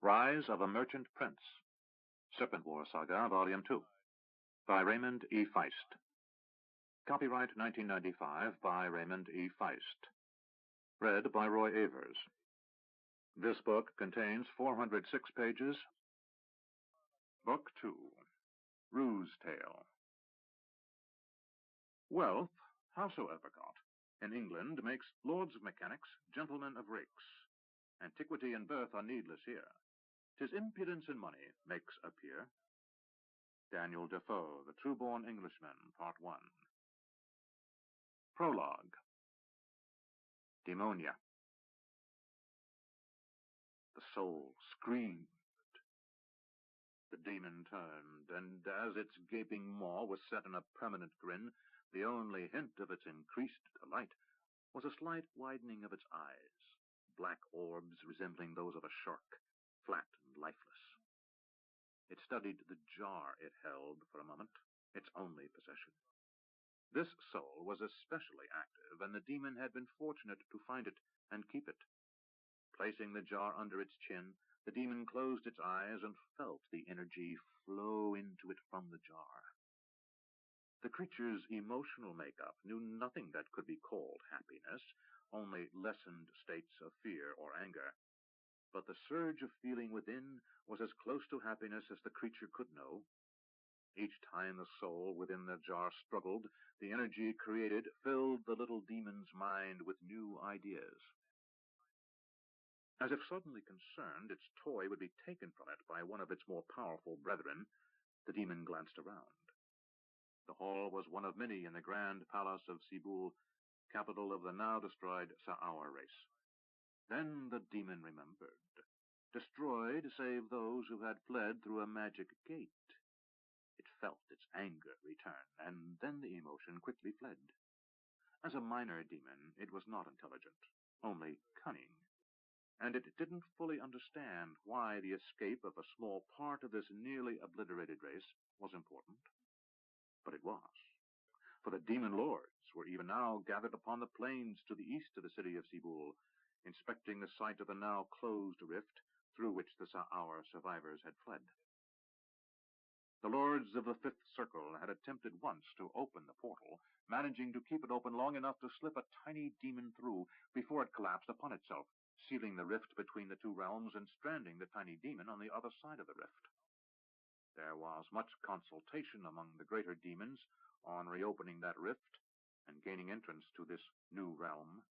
Rise of a Merchant Prince. Serpentwar Saga, Volume 2. By Raymond E. Feist. Copyright 1995 by Raymond E. Feist. Read by Roo Avery. This book contains 406 pages. Book 2. Roo's Tale. Wealth, howsoever got, in England makes lords of mechanics, gentlemen of rakes. Antiquity and birth are needless here. 'Tis impudence in money makes appear. Daniel Defoe, The True-Born Englishman, Part 1. Prologue. Demonia. The soul screamed. The demon turned, and as its gaping maw was set in a permanent grin, the only hint of its increased delight was a slight widening of its eyes, black orbs resembling those of a shark, flat and lifeless. It studied the jar it held for a moment, its only possession. This soul was especially active, and the demon had been fortunate to find it and keep it. Placing the jar under its chin, the demon closed its eyes and felt the energy flow into it from the jar. The creature's emotional makeup knew nothing that could be called happiness, only lessened states of fear or anger. But the surge of feeling within was as close to happiness as the creature could know. Each time the soul within the jar struggled, the energy created filled the little demon's mind with new ideas. As if suddenly concerned its toy would be taken from it by one of its more powerful brethren, the demon glanced around. The hall was one of many in the grand palace of Sibul, capital of the now-destroyed Sa'aur race. Then the demon remembered. Destroyed save those who had fled through a magic gate. It felt its anger return, and then the emotion quickly fled. As a minor demon, it was not intelligent, only cunning, and it didn't fully understand why the escape of a small part of this nearly obliterated race was important. But it was, for the demon lords were even now gathered upon the plains to the east of the city of Sibul, inspecting the site of the now closed rift through which the Sa'aur survivors had fled. The lords of the Fifth Circle had attempted once to open the portal, managing to keep it open long enough to slip a tiny demon through before it collapsed upon itself, sealing the rift between the two realms and stranding the tiny demon on the other side of the rift. There was much consultation among the greater demons on reopening that rift and gaining entrance to this new realm.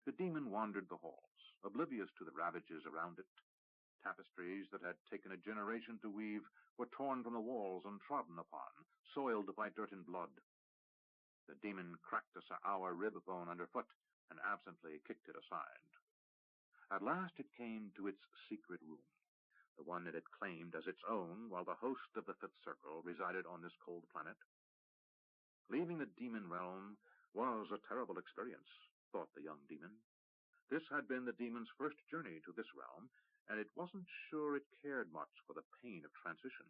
The demon wandered the halls, oblivious to the ravages around it. Tapestries that had taken a generation to weave were torn from the walls and trodden upon, soiled by dirt and blood. The demon cracked a Sa'aur rib bone underfoot and absently kicked it aside. At last it came to its secret room, the one it had claimed as its own while the host of the Fifth Circle resided on this cold planet. Leaving the demon realm was a terrible experience, thought the young demon. This had been the demon's first journey to this realm, and it wasn't sure it cared much for the pain of transition.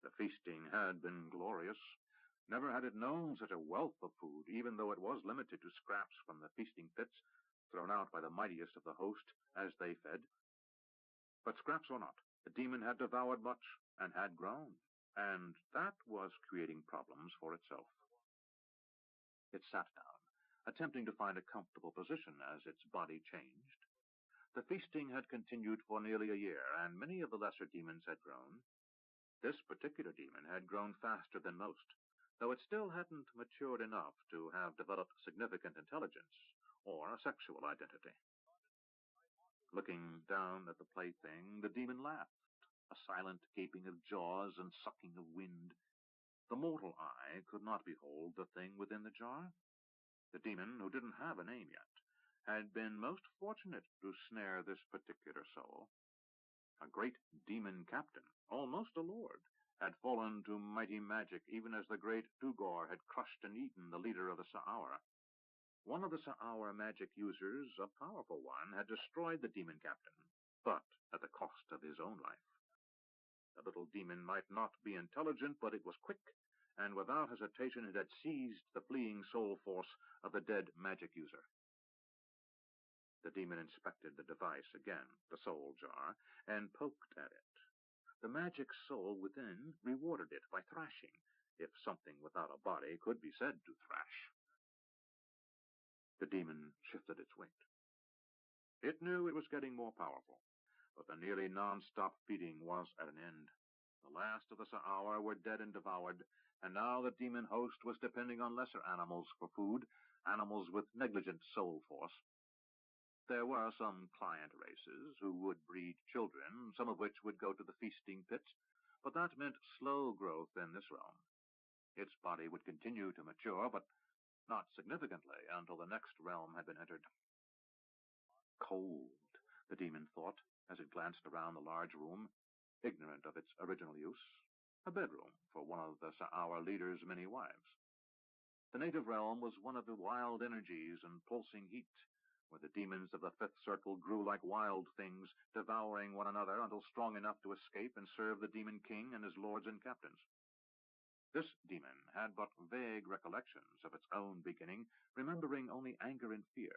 The feasting had been glorious. Never had it known such a wealth of food, even though it was limited to scraps from the feasting pits thrown out by the mightiest of the host as they fed. But scraps or not, the demon had devoured much and had grown, and that was creating problems for itself. It sat down, attempting to find a comfortable position as its body changed. The feasting had continued for nearly a year, and many of the lesser demons had grown. This particular demon had grown faster than most, though it still hadn't matured enough to have developed significant intelligence or a sexual identity. Looking down at the plaything, the demon laughed, a silent gaping of jaws and sucking of wind. The mortal eye could not behold the thing within the jar. The demon, who didn't have a name yet, had been most fortunate to snare this particular soul. A great demon captain, almost a lord, had fallen to mighty magic even as the great Tugor had crushed and eaten the leader of the Sa'aur. One of the Sa'aur magic users, a powerful one, had destroyed the demon captain, but at the cost of his own life. The little demon might not be intelligent, but it was quick, and without hesitation it had seized the fleeing soul force of the dead magic user. The demon inspected the device again, the soul jar, and poked at it. The magic soul within rewarded it by thrashing, if something without a body could be said to thrash. The demon shifted its weight. It knew it was getting more powerful, but the nearly non-stop feeding was at an end. The last of the Sa'awa were dead and devoured, and now the demon host was depending on lesser animals for food, animals with negligent soul force. There were some client races who would breed children, some of which would go to the feasting pits, but that meant slow growth in this realm. Its body would continue to mature, but not significantly until the next realm had been entered. Cold, the demon thought, as it glanced around the large room, ignorant of its original use, a bedroom for one of the Sa'awa leader's many wives. The native realm was one of the wild energies and pulsing heat, where the demons of the fifth circle grew like wild things, devouring one another until strong enough to escape and serve the demon king and his lords and captains. This demon had but vague recollections of its own beginning, remembering only anger and fear,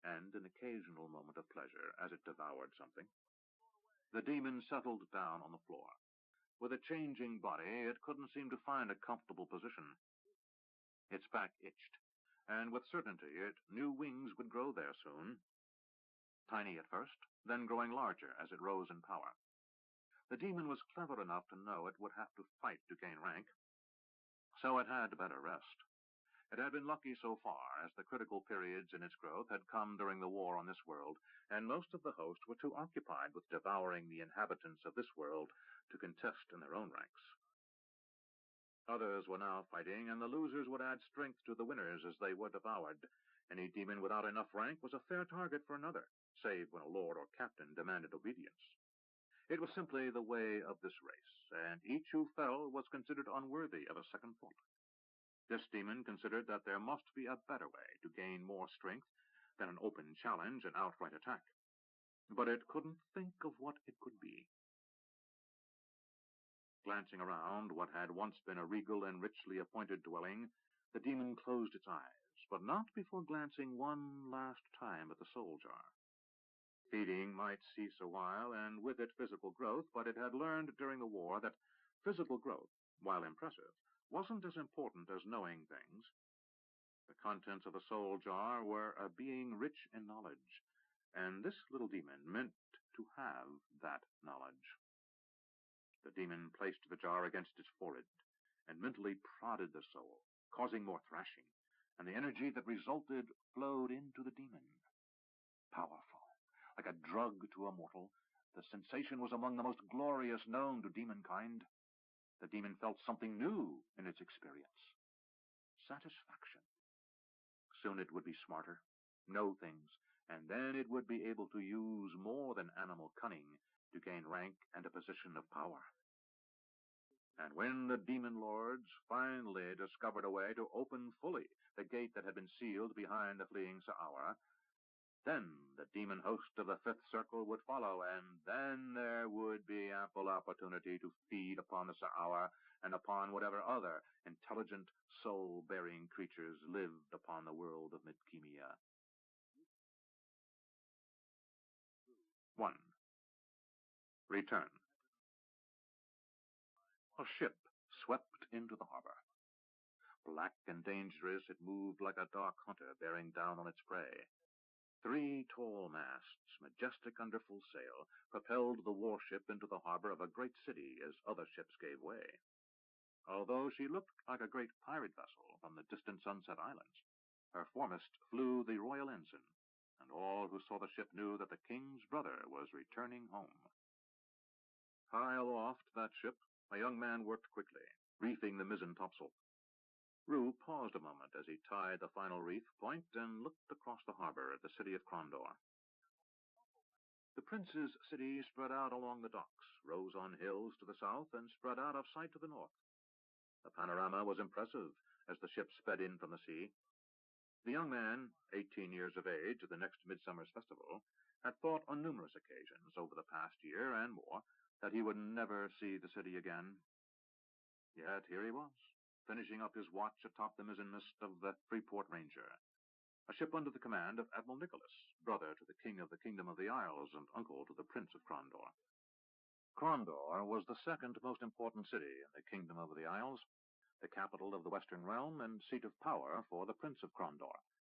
and an occasional moment of pleasure as it devoured something. The demon settled down on the floor. With a changing body, it couldn't seem to find a comfortable position. Its back itched, and with certainty it knew wings would grow there soon. Tiny at first, then growing larger as it rose in power. The demon was clever enough to know it would have to fight to gain rank, so it had better rest. It had been lucky so far, as the critical periods in its growth had come during the war on this world, and most of the host were too occupied with devouring the inhabitants of this world to contest in their own ranks. Others were now fighting, and the losers would add strength to the winners as they were devoured. Any demon without enough rank was a fair target for another, save when a lord or captain demanded obedience. It was simply the way of this race, and each who fell was considered unworthy of a second thought. This demon considered that there must be a better way to gain more strength than an open challenge and outright attack. But it couldn't think of what it could be. Glancing around what had once been a regal and richly appointed dwelling, the demon closed its eyes, but not before glancing one last time at the soul jar. Feeding might cease a while, and with it physical growth, but it had learned during the war that physical growth, while impressive, wasn't as important as knowing things. The contents of the soul jar were a being rich in knowledge, and this little demon meant to have that knowledge. The demon placed the jar against its forehead and mentally prodded the soul, causing more thrashing, and the energy that resulted flowed into the demon. Powerful, like a drug to a mortal, the sensation was among the most glorious known to demonkind. The demon felt something new in its experience. Satisfaction. Soon it would be smarter, know things, and then it would be able to use more than animal cunning to gain rank and a position of power. And when the demon lords finally discovered a way to open fully the gate that had been sealed behind the fleeing Sa'awa, then the demon host of the fifth circle would follow, and then there would be ample opportunity to feed upon the Sa'awa and upon whatever other intelligent, soul-bearing creatures lived upon the world of Midkemia. 1. Return. A ship swept into the harbor. Black and dangerous, it moved like a dark hunter bearing down on its prey. 3 tall masts, majestic under full sail, propelled the warship into the harbor of a great city as other ships gave way. Although she looked like a great pirate vessel from the distant Sunset Islands, her foremast flew the royal ensign, and all who saw the ship knew that the king's brother was returning home. High aloft that ship, a young man worked quickly, reefing the mizzen topsail. Roo paused a moment as he tied the final reef point and looked across the harbor at the city of Krondor. The prince's city spread out along the docks, rose on hills to the south, and spread out of sight to the north. The panorama was impressive as the ship sped in from the sea. The young man, 18 years of age at the next Midsummer's Festival, had thought on numerous occasions over the past year and more that he would never see the city again. Yet here he was, finishing up his watch atop the mizzenmast of the Freeport Ranger. a ship under the command of Admiral Nicholas, brother to the king of the Kingdom of the Isles and uncle to the Prince of Crondor. Crondor was the second most important city in the Kingdom of the Isles, the capital of the Western Realm and seat of power for the Prince of Crondor,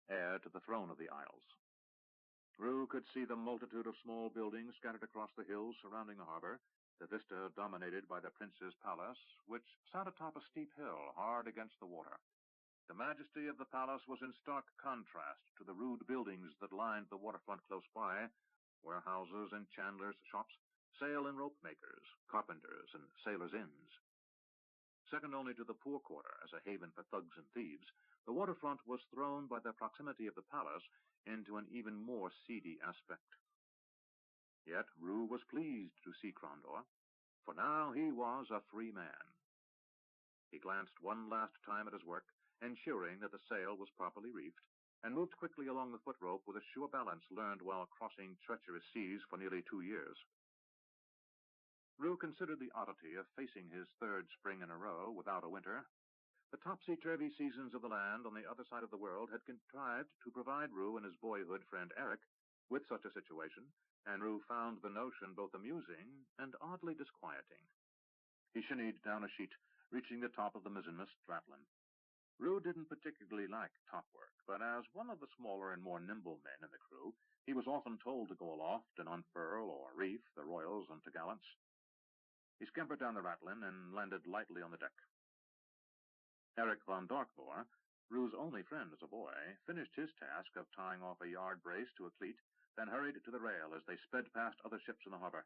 heir to the throne of the Isles. Roo could see the multitude of small buildings scattered across the hills surrounding the harbor, the vista dominated by the prince's palace, which sat atop a steep hill hard against the water. The majesty of the palace was in stark contrast to the rude buildings that lined the waterfront close by, warehouses and chandlers' shops, sail and rope makers, carpenters, and sailors' inns. Second only to the poor quarter as a haven for thugs and thieves, the waterfront was thrown by the proximity of the palace into an even more seedy aspect. Yet Roo was pleased to see Crondor, for now he was a free man. He glanced one last time at his work, ensuring that the sail was properly reefed, and moved quickly along the foot-rope with a sure balance learned while crossing treacherous seas for nearly 2 years. Roo considered the oddity of facing his third spring in a row without a winter. The topsy-turvy seasons of the land on the other side of the world had contrived to provide Roo and his boyhood friend Eric with such a situation, and Roo found the notion both amusing and oddly disquieting. He shinnied down a sheet, reaching the top of the mizzenmast rattlin. Roo didn't particularly like top work, but as one of the smaller and more nimble men in the crew, he was often told to go aloft and unfurl or reef the royals and topgallants. He scampered down the rattlin and landed lightly on the deck. Eric von Darkvor, Roo's only friend as a boy, finished his task of tying off a yard brace to a cleat, then hurried to the rail as they sped past other ships in the harbor.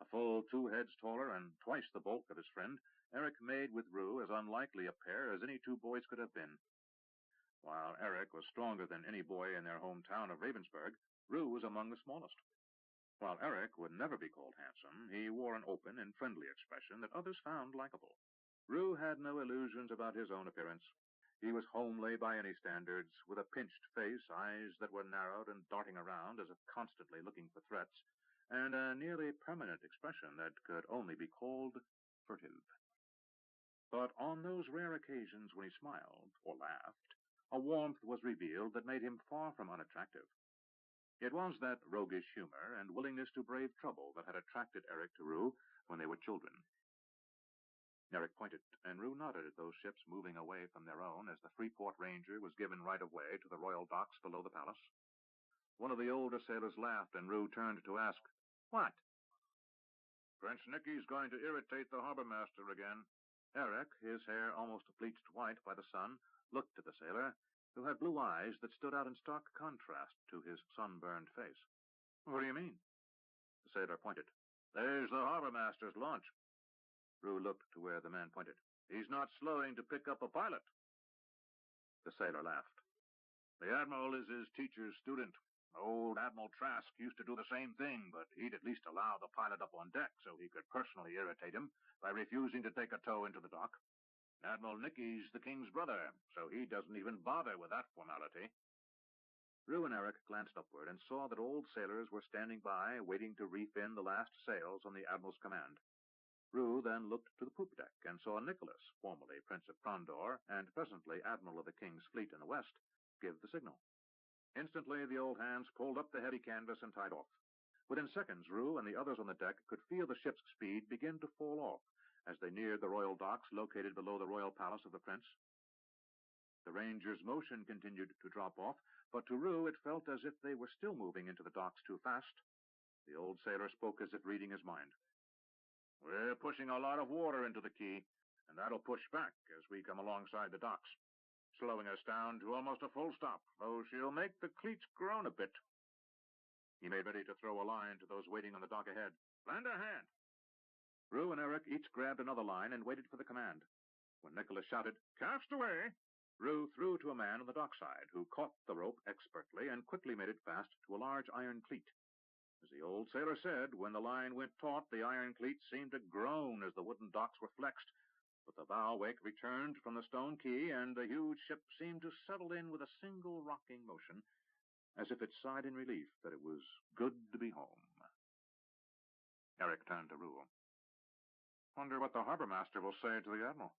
A full 2 heads taller and twice the bulk of his friend, Eric made with Roo as unlikely a pair as any 2 boys could have been. While Eric was stronger than any boy in their hometown of Ravensburg, Roo was among the smallest. While Eric would never be called handsome, he wore an open and friendly expression that others found likable. Roo had no illusions about his own appearance. He was homely by any standards, with a pinched face, eyes that were narrowed and darting around as if constantly looking for threats, and a nearly permanent expression that could only be called furtive. But on those rare occasions when he smiled or laughed, a warmth was revealed that made him far from unattractive. It was that roguish humor and willingness to brave trouble that had attracted Eric to Roo when they were children. Eric pointed, and Roo nodded at those ships moving away from their own as the Freeport Ranger was given right-of-way to the royal docks below the palace. One of the older sailors laughed, and Roo turned to ask, "What?" "Prince Nicky's going to irritate the harbor-master again." Eric, his hair almost bleached white by the sun, looked at the sailor, who had blue eyes that stood out in stark contrast to his sunburned face. "What do you mean?" The sailor pointed. "There's the harbor-master's launch." Roo looked to where the man pointed. "He's not slowing to pick up a pilot." The sailor laughed. "The Admiral is his teacher's student. Old Admiral Trask used to do the same thing, but he'd at least allow the pilot up on deck so he could personally irritate him by refusing to take a tow into the dock. Admiral Nicky's the king's brother, so he doesn't even bother with that formality." Roo and Eric glanced upward and saw that old sailors were standing by, waiting to reef in the last sails on the Admiral's command. Roo then looked to the poop deck and saw Nicholas, formerly Prince of Crondor and presently Admiral of the King's fleet in the west, give the signal. Instantly the old hands pulled up the heavy canvas and tied off. Within seconds, Roo and the others on the deck could feel the ship's speed begin to fall off as they neared the royal docks located below the royal palace of the prince. The Ranger's motion continued to drop off, but to Roo it felt as if they were still moving into the docks too fast. The old sailor spoke as if reading his mind. "We're pushing a lot of water into the quay, and that'll push back as we come alongside the docks, slowing us down to almost a full stop, though she'll make the cleats groan a bit." He made ready to throw a line to those waiting on the dock ahead. "Lend a hand." Roo and Eric each grabbed another line and waited for the command. When Nicholas shouted, "Cast away," Roo threw to a man on the dockside, who caught the rope expertly and quickly made it fast to a large iron cleat. As the old sailor said, when the line went taut, the iron cleat seemed to groan as the wooden docks were flexed, but the bow wake returned from the stone quay, and the huge ship seemed to settle in with a single rocking motion, as if it sighed in relief that it was good to be home. Eric turned to Roo. "Wonder what the harbor-master will say to the Admiral."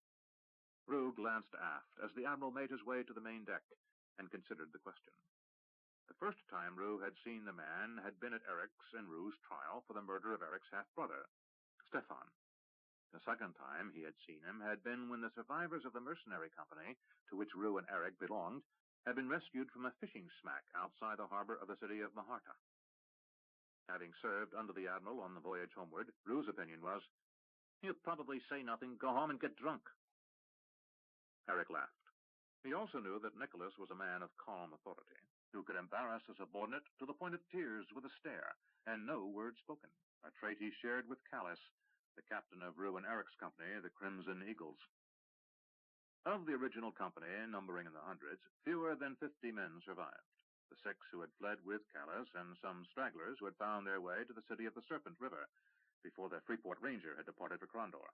Roo glanced aft as the Admiral made his way to the main deck. and considered the question. The first time Roo had seen the man had been at Eric's and Roo's trial for the murder of Eric's half-brother, Stefan. The second time he had seen him had been when the survivors of the mercenary company to which Roo and Eric belonged had been rescued from a fishing smack outside the harbor of the city of Maharta. Having served under the admiral on the voyage homeward, Roo's opinion was, "He'll probably say nothing, go home and get drunk." Eric laughed. He also knew that Nicholas was a man of calm authority, who could embarrass a subordinate to the point of tears with a stare, and no word spoken, a trait he shared with Callis, the captain of Roo and Eric's company, the Crimson Eagles. Of the original company, numbering in the hundreds, fewer than 50 men survived, the 6 who had fled with Callis and some stragglers who had found their way to the city of the Serpent River before the Freeport Ranger had departed for Crondor.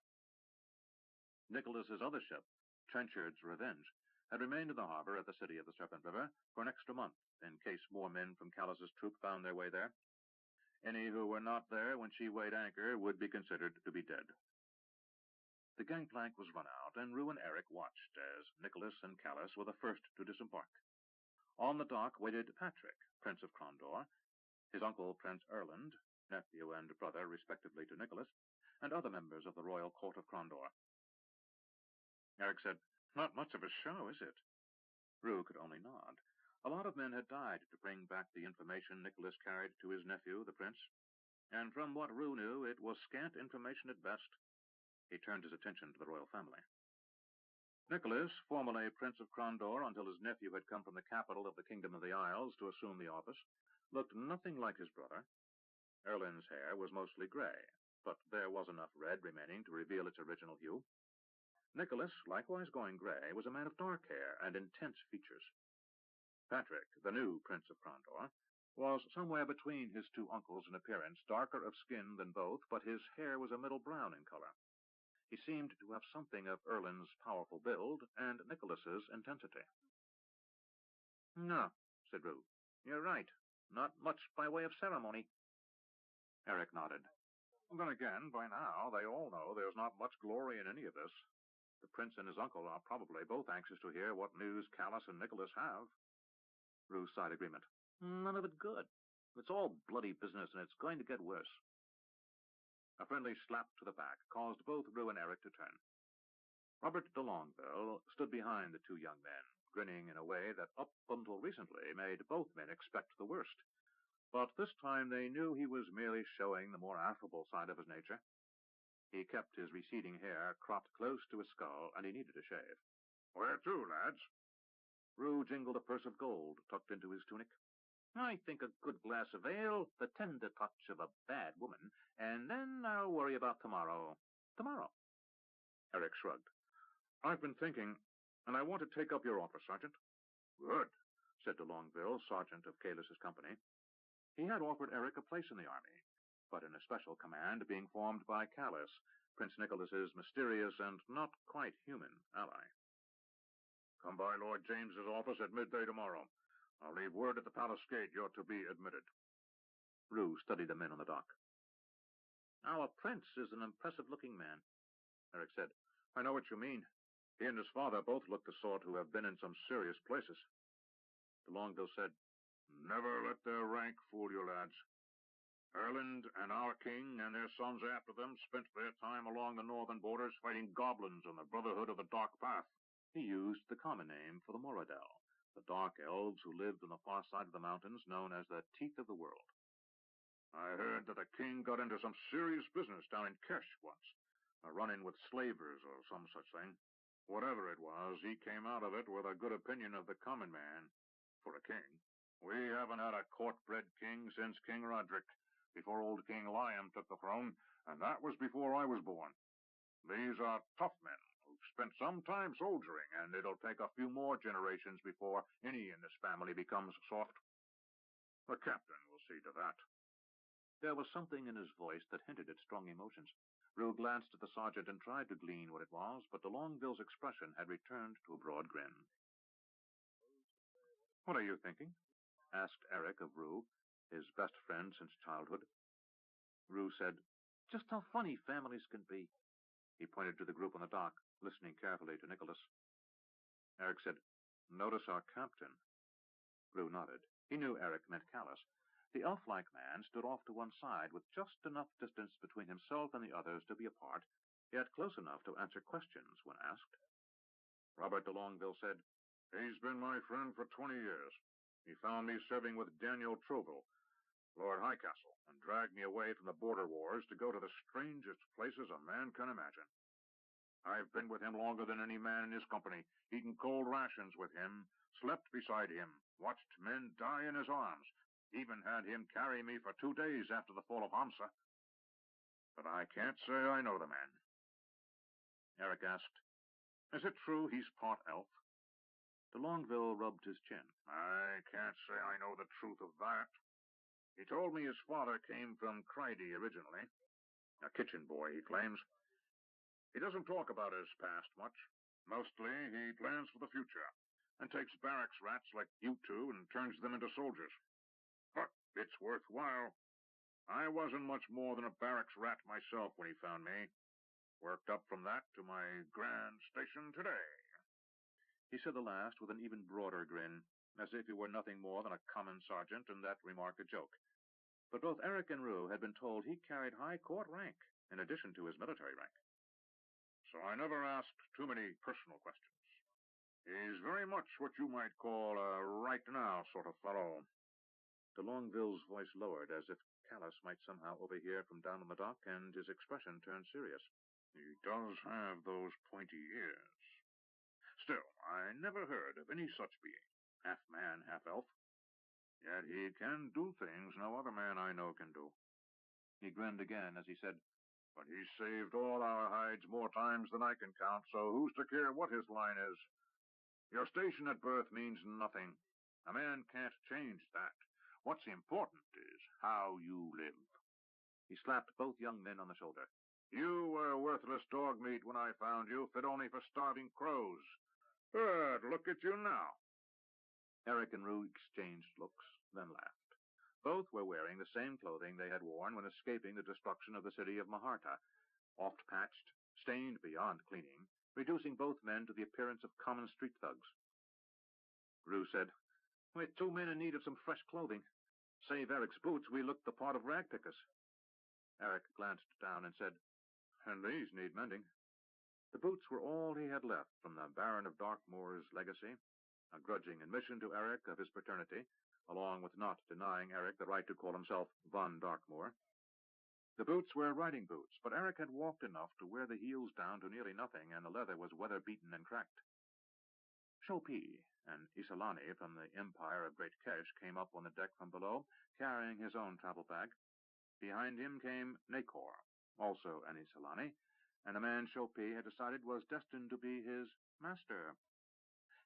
Nicholas's other ship, Trenchard's Revenge, had remained in the harbor at the city of the Serpent River for an extra month, in case more men from Callis's troop found their way there. Any who were not there when she weighed anchor would be considered to be dead. The gangplank was run out, and Roo and Eric watched as Nicholas and Callis were the first to disembark. On the dock waited Patrick, Prince of Crondor, his uncle Prince Erland, nephew and brother respectively to Nicholas, and other members of the royal court of Crondor. Eric said, "Not much of a show, is it?" Roo could only nod. A lot of men had died to bring back the information Nicholas carried to his nephew, the prince, and from what Roo knew, it was scant information at best. He turned his attention to the royal family. Nicholas, formerly Prince of Crondor until his nephew had come from the capital of the Kingdom of the Isles to assume the office, looked nothing like his brother. Erland's hair was mostly gray, but there was enough red remaining to reveal its original hue. Nicholas, likewise going gray, was a man of dark hair and intense features. Patrick, the new Prince of Crondor, was somewhere between his 2 uncles in appearance, darker of skin than both, but his hair was a middle brown in color. He seemed to have something of Erland's powerful build and Nicholas's intensity. "No," said Roo. "You're right. Not much by way of ceremony." Eric nodded. "Then again, by now they all know there's not much glory in any of this. The prince and his uncle are probably both anxious to hear what news Callis and Nicholas have." Roo sighed agreement. "None of it good. It's all bloody business, and it's going to get worse." A friendly slap to the back caused both Roo and Eric to turn. Robert de Longueville stood behind the 2 young men, grinning in a way that up until recently made both men expect the worst. But this time they knew he was merely showing the more affable side of his nature. He kept his receding hair cropped close to his skull, and he needed a shave. "Where to, lads?" Roo jingled a purse of gold tucked into his tunic. "I think a good glass of ale, the tender touch of a bad woman, and then I'll worry about tomorrow." "Tomorrow?" Eric shrugged. "I've been thinking, and I want to take up your offer, Sergeant." "Good," said de Longueville, sergeant of Callis's company. He had offered Eric a place in the army, but in a special command being formed by Callis, Prince Nicholas's mysterious and not quite human ally. "Come by Lord James's office at midday tomorrow. I'll leave word at the palace gate you're to be admitted." Roo studied the men on the dock. "Our prince is an impressive-looking man," Eric said. "I know what you mean. He and his father both look the sort who have been in some serious places." De Longueville said, "Never let their rank fool you, lads. Erland and our king and their sons after them spent their time along the northern borders fighting goblins and the Brotherhood of the Dark Path." He used the common name for the Moradel, the dark elves who lived on the far side of the mountains, known as the Teeth of the World. "I heard that the king got into some serious business down in Kesh once, a run-in with slavers or some such thing. Whatever it was, he came out of it with a good opinion of the common man, for a king. We haven't had a court-bred king since King Roderick, before old King Liam took the throne, and that was before I was born. These are tough men who've spent some time soldiering, and it'll take a few more generations before any in this family becomes soft. The captain will see to that." There was something in his voice that hinted at strong emotions. Roo glanced at the sergeant and tried to glean what it was, but de Longueville's expression had returned to a broad grin. "What are you thinking?" asked Eric of Roo, his best friend since childhood. Roo said, "Just how funny families can be." He pointed to the group on the dock, listening carefully to Nicholas. Eric said, "Notice our captain." Roo nodded. He knew Eric meant Callus. The elf-like man stood off to one side, with just enough distance between himself and the others to be apart, yet close enough to answer questions when asked. Robert de Longueville said, "He's been my friend for 20 years. He found me serving with Daniel Trouville, Lord Highcastle, and dragged me away from the border wars to go to the strangest places a man can imagine. I've been with him longer than any man in his company, eaten cold rations with him, slept beside him, watched men die in his arms, even had him carry me for 2 days after the fall of Hamsa. But I can't say I know the man." Eric asked, "Is it true he's part elf?" De Longueville rubbed his chin. "I can't say I know the truth of that. He told me his father came from Cryde originally. A kitchen boy, he claims. He doesn't talk about his past much. Mostly he plans for the future, and takes barracks rats like you two and turns them into soldiers. But it's worthwhile. I wasn't much more than a barracks rat myself when he found me. Worked up from that to my grand station today." He said the last with an even broader grin, as if he were nothing more than a common sergeant, and that remark a joke. But both Eric and Roo had been told he carried high court rank, in addition to his military rank. "So I never asked too many personal questions. He's very much what you might call a right-now sort of fellow." De Longueville's voice lowered, as if Callus might somehow overhear from down on the dock, and his expression turned serious. "He does have those pointy ears. Still, I never heard of any such being, half man, half elf. Yet he can do things no other man I know can do." He grinned again as he said, "But he's saved all our hides more times than I can count, so who's to care what his line is? Your station at birth means nothing. A man can't change that. What's important is how you live." He slapped both young men on the shoulder. "You were worthless dog meat when I found you, fit only for starving crows. But look at you now." Eric and Roo exchanged looks, then laughed. Both were wearing the same clothing they had worn when escaping the destruction of the city of Maharta, oft-patched, stained beyond cleaning, reducing both men to the appearance of common street thugs. Roo said, "We're 2 men in need of some fresh clothing. Save Eric's boots, we look the part of rag pickers." Eric glanced down and said, "And these need mending." The boots were all he had left from the Baron of Darkmoor's legacy, a grudging admission to Eric of his paternity, along with not denying Eric the right to call himself von Darkmoor. The boots were riding boots, but Eric had walked enough to wear the heels down to nearly nothing, and the leather was weather-beaten and cracked. Shopi, an Isolani from the Empire of Great Kesh, came up on the deck from below, carrying his own travel bag. Behind him came Nakor, also an Isolani, and a man Shopi had decided was destined to be his master.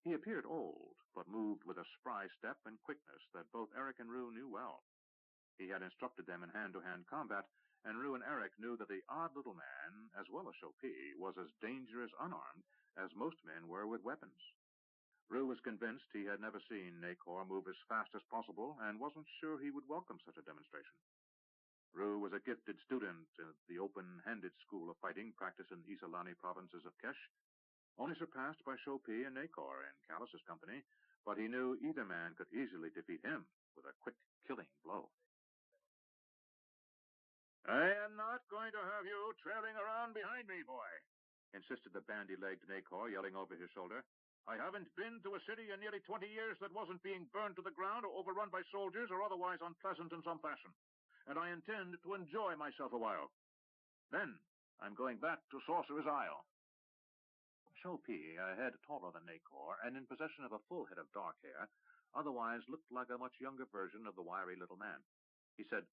He appeared old, but moved with a spry step and quickness that both Eric and Roo knew well. He had instructed them in hand-to-hand combat, and Roo and Eric knew that the odd little man, as well as Shopi, was as dangerous unarmed as most men were with weapons. Roo was convinced he had never seen Nakor move as fast as possible, and wasn't sure he would welcome such a demonstration. Roo was a gifted student at the open-handed school of fighting practiced in the Isolani provinces of Kesh, only surpassed by Shopi and Nakor in Callus's company, but he knew either man could easily defeat him with a quick, killing blow. "I am not going to have you trailing around behind me, boy," insisted the bandy-legged Nakor, yelling over his shoulder. "I haven't been to a city in nearly 20 years that wasn't being burned to the ground or overrun by soldiers or otherwise unpleasant in some fashion, and I intend to enjoy myself a while. Then I'm going back to Sorcerer's Isle." Shopi, a head taller than Nakor, and in possession of a full head of dark hair, otherwise looked like a much younger version of the wiry little man. He said,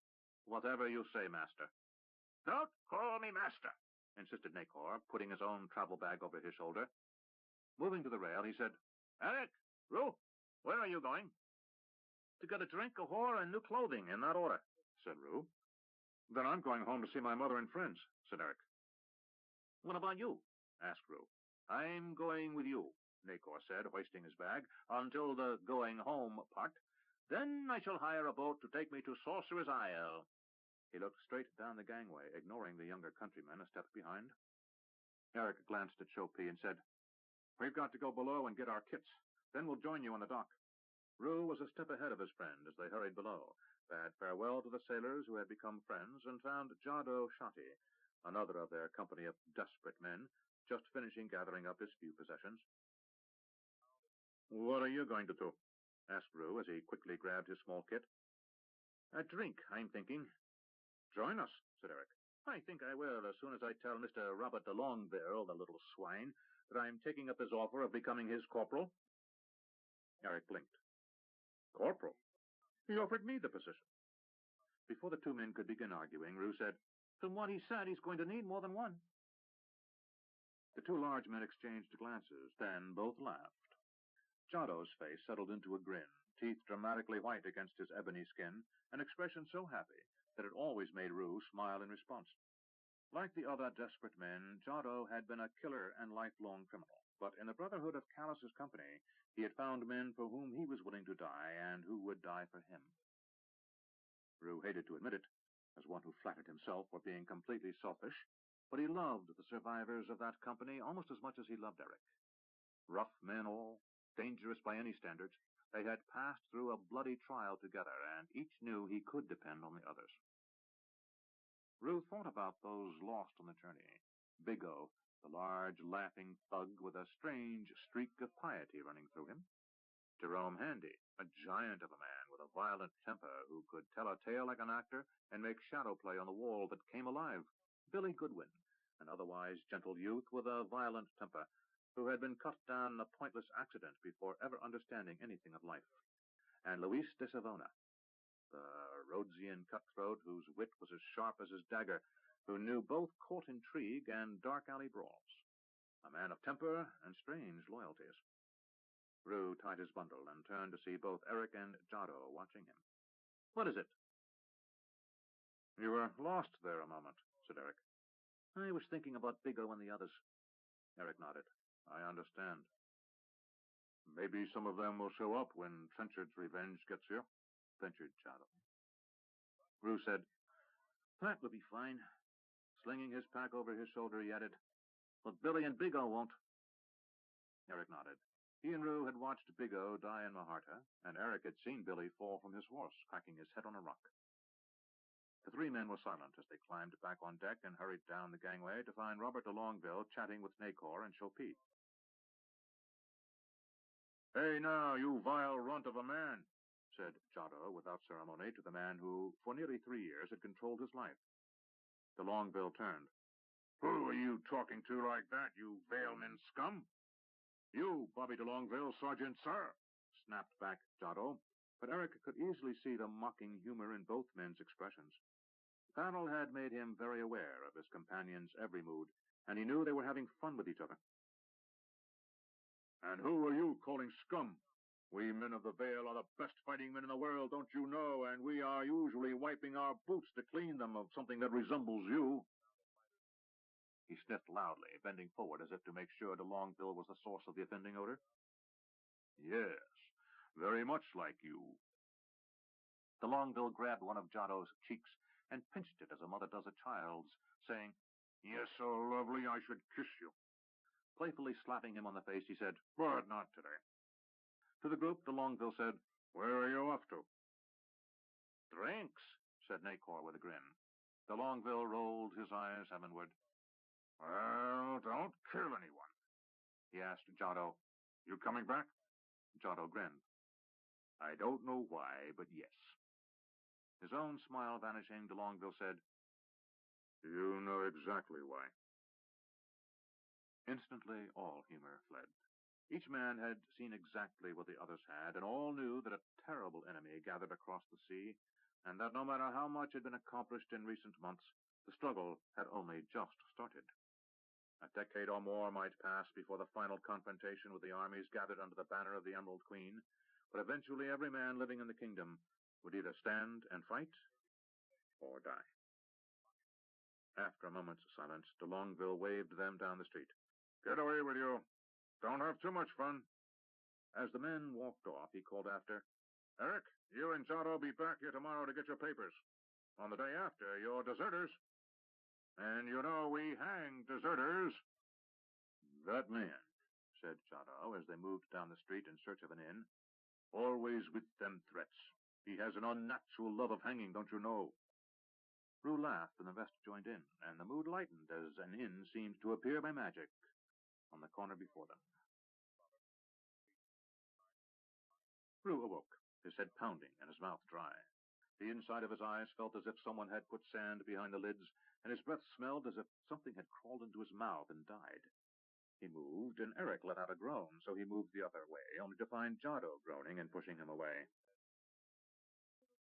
"Whatever you say, master." "Don't call me master," insisted Nakor, putting his own travel bag over his shoulder. Moving to the rail, he said, "Eric, Roo, where are you going?" "To get a drink, a whore, and new clothing, in that order," said Roo. "Then I'm going home to see my mother and friends," said Eric. "What about you?" asked Roo. "I'm going with you," Nakor said, hoisting his bag, "until the going home part. Then I shall hire a boat to take me to Sorcerer's Isle." He looked straight down the gangway, ignoring the younger countryman a step behind. Eric glanced at Shopi and said, "We've got to go below and get our kits. Then we'll join you on the dock." Roo was a step ahead of his friend as they hurried below, bade farewell to the sailors who had become friends, and found Jado Shati, another of their company of desperate men, just finishing gathering up his few possessions. "What are you going to do?" asked Roo as he quickly grabbed his small kit. "A drink, I'm thinking." "Join us," said Eric. "I think I will as soon as I tell Mr. Robert de Longueville, the little swine, that I'm taking up his offer of becoming his corporal." Eric blinked. "Corporal? He offered me the position." Before the two men could begin arguing, Roo said, "From what he said, he's going to need more than one." The two large men exchanged glances, then both laughed. Jado's face settled into a grin, teeth dramatically white against his ebony skin, an expression so happy that it always made Roo smile in response. Like the other desperate men, Jado had been a killer and lifelong criminal, but in the Brotherhood of Callus's company, he had found men for whom he was willing to die and who would die for him. Roo hated to admit it, as one who flattered himself for being completely selfish, but he loved the survivors of that company almost as much as he loved Eric. Rough men all, dangerous by any standards, they had passed through a bloody trial together, and each knew he could depend on the others. Roo thought about those lost on the journey. Biggo, the large, laughing thug with a strange streak of piety running through him. Jerome Handy, a giant of a man with a violent temper who could tell a tale like an actor and make shadow play on the wall that came alive. Billy Goodwin, an otherwise gentle youth with a violent temper, who had been cut down in a pointless accident before ever understanding anything of life. And Luis de Savona, the Rhodesian cutthroat whose wit was as sharp as his dagger, who knew both court intrigue and dark alley brawls. A man of temper and strange loyalties. Roo tied his bundle and turned to see both Eric and Jado watching him. "What is it?" "You were lost there a moment," said Eric. "I was thinking about Biggo and the others." Eric nodded. "I understand." "Maybe some of them will show up when Trenchard's revenge gets here," ventured Jado. Roo said, "That will be fine." Slinging his pack over his shoulder, he added, "But Billy and Biggo won't." Eric nodded. He and Roo had watched Biggo die in Maharta, and Eric had seen Billy fall from his horse, cracking his head on a rock. The three men were silent as they climbed back on deck and hurried down the gangway to find Robert de Longueville chatting with Nacor and Chopin. "Hey now, you vile runt of a man," said Jado without ceremony to the man who, for nearly 3 years, had controlled his life. De Longueville turned. "Who are you talking to like that, you Valeman scum?" "You, Bobby de Longueville, Sergeant, sir," snapped back Jado, but Eric could easily see the mocking humor in both men's expressions. The battle had made him very aware of his companion's every mood, and he knew they were having fun with each other. "And who are you calling scum? We men of the Vale are the best fighting men in the world, don't you know, and we are usually wiping our boots to clean them of something that resembles you." He sniffed loudly, bending forward as if to make sure de Longueville was the source of the offending odor. "Yes, very much like you." De Longueville grabbed one of Jado's cheeks and pinched it as a mother does a child's, saying, "You're so lovely I should kiss you." Playfully slapping him on the face, he said, "But not today." To the group, de Longueville said, "Where are you off to?" "Drinks," said Nacor with a grin. De Longueville rolled his eyes heavenward. "Well, don't kill anyone." He asked Jado, "You coming back?" Jado grinned. "I don't know why, but yes." His own smile vanishing, de Longueville said, "You know exactly why." Instantly, all humor fled. Each man had seen exactly what the others had, and all knew that a terrible enemy gathered across the sea, and that no matter how much had been accomplished in recent months, the struggle had only just started. A decade or more might pass before the final confrontation with the armies gathered under the banner of the Emerald Queen, but eventually every man living in the kingdom would either stand and fight or die. After a moment's silence, de Longueville waved them down the street. "Get away with you. Don't have too much fun." As the men walked off, he called after, "Eric, you and Jado be back here tomorrow to get your papers. On the day after, you're deserters. And you know we hang deserters." "That man," said Jado as they moved down the street in search of an inn. Always with them threats. He has an unnatural love of hanging, don't you know? Roo laughed, and the rest joined in, and the mood lightened as an inn seemed to appear by magic on the corner before them. Roo awoke, his head pounding and his mouth dry. The inside of his eyes felt as if someone had put sand behind the lids, and his breath smelled as if something had crawled into his mouth and died. He moved, and Eric let out a groan, so he moved the other way, only to find Jado groaning and pushing him away.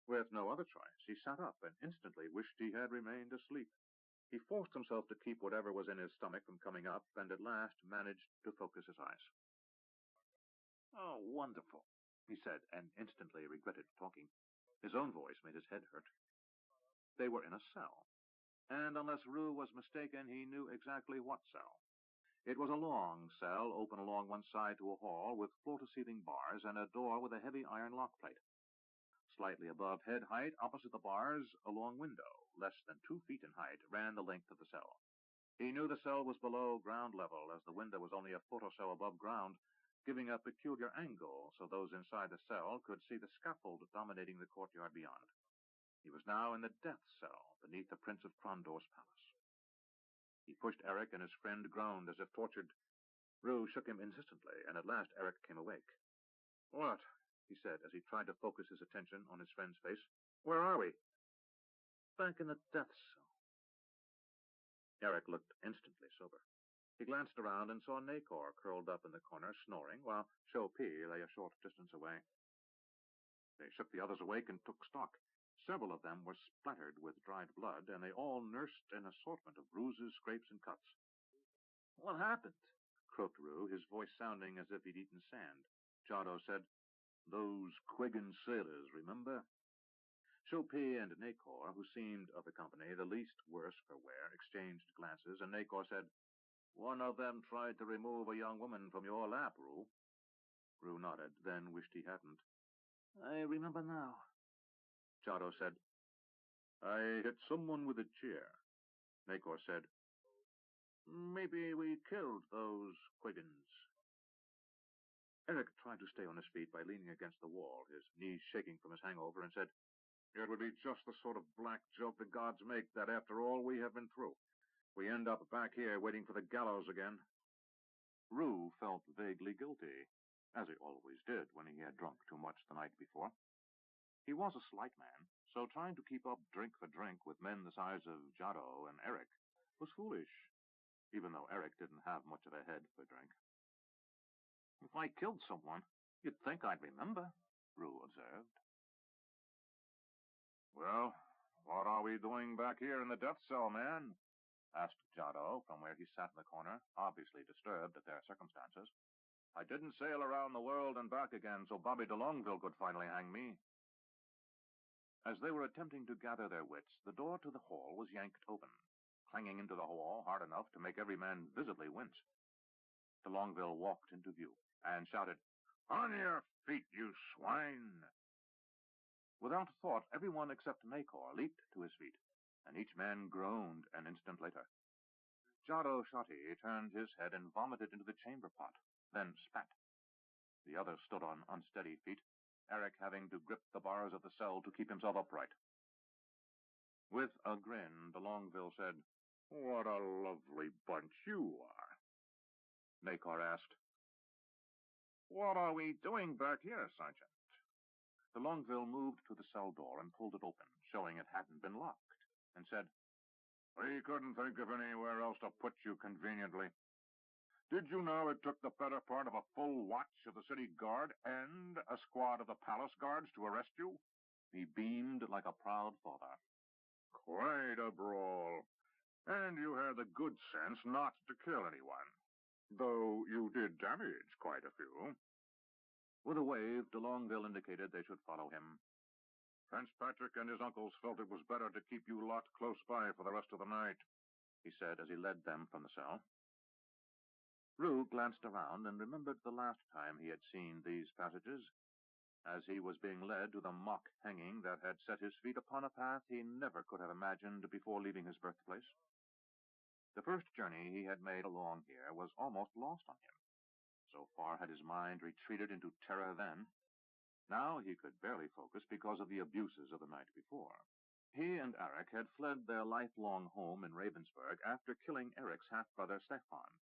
With no other choice, he sat up and instantly wished he had remained asleep. He forced himself to keep whatever was in his stomach from coming up, and at last managed to focus his eyes. "Oh, wonderful," he said, and instantly regretted talking. His own voice made his head hurt. They were in a cell, and unless Roo was mistaken, he knew exactly what cell. It was a long cell, open along one side to a hall, with floor-to-ceiling bars and a door with a heavy iron lock plate. Slightly above head height, opposite the bars, a long window, less than 2 feet in height, ran the length of the cell. He knew the cell was below ground level, as the window was only a foot or so above ground, giving a peculiar angle so those inside the cell could see the scaffold dominating the courtyard beyond. He was now in the death cell beneath the Prince of Krondor's palace. He pushed Eric, and his friend groaned as if tortured. Roo shook him insistently, and at last Eric came awake. "What?" he said, as he tried to focus his attention on his friend's face. "Where are we?" "Back in the death cell." Eric looked instantly sober. He glanced around and saw Nacor curled up in the corner, snoring, while Shou-Pi lay a short distance away. They shook the others awake and took stock. Several of them were splattered with dried blood, and they all nursed an assortment of bruises, scrapes, and cuts. "What happened?" croaked Roo, his voice sounding as if he'd eaten sand. Jado said, "Those Quigan sailors, remember?" Shou-Pi and Nacor, who seemed of the company the least worse for wear, exchanged glances, and Nacor said, "One of them tried to remove a young woman from your lap, Roo." Roo nodded, then wished he hadn't. "I remember now." Jado said, "I hit someone with a chair." Nacor said, "Maybe we killed those Quigans." Eric tried to stay on his feet by leaning against the wall, his knees shaking from his hangover, and said, "It would be just the sort of black joke the gods make, that after all we have been through, we end up back here waiting for the gallows again." Roo felt vaguely guilty, as he always did when he had drunk too much the night before. He was a slight man, so trying to keep up drink for drink with men the size of Jado and Eric was foolish, even though Eric didn't have much of a head for drink. "If I killed someone, you'd think I'd remember," Roo observed. "Well, what are we doing back here in the death cell, man?" asked Jado from where he sat in the corner, obviously disturbed at their circumstances. "I didn't sail around the world and back again so Bobby de Longueville could finally hang me." As they were attempting to gather their wits, the door to the hall was yanked open, clanging into the hall hard enough to make every man visibly wince. De Longueville walked into view, and shouted, "On your feet, you swine!" Without thought, everyone except Nacor leaped to his feet, and each man groaned an instant later. Jado Shoti turned his head and vomited into the chamber pot, then spat. The others stood on unsteady feet, Eric having to grip the bars of the cell to keep himself upright. With a grin, de Longueville said, "What a lovely bunch you are." Nacor asked, "What are we doing back here, Sergeant?" De Longueville moved to the cell door and pulled it open, showing it hadn't been locked, and said, "We couldn't think of anywhere else to put you conveniently. Did you know it took the better part of a full watch of the city guard and a squad of the palace guards to arrest you?" He beamed like a proud father. "Quite a brawl. And you had the good sense not to kill anyone, though you did damage quite a few." With a wave, de Longueville indicated they should follow him. "Prince Patrick and his uncles felt it was better to keep you lot close by for the rest of the night," he said as he led them from the cell. Roo glanced around and remembered the last time he had seen these passages, as he was being led to the mock hanging that had set his feet upon a path he never could have imagined before leaving his birthplace. The first journey he had made along here was almost lost on him. So far had his mind retreated into terror then. Now he could barely focus because of the abuses of the night before. He and Eric had fled their lifelong home in Ravensburg after killing Eric's half-brother Stefan,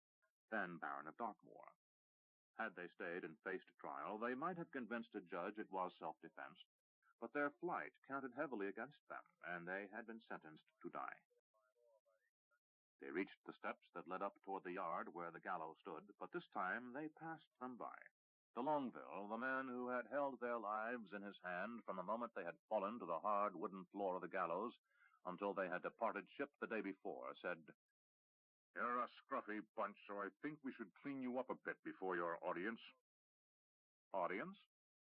then Baron of Darkmoor. Had they stayed and faced trial, they might have convinced a judge it was self-defense, but their flight counted heavily against them, and they had been sentenced to die. They reached the steps that led up toward the yard where the gallows stood, but this time they passed them by. De Longueville, the man who had held their lives in his hand from the moment they had fallen to the hard wooden floor of the gallows until they had departed ship the day before, said, "You're a scruffy bunch, so I think we should clean you up a bit before your audience." "Audience?"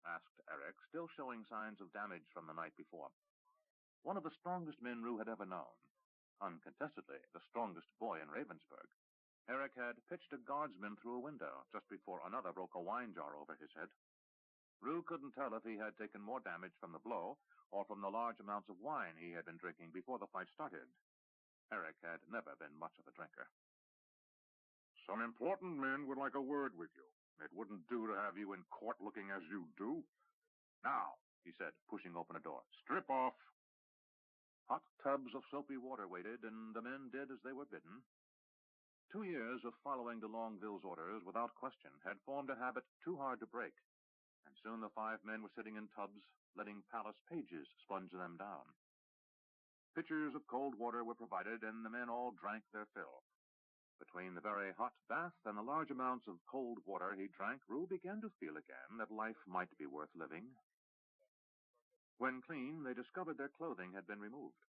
asked Eric, still showing signs of damage from the night before. One of the strongest men Roo had ever known, uncontestedly the strongest boy in Ravensburg, Eric had pitched a guardsman through a window just before another broke a wine jar over his head. Roo couldn't tell if he had taken more damage from the blow or from the large amounts of wine he had been drinking before the fight started. Eric had never been much of a drinker. "Some important men would like a word with you. It wouldn't do to have you in court looking as you do. Now," he said, pushing open a door, "strip off." Hot tubs of soapy water waited, and the men did as they were bidden. 2 years of following de Longueville's orders without question had formed a habit too hard to break, and soon the 5 men were sitting in tubs, letting palace pages sponge them down. Pitchers of cold water were provided, and the men all drank their fill. Between the very hot bath and the large amounts of cold water he drank, Roo began to feel again that life might be worth living. When clean, they discovered their clothing had been removed.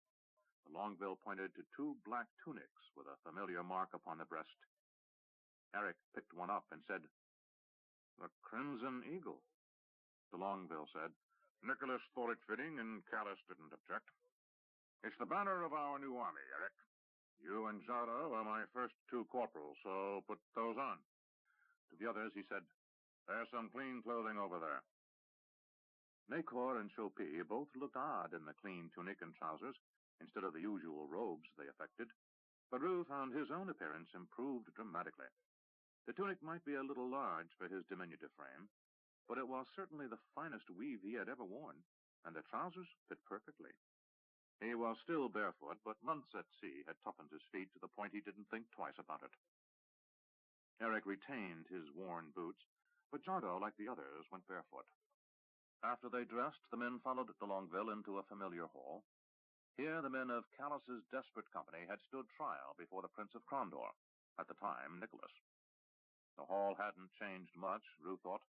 De Longueville pointed to 2 black tunics with a familiar mark upon the breast. Eric picked one up and said, "The Crimson Eagle." De Longueville said, "Nicholas thought it fitting, and Callis didn't object. It's the banner of our new army, Eric. You and Jado are my first 2 corporals, so put those on." To the others he said, "There's some clean clothing over there." Nacor and Chopin both looked odd in the clean tunic and trousers, instead of the usual robes they affected, but Roo found his own appearance improved dramatically. The tunic might be a little large for his diminutive frame, but it was certainly the finest weave he had ever worn, and the trousers fit perfectly. He was still barefoot, but months at sea had toughened his feet to the point he didn't think twice about it. Eric retained his worn boots, but Jado, like the others, went barefoot. After they dressed, the men followed de Longueville into a familiar hall. Here the men of Callis's desperate company had stood trial before the Prince of Crondor, at the time Nicholas. The hall hadn't changed much, Roo thought,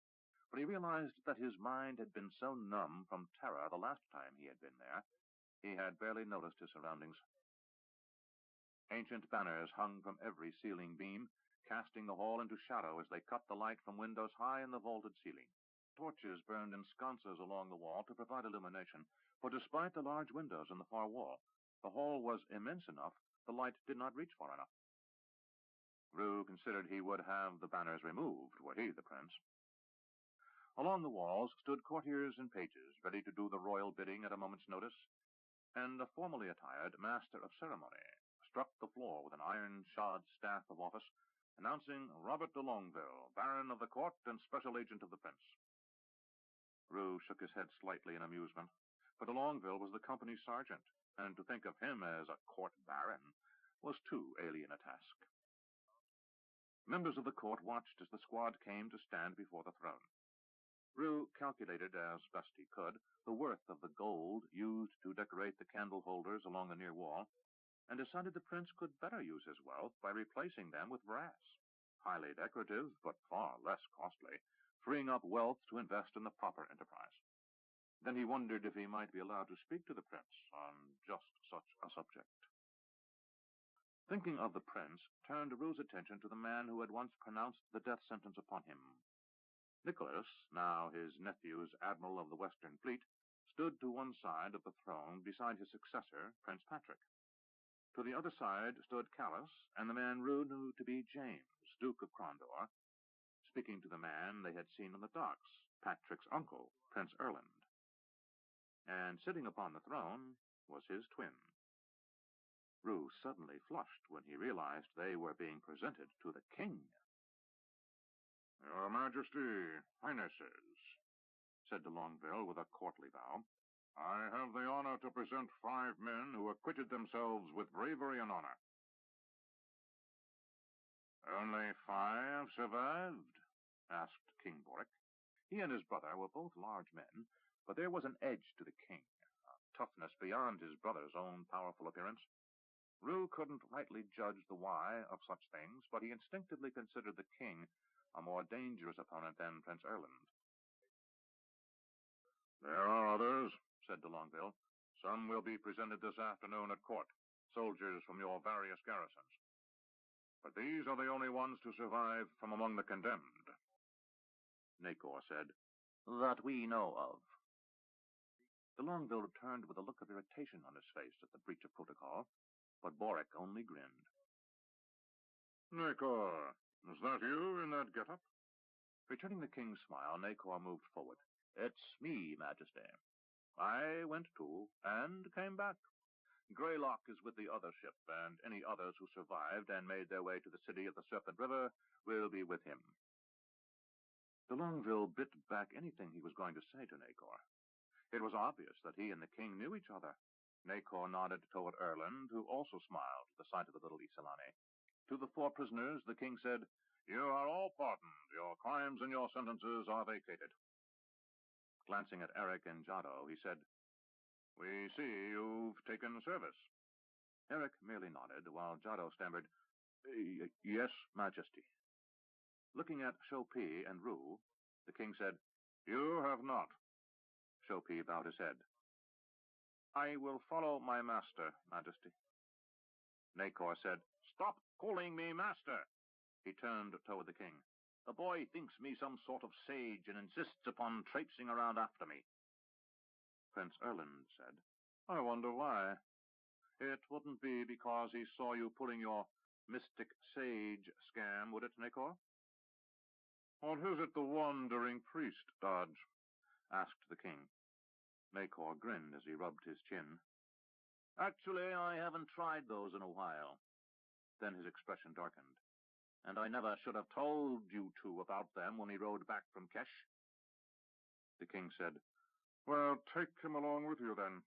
but he realized that his mind had been so numb from terror the last time he had been there, he had barely noticed his surroundings. Ancient banners hung from every ceiling beam, casting the hall into shadow as they cut the light from windows high in the vaulted ceiling. Torches burned in sconces along the wall to provide illumination, for despite the large windows in the far wall, the hall was immense enough the light did not reach far enough. Roo considered he would have the banners removed, were he the prince. Along the walls stood courtiers and pages, ready to do the royal bidding at a moment's notice, and a formally attired master of ceremony struck the floor with an iron-shod staff of office, announcing Robert de Longueville, Baron of the Court and Special Agent of the Prince. Roo shook his head slightly in amusement, for de Longueville was the company's sergeant, and to think of him as a court baron was too alien a task. Members of the court watched as the squad came to stand before the throne. Roo calculated, as best he could, the worth of the gold used to decorate the candle holders along the near wall, and decided the prince could better use his wealth by replacing them with brass, highly decorative but far less costly, freeing up wealth to invest in the proper enterprise. Then he wondered if he might be allowed to speak to the prince on just such a subject. Thinking of the prince turned Roo's attention to the man who had once pronounced the death sentence upon him. Nicholas, now his nephew as Admiral of the Western Fleet, stood to one side of the throne beside his successor, Prince Patrick. To the other side stood Callis and the man Roo knew to be James, Duke of Crondor, speaking to the man they had seen on the docks, Patrick's uncle, Prince Erland. And sitting upon the throne was his twin. Roo suddenly flushed when he realized they were being presented to the king. "Your Majesty, Highnesses," said de Longueville with a courtly bow. "I have the honor to present 5 men who acquitted themselves with bravery and honor." "Only 5 survived?" asked King Boric. He and his brother were both large men, but there was an edge to the king, a toughness beyond his brother's own powerful appearance. Roo couldn't rightly judge the why of such things, but he instinctively considered the king a more dangerous opponent than Prince Erland. "There are others," said de Longueville. "Some will be presented this afternoon at court, soldiers from your various garrisons. But these are the only ones to survive from among the condemned." Nacor said, "That we know of." De Longueville returned with a look of irritation on his face at the breach of protocol, but Boric only grinned. "Nacor, is that you in that get-up?" Returning the king's smile, Nacor moved forward. "It's me, Majesty. I went too, and came back. Greylock is with the other ship, and any others who survived and made their way to the city of the Serpent River will be with him." De Longueville bit back anything he was going to say to Nacor. It was obvious that he and the king knew each other. Nacor nodded toward Erland, who also smiled at the sight of the little Isolani. To the 4 prisoners, the king said, "You are all pardoned. Your crimes and your sentences are vacated." Glancing at Eric and Jado, he said, "We see you've taken service." Eric merely nodded, while Jado stammered, "Yes, Majesty." Looking at Shopi and Roo, the king said, "You have not." Shopi bowed his head. "I will follow my master, Majesty." Nacor said, "Stop calling me master." He turned toward the king. "The boy thinks me some sort of sage and insists upon traipsing around after me." Prince Erland said, "I wonder why. It wouldn't be because he saw you pulling your mystic sage scam, would it, Nacor?" "Or is it the wandering priest dodge?" asked the king. Nacor grinned as he rubbed his chin. "Actually, I haven't tried those in a while." Then his expression darkened. "And I never should have told you two about them when we rode back from Kesh." The king said, "Well, take him along with you, then.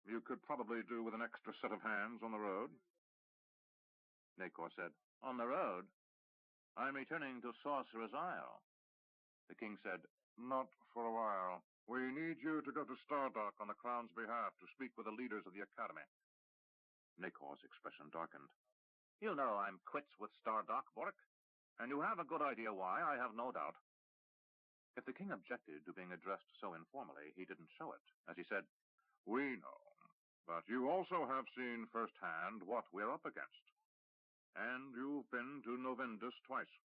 You could probably do with an extra set of hands on the road." Nacor said, "On the road? I'm returning to Sorcerer's Isle." The king said, "Not for a while. We need you to go to Stardock on the Crown's behalf to speak with the leaders of the Academy." Nacor's expression darkened. "You know I'm quits with Stardock, Boric, and you have a good idea why, I have no doubt." If the king objected to being addressed so informally, he didn't show it, as he said, "We know, but you also have seen firsthand what we're up against. And you've been to Novendus twice.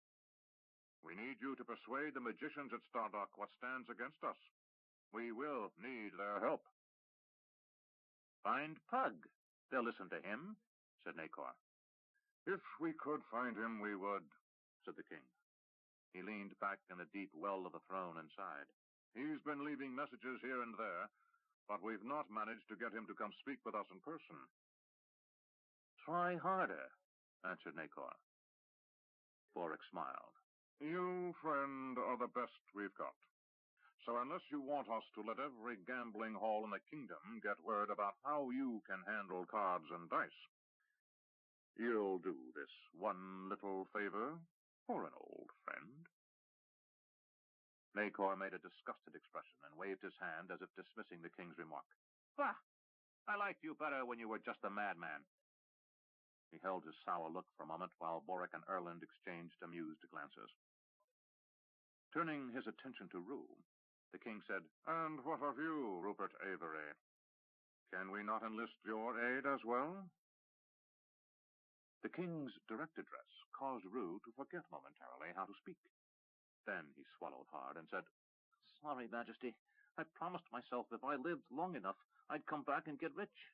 We need you to persuade the magicians at Stardock what stands against us. We will need their help." "Find Pug. They'll listen to him," said Nacor. "If we could find him, we would," said the king. He leaned back in the deep well of the throne and sighed. "He's been leaving messages here and there, but we've not managed to get him to come speak with us in person." "Try harder," answered Nacor. Boric smiled. "You, friend, are the best we've got. So unless you want us to let every gambling hall in the kingdom get word about how you can handle cards and dice, you'll do this one little favor for an old friend." Nacor made a disgusted expression and waved his hand as if dismissing the king's remark. "Bah! I liked you better when you were just a madman." He held his sour look for a moment while Boric and Erland exchanged amused glances. Turning his attention to Roo, the king said, "And what of you, Rupert Avery? Can we not enlist your aid as well?" The king's direct address caused Roo to forget momentarily how to speak. Then he swallowed hard and said, "Sorry, Majesty. I promised myself if I lived long enough, I'd come back and get rich.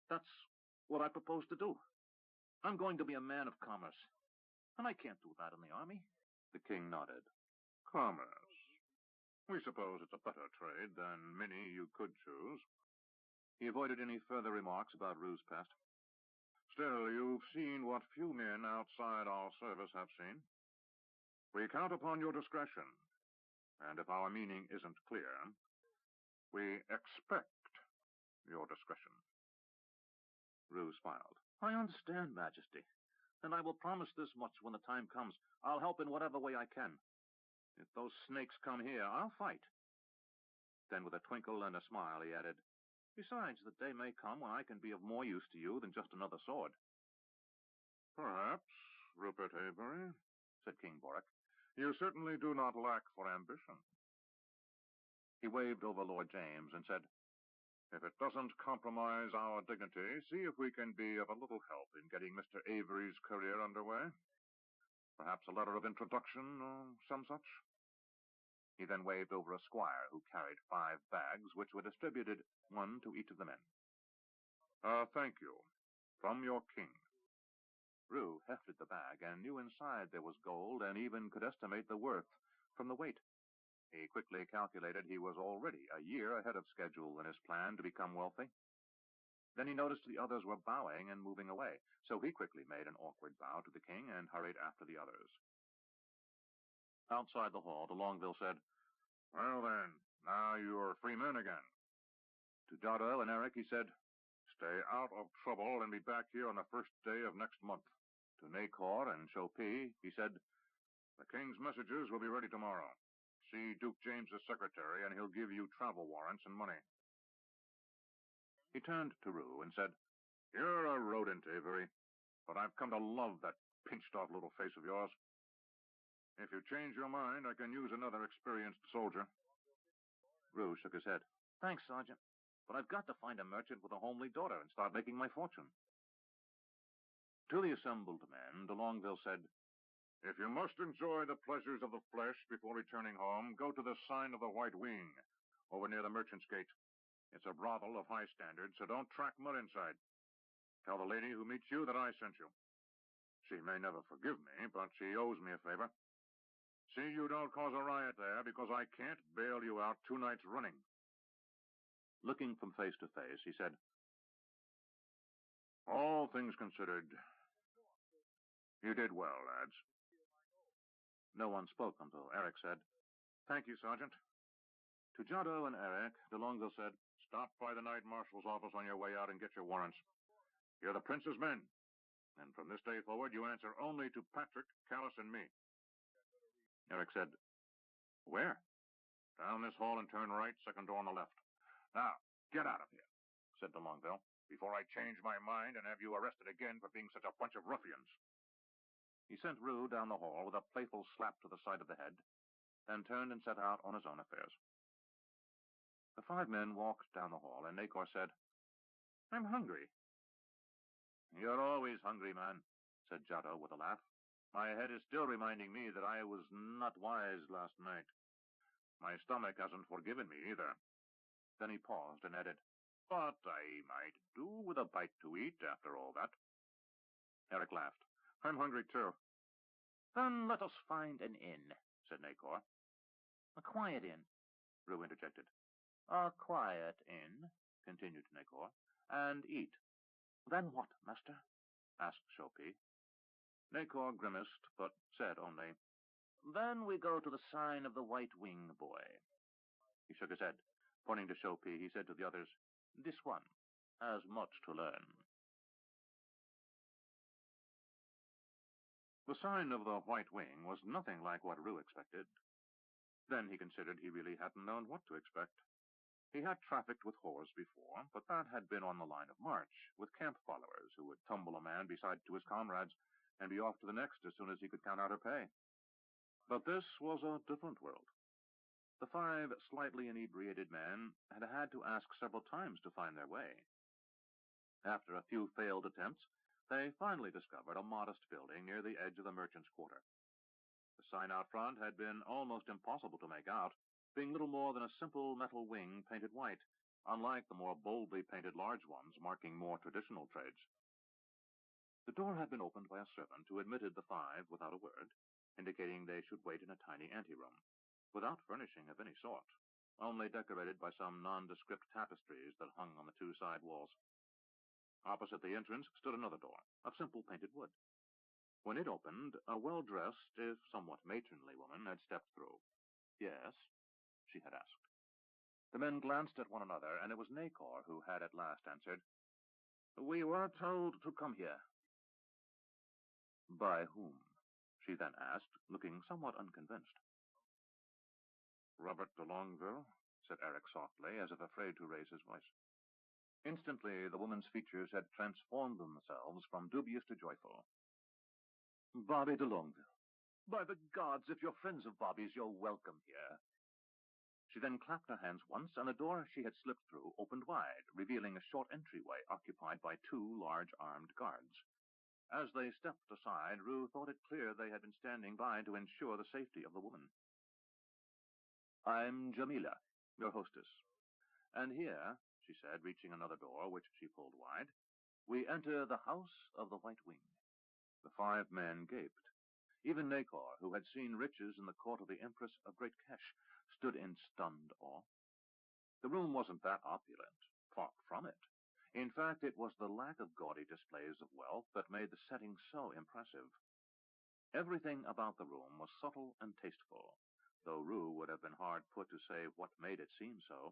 That's what I propose to do. I'm going to be a man of commerce, and I can't do that in the army." The king nodded. "Commerce. We suppose it's a better trade than many you could choose." He avoided any further remarks about Roo's past. "Still, you've seen what few men outside our service have seen. We count upon your discretion. and if our meaning isn't clear, we expect your discretion." Roo smiled. "I understand, Majesty, and I will promise this much when the time comes. I'll help in whatever way I can. If those snakes come here, I'll fight." Then with a twinkle and a smile, he added, "Besides, the day may come when I can be of more use to you than just another sword." "Perhaps, Rupert Avery," said King Boric. "You certainly do not lack for ambition." He waved over Lord James and said, "If it doesn't compromise our dignity, see if we can be of a little help in getting Mr. Avery's career underway. Perhaps a letter of introduction or some such." He then waved over a squire who carried 5 bags, which were distributed, one to each of the men. "Thank you. From your king." Roo hefted the bag and knew inside there was gold and even could estimate the worth from the weight. He quickly calculated he was already a year ahead of schedule in his plan to become wealthy. Then he noticed the others were bowing and moving away, so he quickly made an awkward bow to the king and hurried after the others. Outside the hall, de Longueville said, "Well then, now you're free men again." To Jotto and Eric he said, "Stay out of trouble and be back here on the first day of next month." To Nacor and Chopin he said, "The king's messages will be ready tomorrow. See Duke James's secretary, and he'll give you travel warrants and money." He turned to Roo and said, "You're a rodent, Avery, but I've come to love that pinched-off little face of yours. If you change your mind, I can use another experienced soldier." Roo shook his head. "Thanks, Sergeant, but I've got to find a merchant with a homely daughter and start making my fortune." To the assembled men, de Longueville said, "If you must enjoy the pleasures of the flesh before returning home, go to the Sign of the White Wing, over near the Merchant's Gate. It's a brothel of high standards, so don't track mud inside. Tell the lady who meets you that I sent you. She may never forgive me, but she owes me a favor. See you don't cause a riot there, because I can't bail you out 2 nights running." Looking from face to face, he said, "All things considered, you did well, lads." No one spoke until Eric said, "Thank you, Sergeant." To Jotto and Eric, de Longueville said, "Stop by the Knight Marshal's office on your way out and get your warrants. You're the prince's men, and from this day forward you answer only to Patrick, Callis, and me." Eric said, "Where?" "Down this hall and turn right, second door on the left. Now, get out of here," said de Longueville, "before I change my mind and have you arrested again for being such a bunch of ruffians." He sent Roo down the hall with a playful slap to the side of the head, then turned and set out on his own affairs. The 5 men walked down the hall, and Nacor said, "I'm hungry." "You're always hungry, man," said Jotto with a laugh. "My head is still reminding me that I was not wise last night. My stomach hasn't forgiven me either." Then he paused and added, "But I might do with a bite to eat after all that." Eric laughed. "I'm hungry too." "Then let us find an inn," said Nacor. "A quiet inn," Roo interjected. "A quiet inn," continued Nacor, "and eat." "Then what, master?" asked Chopin. Nacor grimaced, but said only, "Then we go to the Sign of the White Wing, boy." He shook his head. Pointing to Chopin, he said to the others, "This one has much to learn." The Sign of the White Wing was nothing like what Roo expected. Then he considered he really hadn't known what to expect. He had trafficked with whores before, but that had been on the line of march, with camp followers who would tumble a man beside to his comrades and be off to the next as soon as he could count out her pay. But this was a different world. The 5 slightly inebriated men had had to ask several times to find their way. After a few failed attempts, they finally discovered a modest building near the edge of the merchant's quarter. The sign out front had been almost impossible to make out, being little more than a simple metal wing painted white, unlike the more boldly painted large ones marking more traditional trades. The door had been opened by a servant who admitted the 5 without a word, indicating they should wait in a tiny anteroom, without furnishing of any sort, only decorated by some nondescript tapestries that hung on the 2 side walls. Opposite the entrance stood another door, of simple painted wood. When it opened, a well-dressed, if somewhat matronly woman had stepped through. Yes, she had asked. The men glanced at one another, and it was Nacor who had at last answered. We were told to come here. By whom? She then asked, looking somewhat unconvinced. Robert de Longueville, said Eric softly, as if afraid to raise his voice. Instantly, the woman's features had transformed themselves from dubious to joyful. Bobby de Longueville. By the gods, if you're friends of Bobby's, you're welcome here. She then clapped her hands once, and the door she had slipped through opened wide, revealing a short entryway occupied by 2 large armed guards. As they stepped aside, Roo thought it clear they had been standing by to ensure the safety of the woman. I'm Jamila, your hostess. And here, she said, reaching another door, which she pulled wide, we enter the House of the White Wing. The 5 men gaped. Even Nacor, who had seen riches in the court of the Empress of Great Kesh, stood in stunned awe. The room wasn't that opulent. Far from it. In fact, it was the lack of gaudy displays of wealth that made the setting so impressive. Everything about the room was subtle and tasteful, though Roo would have been hard put to say what made it seem so.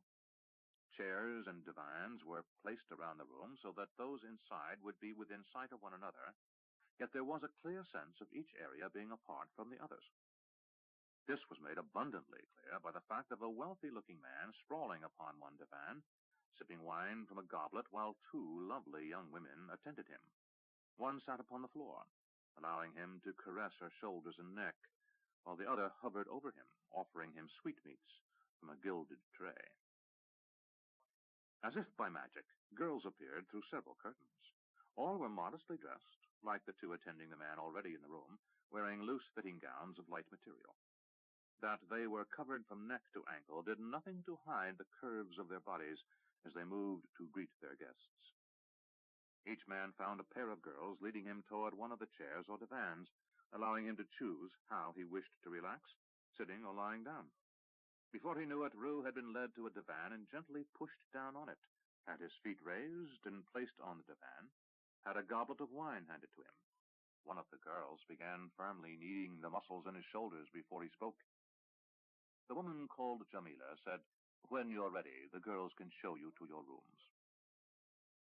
Chairs and divans were placed around the room so that those inside would be within sight of one another, yet there was a clear sense of each area being apart from the others. This was made abundantly clear by the fact of a wealthy-looking man sprawling upon one divan, sipping wine from a goblet while 2 lovely young women attended him. One sat upon the floor, allowing him to caress her shoulders and neck, while the other hovered over him, offering him sweetmeats from a gilded tray. As if by magic, girls appeared through several curtains. All were modestly dressed, like the 2 attending the man already in the room, wearing loose-fitting gowns of light material. That they were covered from neck to ankle did nothing to hide the curves of their bodies as they moved to greet their guests. Each man found a pair of girls leading him toward one of the chairs or divans, allowing him to choose how he wished to relax, sitting or lying down. Before he knew it, Roo had been led to a divan and gently pushed down on it, had his feet raised and placed on the divan, had a goblet of wine handed to him. One of the girls began firmly kneading the muscles in his shoulders before he spoke. The woman called Jamila said, When you're ready, the girls can show you to your rooms.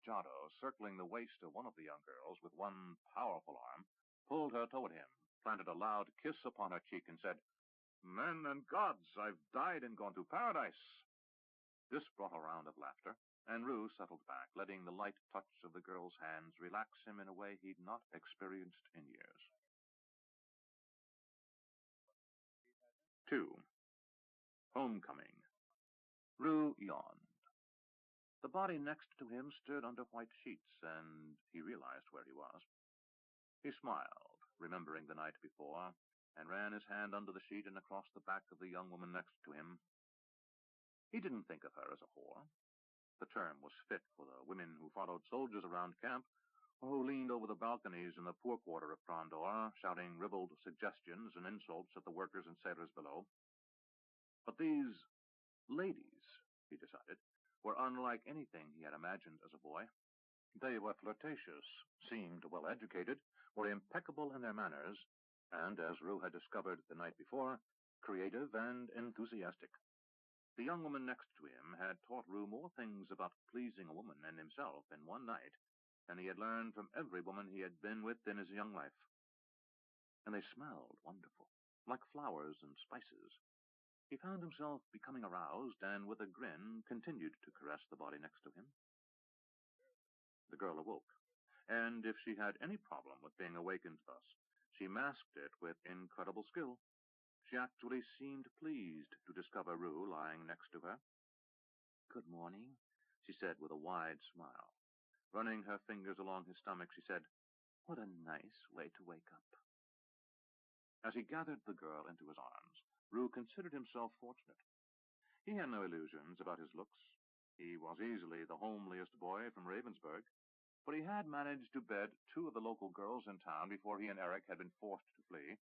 Jado, circling the waist of one of the young girls with one powerful arm, pulled her toward him, planted a loud kiss upon her cheek, and said, Men and gods, I've died and gone to paradise. This brought a round of laughter, and Roo settled back, letting the light touch of the girl's hands relax him in a way he'd not experienced in years. 2. Homecoming. Roo yawned. The body next to him stood under white sheets, and he realized where he was. He smiled, remembering the night before, and ran his hand under the sheet and across the back of the young woman next to him. He didn't think of her as a whore. The term was fit for the women who followed soldiers around camp, or who leaned over the balconies in the poor quarter of Frondor, shouting ribald suggestions and insults at the workers and sailors below. But these ladies, he decided, were unlike anything he had imagined as a boy. They were flirtatious, seemed well-educated, were impeccable in their manners, and, as Roo had discovered the night before, creative and enthusiastic. The young woman next to him had taught Roo more things about pleasing a woman and himself in one night than he had learned from every woman he had been with in his young life. And they smelled wonderful, like flowers and spices. He found himself becoming aroused, and with a grin continued to caress the body next to him. The girl awoke, and if she had any problem with being awakened thus, she masked it with incredible skill. She actually seemed pleased to discover Roo lying next to her. Good morning, she said with a wide smile. Running her fingers along his stomach, she said, What a nice way to wake up. As he gathered the girl into his arms, Roo considered himself fortunate. He had no illusions about his looks. He was easily the homeliest boy from Ravensburg, but he had managed to bed 2 of the local girls in town before he and Eric had been forced to flee.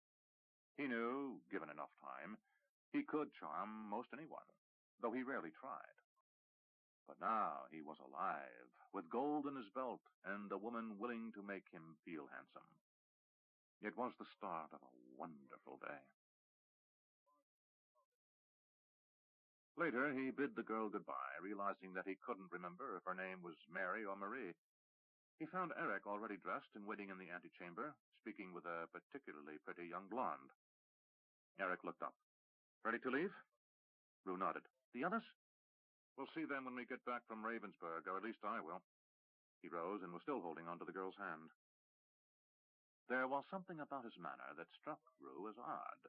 He knew, given enough time, he could charm most anyone, though he rarely tried. But now he was alive, with gold in his belt, and a woman willing to make him feel handsome. It was the start of a wonderful day. Later, he bid the girl goodbye, realizing that he couldn't remember if her name was Mary or Marie. He found Eric already dressed and waiting in the antechamber, speaking with a particularly pretty young blonde. Eric looked up. "Ready to leave?" Roo nodded. "The others?" "We'll see them when we get back from Ravensburg, or at least I will." He rose and was still holding onto the girl's hand. There was something about his manner that struck Roo as odd,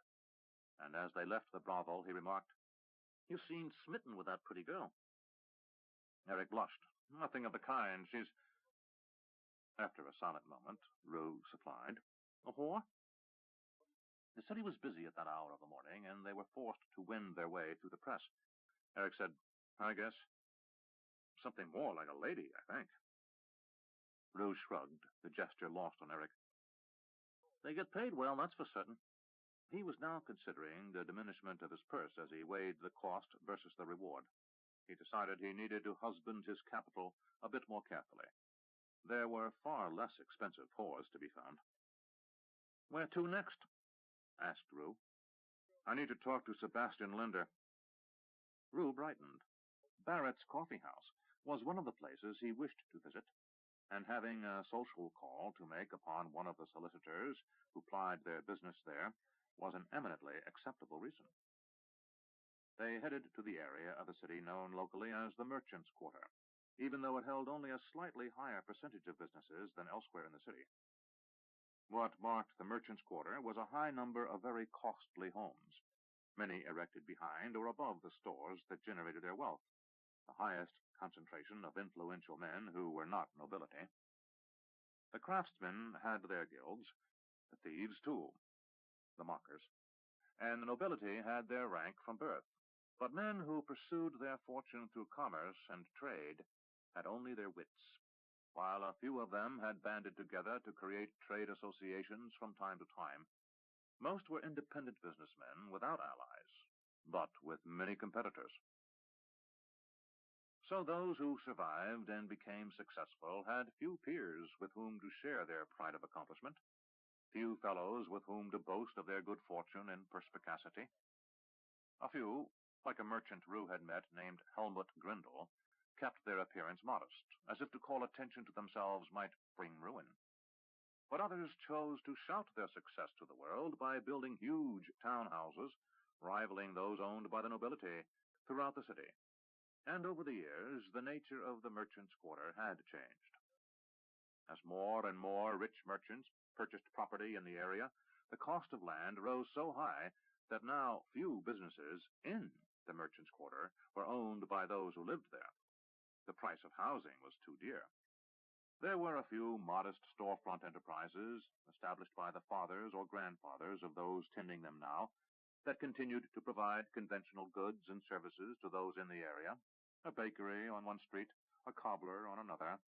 and as they left the brothel, he remarked, "You seemed smitten with that pretty girl." Eric blushed. "Nothing of the kind. She's—" After a silent moment, Roo supplied, "A whore?" The city was busy at that hour of the morning, and they were forced to wend their way through the press. Eric said, "I guess something more like a lady, I think." Roo shrugged, the gesture lost on Eric. "They get paid well, that's for certain." He was now considering the diminishment of his purse as he weighed the cost versus the reward. He decided he needed to husband his capital a bit more carefully. There were far less expensive whores to be found. "Where to next?" asked Roo. "I need to talk to Sebastian Linder." Roo brightened. Barrett's Coffee House was one of the places he wished to visit, and having a social call to make upon one of the solicitors who plied their business there was an eminently acceptable reason. They headed to the area of the city known locally as the Merchants' Quarter, even though it held only a slightly higher percentage of businesses than elsewhere in the city. What marked the Merchants' Quarter was a high number of very costly homes, many erected behind or above the stores that generated their wealth, the highest concentration of influential men who were not nobility. The craftsmen had their guilds, the thieves too, the mockers, and the nobility had their rank from birth. But men who pursued their fortune through commerce and trade had only their wits, while a few of them had banded together to create trade associations from time to time. Most were independent businessmen without allies, but with many competitors. So those who survived and became successful had few peers with whom to share their pride of accomplishment, few fellows with whom to boast of their good fortune and perspicacity. A few, like a merchant Roo had met named Helmut Grindel, kept their appearance modest, as if to call attention to themselves might bring ruin. But others chose to shout their success to the world by building huge townhouses, rivaling those owned by the nobility, throughout the city. And over the years, the nature of the Merchants' Quarter had changed. As more and more rich merchants purchased property in the area, the cost of land rose so high that now few businesses in the Merchants' Quarter were owned by those who lived there. The price of housing was too dear. There were a few modest storefront enterprises, established by the fathers or grandfathers of those tending them now, that continued to provide conventional goods and services to those in the area, a bakery on one street, a cobbler on another.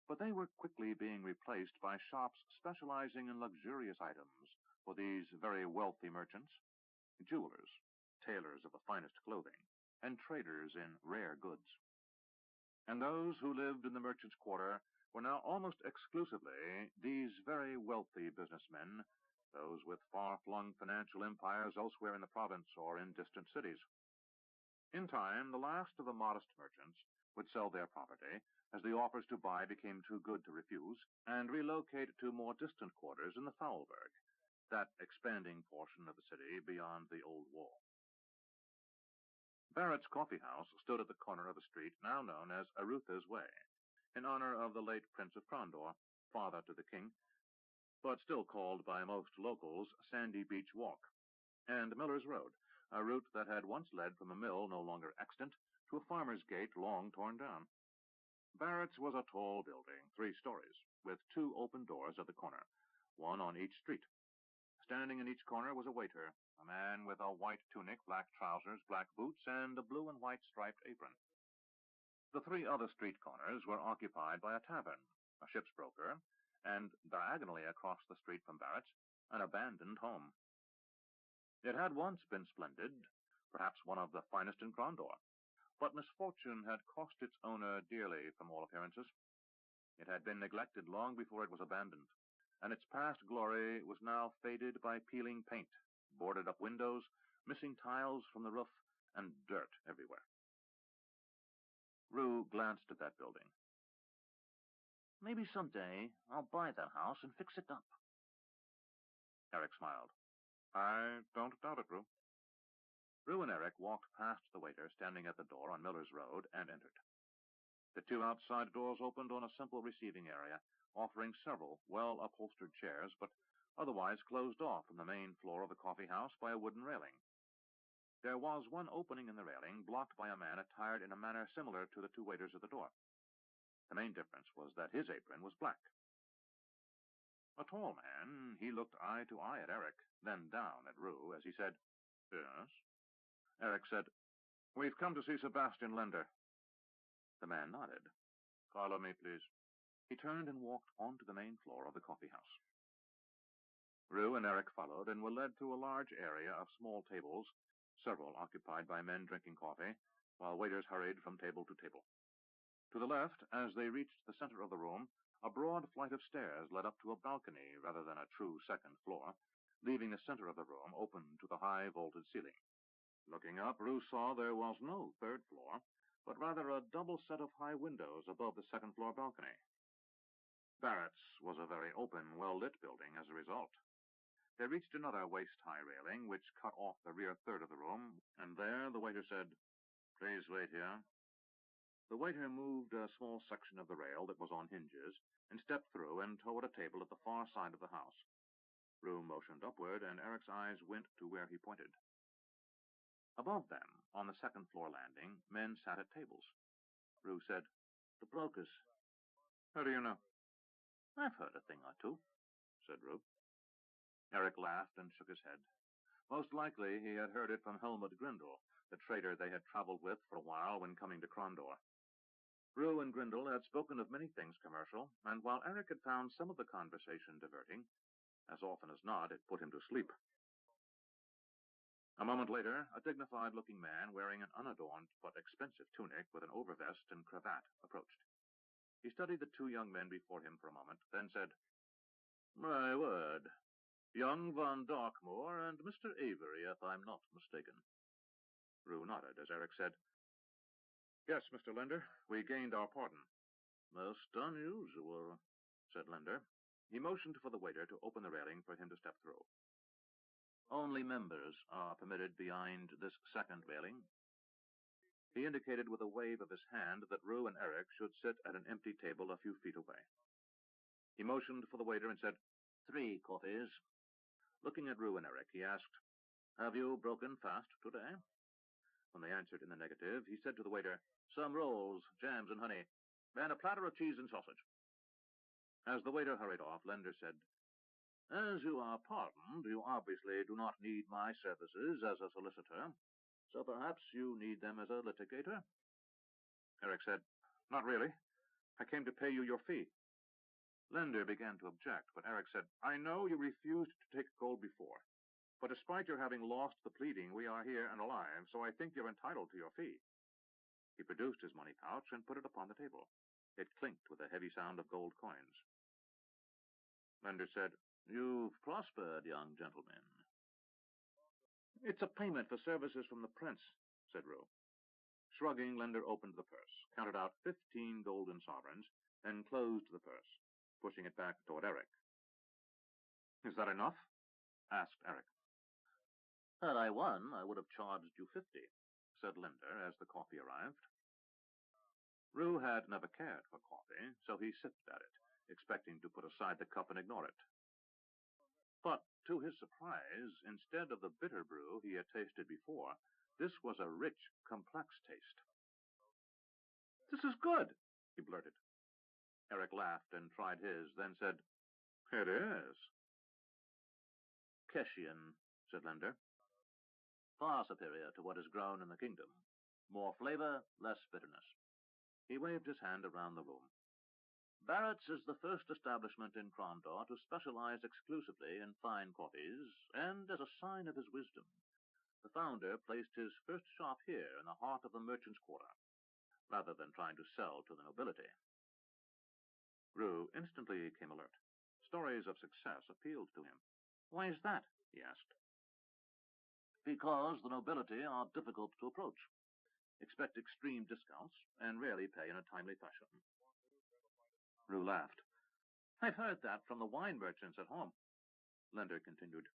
But they were quickly being replaced by shops specializing in luxurious items for these very wealthy merchants, jewelers, tailors of the finest clothing, and traders in rare goods. And those who lived in the Merchants' Quarter were now almost exclusively these very wealthy businessmen, those with far-flung financial empires elsewhere in the province or in distant cities. In time, the last of the modest merchants would sell their property, as the offers to buy became too good to refuse, and relocate to more distant quarters in the Foulberg, that expanding portion of the city beyond the old wall. Barrett's Coffee House stood at the corner of a street now known as Arutha's Way, in honor of the late Prince of Frondor, father to the king, but still called by most locals Sandy Beach Walk, and Miller's Road, a route that had once led from a mill no longer extant to a farmer's gate long torn down. Barrett's was a tall building, 3 stories, with 2 open doors at the corner, one on each street. Standing in each corner was a waiter, a man with a white tunic, black trousers, black boots, and a blue and white striped apron. The 3 other street corners were occupied by a tavern, a ship's broker, and diagonally across the street from Barrett's, an abandoned home. It had once been splendid, perhaps one of the finest in Frondor, but misfortune had cost its owner dearly from all appearances. It had been neglected long before it was abandoned, and its past glory was now faded by peeling paint, boarded-up windows, missing tiles from the roof, and dirt everywhere. Roo glanced at that building. Maybe someday I'll buy that house and fix it up. Eric smiled. I don't doubt it, Roo. Roo and Eric walked past the waiter standing at the door on Miller's Road and entered. The two outside doors opened on a simple receiving area, offering several well-upholstered chairs, but otherwise closed off from the main floor of the coffee house by a wooden railing. There was one opening in the railing, blocked by a man attired in a manner similar to the two waiters at the door. The main difference was that his apron was black. A tall man, he looked eye to eye at Eric, then down at Roo as he said, Yes? Eric said, We've come to see Sebastian Lender. The man nodded. Follow me, please. He turned and walked onto the main floor of the coffee house. Roo and Eric followed and were led through a large area of small tables, several occupied by men drinking coffee, while waiters hurried from table to table. To the left, as they reached the center of the room, a broad flight of stairs led up to a balcony rather than a true second floor, leaving the center of the room open to the high vaulted ceiling. Looking up, Roo saw there was no third floor, but rather a double set of high windows above the second floor balcony. Barrett's was a very open, well-lit building as a result. They reached another waist-high railing, which cut off the rear third of the room, and there the waiter said, Please wait here. The waiter moved a small section of the rail that was on hinges and stepped through and toward a table at the far side of the house. Roo motioned upward, and Eric's eyes went to where he pointed. Above them, on the second floor landing, men sat at tables. Roo said, The brokers. How do you know? I've heard a thing or two, said Roo. Eric laughed and shook his head. Most likely he had heard it from Helmut Grindel, the trader they had traveled with for a while when coming to Krondor. Roo and Grindel had spoken of many things commercial, and while Eric had found some of the conversation diverting, as often as not it put him to sleep. A moment later, a dignified-looking man wearing an unadorned but expensive tunic with an overvest and cravat approached. He studied the two young men before him for a moment, then said, My word, young von Darkmoor and Mr. Avery, if I'm not mistaken. Roo nodded as Eric said, Yes, Mr. Lender, we gained our pardon. Most unusual, said Lender. He motioned for the waiter to open the railing for him to step through. Only members are permitted behind this second railing. He indicated with a wave of his hand that Roo and Eric should sit at an empty table a few feet away. He motioned for the waiter and said, 3 coffees. Looking at Roo and Eric, he asked, Have you broken fast today? When they answered in the negative, he said to the waiter, Some rolls, jams, and honey, and a platter of cheese and sausage. As the waiter hurried off, Lender said, As you are pardoned, you obviously do not need my services as a solicitor, so perhaps you need them as a litigator? Eric said, Not really. I came to pay you your fee. Lender began to object, but Eric said, I know you refused to take gold before, but despite your having lost the pleading, we are here and alive, so I think you're entitled to your fee. He produced his money pouch and put it upon the table. It clinked with a heavy sound of gold coins. Lender said, You've prospered, young gentleman. It's a payment for services from the prince, said Roo. Shrugging, Lender opened the purse, counted out 15 golden sovereigns, then closed the purse, pushing it back toward Eric. Is that enough? Asked Eric. Had I won, I would have charged you 50, said Lender as the coffee arrived. Roo had never cared for coffee, so he sipped at it, expecting to put aside the cup and ignore it. But, to his surprise, instead of the bitter brew he had tasted before, this was a rich, complex taste. This is good, he blurted. Eric laughed and tried his, then said, It is. Keshian, said Lender. Far superior to what is grown in the kingdom. More flavor, less bitterness. He waved his hand around the room. Barrett's is the first establishment in Krondor to specialize exclusively in fine coffees, and as a sign of his wisdom, the founder placed his first shop here in the heart of the merchants' quarter, rather than trying to sell to the nobility. Roo instantly became alert. Stories of success appealed to him. Why is that? He asked. Because the nobility are difficult to approach, expect extreme discounts, and rarely pay in a timely fashion. Roo laughed. I've heard that from the wine merchants at home, Lender continued.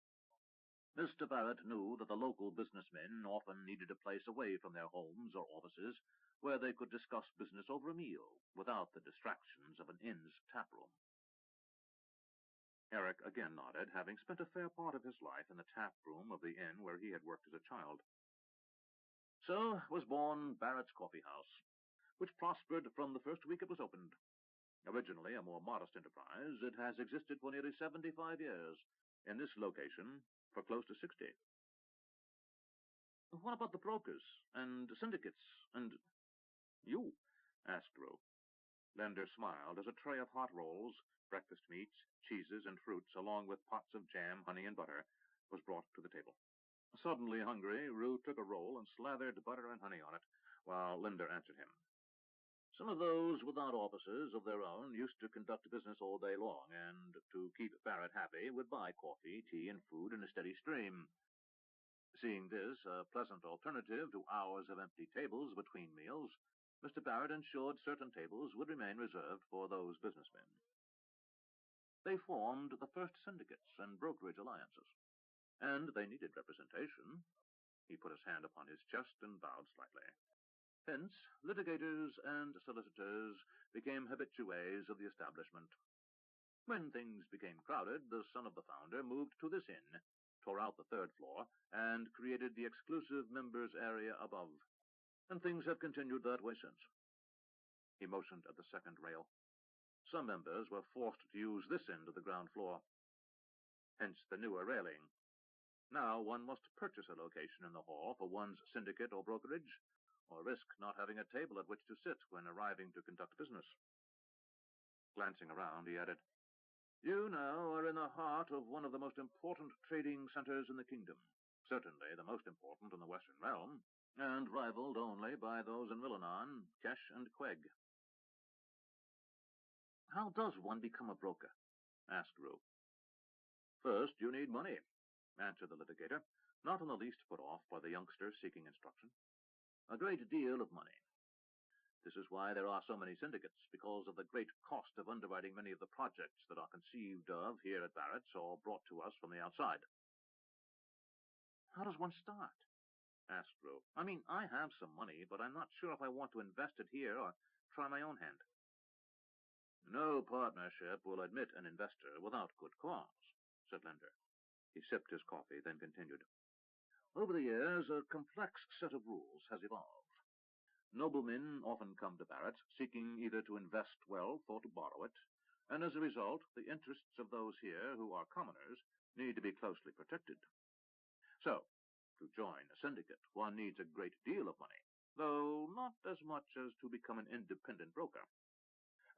Mr. Barrett knew that the local businessmen often needed a place away from their homes or offices where they could discuss business over a meal without the distractions of an inn's taproom. Eric again nodded, having spent a fair part of his life in the taproom of the inn where he had worked as a child. So was born Barrett's Coffee House, which prospered from the first week it was opened. Originally a more modest enterprise, it has existed for nearly 75 years, in this location for close to 60. What about the brokers and syndicates and you? Asked Roo. Lender smiled as a tray of hot rolls, breakfast meats, cheeses, and fruits, along with pots of jam, honey, and butter, was brought to the table. Suddenly hungry, Roo took a roll and slathered butter and honey on it, while Lender answered him. Some of those without offices of their own used to conduct business all day long, and to keep Barrett happy would buy coffee, tea, and food in a steady stream. Seeing this a pleasant alternative to hours of empty tables between meals, Mr. Barrett ensured certain tables would remain reserved for those businessmen. They formed the first syndicates and brokerage alliances, and they needed representation. He put his hand upon his chest and bowed slightly. Hence, litigators and solicitors became habitués of the establishment. When things became crowded, the son of the founder moved to this inn, tore out the third floor, and created the exclusive members area above. And things have continued that way since. He motioned at the second rail. Some members were forced to use this end of the ground floor. Hence the newer railing. Now one must purchase a location in the hall for one's syndicate or brokerage, or risk not having a table at which to sit when arriving to conduct business. Glancing around, he added, You now are in the heart of one of the most important trading centers in the kingdom, certainly the most important in the Western realm, and rivaled only by those in Rillanon, Kesh, and Queg. How does one become a broker? Asked Roo. First, you need money, answered the litigator, not in the least put off by the youngster seeking instruction. A great deal of money. This is why there are so many syndicates, because of the great cost of underwriting many of the projects that are conceived of here at Barrett's or brought to us from the outside. How does one start? Asked Roo. I mean, I have some money, but I'm not sure if I want to invest it here or try my own hand. No partnership will admit an investor without good cause, said Lender. He sipped his coffee, then continued. Over the years, a complex set of rules has evolved. Noblemen often come to Barrett seeking either to invest wealth or to borrow it, and as a result, the interests of those here who are commoners need to be closely protected. So, to join a syndicate, one needs a great deal of money, though not as much as to become an independent broker.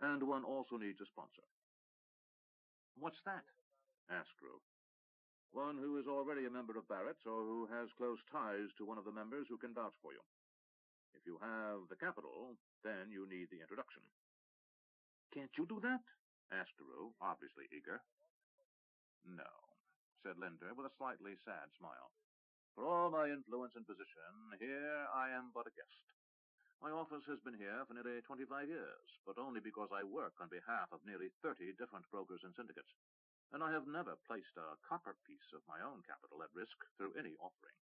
And one also needs a sponsor. What's that? Asked Roo. One who is already a member of Barrett's or who has close ties to one of the members who can vouch for you. If you have the capital, then you need the introduction. Can't you do that? Asked Roo, obviously eager. No, said Lender with a slightly sad smile. For all my influence and position, here I am but a guest. My office has been here for nearly 25 years, but only because I work on behalf of nearly 30 different brokers and syndicates, and I have never placed a copper piece of my own capital at risk through any offering.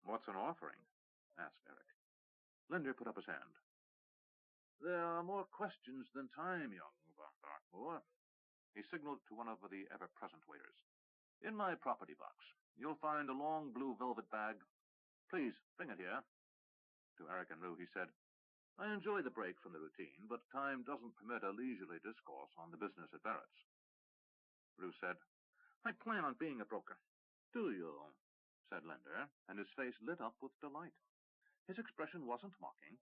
What's an offering? Asked Eric. Lender put up his hand. There are more questions than time, young Von Dartmoor. He signaled to one of the ever-present waiters. In my property box, you'll find a long blue velvet bag. Please, bring it here. To Eric and Roo, he said, I enjoy the break from the routine, but time doesn't permit a leisurely discourse on the business at Barrett's. Roo said, I plan on being a broker. Do you? Said Lender, and his face lit up with delight. His expression wasn't mocking,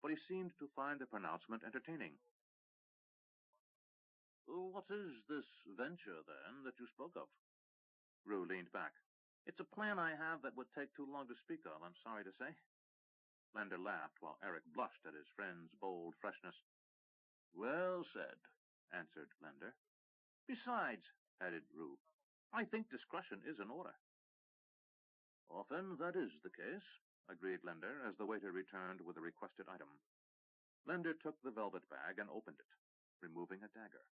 but he seemed to find the pronouncement entertaining. What is this venture, then, that you spoke of? Roo leaned back. It's a plan I have that would take too long to speak of, I'm sorry to say. Lender laughed, while Eric blushed at his friend's bold freshness. Well said, answered Lender. Besides, added Roo, I think discretion is in order. Often that is the case, agreed Lender, as the waiter returned with the requested item. Lender took the velvet bag and opened it, removing a dagger.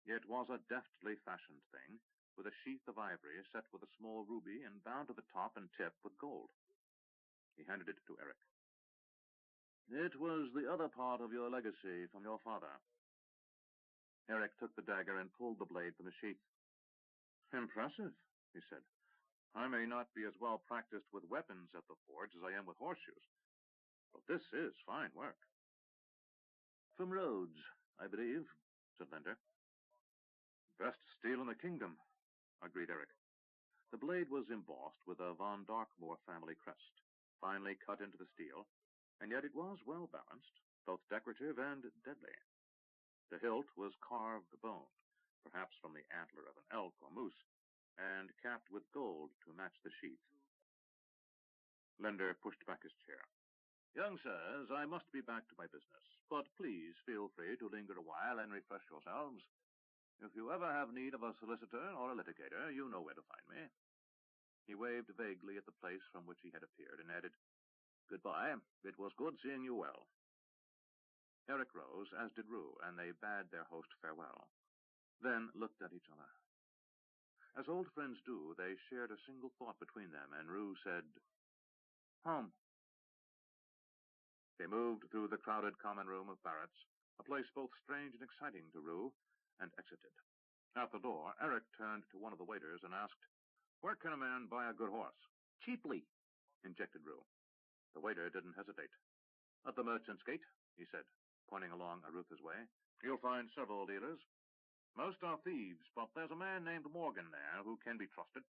It was a deftly fashioned thing, with a sheath of ivory set with a small ruby and bound to the top and tip with gold. He handed it to Eric. It was the other part of your legacy from your father. Eric took the dagger and pulled the blade from the sheath. Impressive, he said. I may not be as well practiced with weapons at the forge as I am with horseshoes, but this is fine work. From Rhodes, I believe, said Lender. Best steel in the kingdom, agreed Eric. The blade was embossed with a von Darkmoor family crest, finely cut into the steel, and yet it was well balanced, both decorative and deadly. The hilt was carved bone, perhaps from the antler of an elk or moose, and capped with gold to match the sheath. Lender pushed back his chair. Young sirs, I must be back to my business, but please feel free to linger a while and refresh yourselves. If you ever have need of a solicitor or a litigator, you know where to find me. He waved vaguely at the place from which he had appeared and added, Goodbye. It was good seeing you well. Eric rose, as did Roo, and they bade their host farewell, then looked at each other. As old friends do, they shared a single thought between them, and Roo said, Home. They moved through the crowded common room of Barrett's, a place both strange and exciting to Roo, and exited. At the door, Eric turned to one of the waiters and asked, Where can a man buy a good horse? Cheaply, injected Roo. The waiter didn't hesitate. At the Merchant's Gate, he said, pointing along Arutha's way. You'll find several dealers. Most are thieves, but there's a man named Morgan there who can be trusted.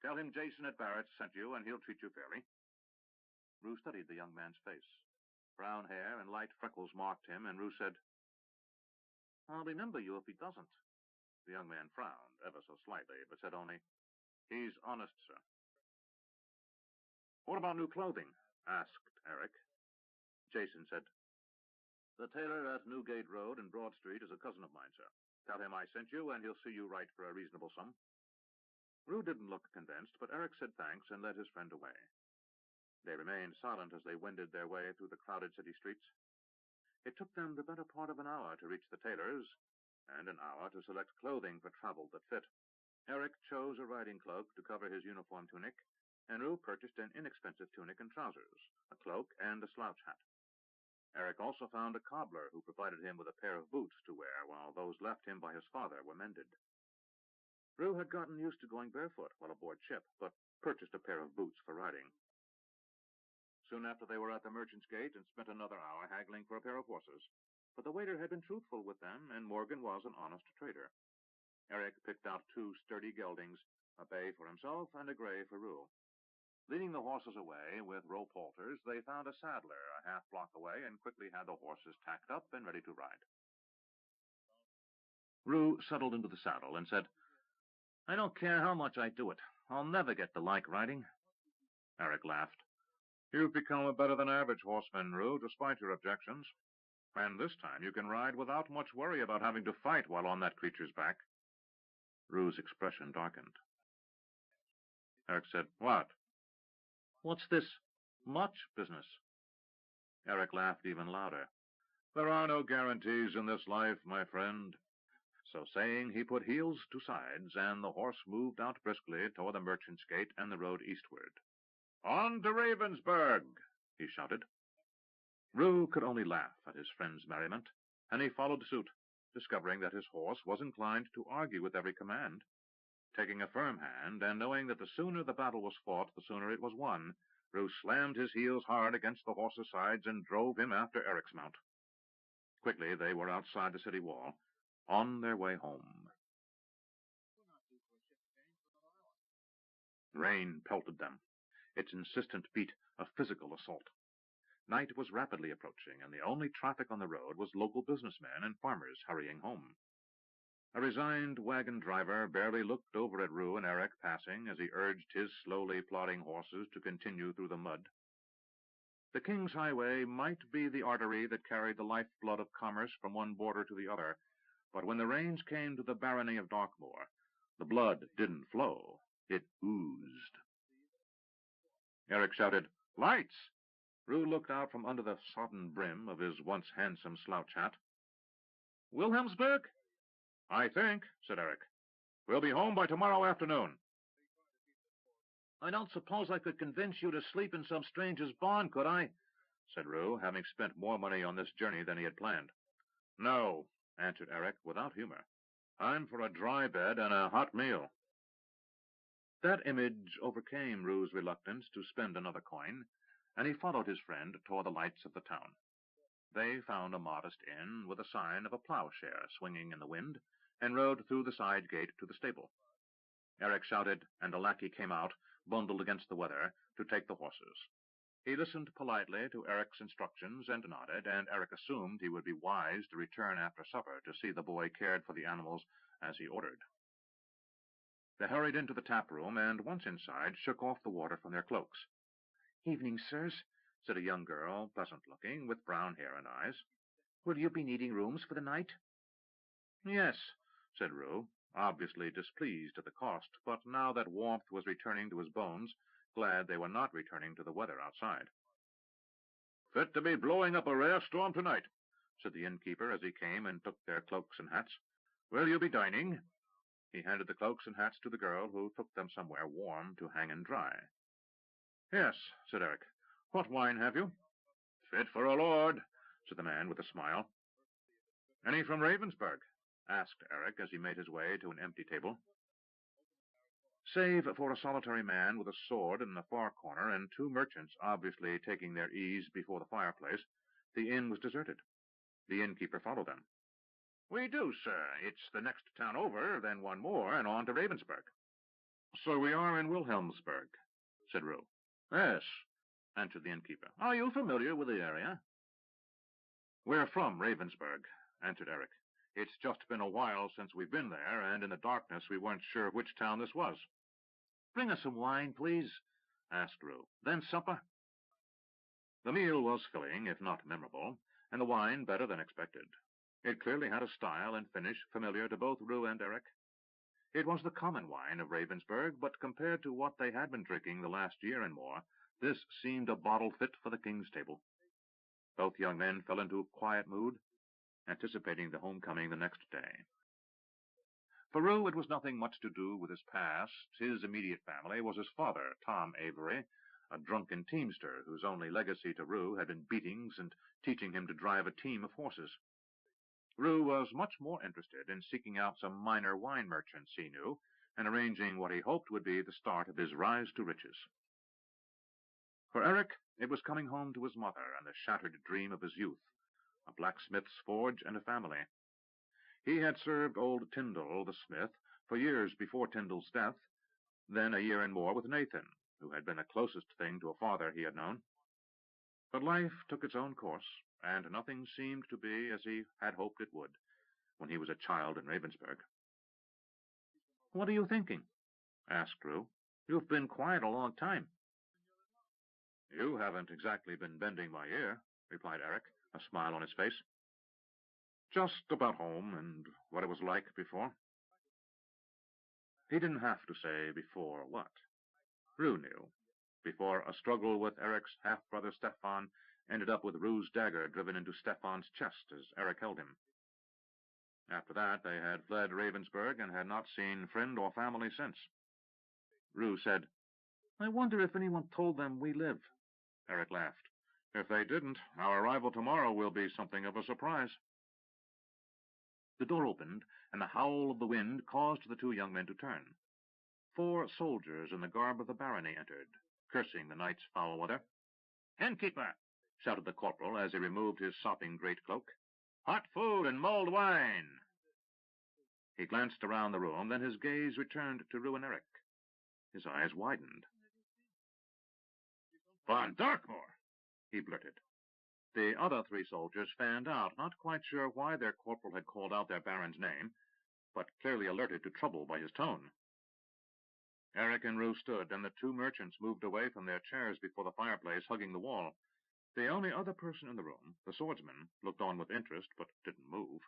Tell him Jason at Barrett's sent you, and he'll treat you fairly. Roo studied the young man's face. Brown hair and light freckles marked him, and Roo said, I'll remember you if he doesn't. The young man frowned, ever so slightly, but said only, He's honest, sir. What about new clothing? Asked Eric. Jason said, The tailor at Newgate Road and Broad Street is a cousin of mine, sir. Tell him I sent you, and he'll see you right for a reasonable sum. Roo didn't look convinced, but Eric said thanks and led his friend away. They remained silent as they wended their way through the crowded city streets. It took them the better part of an hour to reach the tailor's, and an hour to select clothing for travel that fit. Eric chose a riding cloak to cover his uniform tunic, and Roo purchased an inexpensive tunic and trousers, a cloak, and a slouch hat. Eric also found a cobbler who provided him with a pair of boots to wear while those left him by his father were mended. Roo had gotten used to going barefoot while aboard ship, but purchased a pair of boots for riding. Soon after they were at the Merchant's Gate and spent another hour haggling for a pair of horses, but the waiter had been truthful with them, and Morgan was an honest trader. Eric picked out 2 sturdy geldings, a bay for himself and a gray for Roo. Leading the horses away with rope halters, they found a saddler a half-block away and quickly had the horses tacked up and ready to ride. Roo settled into the saddle and said, I don't care how much I do it. I'll never get to like riding. Eric laughed. You've become a better-than-average horseman, Roo, despite your objections. And this time you can ride without much worry about having to fight while on that creature's back. Roo's expression darkened. Eric said, What? What's this much business? Eric laughed even louder. There are no guarantees in this life, my friend. So saying, he put heels to sides, and the horse moved out briskly toward the Merchant's Gate and the road eastward. On to Ravensburg, he shouted. Roo could only laugh at his friend's merriment, and he followed suit, discovering that his horse was inclined to argue with every command. Taking a firm hand, and knowing that the sooner the battle was fought, the sooner it was won, Roo slammed his heels hard against the horse's sides and drove him after Eric's mount. Quickly they were outside the city wall, on their way home. Rain pelted them, its insistent beat a physical assault. Night was rapidly approaching, and the only traffic on the road was local businessmen and farmers hurrying home. A resigned wagon driver barely looked over at Roo and Eric passing as he urged his slowly plodding horses to continue through the mud. The King's Highway might be the artery that carried the lifeblood of commerce from one border to the other, but when the rains came to the barony of Darkmoor, the blood didn't flow, it oozed. Eric shouted, "Lights!" Roo looked out from under the sodden brim of his once handsome slouch hat. "Wilhelmsburg?" "I think," said Eric. "We'll be home by tomorrow afternoon." "I don't suppose I could convince you to sleep in some stranger's barn, could I?" said Roo, having spent more money on this journey than he had planned. "No," answered Eric, without humor. "I'm for a dry bed and a hot meal." That image overcame Roo's reluctance to spend another coin, and he followed his friend toward the lights of the town. They found a modest inn with a sign of a plowshare swinging in the wind, and rode through the side gate to the stable. Eric shouted, and a lackey came out, bundled against the weather, to take the horses. He listened politely to Eric's instructions and nodded, and Eric assumed he would be wise to return after supper to see the boy cared for the animals as he ordered. They hurried into the tap room, and once inside, shook off the water from their cloaks. "Evening, sirs," said a young girl, pleasant-looking, with brown hair and eyes. "Will you be needing rooms for the night?" "Yes," said Roo, obviously displeased at the cost, but now that warmth was returning to his bones, glad they were not returning to the weather outside. "Fit to be blowing up a rare storm tonight," said the innkeeper as he came and took their cloaks and hats. "Will you be dining?" He handed the cloaks and hats to the girl, who took them somewhere warm to hang and dry. "Yes," said Eric. "What wine have you?" "Fit for a lord," said the man with a smile. "Any from Ravensburg?" asked Eric as he made his way to an empty table. Save for a solitary man with a sword in the far corner and two merchants obviously taking their ease before the fireplace, the inn was deserted. The innkeeper followed them. "We do, sir. It's the next town over, then one more, and on to Ravensburg." "So we are in Wilhelmsburg," said Roo. "Yes," answered the innkeeper. "Are you familiar with the area?" "We're from Ravensburg," answered Eric. "It's just been a while since we've been there, and in the darkness we weren't sure which town this was." "Bring us some wine, please," asked Roo. "Then supper." The meal was filling, if not memorable, and the wine better than expected. It clearly had a style and finish familiar to both Roo and Eric. It was the common wine of Ravensburg, but compared to what they had been drinking the last year and more, this seemed a bottle fit for the king's table. Both young men fell into a quiet mood, anticipating the homecoming the next day. For Roo, it was nothing much to do with his past. His immediate family was his father, Tom Avery, a drunken teamster whose only legacy to Roo had been beatings and teaching him to drive a team of horses. Roo was much more interested in seeking out some minor wine merchants he knew and arranging what he hoped would be the start of his rise to riches. For Eric, it was coming home to his mother and the shattered dream of his youth, a blacksmith's forge and a family. He had served old Tyndall, the smith, for years before Tyndall's death, then a year and more with Nathan, who had been the closest thing to a father he had known. But life took its own course, and nothing seemed to be as he had hoped it would when he was a child in Ravensburg. "What are you thinking?" asked Roo. "You've been quiet a long time." "You haven't exactly been bending my ear," replied Eric, a smile on his face. "Just about home and what it was like before." He didn't have to say before what. Roo knew. Before a struggle with Eric's half-brother Stefan ended up with Roo's dagger driven into Stefan's chest as Eric held him. After that, they had fled Ravensburg and had not seen friend or family since. Roo said, "I wonder if anyone told them we live." Eric laughed. "If they didn't, our arrival tomorrow will be something of a surprise." The door opened, and the howl of the wind caused the two young men to turn. 4 soldiers in the garb of the barony entered, cursing the night's foul weather. "Innkeeper!" shouted the corporal as he removed his sopping greatcoat. "Hot food and mulled wine!" He glanced around the room, then his gaze returned to Roo and Eric. His eyes widened. "Von Darkmoor!" he blurted. The other 3 soldiers fanned out, not quite sure why their corporal had called out their baron's name, but clearly alerted to trouble by his tone. Eric and Roo stood, and the 2 merchants moved away from their chairs before the fireplace, hugging the wall. The only other person in the room, the swordsman, looked on with interest, but didn't move.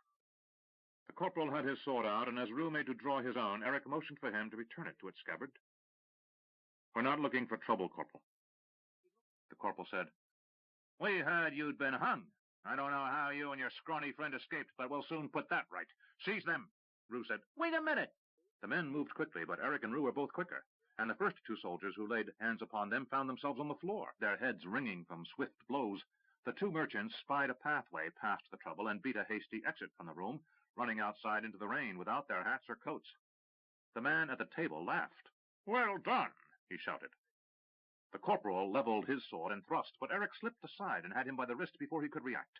The corporal had his sword out, and as Roo made to draw his own, Eric motioned for him to return it to its scabbard. "We're not looking for trouble, Corporal. The corporal said, "We heard you'd been hung. I don't know how you and your scrawny friend escaped, but we'll soon put that right. Seize them," Roo said. "Wait a minute." The men moved quickly, but Eric and Roo were both quicker, and the first two soldiers who laid hands upon them found themselves on the floor, their heads ringing from swift blows. The two merchants spied a pathway past the trouble and beat a hasty exit from the room, running outside into the rain without their hats or coats. The man at the table laughed. "Well done," he shouted. The corporal leveled his sword and thrust, but Eric slipped aside and had him by the wrist before he could react.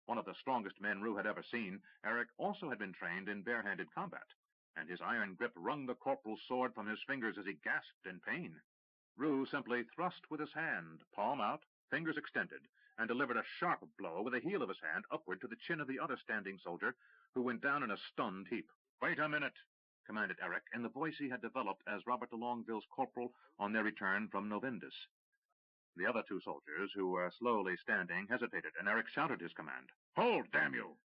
One of the strongest men Roo had ever seen, Eric also had been trained in barehanded combat, and his iron grip wrung the corporal's sword from his fingers as he gasped in pain. Roo simply thrust with his hand, palm out, fingers extended, and delivered a sharp blow with the heel of his hand upward to the chin of the other standing soldier, who went down in a stunned heap. "Wait a minute," commanded Eric, in the voice he had developed as Robert de Longueville's corporal on their return from Novendis. The other two soldiers, who were slowly standing, hesitated, and Eric shouted his command. "Hold, damn you!"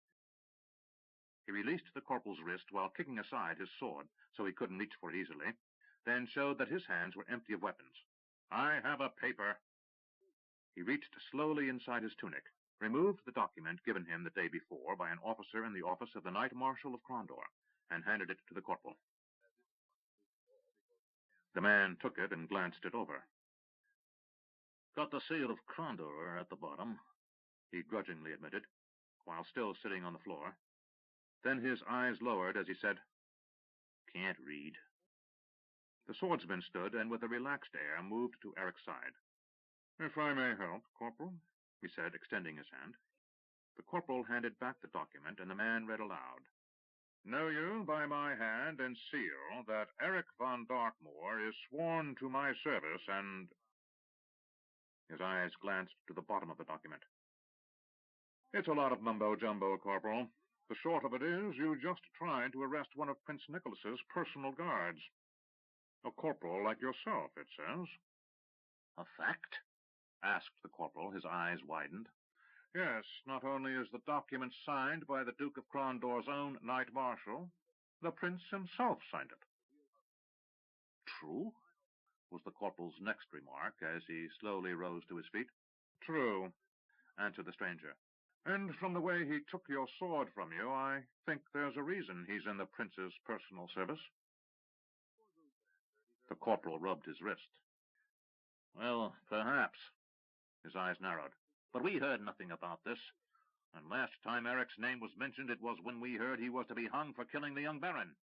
He released the corporal's wrist while kicking aside his sword, so he couldn't reach for it easily, then showed that his hands were empty of weapons. "I have a paper." He reached slowly inside his tunic, removed the document given him the day before by an officer in the office of the Knight Marshal of Crondor, and handed it to the corporal. The man took it and glanced it over. "Got the seal of Crondor at the bottom," he grudgingly admitted, while still sitting on the floor. Then his eyes lowered as he said, "Can't read." The swordsman stood and with a relaxed air moved to Eric's side. "If I may help, Corporal," he said, extending his hand. The corporal handed back the document, and the man read aloud. "Know you by my hand and seal that Eric von Darkmoor is sworn to my service and—" His eyes glanced to the bottom of the document. "It's a lot of mumbo-jumbo, Corporal. The short of it is, you just tried to arrest one of Prince Nicholas's personal guards. A corporal like yourself, it says." "A fact?" asked the corporal, his eyes widened. "Yes, not only is the document signed by the Duke of Crondor's own Knight Marshal, the Prince himself signed it." "True?" was the corporal's next remark, as he slowly rose to his feet. "True," answered the stranger. "And from the way he took your sword from you, I think there's a reason he's in the Prince's personal service." The corporal rubbed his wrist. "Well, perhaps." His eyes narrowed. "But we heard nothing about this. And last time Eric's name was mentioned, it was when we heard he was to be hung for killing the young baron."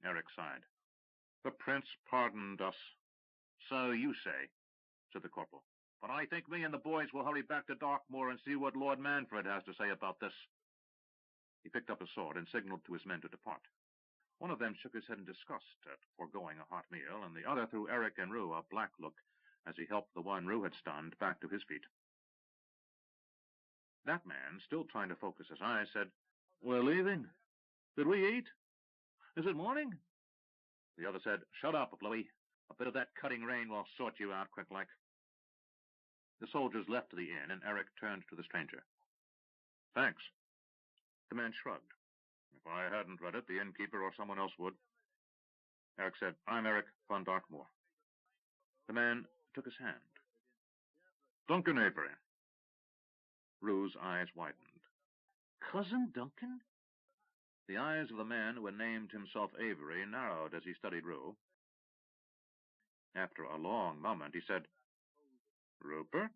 Eric sighed. "The Prince pardoned us." "So you say," said the corporal. "But I think me and the boys will hurry back to Darkmoor and see what Lord Manfred has to say about this." He picked up his sword and signaled to his men to depart. One of them shook his head in disgust at foregoing a hot meal, and the other threw Eric and Roo a black look as he helped the one Roo had stunned back to his feet. That man, still trying to focus his eyes, said, "We're leaving. Did we eat? Is it morning?" The other said, "Shut up, Bluey. A bit of that cutting rain will sort you out quick-like." The soldiers left the inn, and Eric turned to the stranger. "Thanks." The man shrugged. "If I hadn't read it, the innkeeper or someone else would." Eric said, "I'm Eric von Darkmoor." The man took his hand. "Duncan Avery." Roo's eyes widened. "Cousin Duncan?" The eyes of the man who had named himself Avery narrowed as he studied Roo. After a long moment, he said, "Rupert?"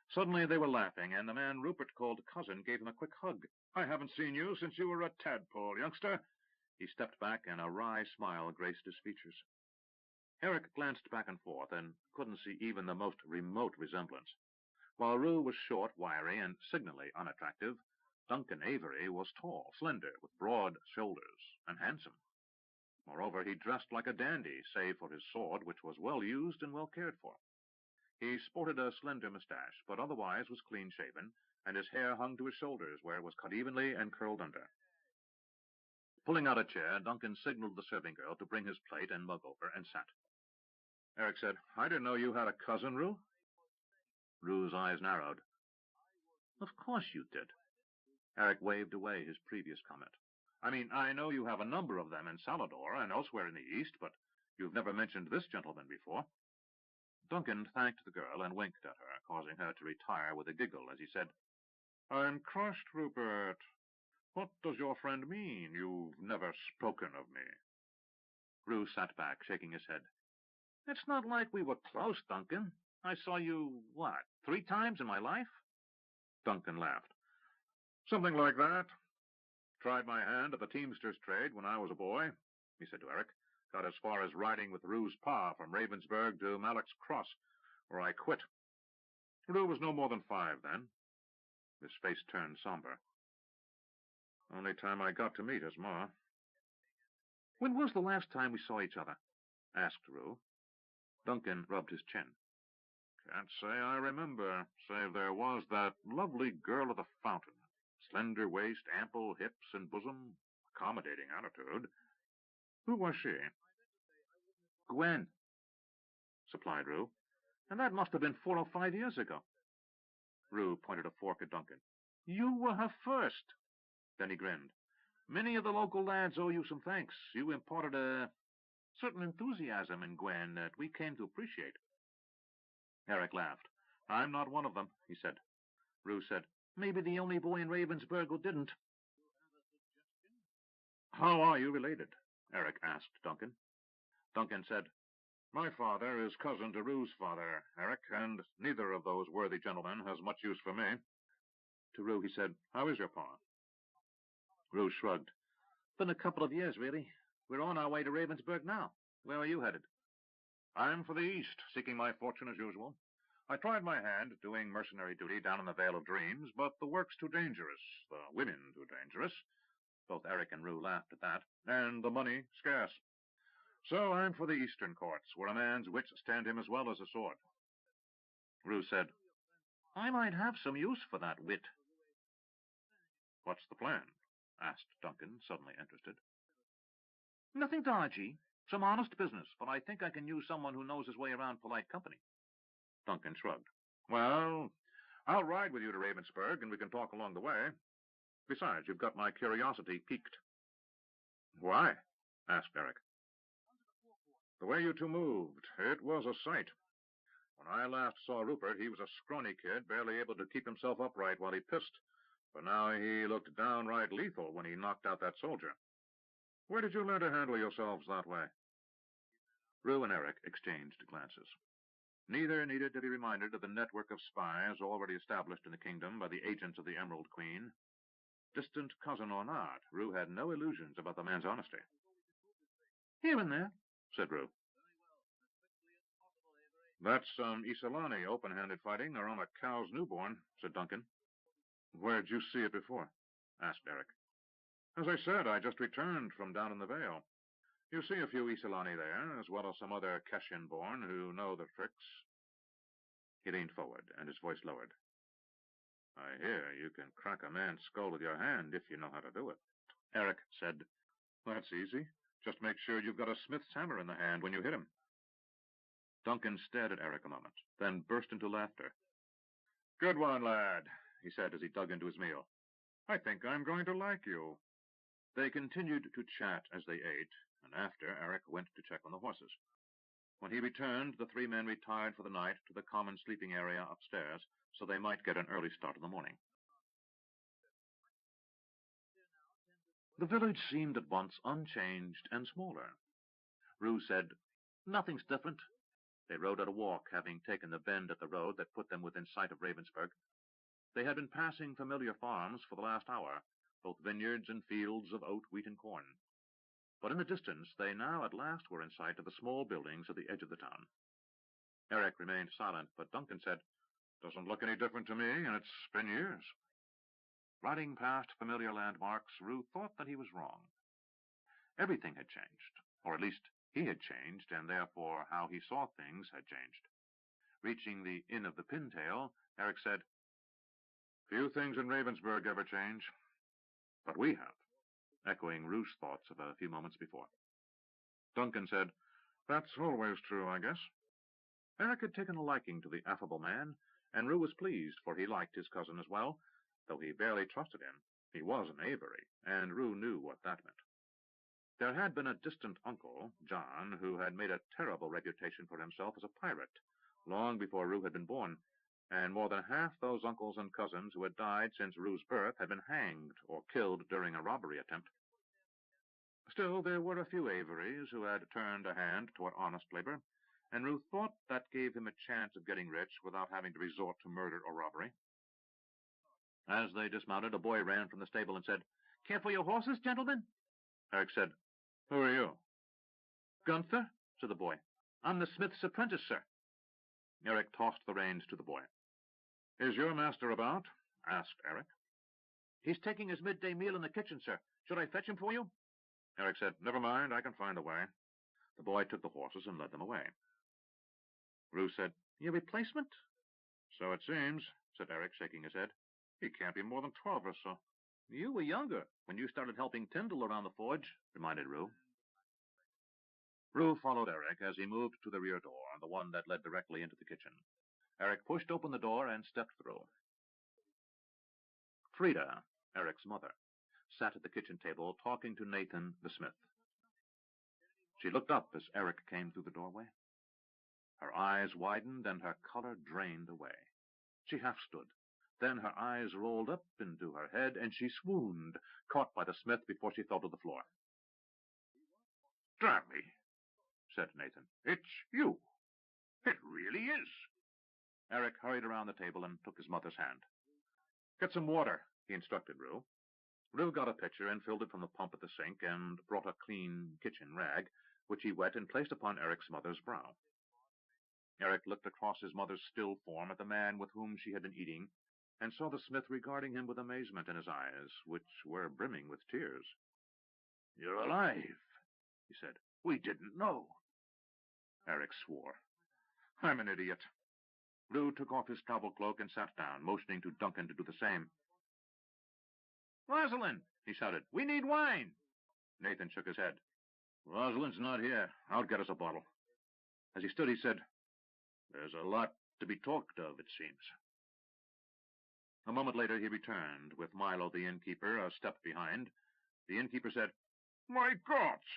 Suddenly they were laughing, and the man Rupert called cousin gave him a quick hug. "I haven't seen you since you were a tadpole, youngster." He stepped back, and a wry smile graced his features. Eric glanced back and forth, and couldn't see even the most remote resemblance. While Roo was short, wiry, and signally unattractive, Duncan Avery was tall, slender, with broad shoulders, and handsome. Moreover, he dressed like a dandy, save for his sword, which was well used and well cared for. He sported a slender mustache, but otherwise was clean-shaven, and his hair hung to his shoulders, where it was cut evenly and curled under. Pulling out a chair, Duncan signaled the serving girl to bring his plate and mug over, and sat. Eric said, "I didn't know you had a cousin, Roo." Roo's eyes narrowed. "Of course you did." Eric waved away his previous comment. "I mean, I know you have a number of them in Salador and elsewhere in the East, but you've never mentioned this gentleman before." Duncan thanked the girl and winked at her, causing her to retire with a giggle as he said, "I'm crushed, Rupert. What does your friend mean? You've never spoken of me." Roo sat back, shaking his head. "It's not like we were close, Duncan. I saw you, 3 times in my life?" Duncan laughed. "Something like that. Tried my hand at the teamster's trade when I was a boy," he said to Eric. "Got as far as riding with Roo's pa from Ravensburg to Mallock's Cross, where I quit. Roo was no more than 5 then." His face turned somber. "Only time I got to meet his ma." "When was the last time we saw each other?" asked Roo. Duncan rubbed his chin. "Can't say I remember, save there was that lovely girl at the fountain. Slender waist, ample hips and bosom, accommodating attitude." "Who was she?" "Gwen," supplied Roo. "And that must have been 4 or 5 years ago." Roo pointed a fork at Duncan. "You were her first." Then he grinned. "Many of the local lads owe you some thanks. You imparted a certain enthusiasm in Gwen that we came to appreciate." Eric laughed. "I'm not one of them," he said. Roo said, "Maybe the only boy in Ravensburg who didn't." "How are you related?" Eric asked Duncan. Duncan said, "My father is cousin to Roo's father, Eric, and neither of those worthy gentlemen has much use for me." To Roo he said, "How is your pa?" Roo shrugged. "Been a couple of years, really. We're on our way to Ravensburg now. Where are you headed?" "I'm for the east, seeking my fortune as usual. I tried my hand doing mercenary duty down in the Vale of Dreams, but the work's too dangerous, the women too dangerous." Both Eric and Roo laughed at that. "And the money scarce. So I'm for the eastern courts, where a man's wits stand him as well as a sword." Roo said, "I might have some use for that wit." "What's the plan?" asked Duncan, suddenly interested. "Nothing dodgy. Some honest business, but I think I can use someone who knows his way around polite company." Duncan shrugged. "Well, I'll ride with you to Ravensburg, and we can talk along the way. Besides, you've got my curiosity piqued." "Why?" asked Eric. "The way you two moved. It was a sight. When I last saw Rupert, he was a scrawny kid, barely able to keep himself upright while he pissed. But now he looked downright lethal when he knocked out that soldier. Where did you learn to handle yourselves that way?" Roo and Eric exchanged glances. Neither needed to be reminded of the network of spies already established in the kingdom by the agents of the Emerald Queen. Distant cousin or not, Roo had no illusions about the man's honesty. "Here and there," said Roo. "That's some Isolani open-handed fighting around a cow's newborn," said Duncan. "Where'd you see it before?" asked Eric. "As I said, I just returned from down in the Vale. You see a few Isolani there, as well as some other Keshin-born who know the tricks." He leaned forward, and his voice lowered. "I hear you can crack a man's skull with your hand if you know how to do it." Eric said, "That's easy. Just make sure you've got a smith's hammer in the hand when you hit him." Duncan stared at Eric a moment, then burst into laughter. "Good one, lad," he said as he dug into his meal. "I think I'm going to like you." They continued to chat as they ate, and after, Eric went to check on the horses. When he returned, the 3 men retired for the night to the common sleeping area upstairs, so they might get an early start in the morning. The village seemed at once unchanged and smaller. Roo said, "Nothing's different." They rode at a walk, having taken the bend at the road that put them within sight of Ravensburg. They had been passing familiar farms for the last hour, both vineyards and fields of oat, wheat, and corn. But in the distance, they now at last were in sight of the small buildings at the edge of the town. Eric remained silent, but Duncan said, "Doesn't look any different to me, and it's been years." Riding past familiar landmarks, Roo thought that he was wrong. Everything had changed, or at least he had changed, and therefore how he saw things had changed. Reaching the Inn of the Pintail, Eric said, "Few things in Ravensburg ever change. But we have," echoing Roo's thoughts of a few moments before. Duncan said, "That's always true, I guess." Eric had taken a liking to the affable man, and Roo was pleased, for he liked his cousin as well, though he barely trusted him. He was an Avery, and Roo knew what that meant. There had been a distant uncle, John, who had made a terrible reputation for himself as a pirate, long before Roo had been born, and more than half those uncles and cousins who had died since Roo's birth had been hanged or killed during a robbery attempt. Still, there were a few Averys who had turned a hand toward honest labor, and Roo thought that gave him a chance of getting rich without having to resort to murder or robbery. As they dismounted, a boy ran from the stable and said, "Care for your horses, gentlemen?" Eric said, "Who are you?" "Gunther," said the boy. "I'm the smith's apprentice, sir." Eric tossed the reins to the boy. "Is your master about?" asked Eric. "He's taking his midday meal in the kitchen, sir. Should I fetch him for you?" Eric said, "Never mind, I can find a way." The boy took the horses and led them away. Roo said, "Your replacement?" "So it seems," said Eric, shaking his head. "He can't be more than 12 or so." "You were younger when you started helping Tyndall around the forge," reminded Roo. Roo followed Eric as he moved to the rear door, the one that led directly into the kitchen. Eric pushed open the door and stepped through. Frida, Eric's mother, sat at the kitchen table talking to Nathan the smith. She looked up as Eric came through the doorway. Her eyes widened and her color drained away. She half stood. Then her eyes rolled up into her head and she swooned, caught by the smith before she fell to the floor. "Damn me," said Nathan. "It's you. It really is." Eric hurried around the table and took his mother's hand. "Get some water," he instructed Roo. Roo got a pitcher and filled it from the pump at the sink and brought a clean kitchen rag, which he wet and placed upon Eric's mother's brow. Eric looked across his mother's still form at the man with whom she had been eating, and saw the smith regarding him with amazement in his eyes, which were brimming with tears. "You're alive," he said. "We didn't know." Eric swore. "I'm an idiot." Roo took off his travel cloak and sat down, motioning to Duncan to do the same. "Rosalind," he shouted, "we need wine." Nathan shook his head. "Rosalind's not here. I'll get us a bottle." As he stood, he said, "There's a lot to be talked of, it seems." A moment later he returned, with Milo the innkeeper a step behind. The innkeeper said, "My gods!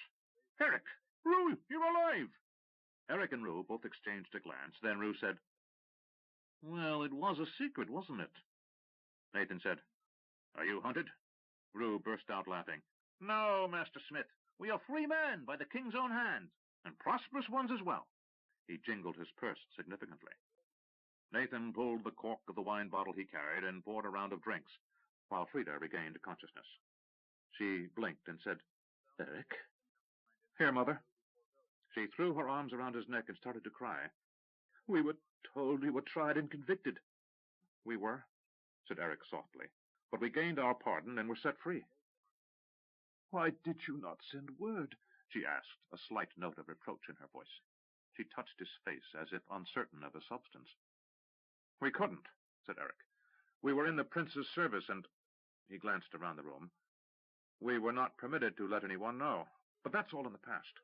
Eric! Roo, you're alive!" Eric and Roo both exchanged a glance. Then Roo said, "Well, it was a secret, wasn't it?" Nathan said, "Are you hunted?" Roo burst out laughing. "No, Master Smith. We are free men by the king's own hand, and prosperous ones as well." He jingled his purse significantly. Nathan pulled the cork of the wine bottle he carried and poured a round of drinks, while Frida regained consciousness. She blinked and said, "Eric?" "Here, Mother." She threw her arms around his neck and started to cry. "We were told you were tried and convicted." "We were," said Eric softly, "but we gained our pardon and were set free." "Why did you not send word?" she asked, a slight note of reproach in her voice. She touched his face as if uncertain of his substance. "We couldn't," said Eric. "We were in the prince's service, and—" he glanced around the room. "We were not permitted to let anyone know. But that's all in the past."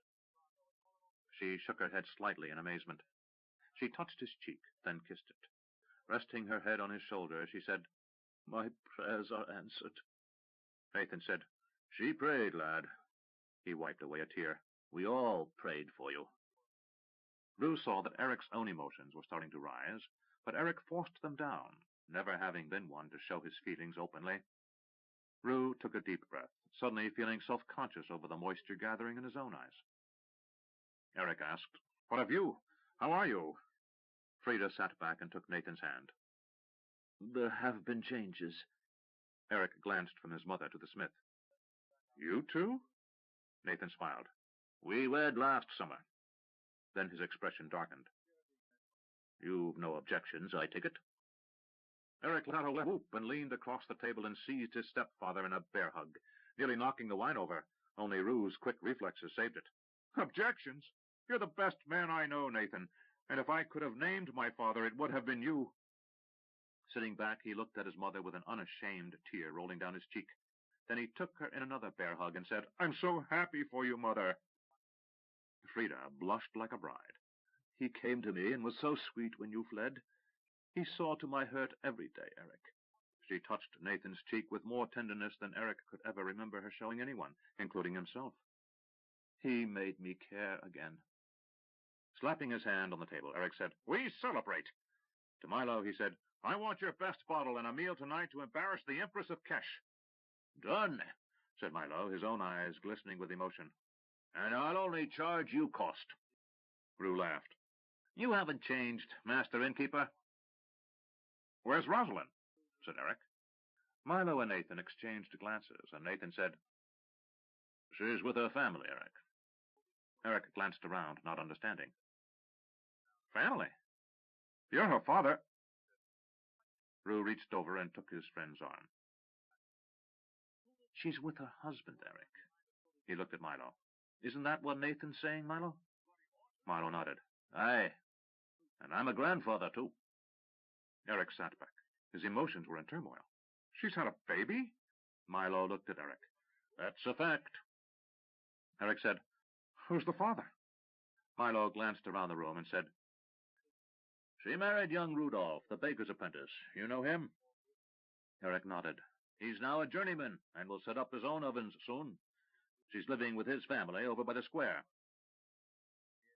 She shook her head slightly in amazement. She touched his cheek, then kissed it. Resting her head on his shoulder, she said, "My prayers are answered." Nathan said, "She prayed, lad." He wiped away a tear. "We all prayed for you." Roo saw that Eric's own emotions were starting to rise, but Eric forced them down, never having been one to show his feelings openly. Roo took a deep breath, suddenly feeling self-conscious over the moisture gathering in his own eyes. Eric asked, "What have you? How are you?" Frida sat back and took Nathan's hand. "There have been changes." Eric glanced from his mother to the smith. "You too?" Nathan smiled. "We wed last summer." Then his expression darkened. "You've no objections, I take it?" Eric let out a whoop and leaned across the table and seized his stepfather in a bear hug, nearly knocking the wine over. Only Roo's quick reflexes saved it. "Objections? You're the best man I know, Nathan, and if I could have named my father, it would have been you." Sitting back, he looked at his mother with an unashamed tear rolling down his cheek. Then he took her in another bear hug and said, "I'm so happy for you, Mother." Frida blushed like a bride. "He came to me and was so sweet when you fled. He saw to my hurt every day, Eric." She touched Nathan's cheek with more tenderness than Eric could ever remember her showing anyone, including himself. "He made me care again." Slapping his hand on the table, Eric said, "We celebrate." To Milo, he said, "I want your best bottle and a meal tonight to embarrass the Empress of Kesh." "Done," said Milo, his own eyes glistening with emotion. "And I'll only charge you cost." Roo laughed. "You haven't changed, Master Innkeeper." "Where's Rosalind?" said Eric. Milo and Nathan exchanged glances, and Nathan said, "She's with her family, Eric." Eric glanced around, not understanding. "Family? You're her father." Roo reached over and took his friend's arm. "She's with her husband, Eric." He looked at Milo. "Isn't that what Nathan's saying, Milo?" Milo nodded. "Aye. And I'm a grandfather, too." Eric sat back. His emotions were in turmoil. "She's had a baby?" Milo looked at Eric. "That's a fact." Eric said, "Who's the father?" Milo glanced around the room and said, "She married young Rudolph, the baker's apprentice. You know him?" Eric nodded. "He's now a journeyman and will set up his own ovens soon. She's living with his family over by the square."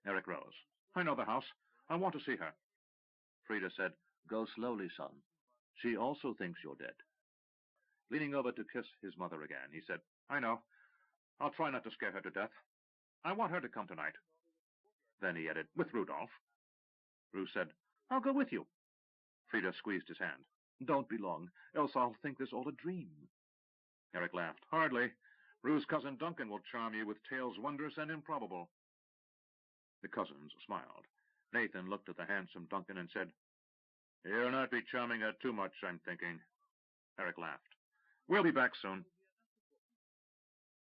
Eric rose. "I know the house. I want to see her." Frida said, "Go slowly, son. She also thinks you're dead." Leaning over to kiss his mother again, he said, "I know. I'll try not to scare her to death. I want her to come tonight." Then he added, "With Rudolph." Roo said, "I'll go with you." Frida squeezed his hand. "Don't be long, else I'll think this all a dream." Eric laughed. "Hardly. Roo's cousin Duncan will charm you with tales wondrous and improbable." The cousins smiled. Nathan looked at the handsome Duncan and said, "You'll not be charming her too much, I'm thinking." Eric laughed. "We'll be back soon."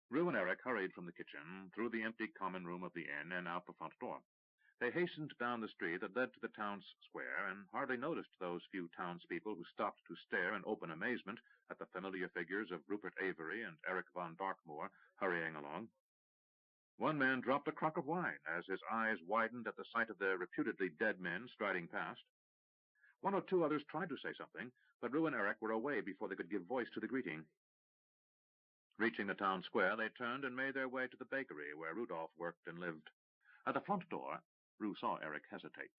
Roo and Eric hurried from the kitchen, through the empty common room of the inn, and out the front door. They hastened down the street that led to the town square, and hardly noticed those few townspeople who stopped to stare in open amazement at the familiar figures of Rupert Avery and Eric von Darkmoor hurrying along. One man dropped a crock of wine as his eyes widened at the sight of their reputedly dead men striding past. One or two others tried to say something, but Roo and Eric were away before they could give voice to the greeting. Reaching the town square, they turned and made their way to the bakery where Rudolph worked and lived. At the front door, Roo saw Eric hesitate.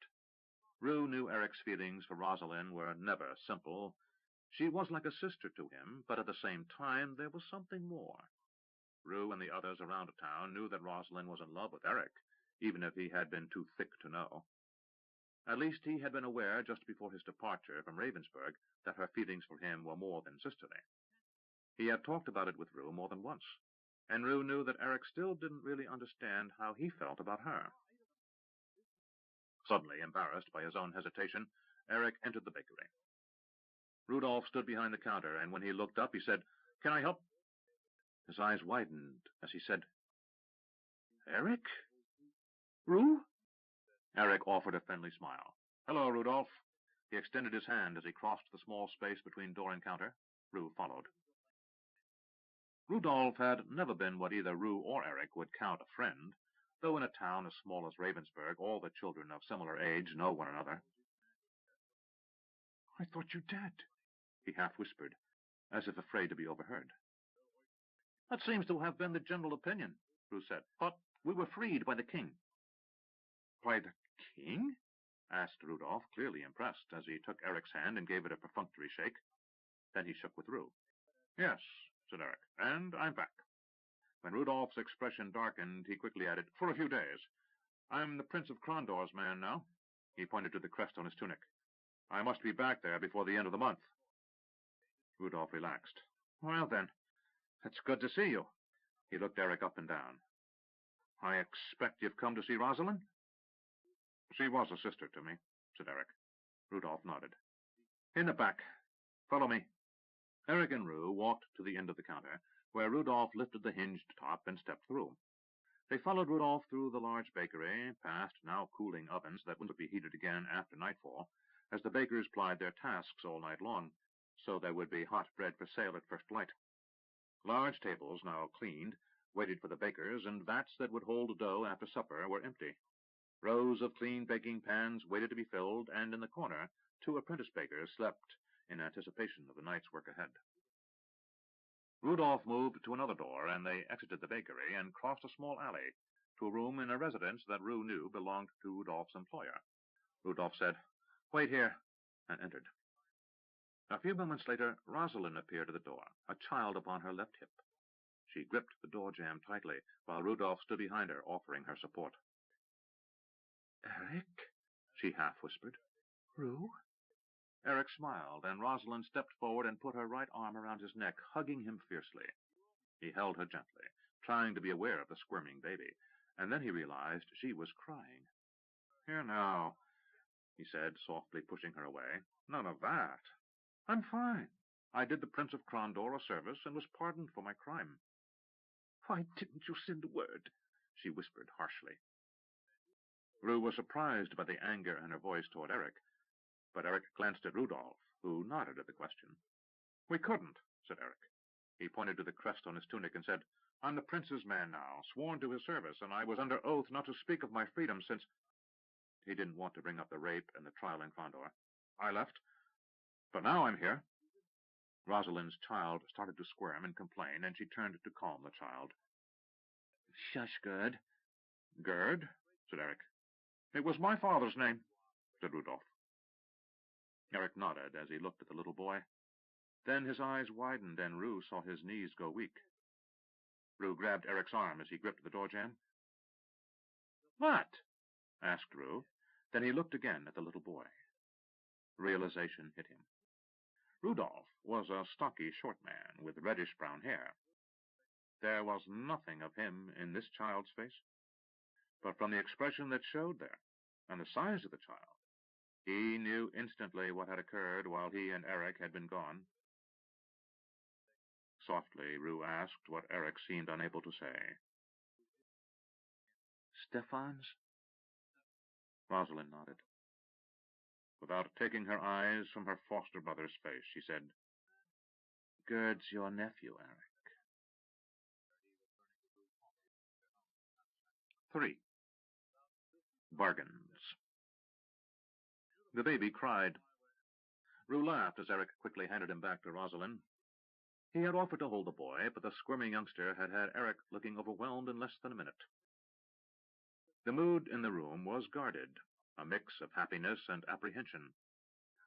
Roo knew Eric's feelings for Rosalind were never simple. She was like a sister to him, but at the same time there was something more. Roo and the others around town knew that Rosalind was in love with Eric, even if he had been too thick to know. At least he had been aware just before his departure from Ravensburg that her feelings for him were more than sisterly. He had talked about it with Roo more than once, and Roo knew that Eric still didn't really understand how he felt about her. Suddenly embarrassed by his own hesitation, Eric entered the bakery. Rudolph stood behind the counter, and when he looked up, he said, "Can I help?" His eyes widened as he said, "Eric? Roo?" Eric offered a friendly smile. "Hello, Rudolph." He extended his hand as he crossed the small space between door and counter. Roo followed. Rudolph had never been what either Roo or Eric would count a friend, though in a town as small as Ravensburg all the children of similar age know one another. "I thought you dead," he half whispered, as if afraid to be overheard. "That seems to have been the general opinion," Roo said. "But we were freed by the king." "By the king?" asked Rudolph, clearly impressed, as he took Eric's hand and gave it a perfunctory shake. Then he shook with Roo. "Yes," said Eric, "and I'm back." When Rudolph's expression darkened, he quickly added, "For a few days. I'm the Prince of Krondor's man now." He pointed to the crest on his tunic. "I must be back there before the end of the month." Rudolph relaxed. "Well, then, it's good to see you." He looked Eric up and down. "I expect you've come to see Rosalind?" "She was a sister to me," said Eric. Rudolph nodded. "In the back. Follow me." Eric and Roo walked to the end of the counter, where Rudolph lifted the hinged top and stepped through. They followed Rudolph through the large bakery, past now cooling ovens that would be heated again after nightfall, as the bakers plied their tasks all night long, so there would be hot bread for sale at first light. Large tables, now cleaned, waited for the bakers, and vats that would hold dough after supper were empty. Rows of clean baking pans waited to be filled, and in the corner 2 apprentice bakers slept in anticipation of the night's work ahead. Rudolph moved to another door, and they exited the bakery and crossed a small alley, to a room in a residence that Roo knew belonged to Rudolph's employer. Rudolph said, "Wait here," and entered. A few moments later, Rosalind appeared at the door, a child upon her left hip. She gripped the door jamb tightly, while Rudolph stood behind her, offering her support. "Eric?" she half-whispered. "Roo?" Eric smiled, and Rosalind stepped forward and put her right arm around his neck, hugging him fiercely. He held her gently, trying to be aware of the squirming baby, and then he realized she was crying. "Here now," he said, softly pushing her away. "None of that. I'm fine. I did the Prince of Krondor a service and was pardoned for my crime." "Why didn't you send word?" she whispered harshly. Roo was surprised by the anger in her voice toward Eric, but Eric glanced at Rudolph, who nodded at the question. "We couldn't," said Eric. He pointed to the crest on his tunic and said, "I'm the prince's man now, sworn to his service, and I was under oath not to speak of my freedom since—" He didn't want to bring up the rape and the trial in Krondor. "I left, but now I'm here." Rosalind's child started to squirm and complain, and she turned to calm the child. "Shush, Gerd." "Gerd?" said Eric. "It was my father's name," said Rudolph. Eric nodded as he looked at the little boy. Then his eyes widened, and Roo saw his knees go weak. Roo grabbed Eric's arm as he gripped the door jamb. "What?" asked Roo. Then he looked again at the little boy. Realization hit him. Rudolph was a stocky, short man with reddish-brown hair. There was nothing of him in this child's face, but from the expression that showed there, and the size of the child, he knew instantly what had occurred while he and Eric had been gone. Softly, Roo asked what Eric seemed unable to say. "Stefan's?" Rosalind nodded. Without taking her eyes from her foster brother's face, she said, "Gerd's your nephew, Eric." 3. Bargains. The baby cried. Roo laughed as Eric quickly handed him back to Rosalind. He had offered to hold the boy, but the squirming youngster had had Eric looking overwhelmed in less than a minute. The mood in the room was guarded, a mix of happiness and apprehension.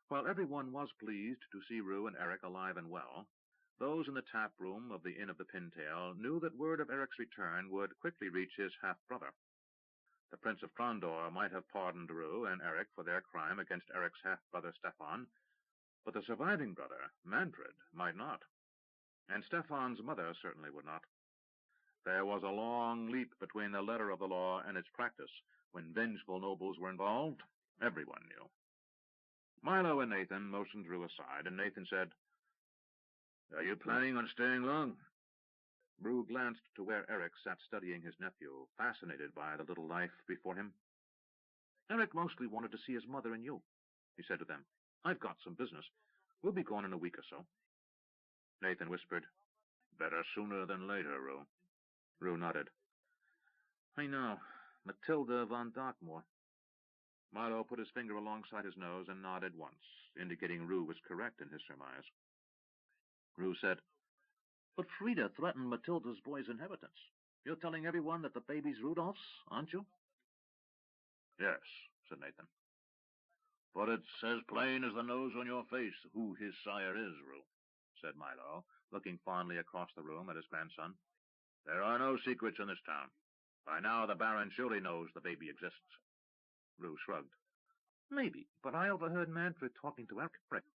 While everyone was pleased to see Roo and Eric alive and well, those in the tap room of the Inn of the Pintail knew that word of Eric's return would quickly reach his half-brother. The Prince of Krondor might have pardoned Roo and Eric for their crime against Eric's half-brother Stefan, but the surviving brother, Manfred, might not. And Stefan's mother certainly would not. There was a long leap between the letter of the law and its practice. When vengeful nobles were involved, everyone knew. Milo and Nathan motioned Roo aside, and Nathan said, "Are you planning on staying long?" Roo glanced to where Eric sat studying his nephew, fascinated by the little life before him. "Eric mostly wanted to see his mother and you," he said to them. "I've got some business. We'll be gone in a week or so." Nathan whispered, "Better sooner than later, Roo." Roo nodded. "I know. Matilda von Darkmoor." Milo put his finger alongside his nose and nodded once, indicating Roo was correct in his surmise. Roo said, "But Frida threatened Matilda's boy's inheritance. You're telling everyone that the baby's Rudolph's, aren't you?" "Yes," said Nathan. "But it's as plain as the nose on your face who his sire is, Roo," said Milo, looking fondly across the room at his grandson. "There are no secrets in this town. By now the Baron surely knows the baby exists." Roo shrugged. "Maybe, but I overheard Manfred talking to Eric."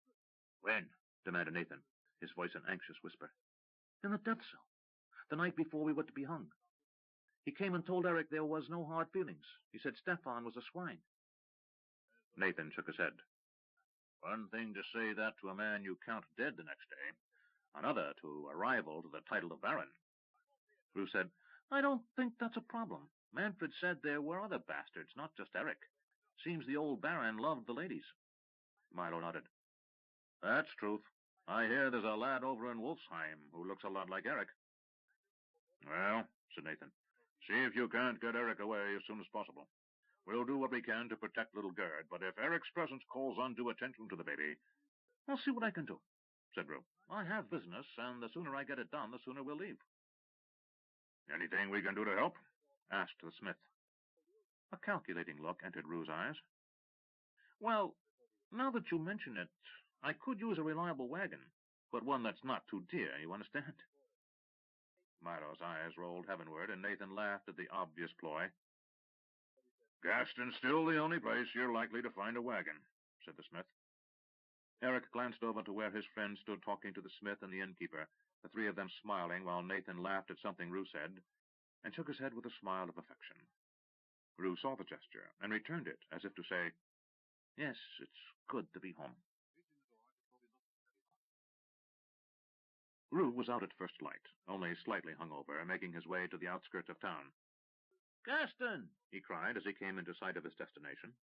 "When?" demanded Nathan, his voice an anxious whisper. "In the death cell, the night before we were to be hung. He came and told Eric there was no hard feelings. He said Stefan was a swine." Nathan shook his head. "One thing to say that to a man you count dead the next day, another to a rival to the title of Baron." Roo said, "I don't think that's a problem. Manfred said there were other bastards, not just Eric. Seems the old Baron loved the ladies." Milo nodded. "That's truth. I hear there's a lad over in Wolfsheim who looks a lot like Eric." "Well," said Nathan, "see if you can't get Eric away as soon as possible. We'll do what we can to protect little Gerd, but if Eric's presence calls undue attention to the baby—" "I'll see what I can do," said Roo. "I have business, and the sooner I get it done, the sooner we'll leave." "Anything we can do to help?" asked the smith. A calculating look entered Roo's eyes. "Well, now that you mention it, I could use a reliable wagon, but one that's not too dear, you understand?" Miro's eyes rolled heavenward, and Nathan laughed at the obvious ploy. "Gaston's still the only place you're likely to find a wagon," said the smith. Eric glanced over to where his friend stood talking to the smith and the innkeeper, the three of them smiling while Nathan laughed at something Roo said, and shook his head with a smile of affection. Roo saw the gesture, and returned it, as if to say, "Yes, it's good to be home." Roo was out at first light, only slightly hungover, making his way to the outskirts of town. "Gaston!" he cried as he came into sight of his destination.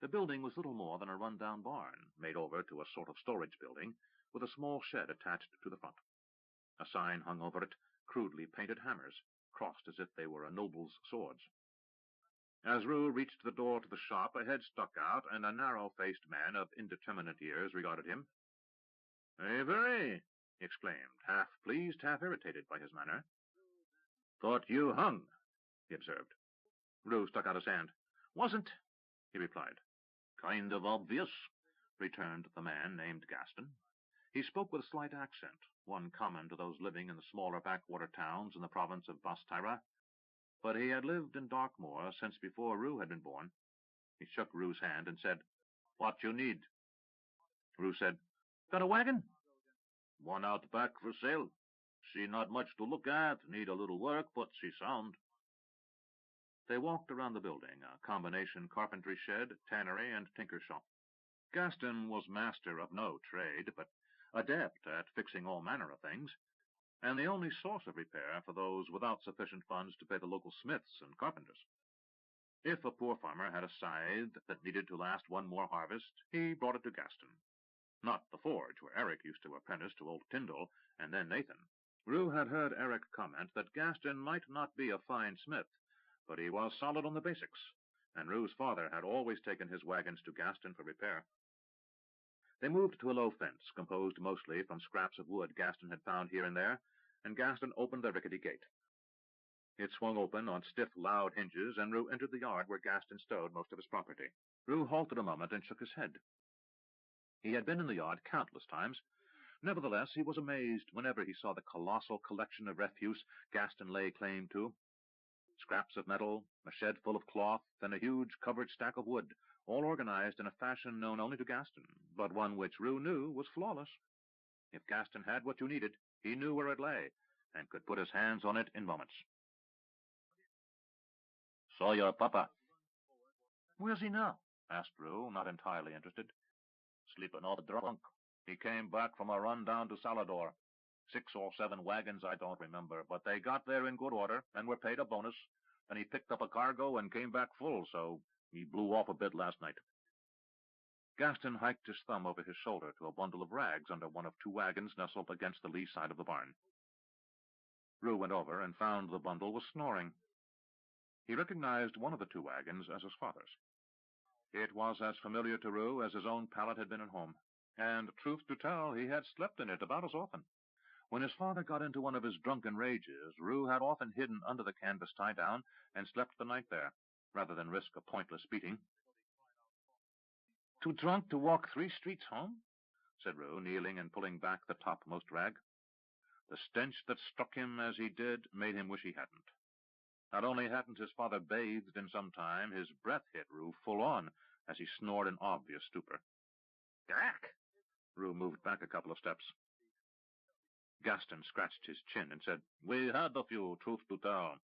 The building was little more than a run-down barn, made over to a sort of storage building, with a small shed attached to the front. A sign hung over it, crudely painted hammers, crossed as if they were a noble's swords. As Roo reached the door to the shop, a head stuck out, and a narrow-faced man of indeterminate years regarded him. "Avery!" he exclaimed, half pleased, half irritated by his manner. "Thought you hung," he observed. Roo stuck out his hand. "Wasn't," he replied. "Kind of obvious," returned the man named Gaston. He spoke with a slight accent, one common to those living in the smaller backwater towns in the province of Bastyra. But he had lived in Darkmoor since before Roo had been born. He shook Roo's hand and said, "What you need?" Roo said, "Got a wagon?" "One out back for sale. She not much to look at, need a little work, but she sound." They walked around the building, a combination carpentry shed, tannery, and tinker shop. Gaston was master of no trade, but adept at fixing all manner of things, and the only source of repair for those without sufficient funds to pay the local smiths and carpenters. If a poor farmer had a scythe that needed to last one more harvest, he brought it to Gaston. Not the forge, where Eric used to apprentice to old Tyndall, and then Nathan. Roo had heard Eric comment that Gaston might not be a fine smith, but he was solid on the basics, and Roo's father had always taken his wagons to Gaston for repair. They moved to a low fence, composed mostly from scraps of wood Gaston had found here and there, and Gaston opened the rickety gate. It swung open on stiff, loud hinges, and Roo entered the yard where Gaston stowed most of his property. Roo halted a moment and shook his head. He had been in the yard countless times. Nevertheless, he was amazed whenever he saw the colossal collection of refuse Gaston lay claim to. Scraps of metal, a shed full of cloth, and a huge covered stack of wood, all organized in a fashion known only to Gaston, but one which Roo knew was flawless. If Gaston had what you needed, he knew where it lay, and could put his hands on it in moments. "Saw your papa." "Where's he now?" asked Roo, not entirely interested. "Sleeping off drunk. He came back from a run down to Salador. 6 or 7 wagons, I don't remember, but they got there in good order and were paid a bonus, and he picked up a cargo and came back full, so he blew off a bit last night." Gaston hiked his thumb over his shoulder to a bundle of rags under one of 2 wagons nestled against the lee side of the barn. Roo went over and found the bundle was snoring. He recognized one of the 2 wagons as his father's. It was as familiar to Roo as his own pallet had been at home, and, truth to tell, he had slept in it about as often. When his father got into one of his drunken rages, Roo had often hidden under the canvas tie-down and slept the night there, rather than risk a pointless beating. "Too drunk to walk 3 streets home?" said Roo, kneeling and pulling back the topmost rag. The stench that struck him as he did made him wish he hadn't. Not only hadn't his father bathed in some time, his breath hit Roo full on as he snored in obvious stupor. "Gack!" Roo moved back a couple of steps. Gaston scratched his chin and said, "We had a few, truth to tell.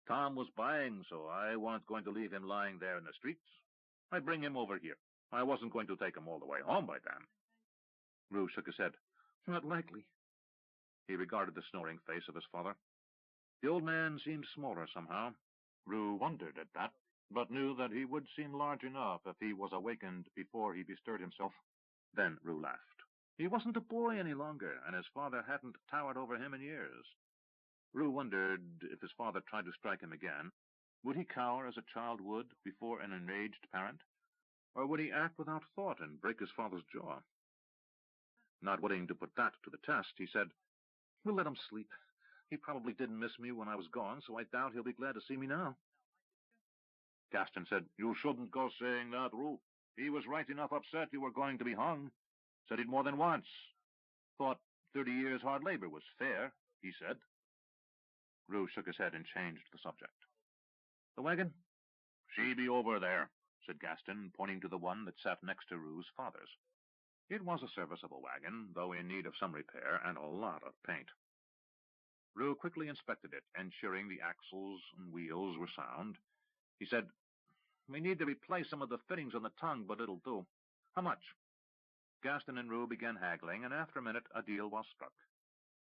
Tom was buying, so I weren't going to leave him lying there in the streets. I bring him over here. I wasn't going to take him all the way home, by damn." Roo shook his head. "Not likely." He regarded the snoring face of his father. The old man seemed smaller somehow. Roo wondered at that, but knew that he would seem large enough if he was awakened before he bestirred himself. Then Roo laughed. He wasn't a boy any longer, and his father hadn't towered over him in years. Roo wondered, if his father tried to strike him again, would he cower as a child would before an enraged parent? Or would he act without thought and break his father's jaw? Not willing to put that to the test, he said, "We'll let him sleep. He probably didn't miss me when I was gone, so I doubt he'll be glad to see me now. Gaston said, "You shouldn't go saying that, Roo. He was right enough upset you were going to be hung. Said it more than once. Thought 30 years hard labor was fair, he said." Roo shook his head and changed the subject. "The wagon?" "She be over there," said Gaston, pointing to the one that sat next to Roo's father's. It was a serviceable wagon, though in need of some repair and a lot of paint. Roo quickly inspected it, ensuring the axles and wheels were sound. He said, "We need to replace some of the fittings on the tongue, but it'll do. How much?" Gaston and Roo began haggling, and after a minute a deal was struck.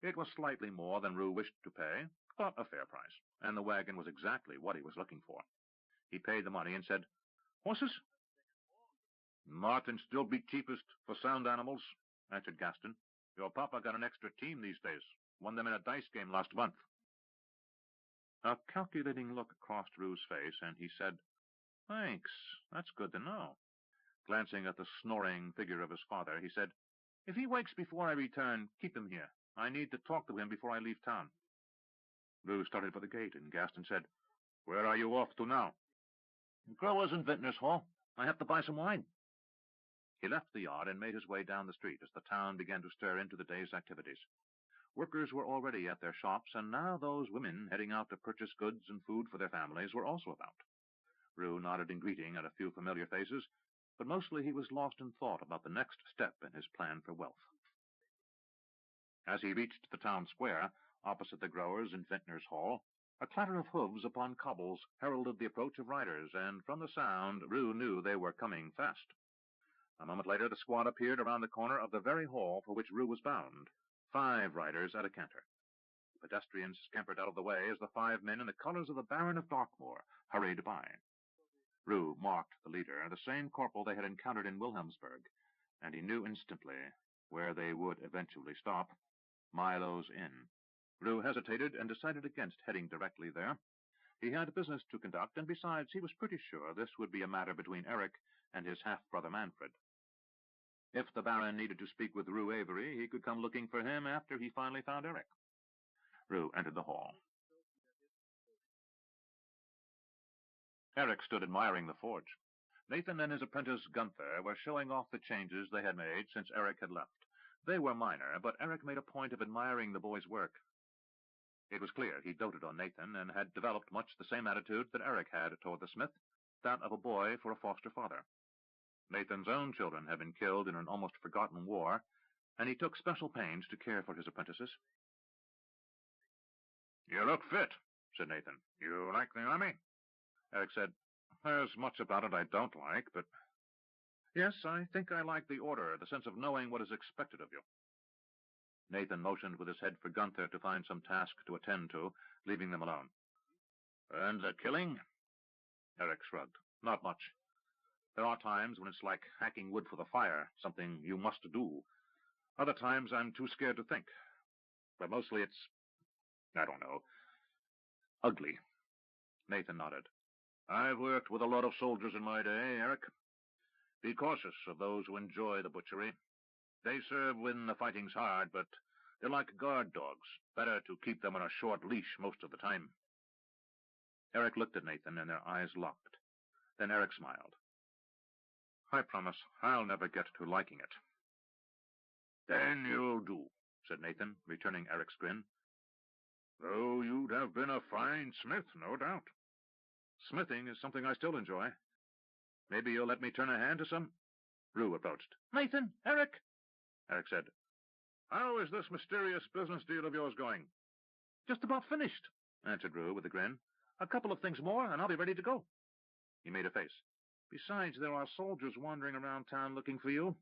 It was slightly more than Roo wished to pay, but a fair price, and the wagon was exactly what he was looking for. He paid the money and said, "Horses?" "Martin still be cheapest for sound animals," answered Gaston. "Your papa got an extra team these days. Won them in a dice game last month." A calculating look crossed Roo's face, and he said, "Thanks, that's good to know." Glancing at the snoring figure of his father, he said, "If he wakes before I return, keep him here. I need to talk to him before I leave town." Roo started for the gate, and Gaston said, "Where are you off to now?" "Growers and Vintners' Hall. I have to buy some wine." He left the yard and made his way down the street as the town began to stir into the day's activities. Workers were already at their shops, and now those women heading out to purchase goods and food for their families were also about. Roo nodded in greeting at a few familiar faces, but mostly he was lost in thought about the next step in his plan for wealth. As he reached the town square, opposite the Growers and Vintners' Hall, a clatter of hooves upon cobbles heralded the approach of riders, and from the sound Roo knew they were coming fast. A moment later the squad appeared around the corner of the very hall for which Roo was bound, 5 riders at a canter. The pedestrians scampered out of the way as the 5 men in the colors of the Baron of Darkmoor hurried by. Roo marked the leader, the same corporal they had encountered in Wilhelmsburg, and he knew instantly where they would eventually stop, Milo's Inn. Roo hesitated and decided against heading directly there. He had business to conduct, and besides, he was pretty sure this would be a matter between Eric and his half-brother Manfred. If the Baron needed to speak with Roo Avery, he could come looking for him after he finally found Eric. Roo entered the hall. Eric stood admiring the forge. Nathan and his apprentice Gunther were showing off the changes they had made since Eric had left. They were minor, but Eric made a point of admiring the boy's work. It was clear he doted on Nathan and had developed much the same attitude that Eric had toward the smith, that of a boy for a foster father. Nathan's own children had been killed in an almost forgotten war, and he took special pains to care for his apprentices. "You look fit," said Nathan. "You like the army?" Eric said, "There's much about it I don't like, but yes, I think I like the order, the sense of knowing what is expected of you." Nathan motioned with his head for Gunther to find some task to attend to, leaving them alone. "And the killing?" Eric shrugged. "Not much. There are times when it's like hacking wood for the fire, something you must do. Other times I'm too scared to think. But mostly it's, I don't know, ugly." Nathan nodded. "I've worked with a lot of soldiers in my day, Eric. Be cautious of those who enjoy the butchery. They serve when the fighting's hard, but they're like guard dogs. Better to keep them on a short leash most of the time." Eric looked at Nathan, and their eyes locked. Then Eric smiled. "I promise I'll never get to liking it." "Then you'll do," said Nathan, returning Eric's grin. "Though you'd have been a fine smith, no doubt." "Smithing is something I still enjoy. Maybe you'll let me turn a hand to some—" Roo approached. "Nathan! Eric!" Eric said, "How is this mysterious business deal of yours going?" "Just about finished," answered Roo with a grin. "A couple of things more, and I'll be ready to go." He made a face. "Besides, there are soldiers wandering around town looking for you."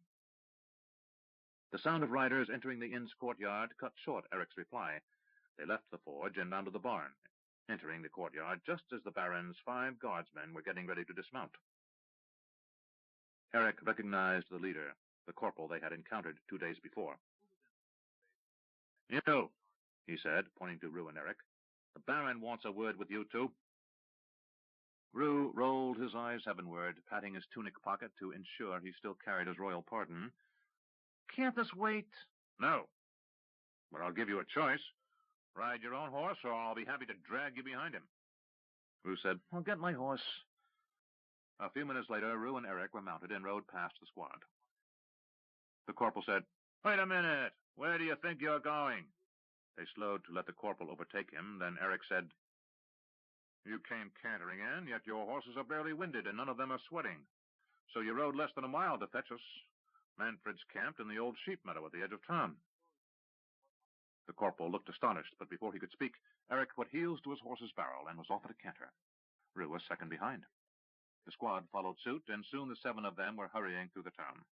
The sound of riders entering the inn's courtyard cut short Eric's reply. They left the forge and down to the barn, entering the courtyard just as the Baron's 5 guardsmen were getting ready to dismount. Eric recognized the leader, the corporal they had encountered 2 days before. "You," he said, pointing to Roo and Eric. "The Baron wants a word with you two." Roo rolled his eyes heavenward, patting his tunic pocket to ensure he still carried his royal pardon. "Can't this wait?" "No. But I'll give you a choice. Ride your own horse, or I'll be happy to drag you behind him. Roo said, "I'll get my horse." A few minutes later, Roo and Eric were mounted and rode past the squad. The corporal said, "Wait a minute. Where do you think you're going?" They slowed to let the corporal overtake him. Then Eric said, "You came cantering in, yet your horses are barely winded, and none of them are sweating. So you rode less than a mile to fetch us. Manfred's camped in the old sheep meadow at the edge of town." The corporal looked astonished, but before he could speak, Eric put heels to his horse's barrel and was off at a canter. Roo was second behind. The squad followed suit, and soon the 7 of them were hurrying through the town.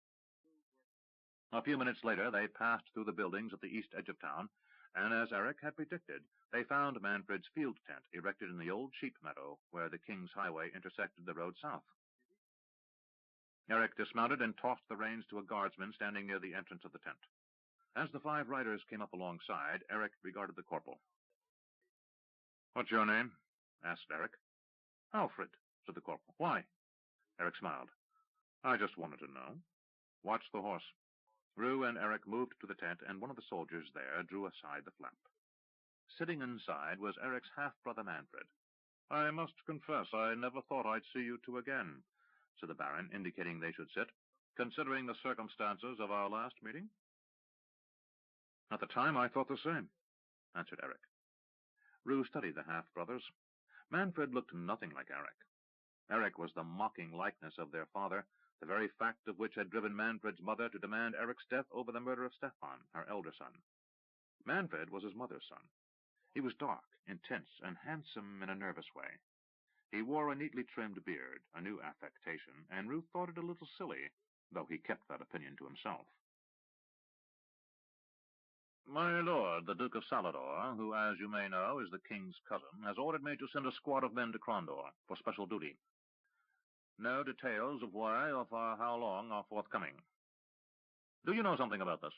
A few minutes later, they passed through the buildings at the east edge of town, and as Eric had predicted, they found Manfred's field tent erected in the old sheep meadow where the King's Highway intersected the road south. Eric dismounted and tossed the reins to a guardsman standing near the entrance of the tent. As the 5 riders came up alongside, Eric regarded the corporal. "What's your name?" asked Eric. "Alfred," said the corporal. "Why?" Eric smiled. "I just wanted to know. Watch the horse." Roo and Eric moved to the tent, and one of the soldiers there drew aside the flap. Sitting inside was Eric's half-brother Manfred. "I must confess I never thought I'd see you two again," said the Baron, indicating they should sit, "considering the circumstances of our last meeting." "At the time I thought the same," answered Eric. Roo studied the half-brothers. Manfred looked nothing like Eric. Eric was the mocking likeness of their father, the very fact of which had driven Manfred's mother to demand Eric's death over the murder of Stefan, her elder son. Manfred was his mother's son. He was dark, intense, and handsome in a nervous way. He wore a neatly trimmed beard, a new affectation, and Ruth thought it a little silly, though he kept that opinion to himself. "My lord, the Duke of Salador, who, as you may know, is the king's cousin, has ordered me to send a squad of men to Krondor for special duty. No details of why or for how long are forthcoming. Do you know something about this?"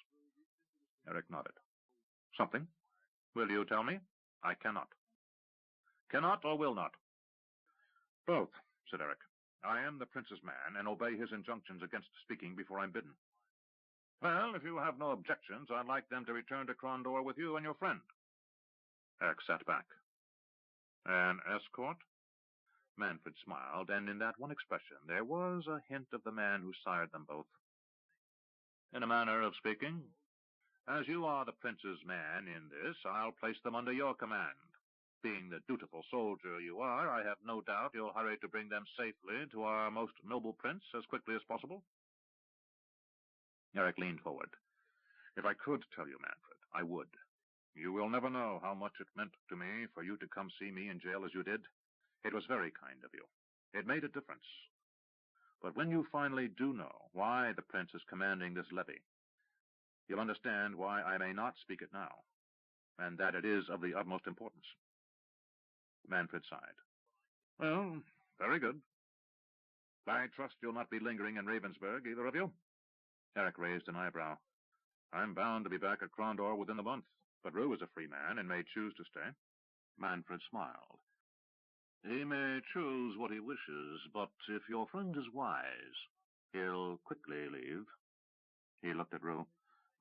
Eric nodded. "Something. Will you tell me?" "I cannot." "Cannot or will not?" "Both," said Eric. "I am the prince's man, and obey his injunctions against speaking before I'm bidden." "Well, if you have no objections, I'd like them to return to Krondor with you and your friend." Eric sat back. "An escort?" Manfred smiled, and in that one expression there was a hint of the man who sired them both. "In a manner of speaking. As you are the prince's man in this, I'll place them under your command. Being the dutiful soldier you are, I have no doubt you'll hurry to bring them safely to our most noble prince as quickly as possible." Eric leaned forward. "If I could tell you, Manfred, I would. You will never know how much it meant to me for you to come see me in jail as you did. It was very kind of you. It made a difference. But when you finally do know why the prince is commanding this levy, you'll understand why I may not speak it now, and that it is of the utmost importance." Manfred sighed. "Well, very good. I trust you'll not be lingering in Ravensburg, either of you?" Eric raised an eyebrow. "I'm bound to be back at Krondor within the month, but Roo is a free man and may choose to stay." Manfred smiled. "He may choose what he wishes, but if your friend is wise, he'll quickly leave." He looked at Roo.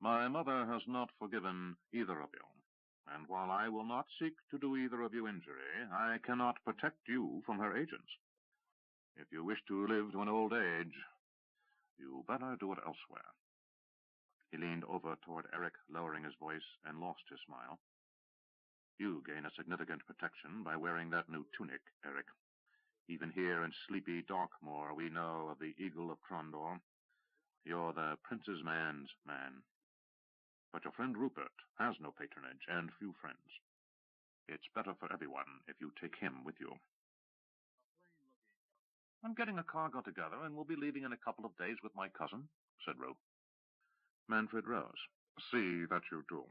"My mother has not forgiven either of you, and while I will not seek to do either of you injury, I cannot protect you from her agents. If you wish to live to an old age, you better do it elsewhere." He leaned over toward Eric, lowering his voice, and lost his smile. "You gain a significant protection by wearing that new tunic, Eric. Even here in sleepy Darkmoor, we know of the Eagle of Krondor. You're the prince's man's man. But your friend Rupert has no patronage and few friends. It's better for everyone if you take him with you." "I'm getting a cargo together, and we'll be leaving in a couple of days with my cousin," said Roo. Manfred rose. "See that you do.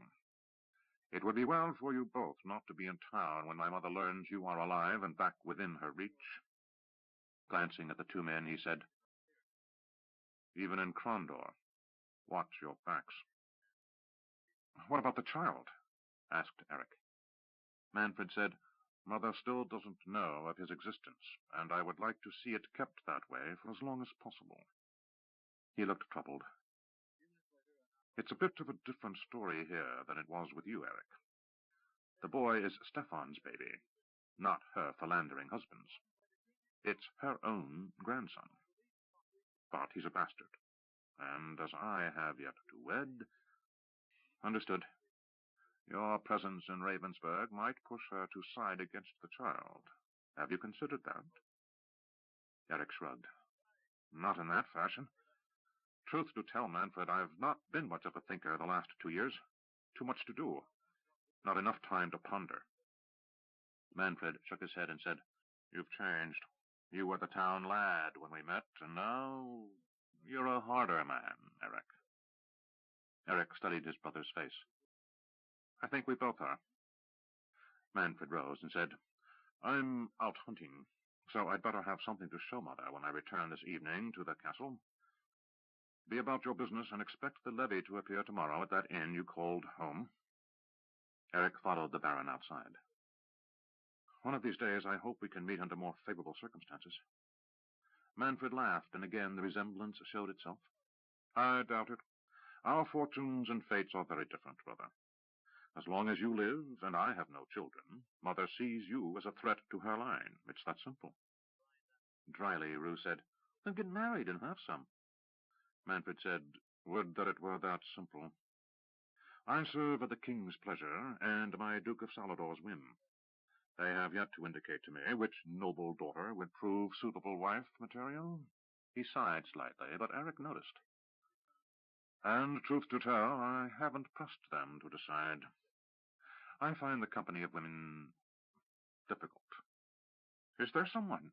It would be well for you both not to be in town when my mother learns you are alive and back within her reach." Glancing at the 2 men, he said, "Even in Krondor, watch your backs." "What about the child?" asked Eric. Manfred said, "Mother still doesn't know of his existence, and I would like to see it kept that way for as long as possible." He looked troubled. "It's a bit of a different story here than it was with you, Eric. The boy is Stefan's baby, not her philandering husband's. It's her own grandson. But he's a bastard, and as I have yet to wed... Understood. Your presence in Ravensburg might push her to side against the child. Have you considered that? Eric shrugged. Not in that fashion. Truth to tell, Manfred, I've not been much of a thinker the last 2 years. Too much to do. Not enough time to ponder. Manfred shook his head and said, You've changed. You were the town lad when we met, and now you're a harder man, Eric. Eric studied his brother's face. I think we both are. Manfred rose and said, I'm out hunting, so I'd better have something to show Mother when I return this evening to the castle. Be about your business and expect the levy to appear tomorrow at that inn you called home. Eric followed the Baron outside. One of these days I hope we can meet under more favorable circumstances. Manfred laughed, and again the resemblance showed itself. I doubt it. Our fortunes and fates are very different, brother. As long as you live, and I have no children, Mother sees you as a threat to her line. It's that simple. Dryly, Roo said, Then get married and have some. Manfred said, Would that it were that simple. I serve at the king's pleasure and my Duke of Salador's whim. They have yet to indicate to me which noble daughter would prove suitable wife material. He sighed slightly, but Eric noticed. And, truth to tell, I haven't pressed them to decide. I find the company of women difficult. Is there someone?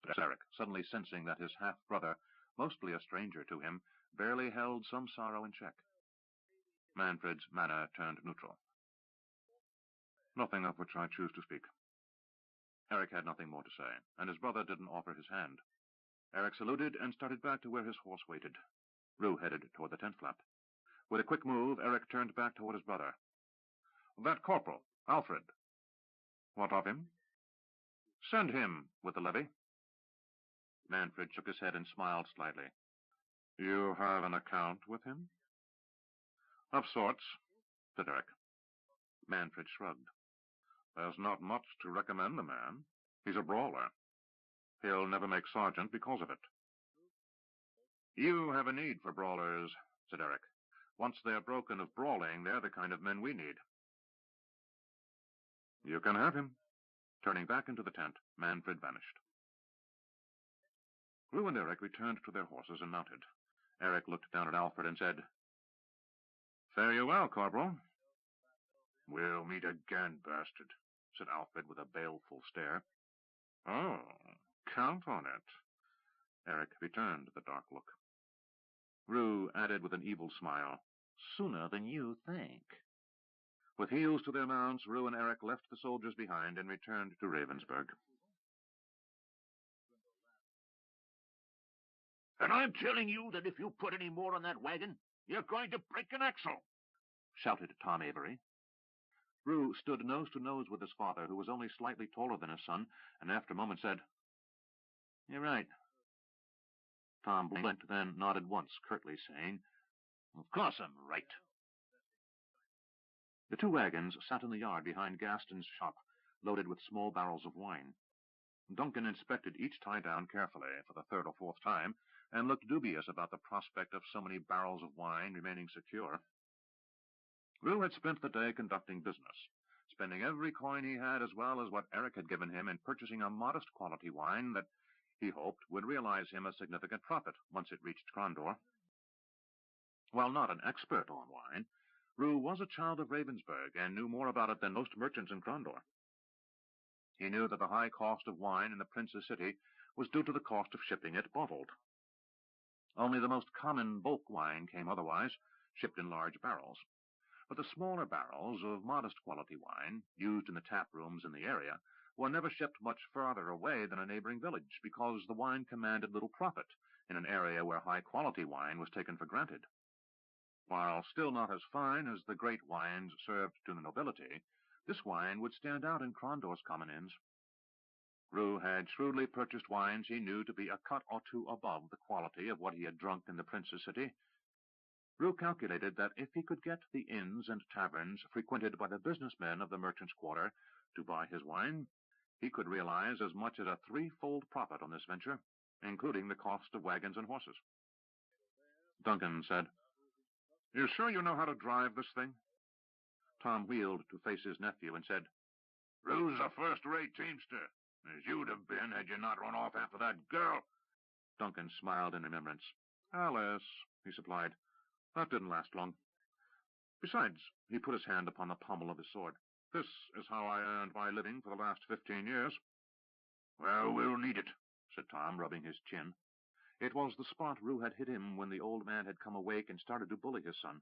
Asked Eric, suddenly sensing that his half-brother, mostly a stranger to him, barely held some sorrow in check. Manfred's manner turned neutral. Nothing of which I choose to speak. Eric had nothing more to say, and his brother didn't offer his hand. Eric saluted and started back to where his horse waited. Roo headed toward the tent flap. With a quick move, Eric turned back toward his brother. That corporal, Alfred. What of him? Send him with the levy. Manfred shook his head and smiled slightly. You have an account with him? Of sorts, said Eric. Manfred shrugged. There's not much to recommend the man. He's a brawler. He'll never make sergeant because of it. You have a need for brawlers, said Eric. Once they're broken of brawling, they're the kind of men we need. You can have him. Turning back into the tent, Manfred vanished. Roo and Eric returned to their horses and mounted. Eric looked down at Alfred and said, Fare you well, Corporal. We'll meet again, bastard, said Alfred with a baleful stare. Oh, count on it. Eric returned the dark look. Roo added with an evil smile, Sooner than you think. With heels to their mounts, Roo and Eric left the soldiers behind and returned to Ravensburg. And I'm telling you that if you put any more on that wagon, you're going to break an axle, shouted Tom Avery. Roo stood nose to nose with his father, who was only slightly taller than his son, and after a moment said, You're right. Tom blinked, then nodded once, curtly saying, Of course I'm right. The two wagons sat in the yard behind Gaston's shop, loaded with small barrels of wine. Duncan inspected each tie-down carefully for the third or fourth time, and looked dubious about the prospect of so many barrels of wine remaining secure. Roo had spent the day conducting business, spending every coin he had as well as what Eric had given him in purchasing a modest quality wine that he hoped would realize him a significant profit once it reached Krondor. While not an expert on wine, Roo was a child of Ravensburg and knew more about it than most merchants in Krondor. He knew that the high cost of wine in the Prince's city was due to the cost of shipping it bottled. Only the most common bulk wine came otherwise, shipped in large barrels. But the smaller barrels of modest quality wine, used in the tap rooms in the area, were never shipped much farther away than a neighboring village, because the wine commanded little profit in an area where high-quality wine was taken for granted. While still not as fine as the great wines served to the nobility, this wine would stand out in Krondor's common inns. Roo had shrewdly purchased wines he knew to be a cut or two above the quality of what he had drunk in the Prince's city. Roo calculated that if he could get the inns and taverns frequented by the businessmen of the merchants' quarter to buy his wine, he could realize as much as a threefold profit on this venture, including the cost of wagons and horses. Duncan said, "You sure you know how to drive this thing?" Tom wheeled to face his nephew and said, "Roo's a first-rate teamster, as you'd have been had you not run off after that girl." Duncan smiled in remembrance. "Alice," he supplied. "That didn't last long. Besides," he put his hand upon the pommel of his sword, "this is how I earned my living for the last 15 years. "Well, we'll need it," said Tom, rubbing his chin. It was the spot Roo had hit him when the old man had come awake and started to bully his son.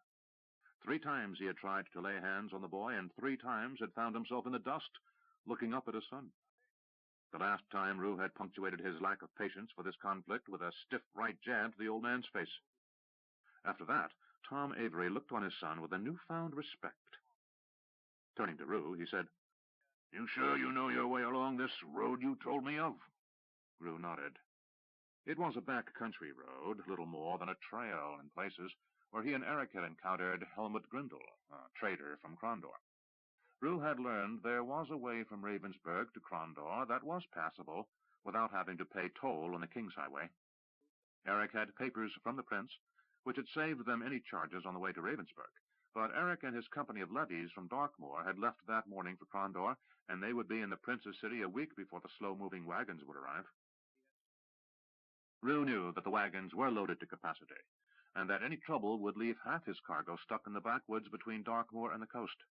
3 times he had tried to lay hands on the boy, and 3 times had found himself in the dust, looking up at his son. The last time Roo had punctuated his lack of patience for this conflict with a stiff right jab to the old man's face. After that, Tom Avery looked on his son with a newfound respect. Turning to Roo, he said, "You sure you know your way along this road you told me of?" Roo nodded. It was a back-country road, little more than a trail in places, where he and Eric had encountered Helmut Grindel, a trader from Krondor. Roo had learned there was a way from Ravensburg to Krondor that was passable without having to pay toll on the King's Highway. Eric had papers from the prince, which had saved them any charges on the way to Ravensburg, but Eric and his company of levies from Darkmoor had left that morning for Krondor, and they would be in the prince's city a week before the slow-moving wagons would arrive. Roo knew that the wagons were loaded to capacity, and that any trouble would leave half his cargo stuck in the backwoods between Darkmoor and the coast.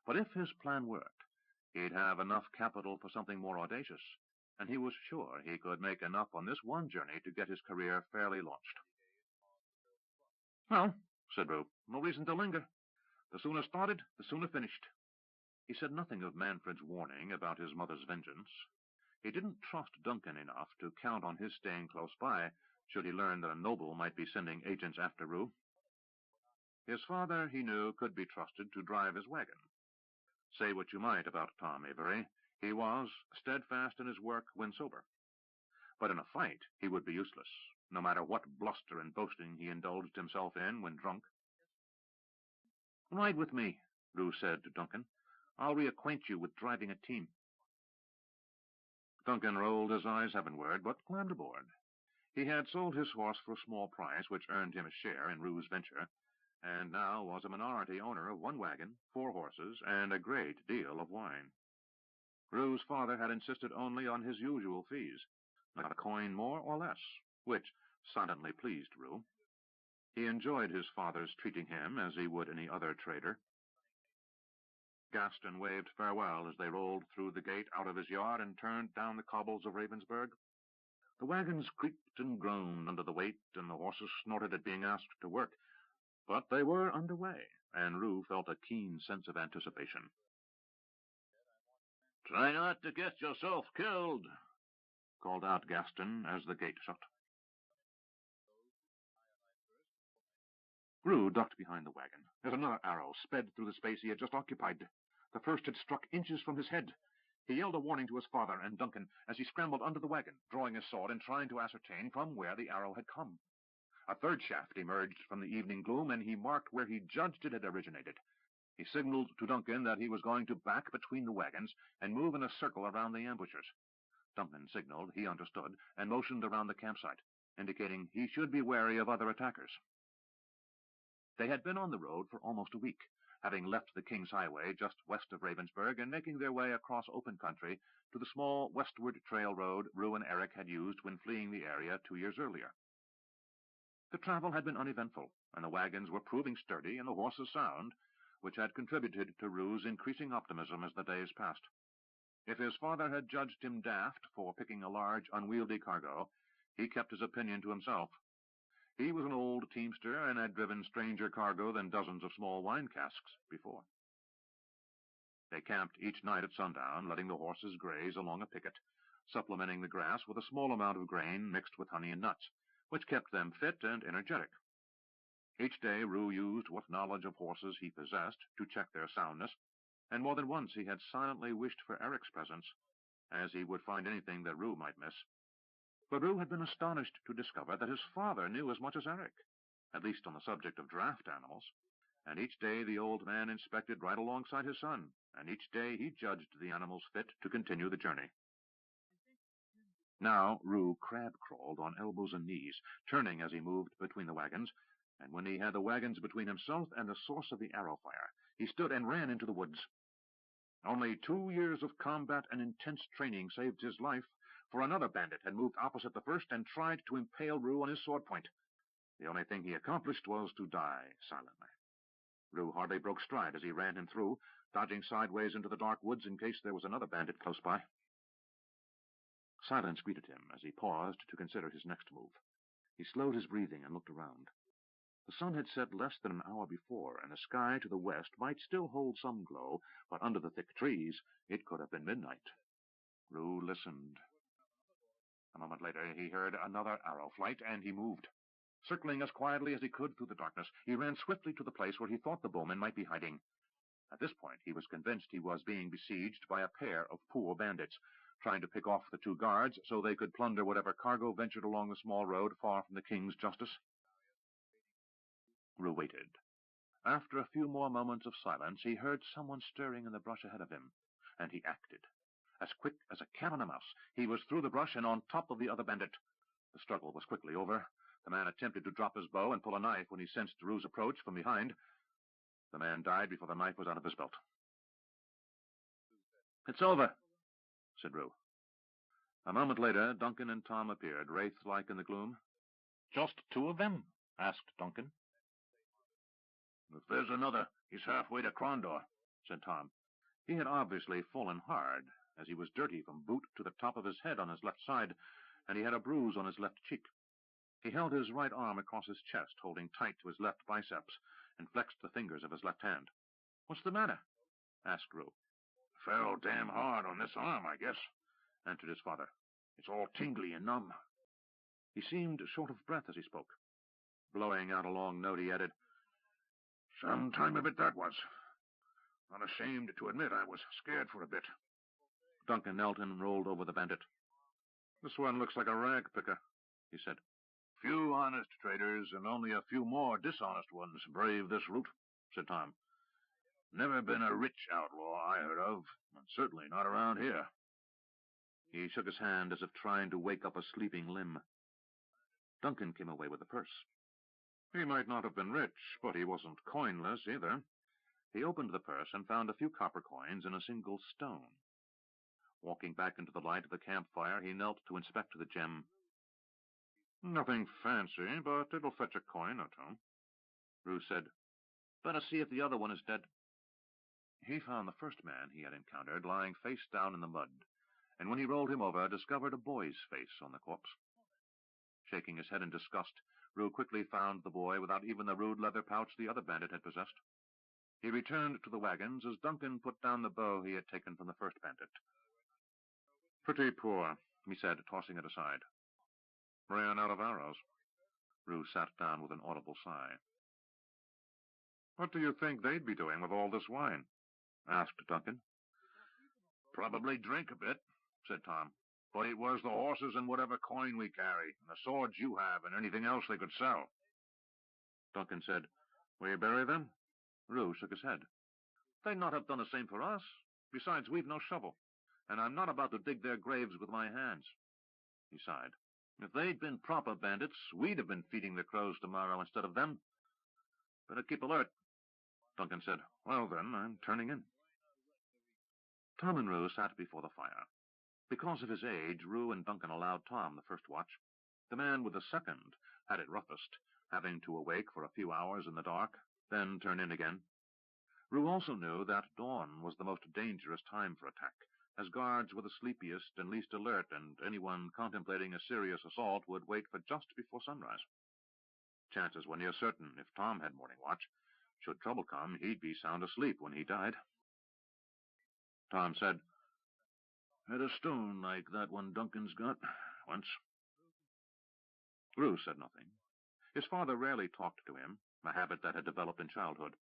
But if his plan worked, he'd have enough capital for something more audacious, and he was sure he could make enough on this one journey to get his career fairly launched. "Well," said Roo, "no reason to linger. The sooner started, the sooner finished." He said nothing of Manfred's warning about his mother's vengeance. He didn't trust Duncan enough to count on his staying close by, should he learn that a noble might be sending agents after Roo. His father, he knew, could be trusted to drive his wagon. Say what you might about Tom Avery, he was steadfast in his work when sober. But in a fight he would be useless, no matter what bluster and boasting he indulged himself in when drunk. "Ride with me," Roo said to Duncan. "I'll reacquaint you with driving a team." Duncan rolled his eyes heavenward, but climbed aboard. He had sold his horse for a small price, which earned him a share in Roo's venture, and now was a minority owner of 1 wagon, 4 horses, and a great deal of wine. Roo's father had insisted only on his usual fees, not a coin more or less, which silently pleased Roo. He enjoyed his father's treating him as he would any other trader. Gaston waved farewell as they rolled through the gate out of his yard and turned down the cobbles of Ravensburg. The wagons creaked and groaned under the weight, and the horses snorted at being asked to work, but they were under way, and Roo felt a keen sense of anticipation. "Try not to get yourself killed," called out Gaston as the gate shut. Roo ducked behind the wagon as another arrow sped through the space he had just occupied. The first had struck inches from his head. He yelled a warning to his father and Duncan as he scrambled under the wagon, drawing his sword and trying to ascertain from where the arrow had come. A third shaft emerged from the evening gloom, and he marked where he judged it had originated. He signaled to Duncan that he was going to back between the wagons and move in a circle around the ambushers. Duncan signaled, he understood, and motioned around the campsite, indicating he should be wary of other attackers. They had been on the road for almost a week, having left the King's Highway just west of Ravensburg and making their way across open country to the small westward trail road Roo and Eric had used when fleeing the area 2 years earlier. The travel had been uneventful, and the wagons were proving sturdy and the horses sound, which had contributed to Roo's increasing optimism as the days passed. If his father had judged him daft for picking a large, unwieldy cargo, he kept his opinion to himself. He was an old teamster and had driven stranger cargo than dozens of small wine casks before. They camped each night at sundown, letting the horses graze along a picket, supplementing the grass with a small amount of grain mixed with honey and nuts, which kept them fit and energetic. Each day Roo used what knowledge of horses he possessed to check their soundness, and more than once he had silently wished for Eric's presence, as he would find anything that Roo might miss. But Roo had been astonished to discover that his father knew as much as Eric. at least on the subject of draft animals, and each day the old man inspected right alongside his son, and each day he judged the animals fit to continue the journey. Now Roo crab-crawled on elbows and knees, turning as he moved between the wagons, and when he had the wagons between himself and the source of the arrow fire, he stood and ran into the woods. Only 2 years of combat and intense training saved his life, for another bandit had moved opposite the first and tried to impale Roo on his sword point. The only thing he accomplished was to die silently. Roo hardly broke stride as he ran him through, dodging sideways into the dark woods in case there was another bandit close by. Silence greeted him as he paused to consider his next move. He slowed his breathing and looked around. The sun had set less than an hour before, and the sky to the west might still hold some glow, but under the thick trees it could have been midnight. Roo listened. A moment later he heard another arrow flight, and he moved. Circling as quietly as he could through the darkness, he ran swiftly to the place where he thought the bowman might be hiding. At this point he was convinced he was being besieged by a pair of poor bandits, trying to pick off the 2 guards so they could plunder whatever cargo ventured along the small road far from the king's justice. Roo waited. After a few more moments of silence, he heard someone stirring in the brush ahead of him, and he acted. As quick as a cat on a mouse, he was through the brush and on top of the other bandit. The struggle was quickly over. The man attempted to drop his bow and pull a knife when he sensed Roo's approach from behind. The man died before the knife was out of his belt. "It's over," said Roo. A moment later, Duncan and Tom appeared, wraith-like in the gloom. "Just 2 of them?" asked Duncan. "If there's another, he's halfway to Krondor," said Tom. He had obviously fallen hard, as he was dirty from boot to the top of his head on his left side, and he had a bruise on his left cheek. He held his right arm across his chest, holding tight to his left biceps, and flexed the fingers of his left hand. "What's the matter?" asked Roo. "Fell damn hard on this arm, I guess," answered his father. "It's all tingly and numb." He seemed short of breath as he spoke. Blowing out a long note, he added, "Some time of it that was. Not ashamed to admit I was scared for a bit." Duncan knelt and rolled over the bandit. "This one looks like a rag picker," he said. "Few honest traders and only a few more dishonest ones brave this route," said Tom. "Never been a rich outlaw I heard of, and certainly not around here." He shook his hand as if trying to wake up a sleeping limb. Duncan came away with a purse. He might not have been rich, but he wasn't coinless either. He opened the purse and found a few copper coins and a single stone. Walking back into the light of the campfire, he knelt to inspect the gem. "Nothing fancy, but it'll fetch a coin or 2. Roo said, "Better see if the other one is dead." He found the first man he had encountered lying face down in the mud, and when he rolled him over, discovered a boy's face on the corpse. Shaking his head in disgust, Roo quickly found the boy without even the rude leather pouch the other bandit had possessed. He returned to the wagons as Duncan put down the bow he had taken from the first bandit. "Pretty poor," he said, tossing it aside. "Ran out of arrows." Roo sat down with an audible sigh. "What do you think they'd be doing with all this wine?" asked Duncan. "Probably drink a bit," said Tom. "But it was the horses and whatever coin we carry, and the swords you have, and anything else they could sell." Duncan said, "Will you bury them?" Roo shook his head. "They'd not have done the same for us. Besides, we've no shovel, and I'm not about to dig their graves with my hands." He sighed. "If they'd been proper bandits, we'd have been feeding the crows tomorrow instead of them. Better keep alert." Duncan said, "Well, then, I'm turning in." Tom and Roo sat before the fire. Because of his age, Roo and Duncan allowed Tom the first watch. The man with the second had it roughest, having to awake for a few hours in the dark, then turn in again. Roo also knew that dawn was the most dangerous time for attack, as guards were the sleepiest and least alert, and anyone contemplating a serious assault would wait for just before sunrise. Chances were near certain, if Tom had morning watch, should trouble come, he'd be sound asleep when he died. Tom said, "Had a stone like that one Duncan's got, once." Roo said nothing. His father rarely talked to him, a habit that had developed in childhood.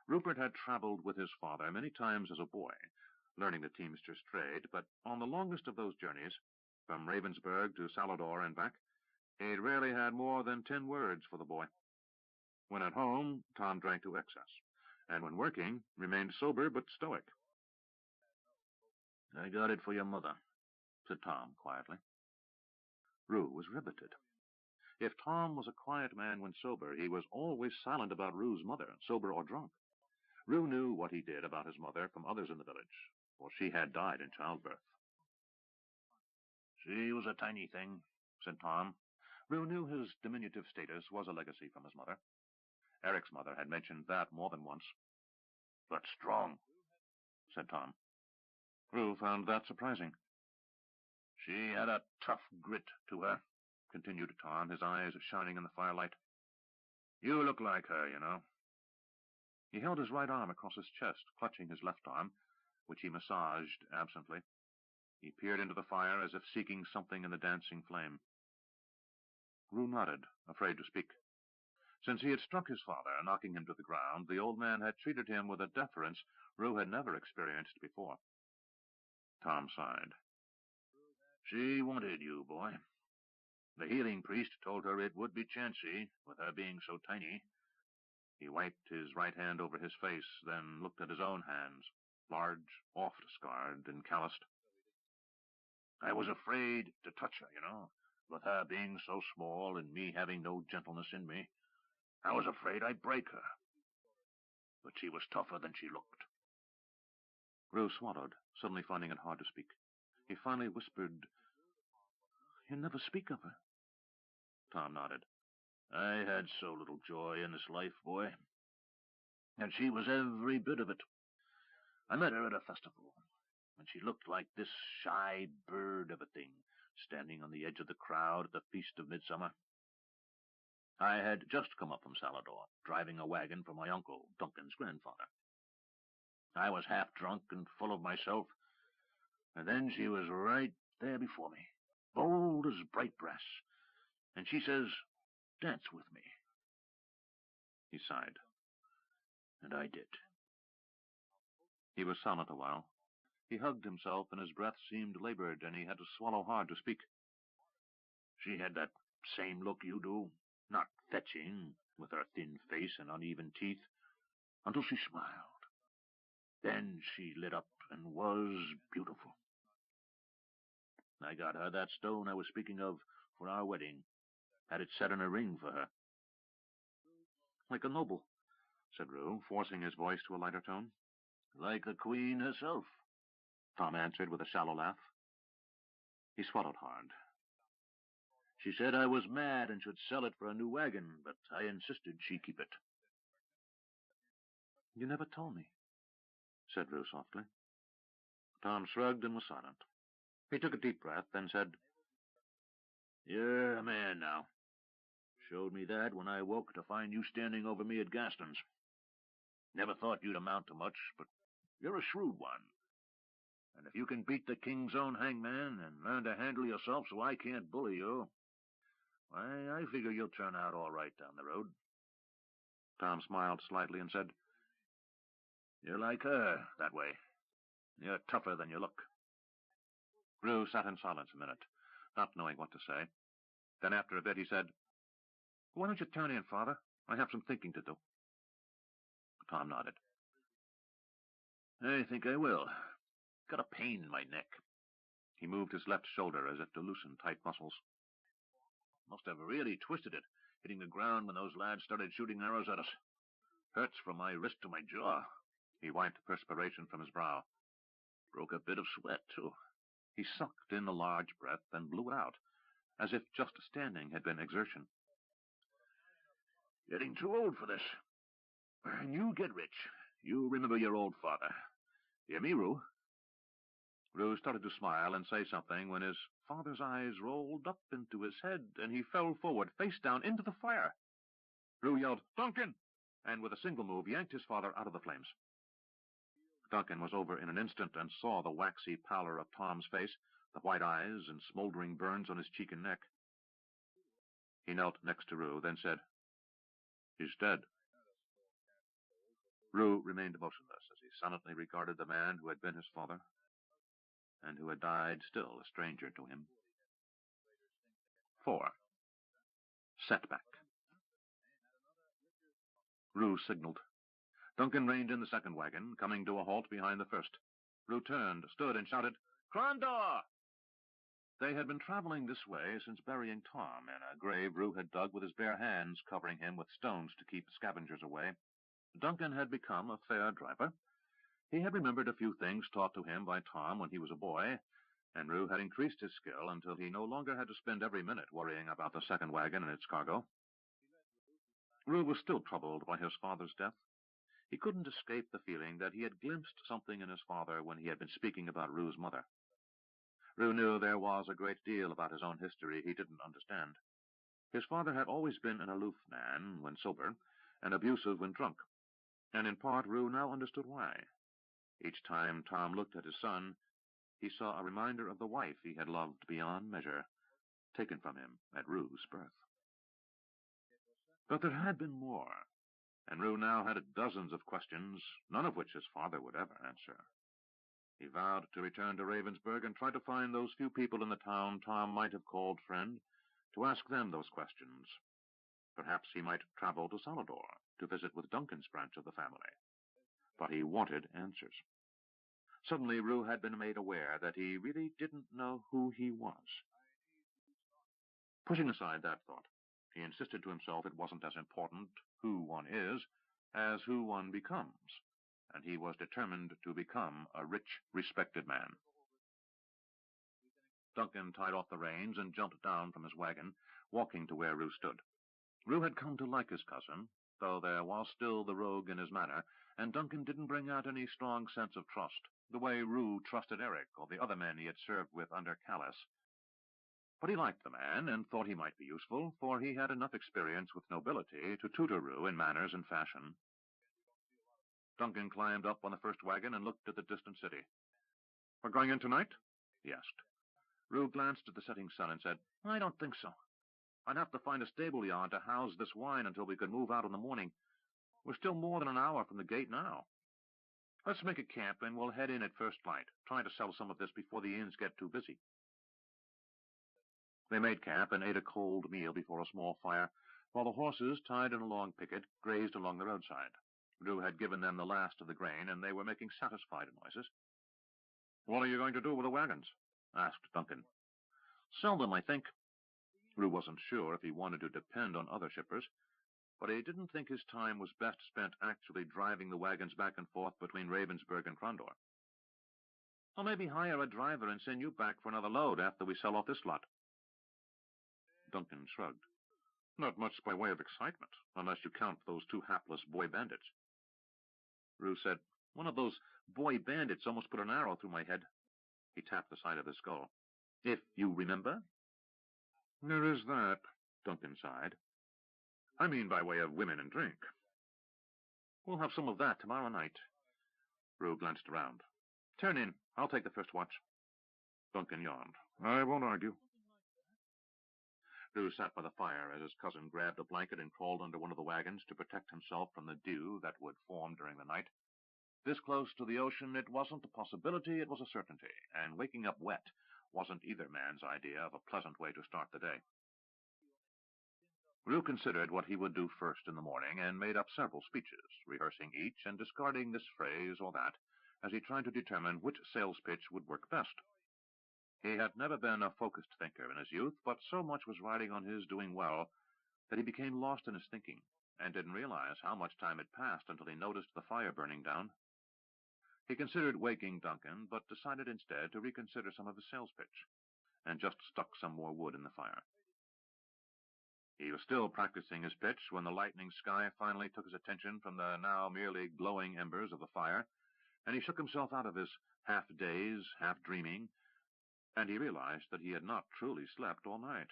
Rupert had traveled with his father many times as a boy, learning the teamster's trade, but on the longest of those journeys, from Ravensburg to Salador and back, He'd rarely had more than 10 words for the boy. When at home, Tom drank to excess, and when working, remained sober but stoic. "I got it for your mother," said Tom quietly. Roo was riveted. If Tom was a quiet man when sober, he was always silent about Roo's mother, sober or drunk. Roo knew what he did about his mother from others in the village, for she had died in childbirth. "She was a tiny thing," said Tom. Roo knew his diminutive status was a legacy from his mother. Eric's mother had mentioned that more than once. "But strong," said Tom. Roo found that surprising. "She had a tough grit to her," continued Tom, his eyes shining in the firelight. "You look like her, you know." He held his right arm across his chest, clutching his left arm, which he massaged absently. He peered into the fire as if seeking something in the dancing flame. Roo nodded, afraid to speak. Since he had struck his father, knocking him to the ground, the old man had treated him with a deference Roo had never experienced before. Tom sighed. "She wanted you, boy. The healing priest told her it would be chancy, with her being so tiny." He wiped his right hand over his face, then looked at his own hands, large, oft-scarred, and calloused. "I was afraid to touch her, you know, with her being so small and me having no gentleness in me. I was afraid I'd break her. But she was tougher than she looked." Roo swallowed, suddenly finding it hard to speak. He finally whispered, "You never speak of her." Tom nodded. "I had so little joy in this life, boy. And she was every bit of it. I met her at a festival, and she looked like this shy bird of a thing, standing on the edge of the crowd at the Feast of Midsummer. I had just come up from Salvador, driving a wagon for my uncle, Duncan's grandfather. I was half drunk and full of myself, and then she was right there before me, bold as bright brass, and she says, 'Dance with me.'" He sighed. And I did. He was silent a while. He hugged himself, and his breath seemed labored, and he had to swallow hard to speak. "She had that same look you do, not fetching, with her thin face and uneven teeth, until she smiled. Then she lit up and was beautiful. I got her that stone I was speaking of for our wedding. Had it set in a ring for her." "Like a noble," said Roo, forcing his voice to a lighter tone. "Like the queen herself," Tom answered with a shallow laugh. He swallowed hard. "She said I was mad and should sell it for a new wagon, but I insisted she keep it." "You never told me," said Roo softly. Tom shrugged and was silent. He took a deep breath, then said, "You're a man now. Showed me that when I woke to find you standing over me at Gaston's. Never thought you'd amount to much, but you're a shrewd one. And if you can beat the king's own hangman and learn to handle yourself so I can't bully you, why, I figure you'll turn out all right down the road." Tom smiled slightly and said, "You're like her, that way. You're tougher than you look." Roo sat in silence a minute, not knowing what to say. Then after a bit he said, "Why don't you turn in, Father? I have some thinking to do." Tom nodded. "I think I will. Got a pain in my neck." He moved his left shoulder as if to loosen tight muscles. "Must have really twisted it, hitting the ground when those lads started shooting arrows at us. Hurts from my wrist to my jaw." He wiped perspiration from his brow. "Broke a bit of sweat, too." He sucked in a large breath, then blew it out, as if just standing had been exertion. "Getting too old for this. And you get rich. You remember your old father. Hear me, Roo?" Roo started to smile and say something when his father's eyes rolled up into his head, and he fell forward, face down, into the fire. Roo yelled, "Duncan!" and with a single move yanked his father out of the flames. Duncan was over in an instant and saw the waxy pallor of Tom's face, the white eyes and smoldering burns on his cheek and neck. He knelt next to Roo, then said, "He's dead." Roo remained motionless as he silently regarded the man who had been his father, and who had died still a stranger to him. 4. setback. Roo signaled. Duncan reined in the second wagon, coming to a halt behind the first. Roo turned, stood, and shouted, "Crondor!" They had been traveling this way since burying Tom in a grave Roo had dug with his bare hands, covering him with stones to keep scavengers away. Duncan had become a fair driver. He had remembered a few things taught to him by Tom when he was a boy, and Roo had increased his skill until he no longer had to spend every minute worrying about the second wagon and its cargo. Roo was still troubled by his father's death. He couldn't escape the feeling that he had glimpsed something in his father when he had been speaking about Roo's mother. Roo knew there was a great deal about his own history he didn't understand. His father had always been an aloof man when sober, and abusive when drunk, and in part Roo now understood why. Each time Tom looked at his son, he saw a reminder of the wife he had loved beyond measure, taken from him at Roo's birth. But there had been more, and Roo now had dozens of questions, none of which his father would ever answer. He vowed to return to Ravensburg and try to find those few people in the town Tom might have called friend, to ask them those questions. Perhaps he might travel to Salador to visit with Duncan's branch of the family. But he wanted answers. Suddenly Roo had been made aware that he really didn't know who he was. Pushing aside that thought, he insisted to himself it wasn't as important who one is as who one becomes, and he was determined to become a rich, respected man. Duncan tied off the reins and jumped down from his wagon, walking to where Roo stood. Roo had come to like his cousin, though there was still the rogue in his manner, and Duncan didn't bring out any strong sense of trust, the way Roo trusted Eric or the other men he had served with under Callis. But he liked the man, and thought he might be useful, for he had enough experience with nobility to tutor Roo in manners and fashion. Duncan climbed up on the first wagon and looked at the distant city. "We're going in tonight?" he asked. Roo glanced at the setting sun and said, "I don't think so. I'd have to find a stable yard to house this wine until we could move out in the morning. We're still more than an hour from the gate now. Let's make a camp, and we'll head in at first light, trying to sell some of this before the inns get too busy." They made camp and ate a cold meal before a small fire, while the horses, tied in a long picket, grazed along the roadside. Roo had given them the last of the grain, and they were making satisfied noises. "What are you going to do with the wagons?" asked Duncan. "Sell them, I think." Roo wasn't sure if he wanted to depend on other shippers, but he didn't think his time was best spent actually driving the wagons back and forth between Ravensburg and Crondor. "I'll maybe hire a driver and send you back for another load after we sell off this lot." Duncan shrugged. "Not much by way of excitement, unless you count those two hapless boy bandits." Roo said, "One of those boy bandits almost put an arrow through my head." He tapped the side of his skull. "If you remember?" "There is that," Duncan sighed. "I mean by way of women and drink." "We'll have some of that tomorrow night." Roo glanced around. "Turn in. I'll take the first watch." Duncan yawned. "I won't argue." Roo sat by the fire as his cousin grabbed a blanket and crawled under one of the wagons to protect himself from the dew that would form during the night. This close to the ocean, it wasn't a possibility, it was a certainty, and waking up wet wasn't either man's idea of a pleasant way to start the day. Roo considered what he would do first in the morning, and made up several speeches, rehearsing each and discarding this phrase or that, as he tried to determine which sales pitch would work best. He had never been a focused thinker in his youth, but so much was riding on his doing well that he became lost in his thinking, and didn't realize how much time had passed until he noticed the fire burning down. He considered waking Duncan, but decided instead to reconsider some of his sales pitch, and just stuck some more wood in the fire. He was still practicing his pitch when the lightning sky finally took his attention from the now merely glowing embers of the fire, and he shook himself out of his half-daze, half-dreaming, and he realized that he had not truly slept all night.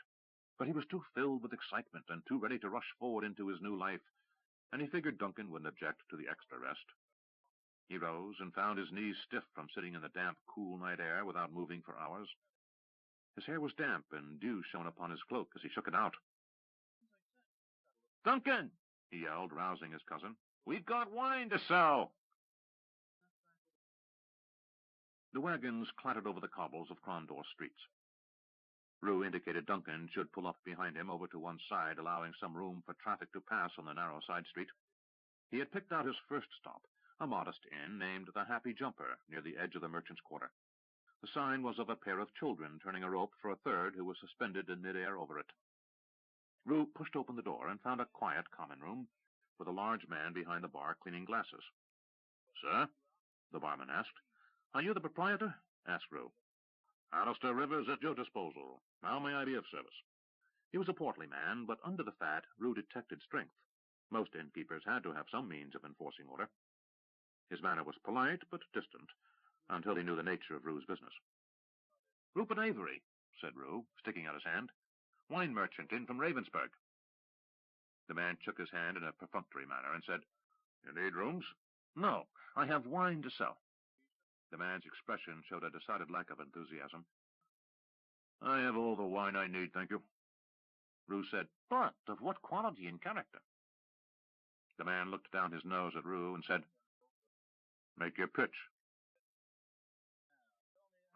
But he was too filled with excitement and too ready to rush forward into his new life, and he figured Duncan wouldn't object to the extra rest. He rose and found his knees stiff from sitting in the damp, cool night air without moving for hours. His hair was damp, and dew shone upon his cloak as he shook it out. "Duncan!" he yelled, rousing his cousin. "We've got wine to sell!" The wagons clattered over the cobbles of Crondor streets. Roo indicated Duncan should pull up behind him over to one side, allowing some room for traffic to pass on the narrow side street. He had picked out his first stop, a modest inn named the Happy Jumper, near the edge of the merchant's quarter. The sign was of a pair of children turning a rope for a third who was suspended in midair over it. Roo pushed open the door and found a quiet common room with a large man behind the bar cleaning glasses. "Sir?" the barman asked. "Are you the proprietor?" asked Roo. "Alistair Rivers at your disposal. How may I be of service?" He was a portly man, but under the fat, Roo detected strength. Most innkeepers had to have some means of enforcing order. His manner was polite, but distant, until he knew the nature of Roo's business. "Rupert Avery," said Roo, sticking out his hand. "Wine merchant in from Ravensburg." The man shook his hand in a perfunctory manner and said, "You need rooms?" "No, I have wine to sell." The man's expression showed a decided lack of enthusiasm. "I have all the wine I need, thank you." Roo said, "But of what quality and character?" The man looked down his nose at Roo and said, "Make your pitch."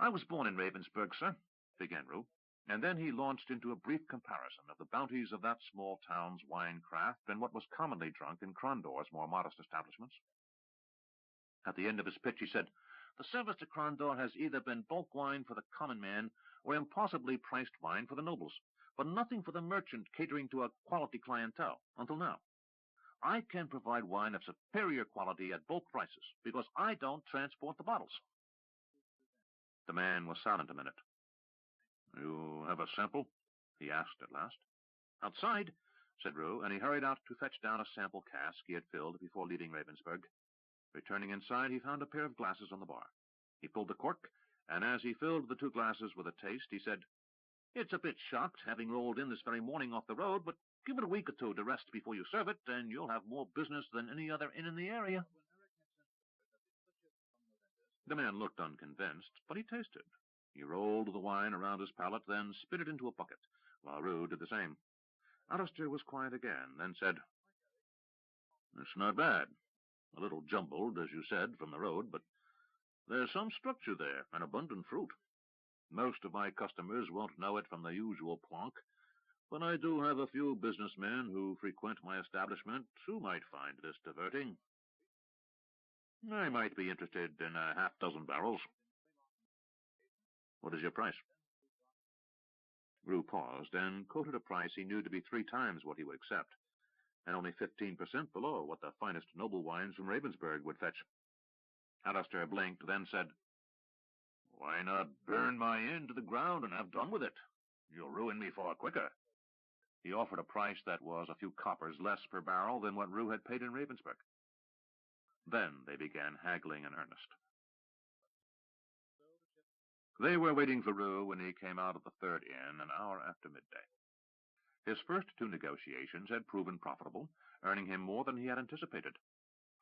"I was born in Ravensburg, sir," began Roo, and then he launched into a brief comparison of the bounties of that small town's wine craft and what was commonly drunk in Crondor's more modest establishments. At the end of his pitch he said, "The service to Crondor has either been bulk wine for the common man or impossibly priced wine for the nobles, but nothing for the merchant catering to a quality clientele, until now. I can provide wine of superior quality at bulk prices, because I don't transport the bottles." The man was silent a minute. "You have a sample?" he asked at last. "Outside," said Roo, and he hurried out to fetch down a sample cask he had filled before leaving Ravensburg. Returning inside, he found a pair of glasses on the bar. He pulled the cork, and as he filled the two glasses with a taste, he said, "It's a bit shocked, having rolled in this very morning off the road, but give it a week or two to rest before you serve it, and you'll have more business than any other inn in the area." The man looked unconvinced, but he tasted. He rolled the wine around his palate, then spit it into a bucket, while Roo did the same. Alistair was quiet again, then said, "It's not bad. A little jumbled, as you said, from the road, but there's some structure there, and abundant fruit. Most of my customers won't know it from the usual plonk, but I do have a few businessmen who frequent my establishment who might find this diverting. I might be interested in a half-dozen barrels." "What is your price?" Roo paused and quoted a price he knew to be 3 times what he would accept, and only 15% below what the finest noble wines from Ravensburg would fetch. Alistair blinked, then said, "Why not burn my inn to the ground and have done with it? You'll ruin me far quicker." He offered a price that was a few coppers less per barrel than what Roo had paid in Ravensburg. Then they began haggling in earnest. They were waiting for Roo when he came out of the third inn an hour after midday. His first 2 negotiations had proven profitable, earning him more than he had anticipated.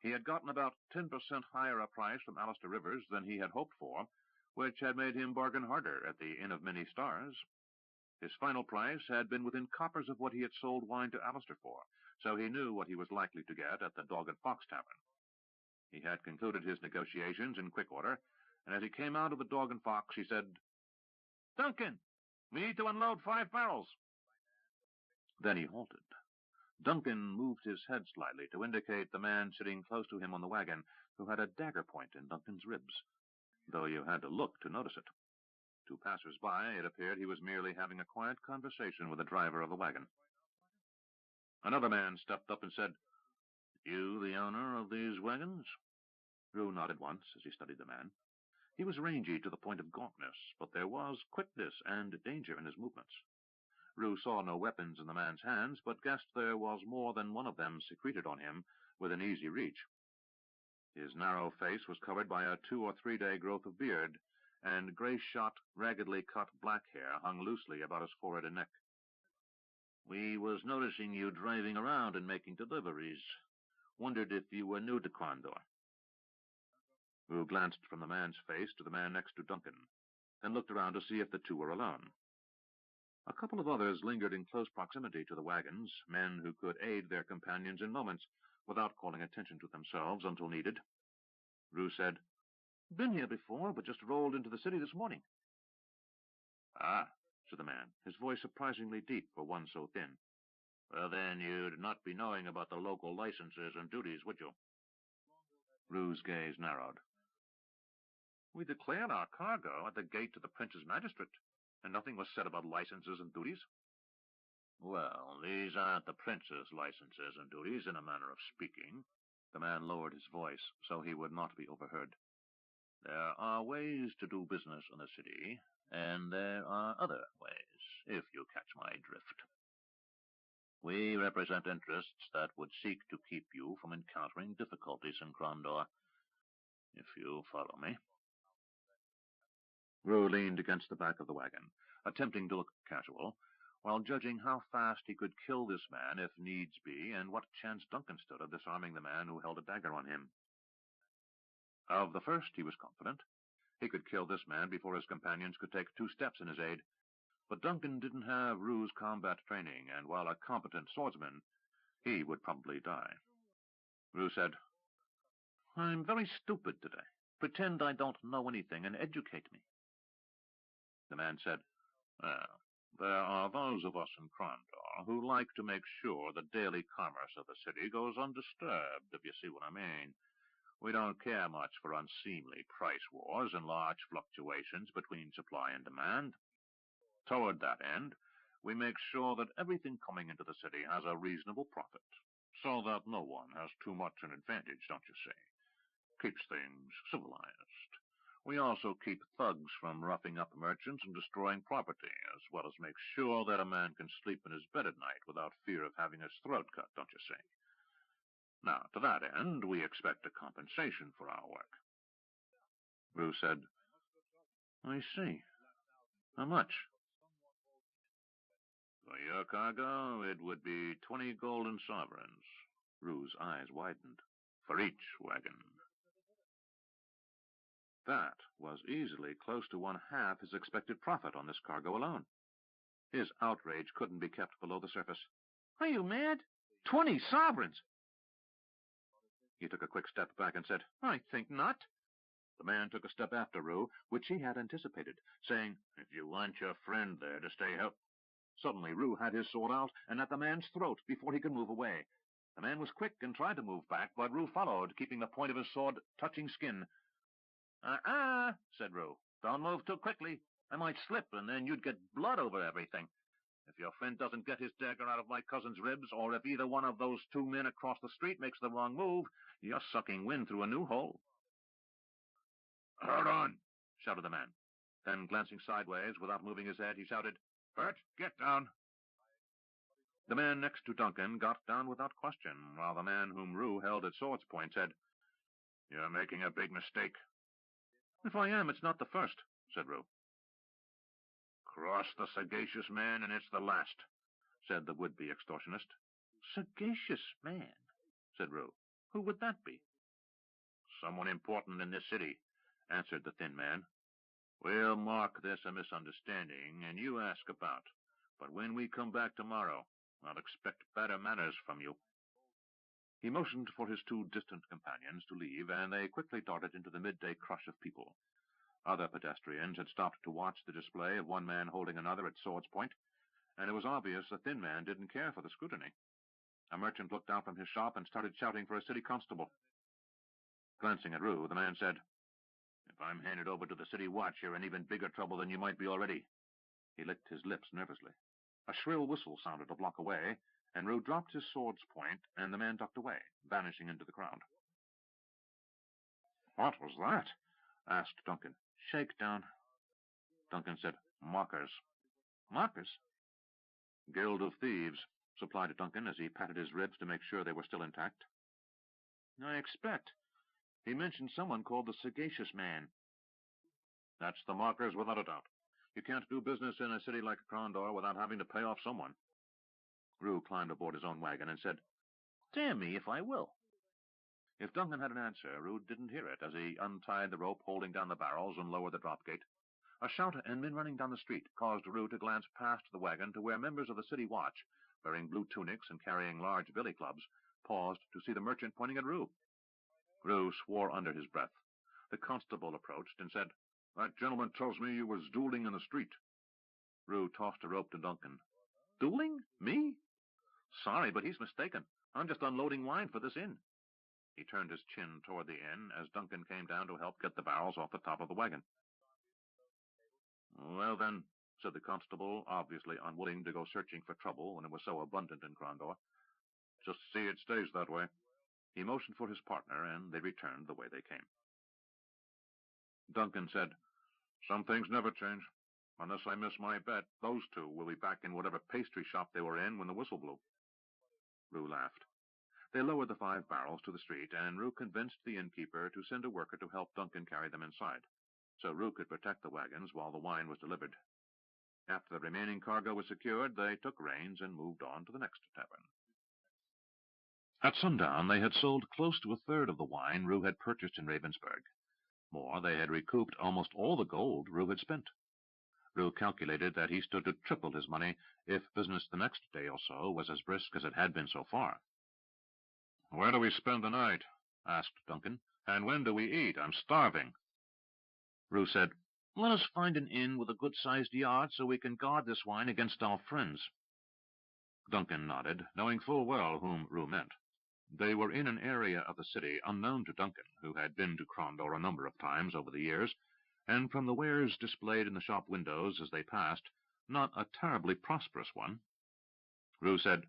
He had gotten about 10% higher a price from Alistair Rivers than he had hoped for, which had made him bargain harder at the Inn of Many Stars. His final price had been within coppers of what he had sold wine to Alistair for, so he knew what he was likely to get at the Dog and Fox Tavern. He had concluded his negotiations in quick order, and as he came out of the Dog and Fox, he said, "Duncan, we need to unload 5 barrels. Then he halted. Duncan moved his head slightly to indicate the man sitting close to him on the wagon, who had a dagger point in Duncan's ribs, though you had to look to notice it. To passers-by, it appeared he was merely having a quiet conversation with the driver of the wagon. Another man stepped up and said, "You the owner of these wagons?" Roo nodded once as he studied the man. He was rangy to the point of gauntness, but there was quickness and danger in his movements. Roo saw no weapons in the man's hands, but guessed there was more than one of them secreted on him within easy reach. His narrow face was covered by a 2 or 3 day growth of beard, and gray-shot, raggedly cut black hair hung loosely about his forehead and neck. "We was noticing you driving around and making deliveries. Wondered if you were new to Crondor." Roo glanced from the man's face to the man next to Duncan, then looked around to see if the 2 were alone. A couple of others lingered in close proximity to the wagons, men who could aid their companions in moments, without calling attention to themselves until needed. Roo said, "Been here before, but just rolled into the city this morning." "Ah," said the man, his voice surprisingly deep for one so thin. Well, then you'd not be knowing about the local licenses and duties, would you? Roo's gaze narrowed. We declared our cargo at the gate to the Prince's magistrate, and nothing was said about licenses and duties. Well, these aren't the Prince's licenses and duties, in a manner of speaking. The man lowered his voice so he would not be overheard. There are ways to do business in the city, and there are other ways, if you catch my drift. We represent interests that would seek to keep you from encountering difficulties in Krondor, if you follow me. Roo leaned against the back of the wagon, attempting to look casual, while judging how fast he could kill this man if needs be, and what chance Duncan stood of disarming the man who held a dagger on him. Of the first he was confident. He could kill this man before his companions could take 2 steps in his aid. But Duncan didn't have Roo's combat training, and while a competent swordsman, he would probably die. Roo said, "I'm very stupid today. Pretend I don't know anything and educate me." The man said, "Well, there are those of us in Krondor who like to make sure the daily commerce of the city goes undisturbed, if you see what I mean. We don't care much for unseemly price wars and large fluctuations between supply and demand. Toward that end, we make sure that everything coming into the city has a reasonable profit, so that no one has too much an advantage, don't you see? Keeps things civilized. We also keep thugs from roughing up merchants and destroying property, as well as make sure that a man can sleep in his bed at night without fear of having his throat cut, don't you see? Now, to that end, we expect a compensation for our work." Roo said, "I see. How much?" "For your cargo, it would be 20 golden sovereigns." Roo's eyes widened. "For each wagon." That was easily close to 1/2 his expected profit on this cargo alone. His outrage couldn't be kept below the surface. "Are you mad? 20 sovereigns!" He took a quick step back and said, "I think not." The man took a step after Roo, which he had anticipated, saying, "If you want your friend there to stay help." Suddenly Roo had his sword out and at the man's throat before he could move away. The man was quick and tried to move back, but Roo followed, keeping the point of his sword touching skin. Said Roo. "Don't move too quickly. I might slip, and then you'd get blood over everything. If your friend doesn't get his dagger out of my cousin's ribs, or if either one of those 2 men across the street makes the wrong move, you're sucking wind through a new hole." "Hold on," shouted the man. Then, glancing sideways, without moving his head, he shouted, "Bert, get down." The man next to Duncan got down without question, while the man whom Roo held at sword's point said, "You're making a big mistake." "If I am, it's not the first," said Roo. "Cross the sagacious man, and it's the last," said the would-be extortionist. "Sagacious man," said Roo. "Who would that be?" "Someone important in this city," answered the thin man. "We'll mark this a misunderstanding, and you ask about. But when we come back tomorrow, I'll expect better manners from you." He motioned for his 2 distant companions to leave, and they quickly darted into the midday crush of people. Other pedestrians had stopped to watch the display of one man holding another at sword's point, and it was obvious the thin man didn't care for the scrutiny. A merchant looked out from his shop and started shouting for a city constable. Glancing at Roo, the man said, "If I'm handed over to the city watch, you're in even bigger trouble than you might be already." He licked his lips nervously. A shrill whistle sounded a block away, and Roo dropped his sword's point, and the man ducked away, vanishing into the crowd. "What was that?" asked Duncan. "Shakedown." Duncan said, "Mockers." "Mockers?" "Guild of Thieves," supplied Duncan as he patted his ribs to make sure they were still intact. "I expect. He mentioned someone called the Sagacious Man." "That's the mockers, without a doubt. You can't do business in a city like Krondor without having to pay off someone." Roo climbed aboard his own wagon and said, "Damn me if I will." If Duncan had an answer, Roo didn't hear it as he untied the rope holding down the barrels and lowered the drop gate. A shout and men running down the street caused Roo to glance past the wagon to where members of the city watch, wearing blue tunics and carrying large billy clubs, paused to see the merchant pointing at Roo. Roo swore under his breath. The constable approached and said, "That gentleman tells me you was dueling in the street." Roo tossed a rope to Duncan. "Dueling? Me? Sorry, but he's mistaken. I'm just unloading wine for this inn." He turned his chin toward the inn as Duncan came down to help get the barrels off the top of the wagon. "Well, then," said the constable, obviously unwilling to go searching for trouble when it was so abundant in Crondor, "just see it stays that way." He motioned for his partner, and they returned the way they came. Duncan said, "Some things never change. Unless I miss my bet, those two will be back in whatever pastry shop they were in when the whistle blew." Roo laughed. They lowered the 5 barrels to the street, and Roo convinced the innkeeper to send a worker to help Duncan carry them inside, so Roo could protect the wagons while the wine was delivered. After the remaining cargo was secured, they took reins and moved on to the next tavern. At sundown, they had sold close to a third of the wine Roo had purchased in Ravensburg. More, they had recouped almost all the gold Roo had spent. Roo calculated that he stood to triple his money if business the next day or so was as brisk as it had been so far. "Where do we spend the night?" asked Duncan. "And when do we eat? I'm starving." Roo said, "Let us find an inn with a good-sized yard so we can guard this wine against our friends." Duncan nodded, knowing full well whom Roo meant. They were in an area of the city unknown to Duncan, who had been to Crondor a number of times over the years, and from the wares displayed in the shop windows as they passed, not a terribly prosperous one. Roo said,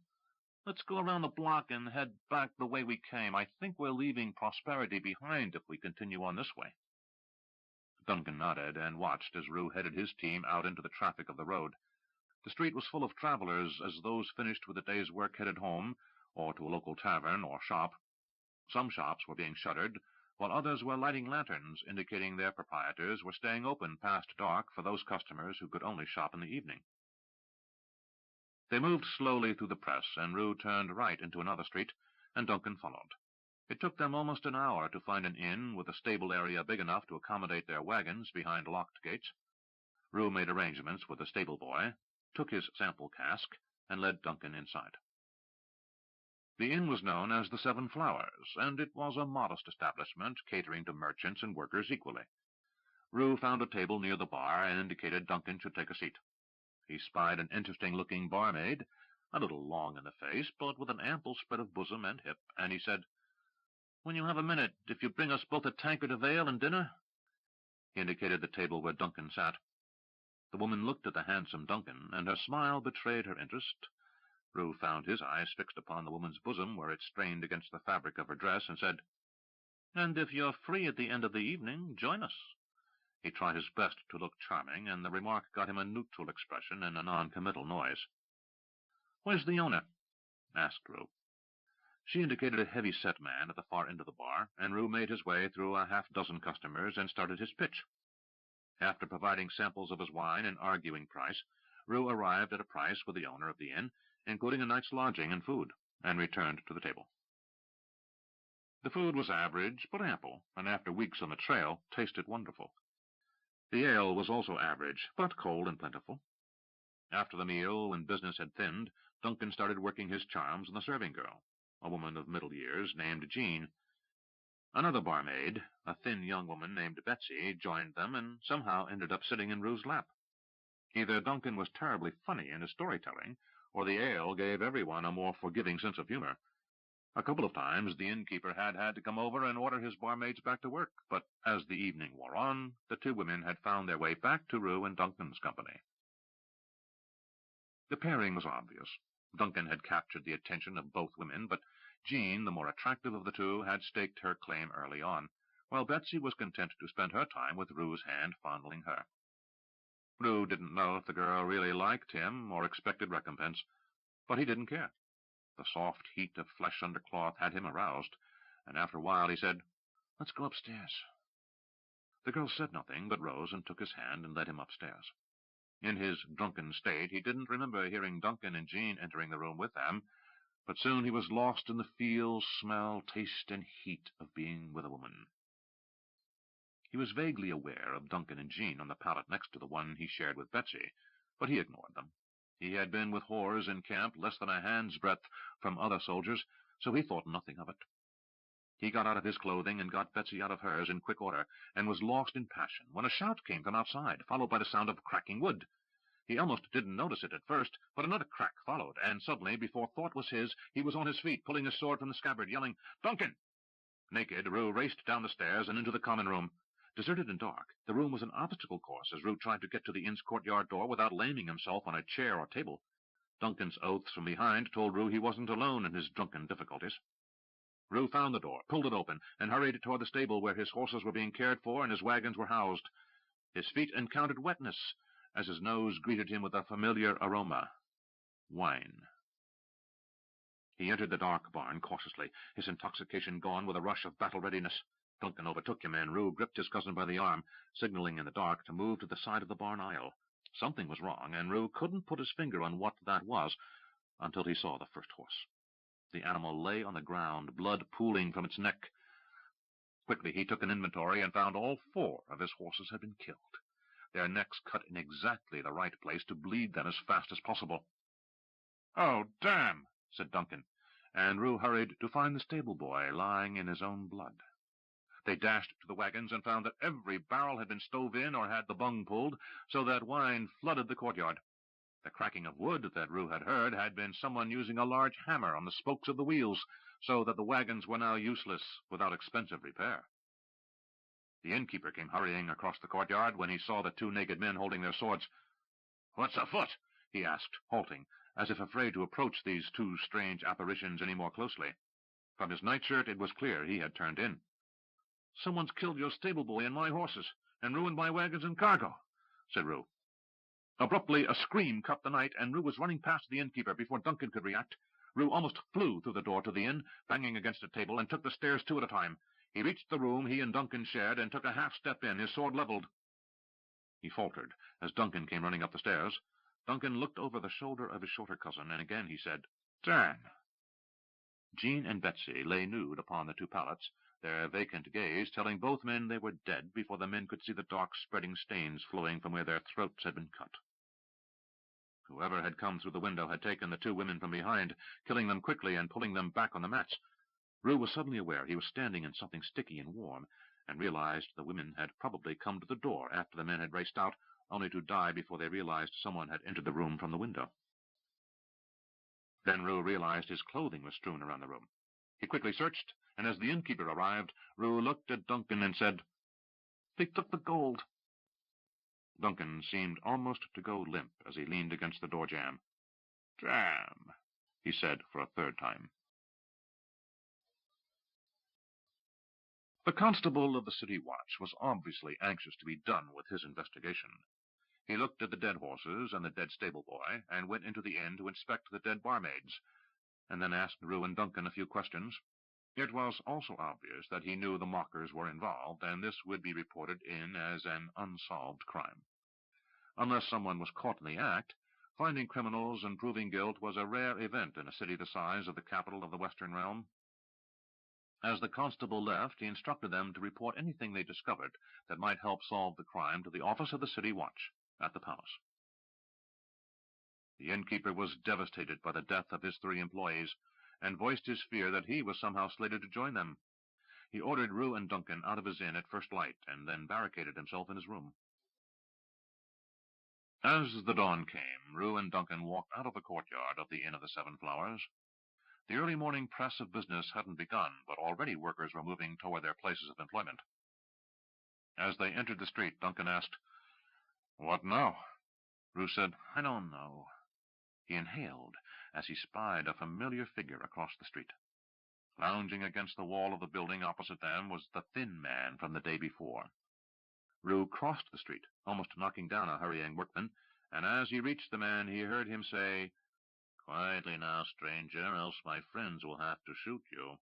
"Let's go around the block and head back the way we came. I think we're leaving prosperity behind if we continue on this way." Duncan nodded and watched as Roo headed his team out into the traffic of the road. The street was full of travelers as those finished with the day's work headed home, or to a local tavern or shop. Some shops were being shuttered, while others were lighting lanterns, indicating their proprietors were staying open past dark for those customers who could only shop in the evening. They moved slowly through the press, and Roo turned right into another street, and Duncan followed. It took them almost an hour to find an inn with a stable area big enough to accommodate their wagons behind locked gates. Roo made arrangements with the stable boy, took his sample cask, and led Duncan inside. The inn was known as the 7 Flowers, and it was a modest establishment catering to merchants and workers equally. Roo found a table near the bar and indicated Duncan should take a seat. He spied an interesting-looking barmaid, a little long in the face, but with an ample spread of bosom and hip, and he said, "When you have a minute, if you bring us both a tankard of ale and dinner." He indicated the table where Duncan sat. The woman looked at the handsome Duncan, and her smile betrayed her interest. Roo found his eyes fixed upon the woman's bosom, where it strained against the fabric of her dress, and said, "And if you're free at the end of the evening, join us." He tried his best to look charming, and the remark got him a neutral expression and a non-committal noise. "Where's the owner?" asked Roo. She indicated a heavy-set man at the far end of the bar, and Roo made his way through a half-dozen customers and started his pitch. After providing samples of his wine and arguing price, Roo arrived at a price with the owner of the inn, including a night's lodging and food, and returned to the table. The food was average but ample, and after weeks on the trail, tasted wonderful. The ale was also average, but cold and plentiful. After the meal, when business had thinned, Duncan started working his charms on the serving girl, a woman of middle years named Jean. Another barmaid, a thin young woman named Betsy, joined them and somehow ended up sitting in Roo's lap. Either Duncan was terribly funny in his storytelling, or the ale gave everyone a more forgiving sense of humor. A couple of times the innkeeper had to come over and order his barmaids back to work, but as the evening wore on, the 2 women had found their way back to Roo and Duncan's company. The pairing was obvious. Duncan had captured the attention of both women, but Jean, the more attractive of the 2, had staked her claim early on, while Betsy was content to spend her time with Roo's hand fondling her. Roo didn't know if the girl really liked him or expected recompense, but he didn't care. The soft heat of flesh under cloth had him aroused, and after a while he said, "Let's go upstairs." The girl said nothing, but rose and took his hand and led him upstairs. In his drunken state, he didn't remember hearing Duncan and Jean entering the room with them, but soon he was lost in the feel, smell, taste, and heat of being with a woman. He was vaguely aware of Duncan and Jean on the pallet next to the one he shared with Betsy, but he ignored them. He had been with whores in camp less than a hand's breadth from other soldiers, so he thought nothing of it. He got out of his clothing and got Betsy out of hers in quick order, and was lost in passion when a shout came from outside, followed by the sound of cracking wood. He almost didn't notice it at first, but another crack followed, and suddenly, before thought was his, he was on his feet, pulling his sword from the scabbard, yelling, "Duncan!" Naked, Roo raced down the stairs and into the common room. Deserted and dark, the room was an obstacle course as Roo tried to get to the inn's courtyard door without laming himself on a chair or table. Duncan's oaths from behind told Roo he wasn't alone in his drunken difficulties. Roo found the door, pulled it open, and hurried toward the stable where his horses were being cared for and his wagons were housed. His feet encountered wetness as his nose greeted him with a familiar aroma. Wine. He entered the dark barn cautiously, his intoxication gone with a rush of battle readiness. Duncan overtook him, and Roo gripped his cousin by the arm, signaling in the dark to move to the side of the barn aisle. Something was wrong, and Roo couldn't put his finger on what that was until he saw the first horse. The animal lay on the ground, blood pooling from its neck. Quickly he took an inventory and found all 4 of his horses had been killed, their necks cut in exactly the right place to bleed them as fast as possible. "Oh, damn!" said Duncan, and Roo hurried to find the stable boy lying in his own blood. They dashed to the wagons and found that every barrel had been stove in or had the bung pulled, so that wine flooded the courtyard. The cracking of wood that Roo had heard had been someone using a large hammer on the spokes of the wheels, so that the wagons were now useless without expensive repair. The innkeeper came hurrying across the courtyard when he saw the 2 naked men holding their swords. "What's afoot?" he asked, halting, as if afraid to approach these 2 strange apparitions any more closely. From his nightshirt it was clear he had turned in. "Someone's killed your stable boy and my horses, and ruined my wagons and cargo," said Roo. Abruptly, a scream cut the night, and Roo was running past the innkeeper before Duncan could react. Roo almost flew through the door to the inn, banging against a table, and took the stairs 2 at a time. He reached the room he and Duncan shared and took a half-step in, his sword leveled. He faltered as Duncan came running up the stairs. Duncan looked over the shoulder of his shorter cousin, and again he said, "Dan." Jean and Betsy lay nude upon the 2 pallets, their vacant gaze telling both men they were dead before the men could see the dark spreading stains flowing from where their throats had been cut. Whoever had come through the window had taken the 2 women from behind, killing them quickly and pulling them back on the mats. Roo was suddenly aware he was standing in something sticky and warm, and realized the women had probably come to the door after the men had raced out, only to die before they realized someone had entered the room from the window. Then Roo realized his clothing was strewn around the room. He quickly searched, and as the innkeeper arrived, Roo looked at Duncan and said, "They took the gold." Duncan seemed almost to go limp as he leaned against the door jamb. "Damn," he said for a 3rd time. The constable of the city watch was obviously anxious to be done with his investigation. He looked at the dead horses and the dead stable boy, and went into the inn to inspect the dead barmaids, and then asked Roo and Duncan a few questions. It was also obvious that he knew the mockers were involved, and this would be reported in as an unsolved crime. Unless someone was caught in the act, finding criminals and proving guilt was a rare event in a city the size of the capital of the Western Realm. As the constable left, he instructed them to report anything they discovered that might help solve the crime to the office of the city watch at the palace. The innkeeper was devastated by the death of his 3 employees, and voiced his fear that he was somehow slated to join them. He ordered Roo and Duncan out of his inn at first light, and then barricaded himself in his room. As the dawn came, Roo and Duncan walked out of the courtyard of the Inn of the 7 Flowers. The early morning press of business hadn't begun, but already workers were moving toward their places of employment. As they entered the street, Duncan asked, "What now?" Roo said, "I don't know." He inhaled as he spied a familiar figure across the street. Lounging against the wall of the building opposite them was the thin man from the day before. Roo crossed the street, almost knocking down a hurrying workman, and as he reached the man he heard him say, "Quietly now, stranger, else my friends will have to shoot you."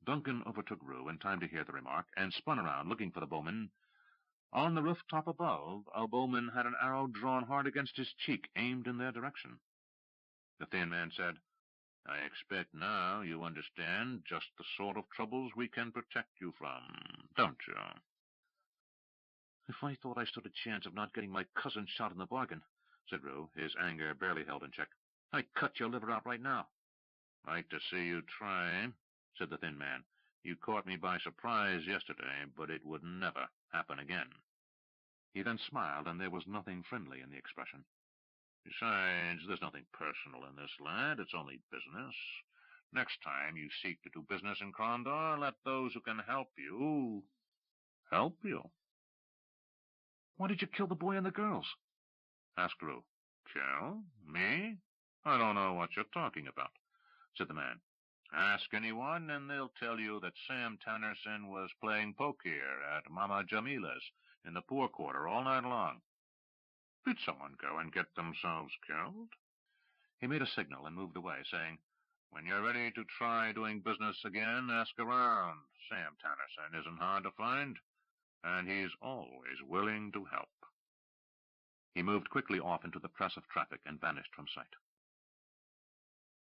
Duncan overtook Roo in time to hear the remark, and spun around, looking for the bowman. On the rooftop above, a bowman had an arrow drawn hard against his cheek, aimed in their direction. The thin man said, "I expect now you understand just the sort of troubles we can protect you from, don't you?" "If I thought I stood a chance of not getting my cousin shot in the bargain," said Roo, his anger barely held in check, "I'd cut your liver out right now." "Like to see you try," said the thin man. "You caught me by surprise yesterday, but it would never happen again." He then smiled, and there was nothing friendly in the expression. "Besides, there's nothing personal in this, lad. It's only business. Next time you seek to do business in Crondor, let those who can help you help you." "Why did you kill the boy and the girls?" asked Roo. "Kill? Me? I don't know what you're talking about," said the man. "Ask anyone, and they'll tell you that Sam Tannerson was playing poker at Mama Jamila's in the poor quarter all night long. Did someone go and get themselves killed?" He made a signal and moved away, saying, "When you're ready to try doing business again, ask around. Sam Tannerson isn't hard to find, and he's always willing to help." He moved quickly off into the press of traffic and vanished from sight.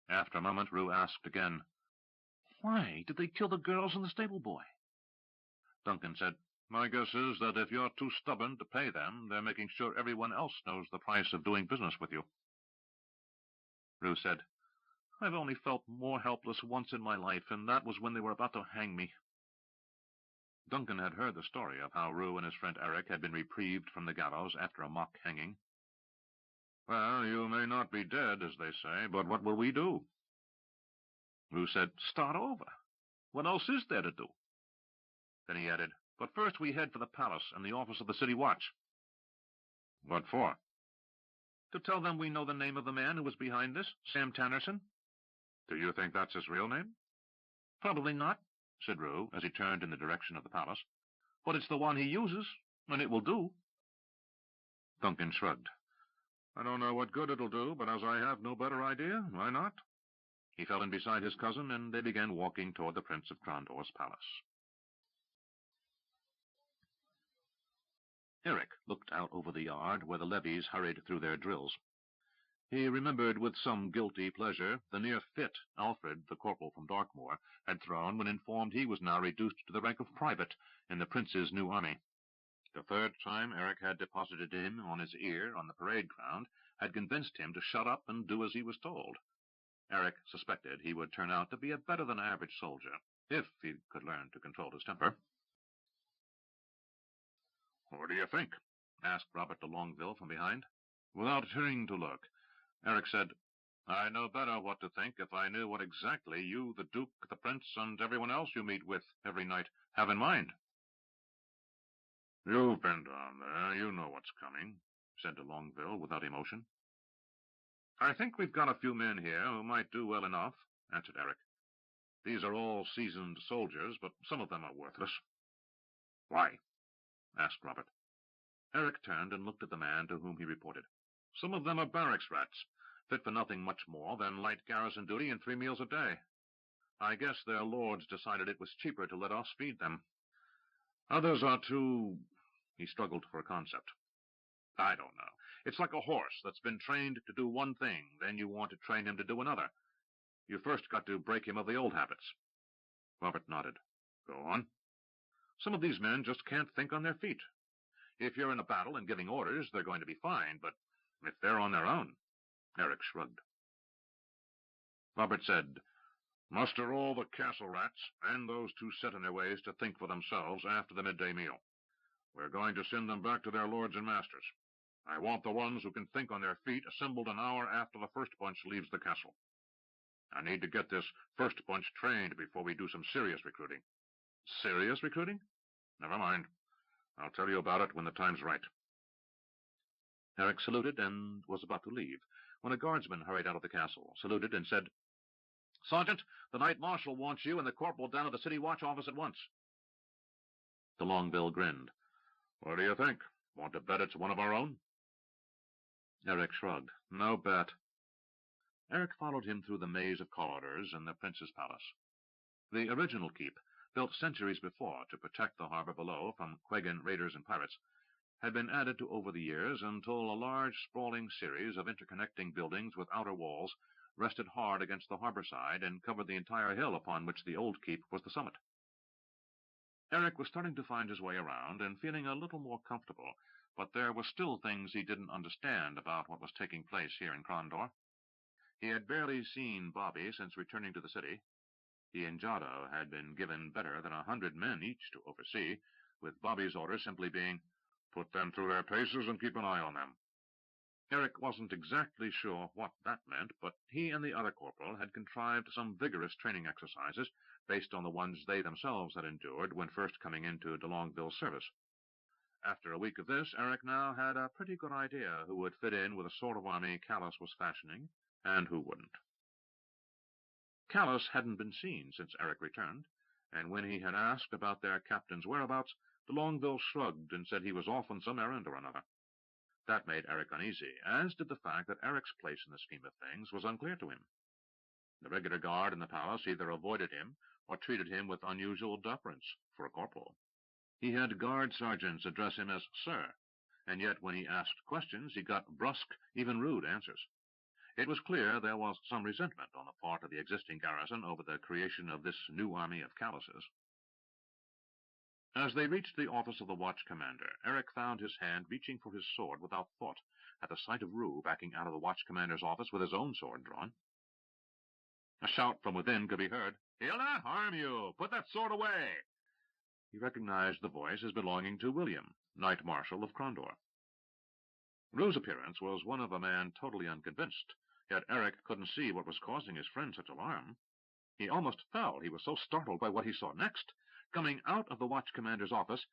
After a moment, Roo asked again, "Why did they kill the girls and the stable boy?" Duncan said, "My guess is that if you're too stubborn to pay them, they're making sure everyone else knows the price of doing business with you." Roo said, "I've only felt more helpless once in my life, and that was when they were about to hang me." Duncan had heard the story of how Roo and his friend Eric had been reprieved from the gallows after a mock hanging. "Well, you may not be dead, as they say, but what will we do?" Roo said, "Start over. What else is there to do?" Then he added, "But first we head for the palace and the office of the city watch." "What for?" "To tell them we know the name of the man who was behind this, Sam Tannerson." "Do you think that's his real name?" "Probably not," said Roo, as he turned in the direction of the palace. "But it's the one he uses, and it will do." Duncan shrugged. "I don't know what good it'll do, but as I have no better idea, why not?" He fell in beside his cousin, and they began walking toward the Prince of Crondor's palace. Eric looked out over the yard where the levies hurried through their drills. He remembered with some guilty pleasure the near fit Alfred, the corporal from Darkmoor, had thrown when informed he was now reduced to the rank of private in the prince's new army. The third time Eric had deposited him on his ear on the parade ground had convinced him to shut up and do as he was told. Eric suspected he would turn out to be a better-than-average soldier, if he could learn to control his temper. "What do you think?" asked Robert de Longueville from behind. Without turning to look, Eric said, "I'd know better what to think if I knew what exactly you, the Duke, the Prince, and everyone else you meet with every night have in mind." "You've been down there. You know what's coming," said de Longueville without emotion. "I think we've got a few men here who might do well enough," answered Eric. "These are all seasoned soldiers, but some of them are worthless." "Why?" asked Robert. Eric turned and looked at the man to whom he reported. "Some of them are barracks rats, fit for nothing much more than light garrison duty and 3 meals a day. I guess their lords decided it was cheaper to let us feed them. Others are too—" He struggled for a concept. "I don't know. It's like a horse that's been trained to do one thing, then you want to train him to do another. You first got to break him of the old habits." Robert nodded. "Go on." "Some of these men just can't think on their feet. If you're in a battle and giving orders, they're going to be fine, but if they're on their own—" Eric shrugged. Robert said, "Muster all the castle rats and those too set in their ways to think for themselves after the midday meal. We're going to send them back to their lords and masters. I want the ones who can think on their feet assembled an hour after the first bunch leaves the castle. I need to get this first bunch trained before we do some serious recruiting." "Serious recruiting?" "Never mind. I'll tell you about it when the time's right." Eric saluted and was about to leave, when a guardsman hurried out of the castle, saluted, and said, "Sergeant, the Knight Marshal wants you and the corporal down at the City Watch office at once." De Longueville grinned. "What do you think? Want to bet it's one of our own?" Eric shrugged. "No bet." Eric followed him through the maze of corridors in the prince's palace. The original keep, built centuries before to protect the harbor below from Quegan raiders and pirates, had been added to over the years until a large, sprawling series of interconnecting buildings with outer walls rested hard against the harbor side and covered the entire hill upon which the old keep was the summit. Eric was starting to find his way around and feeling a little more comfortable, but there were still things he didn't understand about what was taking place here in Crondor. He had barely seen Bobby since returning to the city. He and Jado had been given better than 100 men each to oversee, with Bobby's order simply being, Put them through their paces and keep an eye on them. Eric wasn't exactly sure what that meant, but he and the other corporal had contrived some vigorous training exercises based on the ones they themselves had endured when first coming into de Longueville's service. After a week of this, Eric now had a pretty good idea who would fit in with the sort of army Callus was fashioning, and who wouldn't. Callus hadn't been seen since Eric returned, and when he had asked about their captain's whereabouts, de Longueville shrugged and said he was off on some errand or another. That made Eric uneasy, as did the fact that Eric's place in the scheme of things was unclear to him. The regular guard in the palace either avoided him or treated him with unusual deference for a corporal. He had guard sergeants address him as Sir, and yet when he asked questions he got brusque, even rude answers. It was clear there was some resentment on the part of the existing garrison over the creation of this new army of Calluses. As they reached the office of the watch commander, Eric found his hand reaching for his sword without thought, at the sight of Roo backing out of the watch commander's office with his own sword drawn. A shout from within could be heard. "He'll not harm you! Put that sword away!" He recognized the voice as belonging to William, Knight Marshal of Crondor. Roo's appearance was one of a man totally unconvinced, yet Eric couldn't see what was causing his friend such alarm. He almost fell, he was so startled by what he saw next. Coming out of the watch commander's office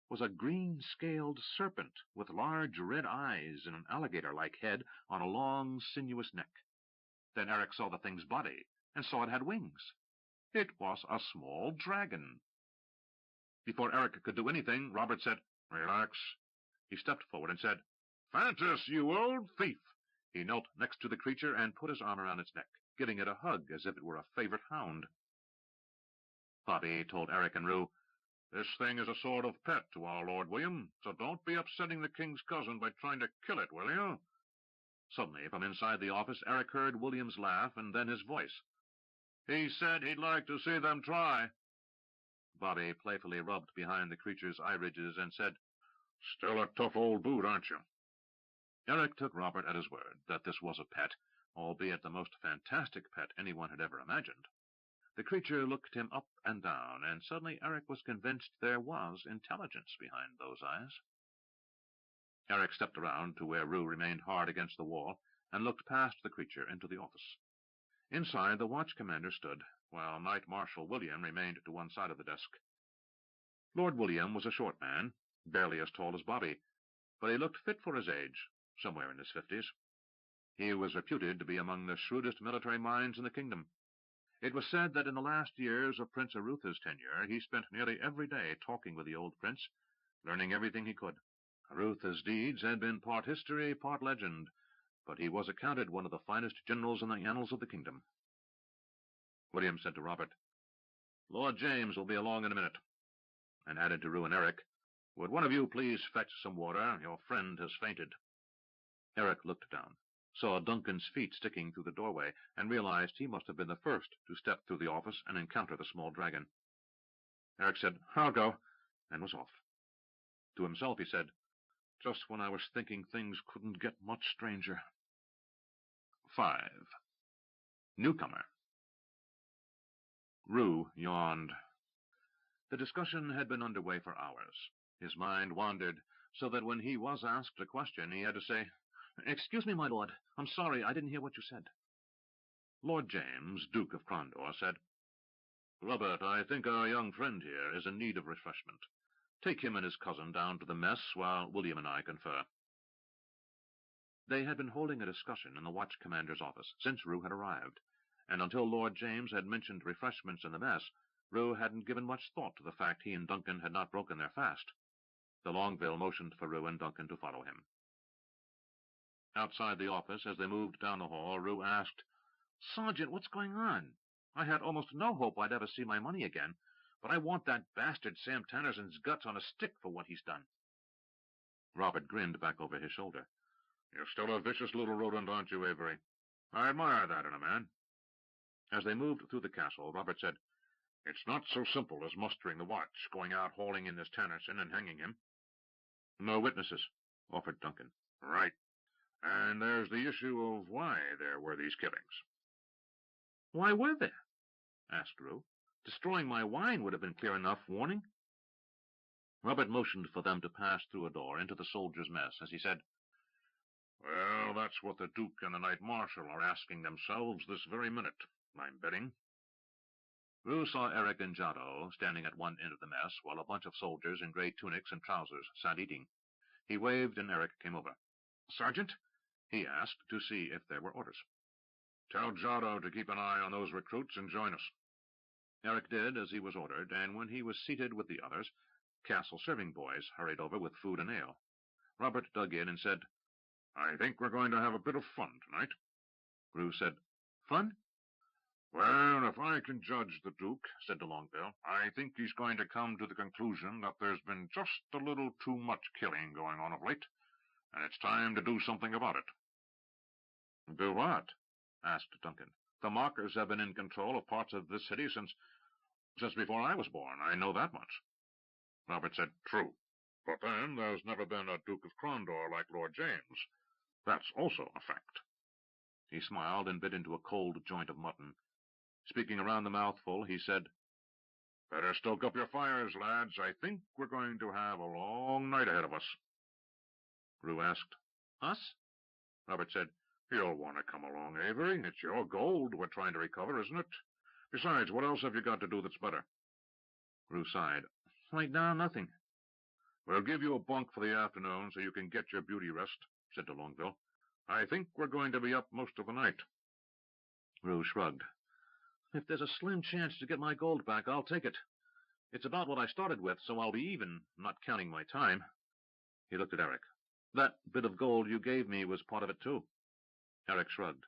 was a green-scaled serpent with large red eyes and an alligator-like head on a long, sinuous neck. Then Eric saw the thing's body and saw it had wings. It was a small dragon. Before Eric could do anything, Robert said, "Relax." He stepped forward and said, "Fantas, you old thief!" He knelt next to the creature and put his arm around its neck, giving it a hug as if it were a favorite hound. Bobby told Eric and Roo, "This thing is a sort of pet to our Lord William, so don't be upsetting the king's cousin by trying to kill it, will you?" Suddenly, from inside the office, Eric heard William's laugh and then his voice. "He said he'd like to see them try." Bobby playfully rubbed behind the creature's eye ridges and said, "Still a tough old boot, aren't you?" Eric took Robert at his word that this was a pet, albeit the most fantastic pet anyone had ever imagined. The creature looked him up and down, and suddenly Eric was convinced there was intelligence behind those eyes. Eric stepped around to where Roo remained hard against the wall and looked past the creature into the office. Inside, the watch commander stood, while Knight Marshal William remained to one side of the desk. Lord William was a short man, barely as tall as Bobby, but he looked fit for his age, somewhere in his 50s. He was reputed to be among the shrewdest military minds in the kingdom. It was said that in the last years of Prince Arutha's tenure, he spent nearly every day talking with the old prince, learning everything he could. Arutha's deeds had been part history, part legend, but he was accounted one of the finest generals in the annals of the kingdom. William said to Robert, "Lord James will be along in a minute," and added to Roo and Eric, "Would one of you please fetch some water? Your friend has fainted." Eric looked down, saw Duncan's feet sticking through the doorway, and realized he must have been the first to step through the office and encounter the small dragon. Eric said, "I'll go," and was off. To himself he said, "Just when I was thinking things couldn't get much stranger." 5. Newcomer. Roo yawned. The discussion had been underway for hours. His mind wandered, so that when he was asked a question, he had to say, "Excuse me, my lord. I'm sorry, I didn't hear what you said." Lord James, Duke of Crondor, said, "Robert, I think our young friend here is in need of refreshment. Take him and his cousin down to the mess while William and I confer." They had been holding a discussion in the watch commander's office since Roo had arrived, and until Lord James had mentioned refreshments in the mess, Roo hadn't given much thought to the fact he and Duncan had not broken their fast. De Longueville motioned for Roo and Duncan to follow him. Outside the office, as they moved down the hall, Roo asked, "Sergeant, what's going on? I had almost no hope I'd ever see my money again, but I want that bastard Sam Tannerson's guts on a stick for what he's done." Robert grinned back over his shoulder. "You're still a vicious little rodent, aren't you, Avery? I admire that in a man." As they moved through the castle, Robert said, "It's not so simple as mustering the watch, going out hauling in this Tannerson and hanging him." "No witnesses," offered Duncan. "Right. And there's the issue of why there were these killings." "Why were there?" asked Roo. "Destroying my wine would have been clear enough warning." Robert motioned for them to pass through a door into the soldiers' mess as he said, "Well, that's what the Duke and the Knight Marshal are asking themselves this very minute, I'm betting." Roo saw Eric and Jado standing at one end of the mess, while a bunch of soldiers in gray tunics and trousers sat eating. He waved, and Eric came over. "Sergeant?" he asked, to see if there were orders. "Tell Jado to keep an eye on those recruits and join us." Eric did as he was ordered, and when he was seated with the others, castle serving boys hurried over with food and ale. Robert dug in and said, "I think we're going to have a bit of fun tonight." Roo said, "Fun?" "Well, if I can judge the Duke," said de Longueville, "I think he's going to come to the conclusion that there's been just a little too much killing going on of late, and it's time to do something about it." "Do what?" asked Duncan. "The Mockers have been in control of parts of this city since before I was born. I know that much." Robert said, "True. But then there's never been a Duke of Crondor like Lord James. That's also a fact." He smiled and bit into a cold joint of mutton. Speaking around the mouthful, he said, "Better stoke up your fires, lads. I think we're going to have a long night ahead of us." Roo asked, "Us?" Robert said, "You'll want to come along, Avery. It's your gold we're trying to recover, isn't it? Besides, what else have you got to do that's better?" Roo sighed. "Right now, nothing." "We'll give you a bunk for the afternoon so you can get your beauty rest," said de Longueville. "I think we're going to be up most of the night." Roo shrugged. "If there's a slim chance to get my gold back, I'll take it. It's about what I started with, so I'll be even, not counting my time." He looked at Eric. "That bit of gold you gave me was part of it, too." Eric shrugged.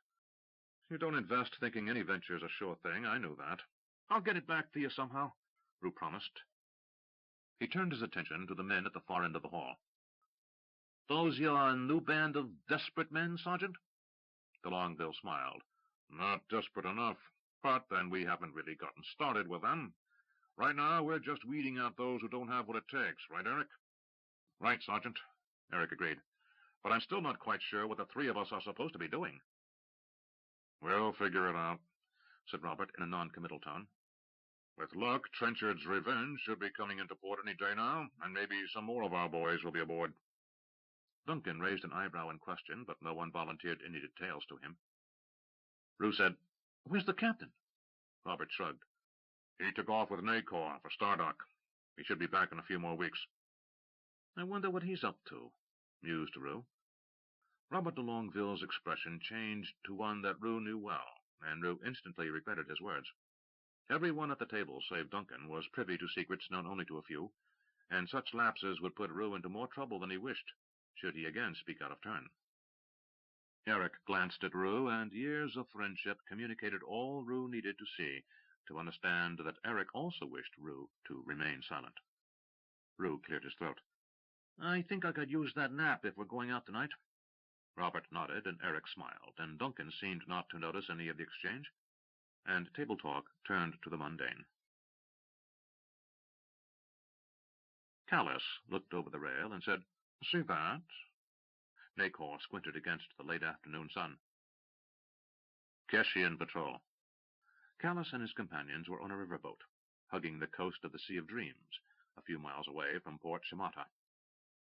"You don't invest thinking any venture's a sure thing. I knew that." "I'll get it back to you somehow," Roo promised. He turned his attention to the men at the far end of the hall. "Those your new band of desperate men, Sergeant?" De Longueville smiled. "Not desperate enough. But then we haven't really gotten started with them. Right now we're just weeding out those who don't have what it takes. Right, Eric?" "Right, Sergeant," Eric agreed. "But I'm still not quite sure what the three of us are supposed to be doing." "We'll figure it out," said Robert in a non-committal tone. "With luck, Trenchard's Revenge should be coming into port any day now, and maybe some more of our boys will be aboard." Duncan raised an eyebrow in question, but no one volunteered any details to him. Roo said, "Where's the captain?" Robert shrugged. "He took off with Nacor for Stardock. He should be back in a few more weeks." "I wonder what he's up to," mused Roo. Robert de Longueville's expression changed to one that Roo knew well, and Roo instantly regretted his words. Everyone at the table, save Duncan, was privy to secrets known only to a few, and such lapses would put Roo into more trouble than he wished, should he again speak out of turn. Eric glanced at Roo, and years of friendship communicated all Roo needed to see to understand that Eric also wished Roo to remain silent. Roo cleared his throat. "I think I could use that nap if we're going out tonight." Robert nodded, and Eric smiled, and Duncan seemed not to notice any of the exchange, and table talk turned to the mundane. Callus looked over the rail and said, "See that?" Nacor squinted against the late afternoon sun. "Keshian patrol." Callus and his companions were on a riverboat, hugging the coast of the Sea of Dreams, a few miles away from Port Shimata.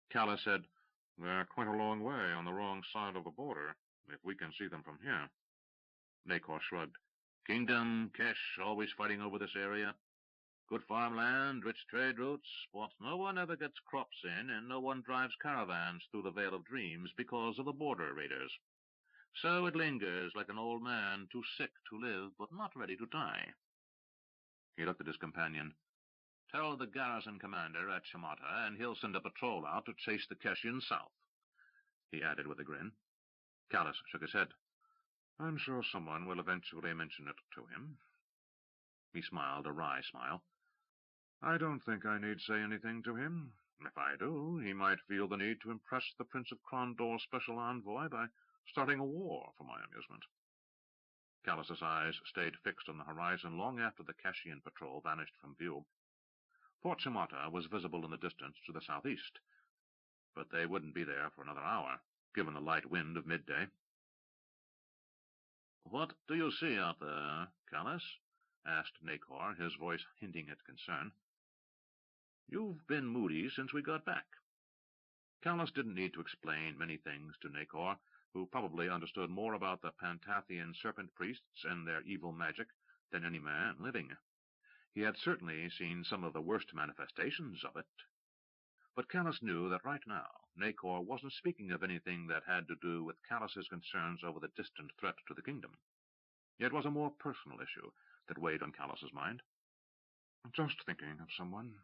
Callus said, "They're quite a long way on the wrong side of the border, if we can see them from here." Nacor shrugged. "Kingdom, Kesh, always fighting over this area. Good farmland, rich trade routes, but no one ever gets crops in, and no one drives caravans through the Vale of Dreams because of the border raiders. So it lingers like an old man, too sick to live, but not ready to die." He looked at his companion. "Tell the garrison commander at Shimata, and he'll send a patrol out to chase the Keshians south," he added with a grin. Callus shook his head. "I'm sure someone will eventually mention it to him." He smiled a wry smile. "I don't think I need say anything to him. If I do, he might feel the need to impress the Prince of Crondor's special envoy by starting a war for my amusement." Callus's eyes stayed fixed on the horizon long after the Keshian patrol vanished from view. Port Shimata was visible in the distance to the southeast, but they wouldn't be there for another hour, given the light wind of midday. "What do you see out there, Callus?" asked Nacor, his voice hinting at concern. You've been moody since we got back." Callus didn't need to explain many things to Nacor, who probably understood more about the Pantathian serpent priests and their evil magic than any man living. He had certainly seen some of the worst manifestations of it. But Callus knew that right now Nacor wasn't speaking of anything that had to do with Callus's concerns over the distant threat to the kingdom. It was a more personal issue that weighed on Callus's mind. "Just thinking of someone."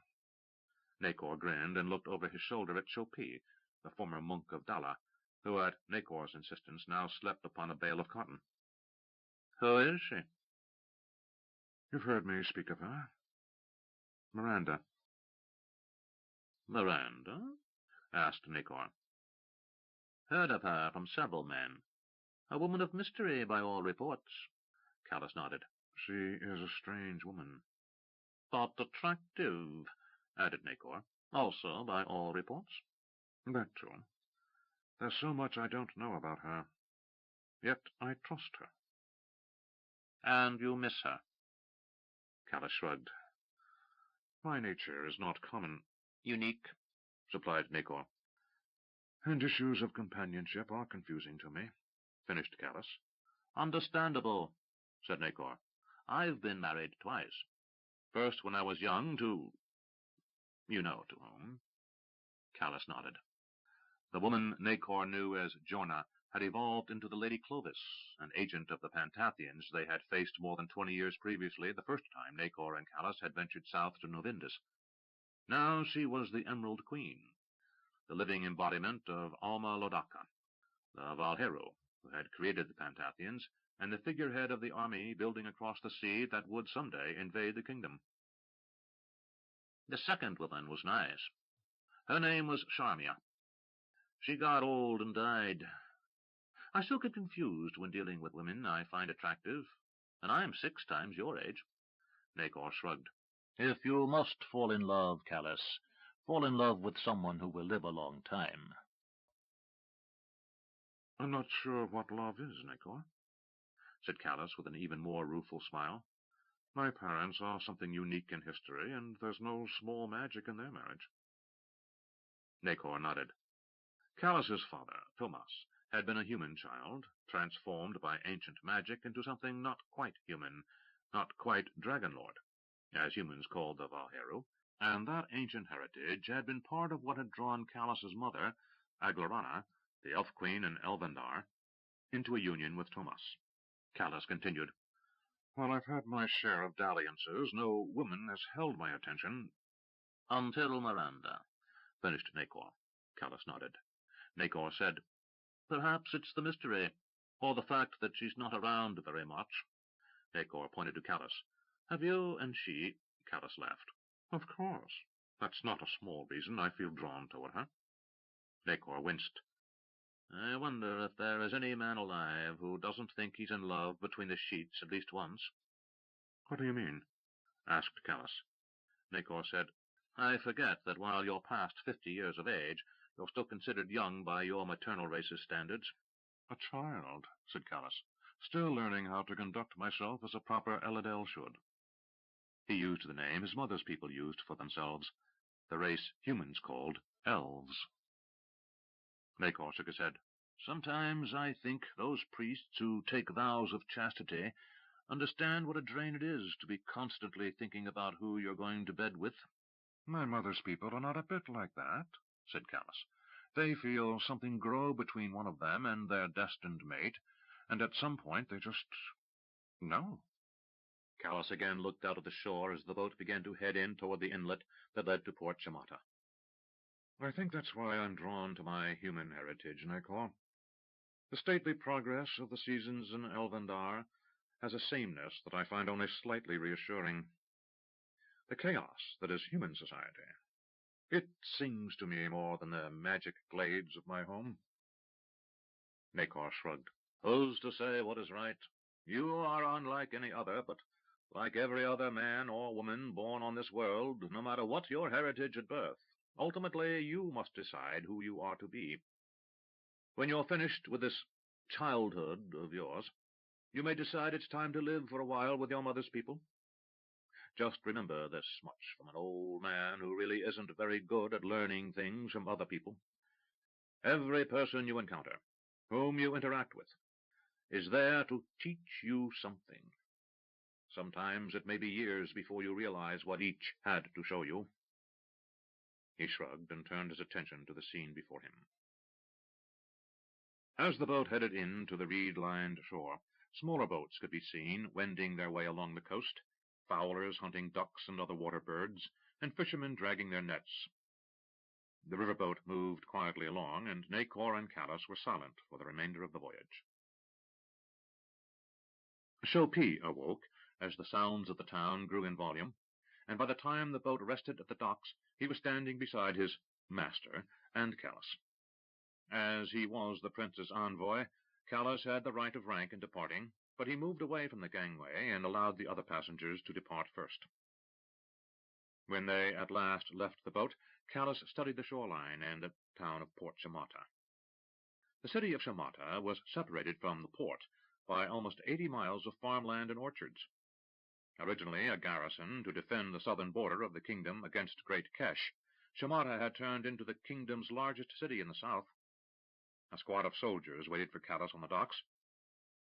Nacor grinned and looked over his shoulder at Chopi, the former monk of Dala, who at Nacor's insistence now slept upon a bale of cotton. "Who is she?" "You've heard me speak of her. Miranda." "Miranda?" asked Nacor. "Heard of her from several men. A woman of mystery, by all reports." Callus nodded. "She is a strange woman." "But attractive," added Nacor. "Also, by all reports." "That too. There's so much I don't know about her. Yet I trust her." "And you miss her?" Callus shrugged. "My nature is not common." "Unique," supplied Nacor. "And issues of companionship are confusing to me," finished Callus. "Understandable," said Nacor. "I've been married twice. First when I was young to... you know to whom." Callus nodded. The woman Nacor knew as Jorna had evolved into the Lady Clovis, an agent of the Pantathians they had faced more than 20 years previously, the first time Nacor and Callus had ventured south to Novindus. Now she was the Emerald Queen, the living embodiment of Alma Lodaka, the Valheru who had created the Pantathians, and the figurehead of the army building across the sea that would someday invade the kingdom. The second woman was nice. Her name was Charmia. She got old and died. I still get confused when dealing with women I find attractive, and I'm 6 times your age." Nacor shrugged. "If you must fall in love, Callus, fall in love with someone who will live a long time." "I'm not sure what love is, Nacor," said Callus with an even more rueful smile. "My parents are something unique in history, and there's no small magic in their marriage." Nacor nodded. Callus's father, Thomas, had been a human child, transformed by ancient magic into something not quite human, not quite dragon-lord, as humans called the Valheru, and that ancient heritage had been part of what had drawn Callus's mother, Aglarana, the elf-queen in Elvendar, into a union with Thomas. Callus continued, "While I've had my share of dalliances, no woman has held my attention." "Until Miranda," finished Nacor. Callus nodded. Nacor said, "Perhaps it's the mystery, or the fact that she's not around very much." Nacor pointed to Callus. "Have you and she—" Callus laughed. "Of course. That's not a small reason I feel drawn toward her." Nacor winced. "I wonder if there is any man alive who doesn't think he's in love between the sheets at least once." "What do you mean?" asked Callus. Nacor said, "I forget that while you're past 50 years of age, you're still considered young by your maternal race's standards." "A child," said Callus, "still learning how to conduct myself as a proper Eladel should." He used the name his mother's people used for themselves, the race humans called elves. Nacor shook his head. "Sometimes I think those priests who take vows of chastity understand what a drain it is to be constantly thinking about who you're going to bed with." "My mother's people are not a bit like that," said Callus. "They feel something grow between one of them and their destined mate, and at some point they just know." Callus again looked out at the shore as the boat began to head in toward the inlet that led to Port Chamata. "I think that's why I'm drawn to my human heritage, Nacor. The stately progress of the seasons in Elvendar has a sameness that I find only slightly reassuring. The chaos that is human society, it sings to me more than the magic glades of my home." Nacor shrugged. "Who's to say what is right? You are unlike any other, but like every other man or woman born on this world, no matter what your heritage at birth, ultimately you must decide who you are to be. When you're finished with this childhood of yours, you may decide it's time to live for a while with your mother's people. Just remember this much from an old man who really isn't very good at learning things from other people. Every person you encounter, whom you interact with, is there to teach you something. Sometimes it may be years before you realize what each had to show you. He shrugged and turned his attention to the scene before him. As the boat headed in to the reed-lined shore, smaller boats could be seen wending their way along the coast, fowlers hunting ducks and other water birds, and fishermen dragging their nets. The riverboat moved quietly along, and Nacor and Callus were silent for the remainder of the voyage. Chopin awoke as the sounds of the town grew in volume, and by the time the boat rested at the docks, he was standing beside his master and Callus. As he was the prince's envoy, Callus had the right of rank in departing, but he moved away from the gangway and allowed the other passengers to depart first. When they at last left the boat, Callus studied the shoreline and the town of Port Chamata. The city of Chamata was separated from the port by almost 80 miles of farmland and orchards. Originally a garrison to defend the southern border of the kingdom against Great Kesh, Chamata had turned into the kingdom's largest city in the south. A squad of soldiers waited for Callus on the docks,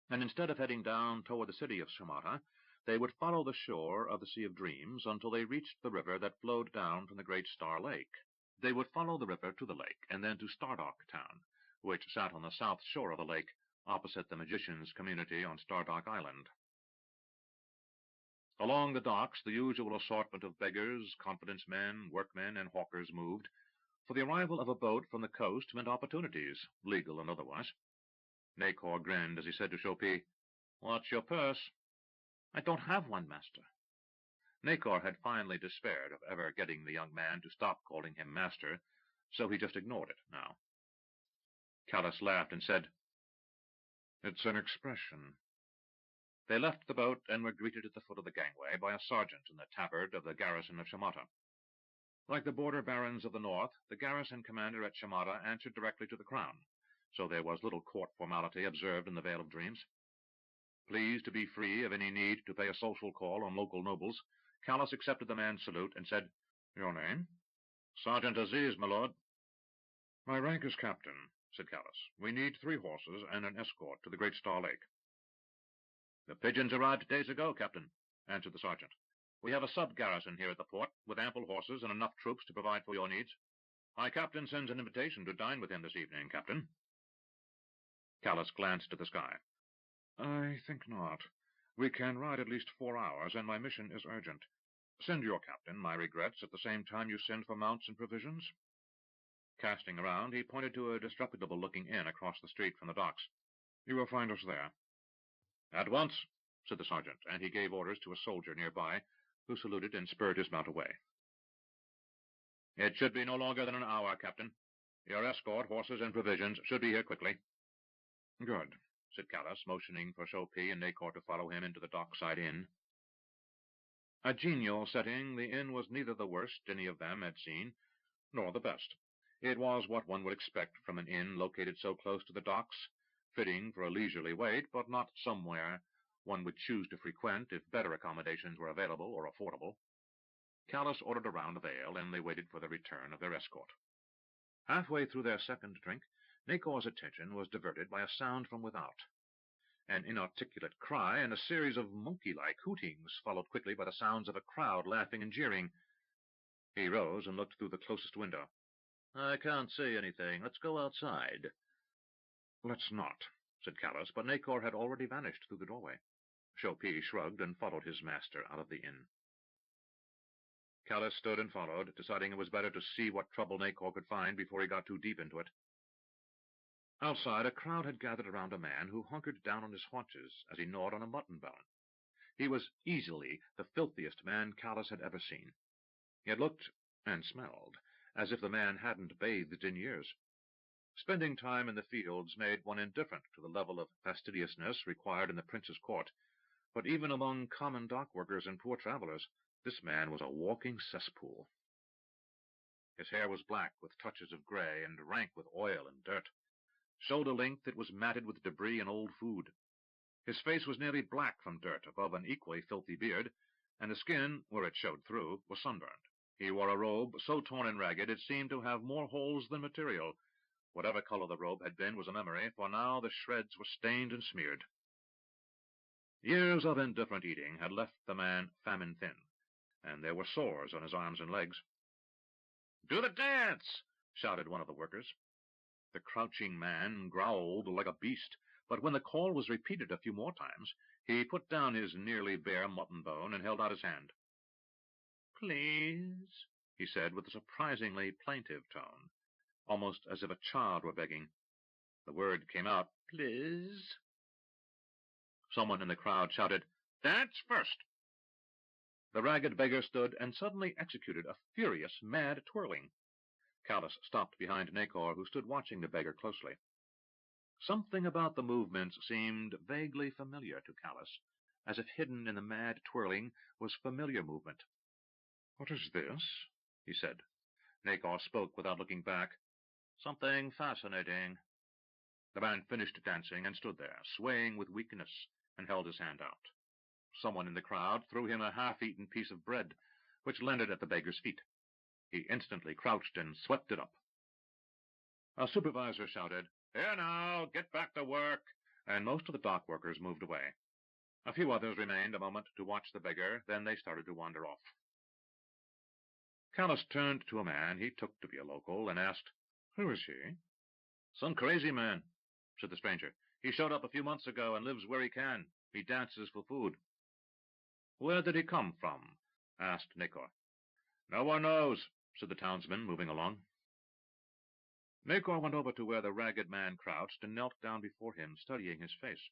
and instead of heading down toward the city of Chamata, they would follow the shore of the Sea of Dreams until they reached the river that flowed down from the Great Star Lake. They would follow the river to the lake, and then to Stardock Town, which sat on the south shore of the lake, opposite the magicians' community on Stardock Island. Along the docks, the usual assortment of beggars, confidence men, workmen, and hawkers moved, for the arrival of a boat from the coast meant opportunities, legal and otherwise. Nacor grinned as he said to Chopin, "What's your purse?" "I don't have one, master." Nacor had finally despaired of ever getting the young man to stop calling him master, so he just ignored it now. Callus laughed and said, "It's an expression." They left the boat and were greeted at the foot of the gangway by a sergeant in the tabard of the garrison of Chamata. Like the border barons of the north, the garrison commander at Chamata answered directly to the crown, so there was little court formality observed in the Vale of Dreams. Pleased to be free of any need to pay a social call on local nobles, Callus accepted the man's salute and said, "Your name?" "Sergeant Aziz, my lord." "My rank is captain," said Callus. "We need 3 horses and an escort to the Great Star Lake." "The pigeons arrived days ago, Captain," answered the sergeant. "We have a sub-garrison here at the port, with ample horses and enough troops to provide for your needs. My captain sends an invitation to dine with him this evening, Captain." Callus glanced at the sky. "I think not. We can ride at least 4 hours, and my mission is urgent. Send your captain my regrets at the same time you send for mounts and provisions." Casting around, he pointed to a disreputable-looking inn across the street from the docks. "You will find us there." "At once," said the sergeant, and he gave orders to a soldier nearby, who saluted and spurred his mount away. "It should be no longer than an hour, Captain. Your escort, horses, and provisions should be here quickly." "Good," said Callus, motioning for Chopin and Nacor to follow him into the dockside inn. A genial setting, the inn was neither the worst any of them had seen, nor the best. It was what one would expect from an inn located so close to the docks, fitting for a leisurely wait, but not somewhere one would choose to frequent if better accommodations were available or affordable. Callus ordered a round of ale, and they waited for the return of their escort. Halfway through their second drink, Nacor's attention was diverted by a sound from without. An inarticulate cry and a series of monkey-like hootings, followed quickly by the sounds of a crowd laughing and jeering. He rose and looked through the closest window. "I can't see anything. Let's go outside." "Let's not," said Callus, but Nacor had already vanished through the doorway. Chopin shrugged and followed his master out of the inn. Callus stood and followed, deciding it was better to see what trouble Nacor could find before he got too deep into it. Outside, a crowd had gathered around a man who hunkered down on his haunches as he gnawed on a mutton bone. He was easily the filthiest man Callus had ever seen. It looked and smelled as if the man hadn't bathed in years. Spending time in the fields made one indifferent to the level of fastidiousness required in the prince's court, but even among common dock workers and poor travelers, this man was a walking cesspool. His hair was black with touches of gray and rank with oil and dirt. Shoulder-length, it was matted with debris and old food. His face was nearly black from dirt above an equally filthy beard, and the skin, where it showed through, was sunburned. He wore a robe so torn and ragged it seemed to have more holes than material. Whatever color the robe had been was a memory, for now the shreds were stained and smeared. Years of indifferent eating had left the man famine-thin, and there were sores on his arms and legs. "Do the dance!" shouted one of the workers. The crouching man growled like a beast, but when the call was repeated a few more times, he put down his nearly bare mutton bone and held out his hand. "Please," he said with a surprisingly plaintive tone, almost as if a child were begging. The word came out, "Please." Someone in the crowd shouted, "Dance first!" The ragged beggar stood and suddenly executed a furious, mad twirling. Callus stopped behind Nacor, who stood watching the beggar closely. Something about the movements seemed vaguely familiar to Callus, as if hidden in the mad twirling was familiar movement. "What is this?" he said. Nacor spoke without looking back. "Something fascinating." The man finished dancing and stood there, swaying with weakness, and held his hand out. Someone in the crowd threw him a half-eaten piece of bread, which landed at the beggar's feet. He instantly crouched and swept it up. A supervisor shouted, "Here now, get back to work," and most of the dock workers moved away. A few others remained a moment to watch the beggar, then they started to wander off. Callus turned to a man he took to be a local and asked, "Who is he?" "Some crazy man," said the stranger. "He showed up a few months ago and lives where he can. He dances for food." "Where did he come from?" asked Nacor. "No one knows," said the townsman, moving along. Nacor went over to where the ragged man crouched and knelt down before him, studying his face.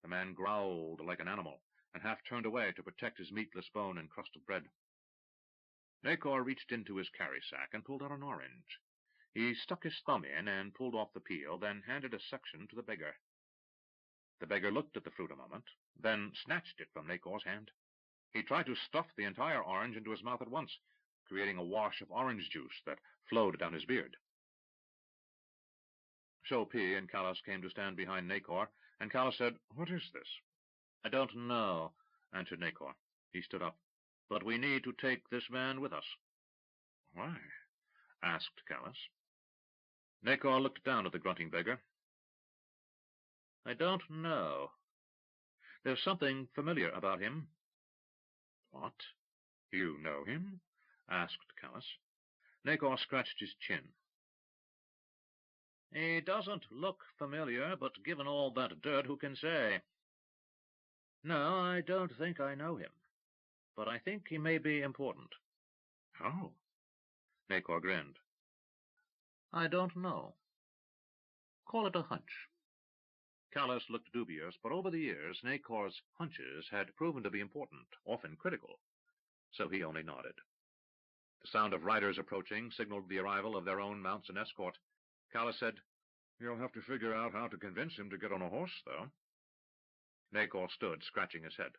The man growled like an animal, and half turned away to protect his meatless bone and crust of bread. Nacor reached into his carry-sack and pulled out an orange. He stuck his thumb in and pulled off the peel, then handed a section to the beggar. The beggar looked at the fruit a moment, then snatched it from Nacor's hand. He tried to stuff the entire orange into his mouth at once, creating a wash of orange juice that flowed down his beard. Chopin and Callus came to stand behind Nacor, and Callus said, "What is this?" "I don't know," answered Nacor. He stood up. "But we need to take this man with us." "Why?" asked Callus. Nacor looked down at the grunting beggar. "I don't know. There's something familiar about him." "What? You know him?" asked Callus. Nacor scratched his chin. "He doesn't look familiar, but given all that dirt, who can say? No, I don't think I know him, but I think he may be important." "How?" Nacor grinned. "I don't know. Call it a hunch." Callus looked dubious, but over the years Nacor's hunches had proven to be important, often critical, so he only nodded. The sound of riders approaching signaled the arrival of their own mounts and escort. Callus said, "You'll have to figure out how to convince him to get on a horse, though." Nacor stood, scratching his head.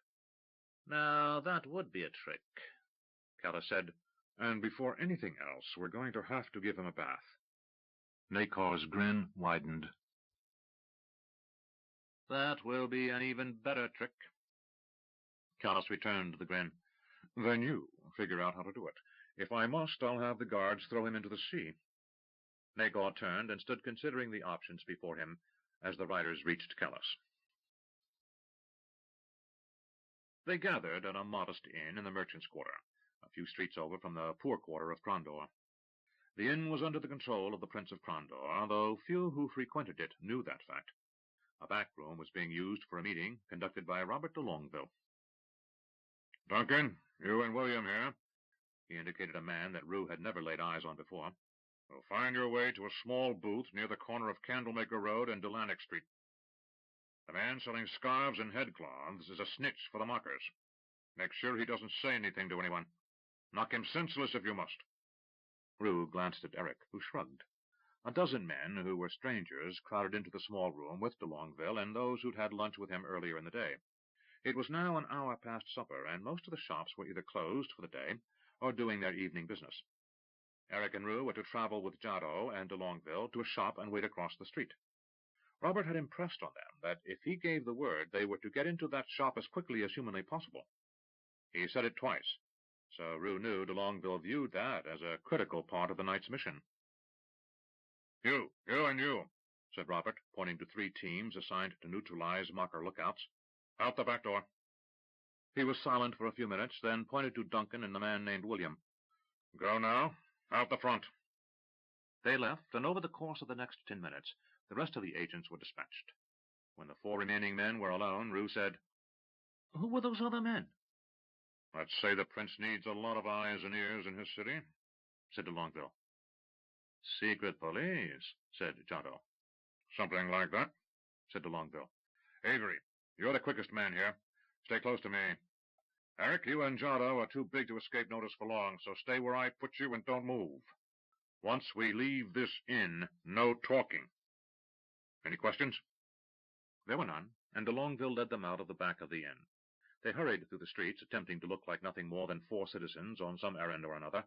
"Now, that would be a trick," Callus said, "and before anything else, we're going to have to give him a bath." Nacor's grin widened. "That will be an even better trick." Callus returned the grin. "Then you figure out how to do it. If I must, I'll have the guards throw him into the sea." Nacor turned and stood considering the options before him as the riders reached Callus. They gathered at a modest inn in the merchants' quarter, a few streets over from the poor quarter of Crondor. The inn was under the control of the Prince of Crondor, though few who frequented it knew that fact. A back room was being used for a meeting conducted by Robert de Longueville. "Duncan, you and William here." He indicated a man that Roo had never laid eyes on before. "Will find your way to a small booth near the corner of Candlemaker Road and Delanek Street. The man selling scarves and headcloths is a snitch for the mockers. Make sure he doesn't say anything to anyone. Knock him senseless if you must." Roo glanced at Eric, who shrugged. A dozen men who were strangers crowded into the small room with de Longueville and those who'd had lunch with him earlier in the day. It was now an hour past supper, and most of the shops were either closed for the day or doing their evening business. Eric and Roo were to travel with Jado and de Longueville to a shop and wait across the street. Robert had impressed on them that if he gave the word, they were to get into that shop as quickly as humanly possible. He said it twice, so Roo knew de Longueville viewed that as a critical part of the night's mission. You and you, said Robert, pointing to 3 teams assigned to neutralize Mocker lookouts. Out the back door. He was silent for a few minutes, then pointed to Duncan and the man named William. Go now. Out the front. They left, and over the course of the next 10 minutes, the rest of the agents were dispatched. When the 4 remaining men were alone, Roo said, Who were those other men? Let's say the prince needs a lot of eyes and ears in his city, said de Longueville. Secret police, said Giotto. Something like that, said de Longueville. Avery, you're the quickest man here. Stay close to me. Eric, you and Giotto are too big to escape notice for long, so stay where I put you and don't move. Once we leave this inn, no talking. Any questions? There were none, and de Longueville led them out of the back of the inn. They hurried through the streets, attempting to look like nothing more than 4 citizens on some errand or another,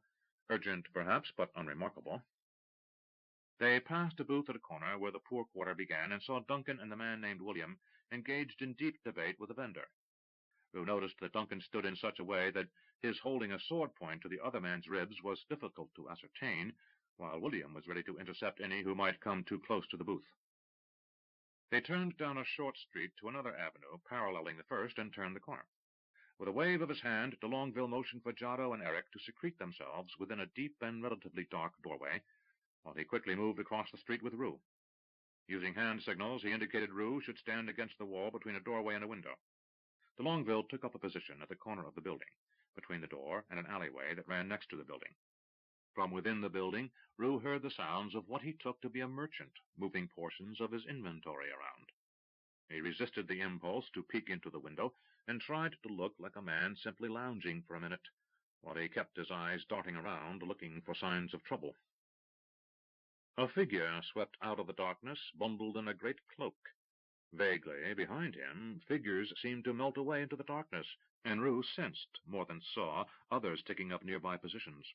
urgent perhaps, but unremarkable. They passed a booth at a corner where the poor quarter began, and saw Duncan and the man named William engaged in deep debate with a vendor. Roo noticed that Duncan stood in such a way that his holding a sword point to the other man's ribs was difficult to ascertain, while William was ready to intercept any who might come too close to the booth. They turned down a short street to another avenue, paralleling the first, and turned the corner. With a wave of his hand, de Longueville motioned for Giotto and Eric to secrete themselves within a deep and relatively dark doorway, while he quickly moved across the street with Roo. Using hand signals, he indicated Roo should stand against the wall between a doorway and a window. De Longueville took up a position at the corner of the building, between the door and an alleyway that ran next to the building. From within the building, Roo heard the sounds of what he took to be a merchant moving portions of his inventory around. He resisted the impulse to peek into the window and tried to look like a man simply lounging for a minute, while he kept his eyes darting around looking for signs of trouble. A figure swept out of the darkness, bundled in a great cloak. Vaguely, behind him, figures seemed to melt away into the darkness, and Roo sensed, more than saw, others taking up nearby positions.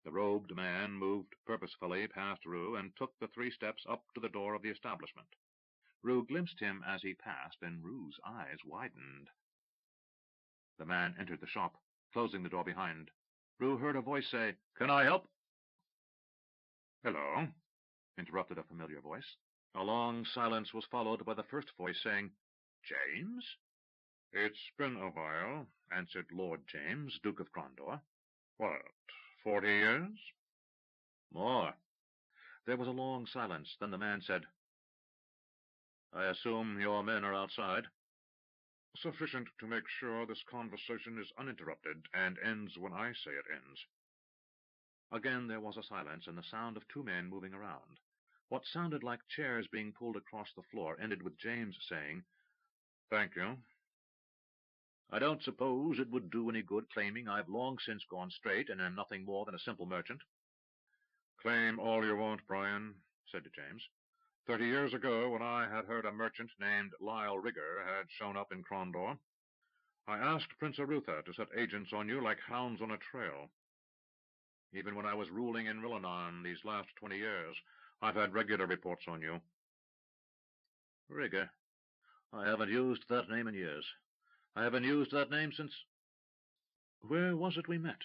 The robed man moved purposefully past Roo and took the 3 steps up to the door of the establishment. Roo glimpsed him as he passed, and Roo's eyes widened. The man entered the shop, closing the door behind. Roo heard a voice say, "Can I help?" "Hello," interrupted a familiar voice. A long silence was followed by the first voice saying, "James?" "It's been a while," answered Lord James, Duke of Crondor. "What, 40 years?" "More." There was a long silence. Then the man said, "I assume your men are outside?" "Sufficient to make sure this conversation is uninterrupted and ends when I say it ends." Again there was a silence and the sound of 2 men moving around. What sounded like chairs being pulled across the floor ended with James saying, "Thank you." "I don't suppose it would do any good claiming I've long since gone straight and am nothing more than a simple merchant." "Claim all you want, Brian," said James. 30 years ago, when I had heard a merchant named Lyle Rigger had shown up in Crondor, I asked Prince Arutha to set agents on you like hounds on a trail. Even when I was ruling in Rillanon these last 20 years, I've had regular reports on you." "Rigger? I haven't used that name in years. I haven't used that name since... Where was it we met?"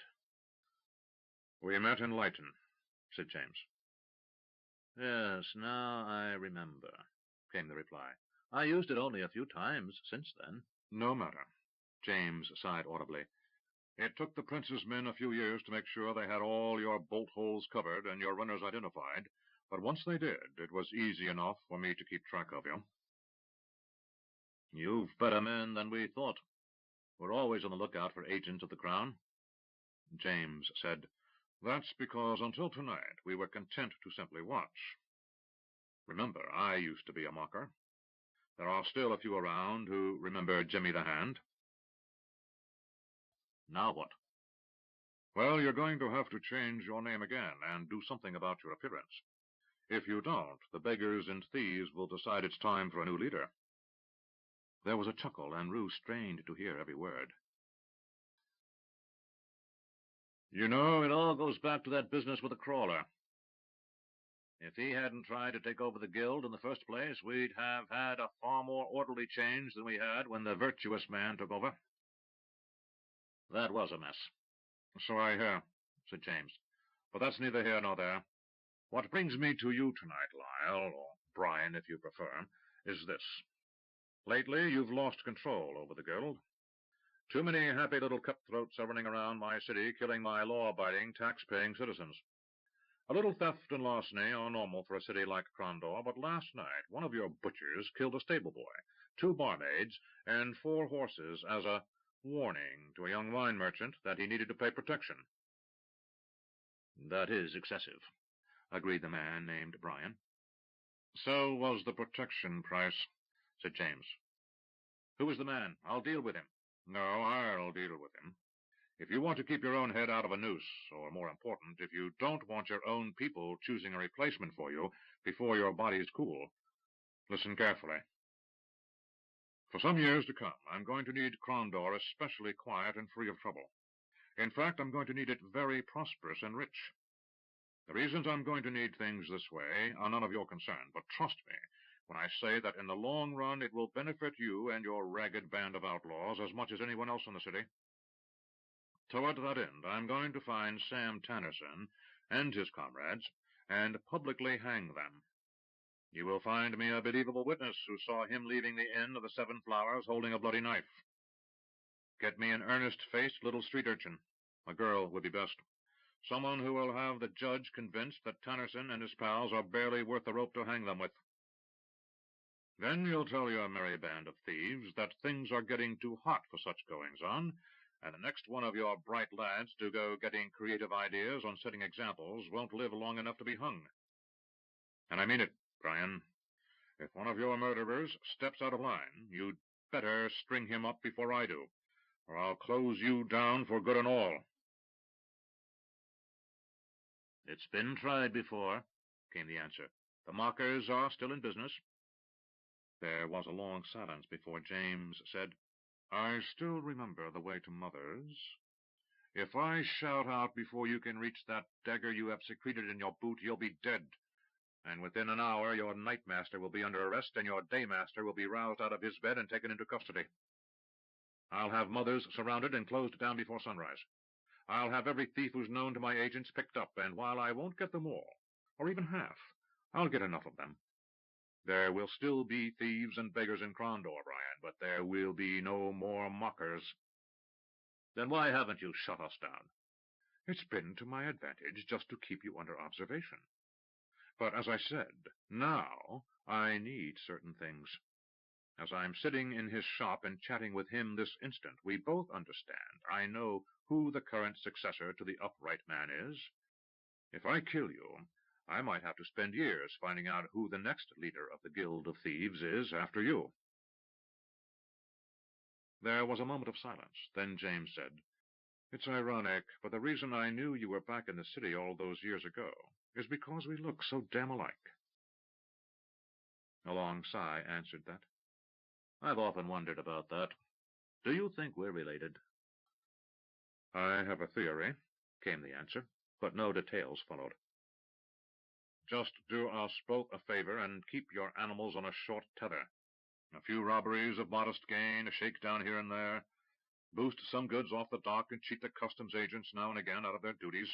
"We met in Lyton," said James. "Yes, now I remember," came the reply. "I used it only a few times since then." "No matter." James sighed audibly. "It took the prince's men a few years to make sure they had all your bolt holes covered and your runners identified, but once they did, it was easy enough for me to keep track of you." "You've better men than we thought. We're always on the lookout for agents of the Crown." James said, "That's because until tonight we were content to simply watch. Remember, I used to be a mocker. There are still a few around who remember Jimmy the Hand." "Now what?" "Well, you're going to have to change your name again and do something about your appearance. If you don't, the beggars and thieves will decide it's time for a new leader." There was a chuckle, and Roo strained to hear every word. "You know, it all goes back to that business with the crawler. If he hadn't tried to take over the guild in the first place, we'd have had a far more orderly change than we had when the virtuous man took over." That was a mess. So I hear, said James. But that's neither here nor there. What brings me to you tonight, Lyle, or Brian if you prefer, is this. Lately you've lost control over the guild. Too many happy little cutthroats are running around my city, killing my law-abiding, tax-paying citizens. A little theft and larceny are normal for a city like Crondor, but last night one of your butchers killed a stable boy, 2 barmaids, and 4 horses as a warning to a young wine merchant that he needed to pay protection. That is excessive, agreed the man named Brian. So was the protection price, said James. Who is the man? I'll deal with him. No, I'll deal with him. If you want to keep your own head out of a noose, or more important, if you don't want your own people choosing a replacement for you before your body's cool, listen carefully. For some years to come, I'm going to need Crondor especially quiet and free of trouble. In fact, I'm going to need it very prosperous and rich. The reasons I'm going to need things this way are none of your concern, but trust me when I say that in the long run it will benefit you and your ragged band of outlaws as much as anyone else in the city. Toward that end, I'm going to find Sam Tannerson and his comrades and publicly hang them. You will find me a believable witness who saw him leaving the Inn of the 7 Flowers holding a bloody knife. Get me an earnest-faced little street urchin. A girl would be best. Someone who will have the judge convinced that Tannerson and his pals are barely worth the rope to hang them with. Then you'll tell your merry band of thieves that things are getting too hot for such goings-on, and the next one of your bright lads to go getting creative ideas on setting examples won't live long enough to be hung. And I mean it, Brian. If one of your murderers steps out of line, you'd better string him up before I do, or I'll close you down for good and all. It's been tried before, came the answer. The mockers are still in business. There was a long silence before James said, I still remember the way to Mother's. If I shout out before you can reach that dagger you have secreted in your boot, you'll be dead. And within an hour your night-master will be under arrest, and your day-master will be roused out of his bed and taken into custody. I'll have Mother's surrounded and closed down before sunrise. I'll have every thief who's known to my agents picked up, and while I won't get them all, or even half, I'll get enough of them. There will still be thieves and beggars in Crondor, Brian, but there will be no more mockers. Then why haven't you shut us down? It's been to my advantage just to keep you under observation. But as I said, now I need certain things. As I'm sitting in his shop and chatting with him this instant, we both understand. I know who the current successor to the upright man is. If I kill you, I might have to spend years finding out who the next leader of the Guild of Thieves is after you. There was a moment of silence. Then James said, It's ironic, but the reason I knew you were back in the city all those years ago is because we look so damn alike. A long sigh answered that. I've often wondered about that. Do you think we're related? I have a theory, came the answer, but no details followed. Just do us both a favor and keep your animals on a short tether. A few robberies of modest gain, a shakedown here and there. Boost some goods off the dock and cheat the customs agents now and again out of their duties.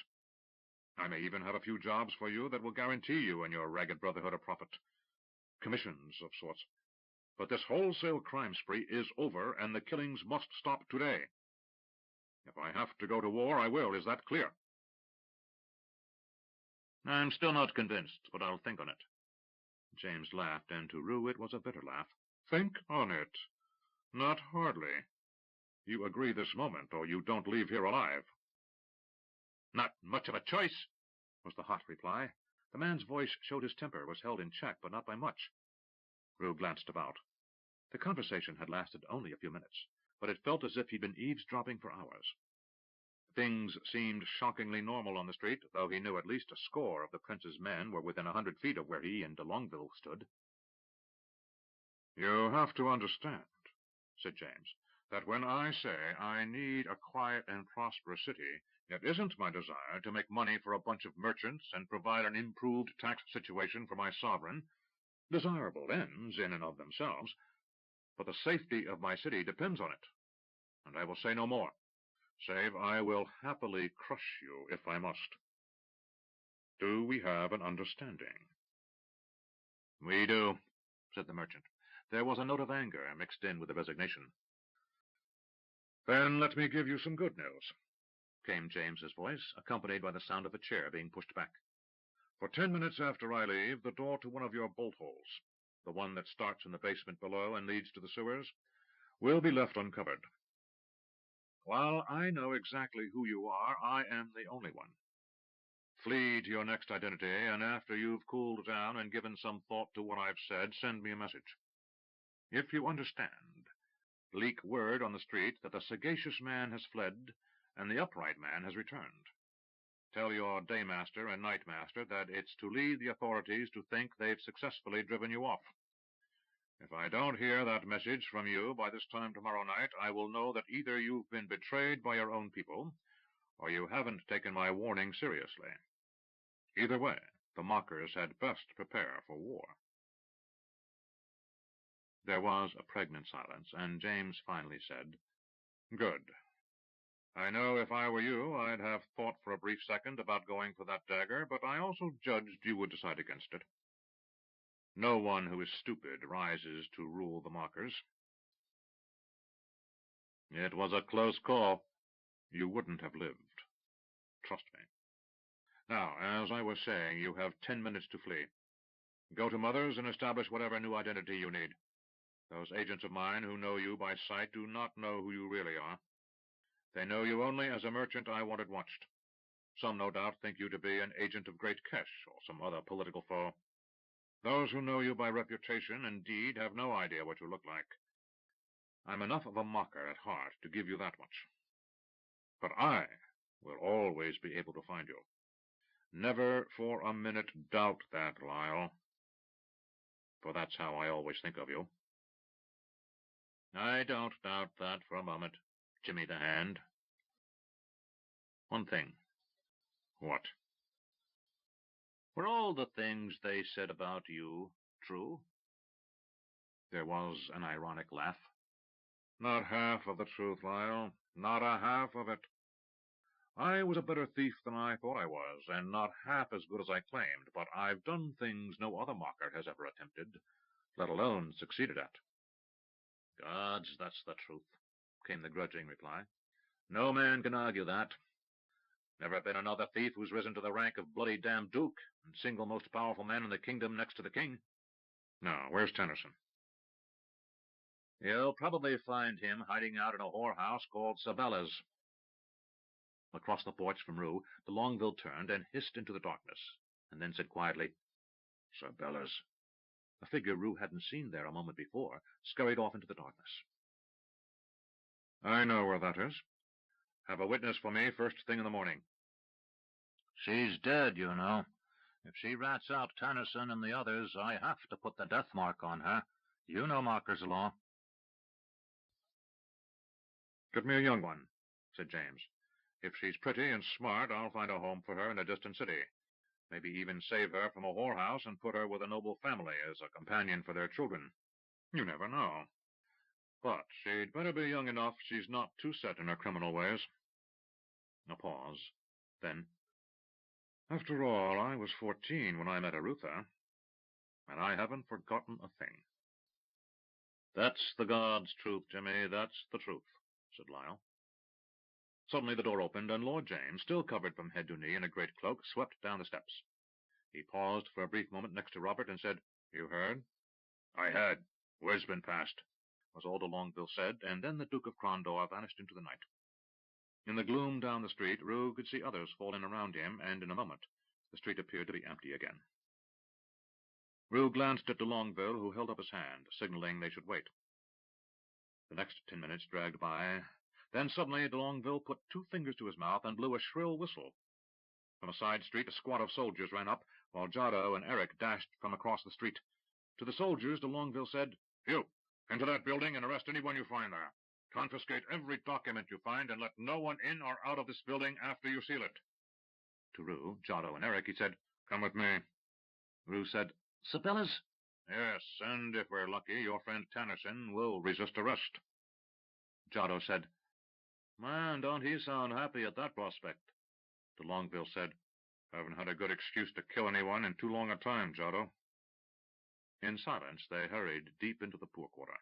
I may even have a few jobs for you that will guarantee you and your ragged brotherhood a profit. Commissions of sorts. But this wholesale crime spree is over, and the killings must stop today. If I have to go to war, I will. Is that clear? I'm still not convinced, but I'll think on it. James laughed, and to Roo it was a bitter laugh. Think on it? Not hardly. You agree this moment, or you don't leave here alive. Not much of a choice, was the hot reply. The man's voice showed his temper was held in check, but not by much. Roo glanced about. The conversation had lasted only a few minutes, but it felt as if he'd been eavesdropping for hours. Things seemed shockingly normal on the street, though he knew at least a score of the prince's men were within 100 feet of where he and de Longueville stood. You have to understand, said James, that when I say I need a quiet and prosperous city, it isn't my desire to make money for a bunch of merchants and provide an improved tax situation for my sovereign, desirable ends in and of themselves, but the safety of my city depends on it, and I will say no more. save I will happily crush you if I must. Do we have an understanding? We do, said the merchant. There was a note of anger mixed in with the resignation. Then let me give you some good news, came James's voice, accompanied by the sound of a chair being pushed back. For 10 minutes after I leave, the door to one of your bolt holes, the one that starts in the basement below and leads to the sewers, will be left uncovered. While I know exactly who you are, I am the only one. Flee to your next identity, and after you've cooled down and given some thought to what I've said, send me a message. If you understand, leak word on the street that the sagacious man has fled and the upright man has returned. Tell your daymaster and nightmaster that it's to lead the authorities to think they've successfully driven you off. If I don't hear that message from you by this time tomorrow night, I will know that either you've been betrayed by your own people, or you haven't taken my warning seriously. Either way, the mockers had best prepare for war. There was a pregnant silence, and James finally said, Good. I know if I were you, I'd have thought for a brief second about going for that dagger, but I also judged you would decide against it. No one who is stupid rises to rule the mockers. It was a close call. You wouldn't have lived. Trust me. Now, as I was saying, you have 10 minutes to flee. Go to Mother's and establish whatever new identity you need. Those agents of mine who know you by sight do not know who you really are. They know you only as a merchant I wanted watched. Some, no doubt, think you to be an agent of Great Kesh or some other political foe. Those who know you by reputation and deed have no idea what you look like. I'm enough of a mocker at heart to give you that much. But I will always be able to find you. Never for a minute doubt that, Lyle. For that's how I always think of you. I don't doubt that for a moment, Jimmy the Hand. One thing. What? Were all the things they said about you true? There was an ironic laugh. Not half of the truth, Lyle. Not a half of it. I was a better thief than I thought I was, and not half as good as I claimed, but I've done things no other mocker has ever attempted, let alone succeeded at. Gods, that's the truth, came the grudging reply. No man can argue that. Never been another thief who's risen to the rank of bloody damn duke and single most powerful man in the kingdom next to the king. Now, where's Tennyson? You'll probably find him hiding out in a whorehouse called Sabella's. Across the porch from Roo, de Longueville turned and hissed into the darkness, and then said quietly, Sabella's. A figure Roo hadn't seen there a moment before scurried off into the darkness. I know where that is. Have a witness for me first thing in the morning. She's dead, you know. If she rats out Tennyson and the others, I have to put the death mark on her. You know Marker's law. Get me a young one, said James. If she's pretty and smart, I'll find a home for her in a distant city. Maybe even save her from a whorehouse and put her with a noble family as a companion for their children. You never know. But she'd better be young enough she's not too set in her criminal ways. A pause. Then, after all, I was 14 when I met Arutha, and I haven't forgotten a thing. That's the God's truth, Jimmy, that's the truth, said Lyle. Suddenly the door opened, and Lord James, still covered from head to knee in a great cloak, swept down the steps. He paused for a brief moment next to Robert and said, You heard? I heard. Word's been passed, was all de Longueville said, and then the Duke of Crondor vanished into the night. In the gloom down the street, Roo could see others fall in around him, and in a moment the street appeared to be empty again. Roo glanced at de Longueville, who held up his hand, signaling they should wait. The next 10 minutes dragged by. Then suddenly de Longueville put 2 fingers to his mouth and blew a shrill whistle. From a side street, a squad of soldiers ran up, while Jado and Eric dashed from across the street. To the soldiers, de Longueville said, You, into that building and arrest anyone you find there. Confiscate every document you find and let no one in or out of this building after you seal it. To Roo, Jado, and Eric, he said, Come with me. Roo said, Sabella's? Yes, and if we're lucky, your friend Tennyson will resist arrest. Jado said, Man, don't he sound happy at that prospect, de Longueville said. Haven't had a good excuse to kill anyone in too long a time, Giotto. In silence, they hurried deep into the poor quarter.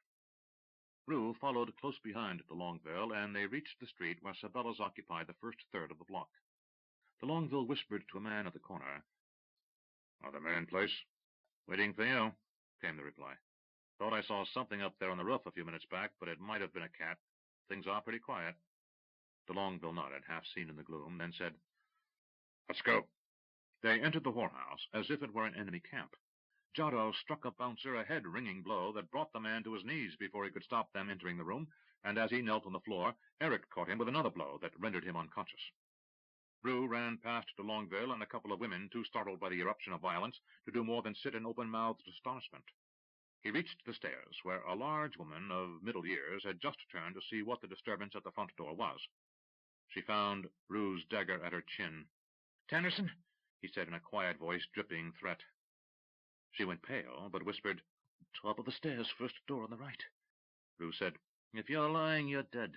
Roo followed close behind de Longueville, and they reached the street where Sabella's occupied the first third of the block. De Longueville whispered to a man at the corner. Are the men in place? Waiting for you, came the reply. Thought I saw something up there on the roof a few minutes back, but it might have been a cat. Things are pretty quiet. De Longueville nodded, half seen in the gloom, then said, Let's go. They entered the whorehouse as if it were an enemy camp. Giotto struck a bouncer a head-ringing blow that brought the man to his knees before he could stop them entering the room, and as he knelt on the floor, Eric caught him with another blow that rendered him unconscious. Roo ran past de Longueville and a couple of women, too startled by the eruption of violence to do more than sit in open-mouthed astonishment. He reached the stairs, where a large woman of middle years had just turned to see what the disturbance at the front door was. She found Roo's dagger at her chin. Tannerson, he said in a quiet voice, dripping threat. She went pale, but whispered, Top of the stairs, first door on the right. Roo said, If you're lying, you're dead.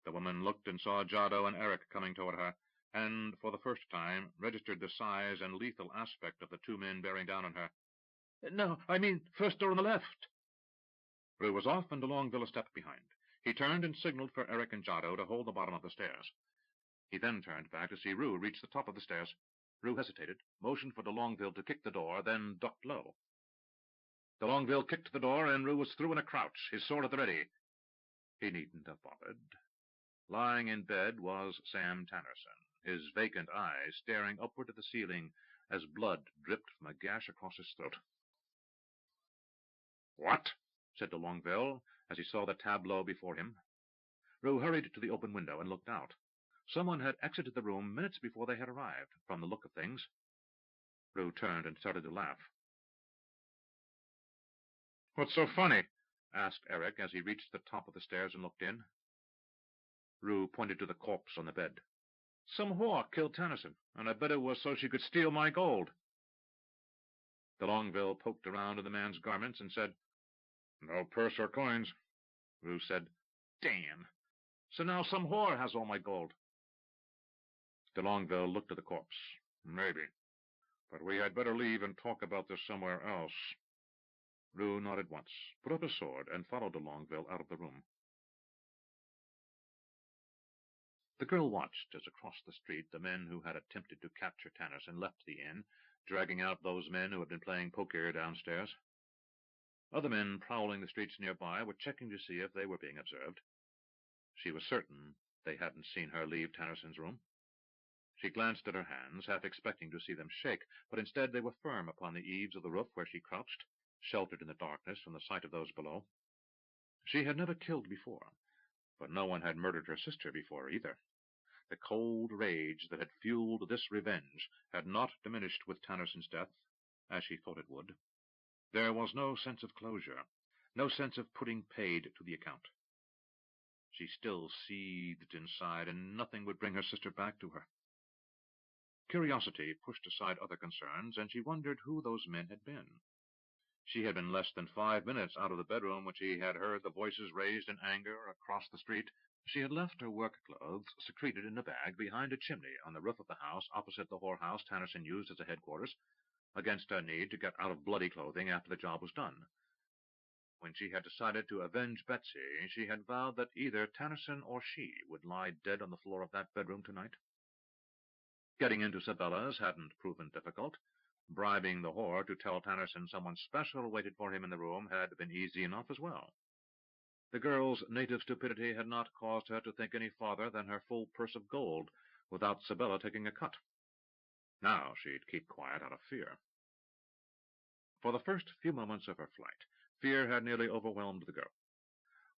The woman looked and saw Giotto and Eric coming toward her, and for the first time registered the size and lethal aspect of the two men bearing down on her. No, I mean first door on the left. Roo was off, and de Longueville a step behind. He turned and signaled for Eric and Giotto to hold the bottom of the stairs. He then turned back to see Roo reach the top of the stairs. Roo hesitated, motioned for de Longueville to kick the door, then ducked low. De Longueville kicked the door, and Roo was through in a crouch, his sword at the ready. He needn't have bothered. Lying in bed was Sam Tannerson, his vacant eyes staring upward at the ceiling as blood dripped from a gash across his throat. What? Said de Longueville, as he saw the tableau before him. Roo hurried to the open window and looked out. Someone had exited the room minutes before they had arrived, from the look of things. Roo turned and started to laugh. What's so funny? Asked Eric as he reached the top of the stairs and looked in. Roo pointed to the corpse on the bed. Some whore killed Tannerson, and I bet it was so she could steal my gold. De Longueville poked around in the man's garments and said, No purse or coins. Roo said, Damn. So now some whore has all my gold. De Longueville looked at the corpse. Maybe. But we had better leave and talk about this somewhere else. Roo nodded once, put up his sword, and followed de Longueville out of the room. The girl watched as across the street the men who had attempted to capture Tannerson left the inn, dragging out those men who had been playing poker downstairs. Other men prowling the streets nearby were checking to see if they were being observed. She was certain they hadn't seen her leave Tannerson's room. She glanced at her hands, half expecting to see them shake, but instead they were firm upon the eaves of the roof where she crouched, sheltered in the darkness from the sight of those below. She had never killed before, but no one had murdered her sister before either. The cold rage that had fueled this revenge had not diminished with Tannerson's death, as she thought it would. There was no sense of closure, no sense of putting paid to the account. She still seethed inside, and nothing would bring her sister back to her. Curiosity pushed aside other concerns, and she wondered who those men had been. She had been less than 5 minutes out of the bedroom when she had heard the voices raised in anger across the street. She had left her work clothes secreted in a bag behind a chimney on the roof of the house opposite the whorehouse Tannerson used as a headquarters, against her need to get out of bloody clothing after the job was done. When she had decided to avenge Betsy, she had vowed that either Tannerson or she would lie dead on the floor of that bedroom tonight. Getting into Sabella's hadn't proven difficult. Bribing the whore to tell Tannerson someone special waited for him in the room had been easy enough as well. The girl's native stupidity had not caused her to think any farther than her full purse of gold, without Sabella taking a cut. Now she'd keep quiet out of fear. For the first few moments of her flight, fear had nearly overwhelmed the girl.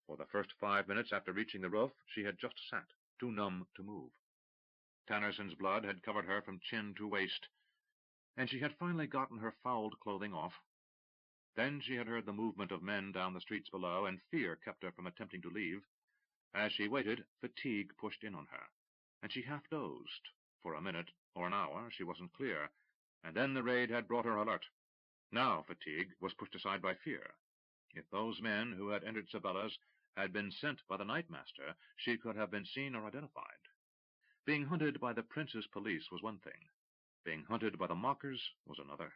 For the first 5 minutes after reaching the roof, she had just sat, too numb to move. Tannerson's blood had covered her from chin to waist, and she had finally gotten her fouled clothing off. Then she had heard the movement of men down the streets below, and fear kept her from attempting to leave. As she waited, fatigue pushed in on her, and she half dozed. For a minute or an hour she wasn't clear, and then the raid had brought her alert. Now fatigue was pushed aside by fear. If those men who had entered Sabella's had been sent by the Knight-Master, she could have been seen or identified. Being hunted by the prince's police was one thing. Being hunted by the mockers was another.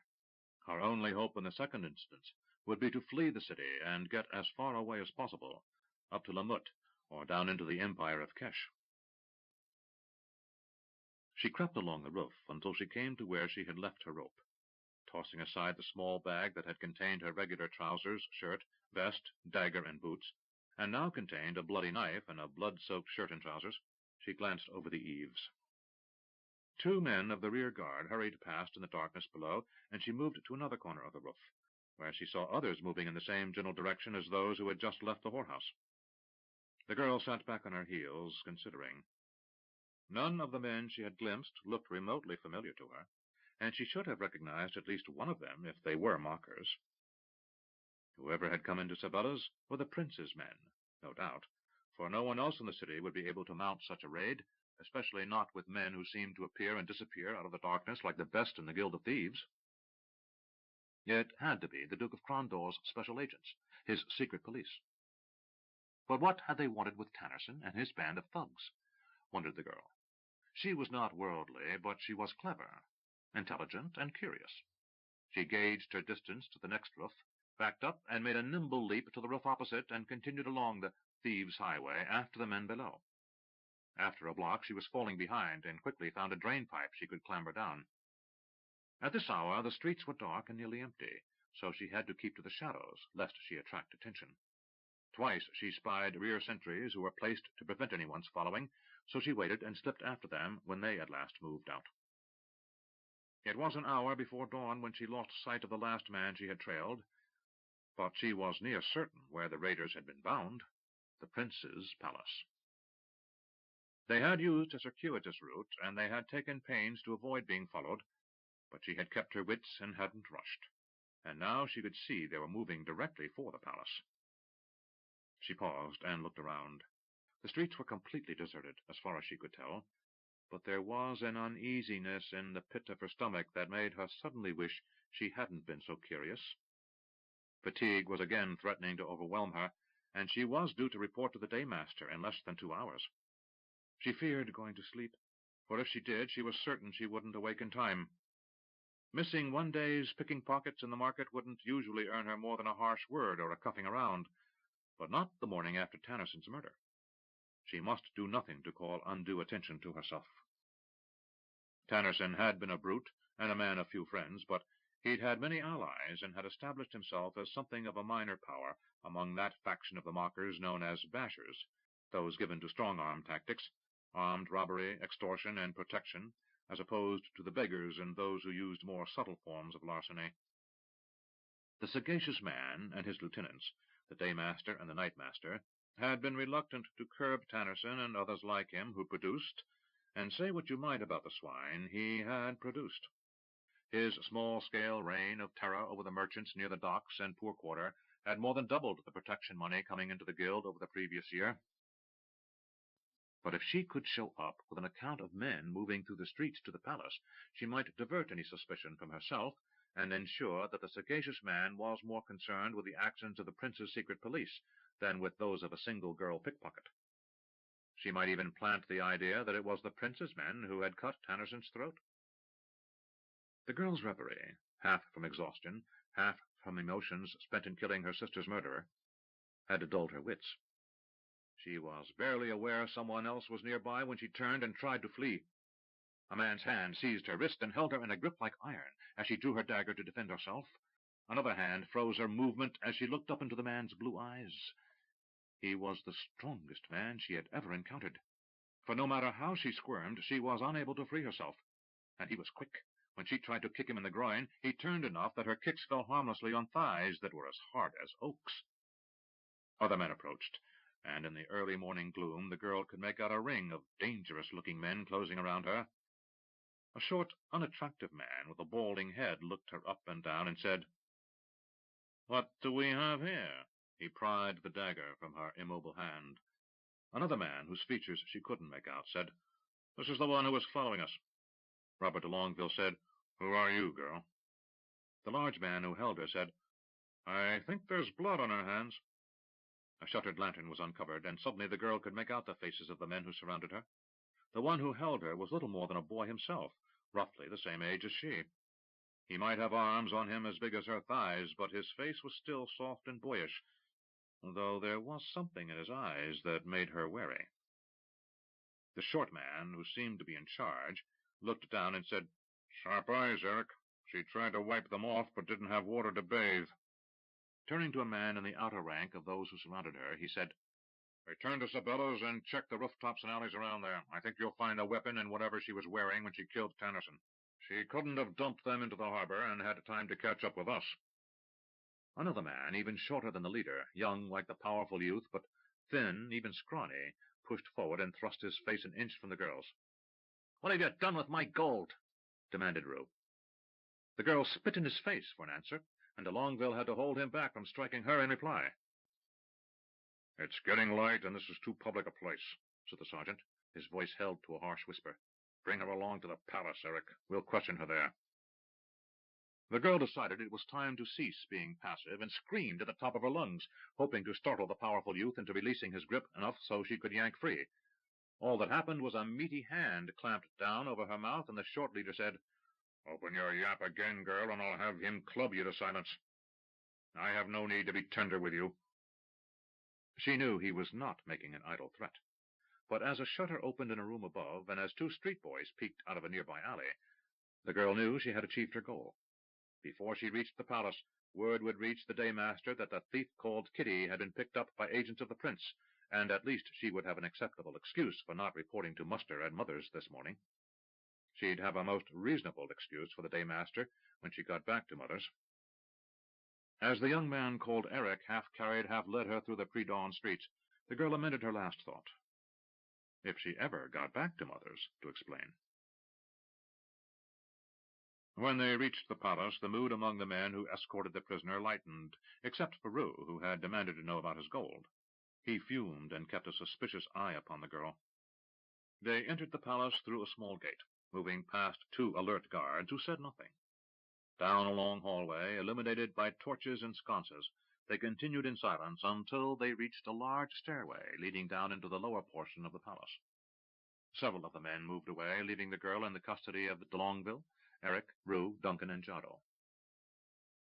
Her only hope in the second instance would be to flee the city and get as far away as possible, up to Lamut or down into the empire of Kesh. She crept along the roof until she came to where she had left her rope. Tossing aside the small bag that had contained her regular trousers, shirt, vest, dagger, and boots, and now contained a bloody knife and a blood-soaked shirt and trousers, she glanced over the eaves. 2 men of the rear guard hurried past in the darkness below, and she moved to another corner of the roof, where she saw others moving in the same general direction as those who had just left the whorehouse. The girl sat back on her heels, considering. None of the men she had glimpsed looked remotely familiar to her, and she should have recognized at least one of them if they were mockers. Whoever had come into Sabella's were the prince's men, no doubt, for no one else in the city would be able to mount such a raid, especially not with men who seemed to appear and disappear out of the darkness like the best in the Guild of Thieves. It had to be the Duke of Crondor's special agents, his secret police. But what had they wanted with Tannerson and his band of thugs, wondered the girl. She was not worldly, but she was clever, intelligent, and curious. She gauged her distance to the next roof, backed up, and made a nimble leap to the roof opposite, and continued along the thieves' highway after the men below. After a block, she was falling behind, and quickly found a drain-pipe she could clamber down. At this hour, the streets were dark and nearly empty, so she had to keep to the shadows, lest she attract attention. Twice she spied rear sentries who were placed to prevent anyone's following, so she waited and slipped after them when they at last moved out. It was an hour before dawn when she lost sight of the last man she had trailed, but she was near certain where the raiders had been bound, the prince's palace. They had used a circuitous route, and they had taken pains to avoid being followed, but she had kept her wits and hadn't rushed, and now she could see they were moving directly for the palace. She paused and looked around. The streets were completely deserted, as far as she could tell, but there was an uneasiness in the pit of her stomach that made her suddenly wish she hadn't been so curious. Fatigue was again threatening to overwhelm her, and she was due to report to the daymaster in less than 2 hours. She feared going to sleep, for if she did, she was certain she wouldn't awake in time. Missing one day's picking pockets in the market wouldn't usually earn her more than a harsh word or a cuffing around, but not the morning after Tannerson's murder. She must do nothing to call undue attention to herself. Tannerson had been a brute and a man of few friends, but he'd had many allies and had established himself as something of a minor power among that faction of the mockers known as bashers, those given to strong-arm tactics, armed robbery, extortion, and protection, as opposed to the beggars and those who used more subtle forms of larceny. The sagacious man and his lieutenants, the daymaster and the nightmaster, had been reluctant to curb Tannerson and others like him who produced, and say what you might about the swine, he had produced. His small-scale reign of terror over the merchants near the docks and poor quarter had more than doubled the protection money coming into the guild over the previous year. But if she could show up with an account of men moving through the streets to the palace, she might divert any suspicion from herself, and ensure that the sagacious man was more concerned with the actions of the prince's secret police than with those of a single girl pickpocket. She might even plant the idea that it was the prince's men who had cut Tannerson's throat. The girl's reverie, half from exhaustion, half from emotions spent in killing her sister's murderer, had dulled her wits. She was barely aware someone else was nearby when she turned and tried to flee. A man's hand seized her wrist and held her in a grip like iron as she drew her dagger to defend herself. Another hand froze her movement as she looked up into the man's blue eyes. He was the strongest man she had ever encountered, for no matter how she squirmed, she was unable to free herself, and he was quick. When she tried to kick him in the groin, he turned enough that her kicks fell harmlessly on thighs that were as hard as oaks. Other men approached, and in the early morning gloom the girl could make out a ring of dangerous-looking men closing around her. A short, unattractive man with a balding head looked her up and down and said, "What do we have here?" He pried the dagger from her immobile hand. Another man, whose features she couldn't make out, said, "This is the one who was following us." Robert de Longueville said, "Who are you, girl?" The large man who held her said, "I think there's blood on her hands." A shuttered lantern was uncovered, and suddenly the girl could make out the faces of the men who surrounded her. The one who held her was little more than a boy himself, roughly the same age as she. He might have arms on him as big as her thighs, but his face was still soft and boyish, though there was something in his eyes that made her wary. The short man, who seemed to be in charge, looked down and said, "Sharp eyes, Eric. She tried to wipe them off, but didn't have water to bathe." Turning to a man in the outer rank of those who surrounded her, he said, "Return to Sabella's and check the rooftops and alleys around there. I think you'll find a weapon in whatever she was wearing when she killed Tennyson. She couldn't have dumped them into the harbor and had time to catch up with us." Another man, even shorter than the leader, young like the powerful youth, but thin, even scrawny, pushed forward and thrust his face an inch from the girl's. "What have you done with my gold?" demanded Roo. The girl spit in his face for an answer, and de Longueville had to hold him back from striking her in reply. "It's getting light, and this is too public a place," said the sergeant, his voice held to a harsh whisper. "Bring her along to the palace, Eric. We'll question her there." The girl decided it was time to cease being passive and screamed at the top of her lungs, hoping to startle the powerful youth into releasing his grip enough so she could yank free. All that happened was a meaty hand clamped down over her mouth, and the short leader said, "Open your yap again, girl, and I'll have him club you to silence. I have no need to be tender with you." She knew he was not making an idle threat. But as a shutter opened in a room above, and as two street boys peeked out of a nearby alley, the girl knew she had achieved her goal. Before she reached the palace, word would reach the daymaster that the thief called Kitty had been picked up by agents of the prince, and at least she would have an acceptable excuse for not reporting to muster at Mother's this morning. She'd have a most reasonable excuse for the daymaster when she got back to Mother's. As the young man called Eric half carried, half led her through the pre-dawn streets, the girl amended her last thought. If she ever got back to Mother's to explain. When they reached the palace, the mood among the men who escorted the prisoner lightened, except for Roo, who had demanded to know about his gold. He fumed and kept a suspicious eye upon the girl. They entered the palace through a small gate, moving past two alert guards who said nothing. Down a long hallway, illuminated by torches and sconces, they continued in silence until they reached a large stairway leading down into the lower portion of the palace. Several of the men moved away, leaving the girl in the custody of de Longueville, Eric, Roo, Duncan, and Jado.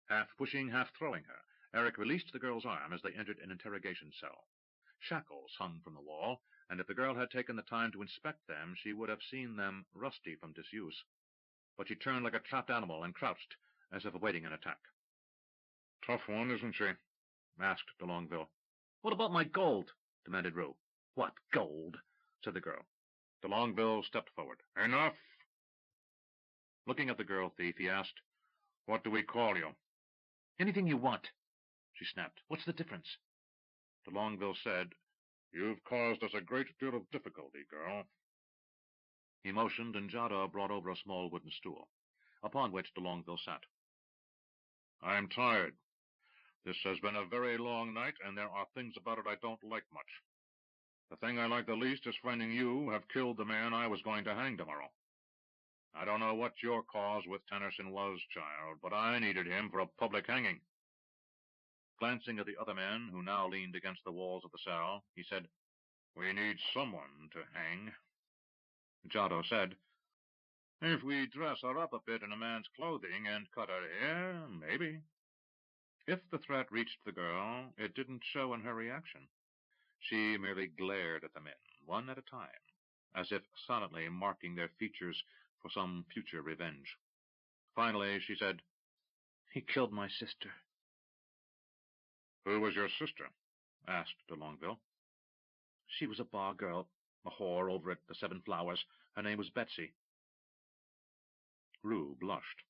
Half pushing, half throwing her, Eric released the girl's arm as they entered an interrogation cell. Shackles hung from the wall, and if the girl had taken the time to inspect them, she would have seen them rusty from disuse. But she turned like a trapped animal and crouched, as if awaiting an attack. "Tough one, isn't she?" asked de Longueville. "What about my gold?" demanded Roo. "What gold?" said the girl. De Longueville stepped forward. "Enough!" Looking at the girl thief, he asked, "What do we call you?" "Anything you want," she snapped. "What's the difference?" De Longueville said, "You've caused us a great deal of difficulty, girl." He motioned, and Jada brought over a small wooden stool, upon which de Longueville sat. "I'm tired. This has been a very long night, and there are things about it I don't like much. The thing I like the least is finding you have killed the man I was going to hang tomorrow. I don't know what your cause with Tennyson was, child, but I needed him for a public hanging." Glancing at the other men, who now leaned against the walls of the cell, he said, "We need someone to hang." Jado said, "If we dress her up a bit in a man's clothing and cut her hair, maybe." If the threat reached the girl, it didn't show in her reaction. She merely glared at the men, one at a time, as if silently marking their features for some future revenge. Finally, she said, "He killed my sister." "Who was your sister?" asked de Longueville. "She was a bar girl, a whore over at the 7 Flowers. Her name was Betsy." Roo blushed.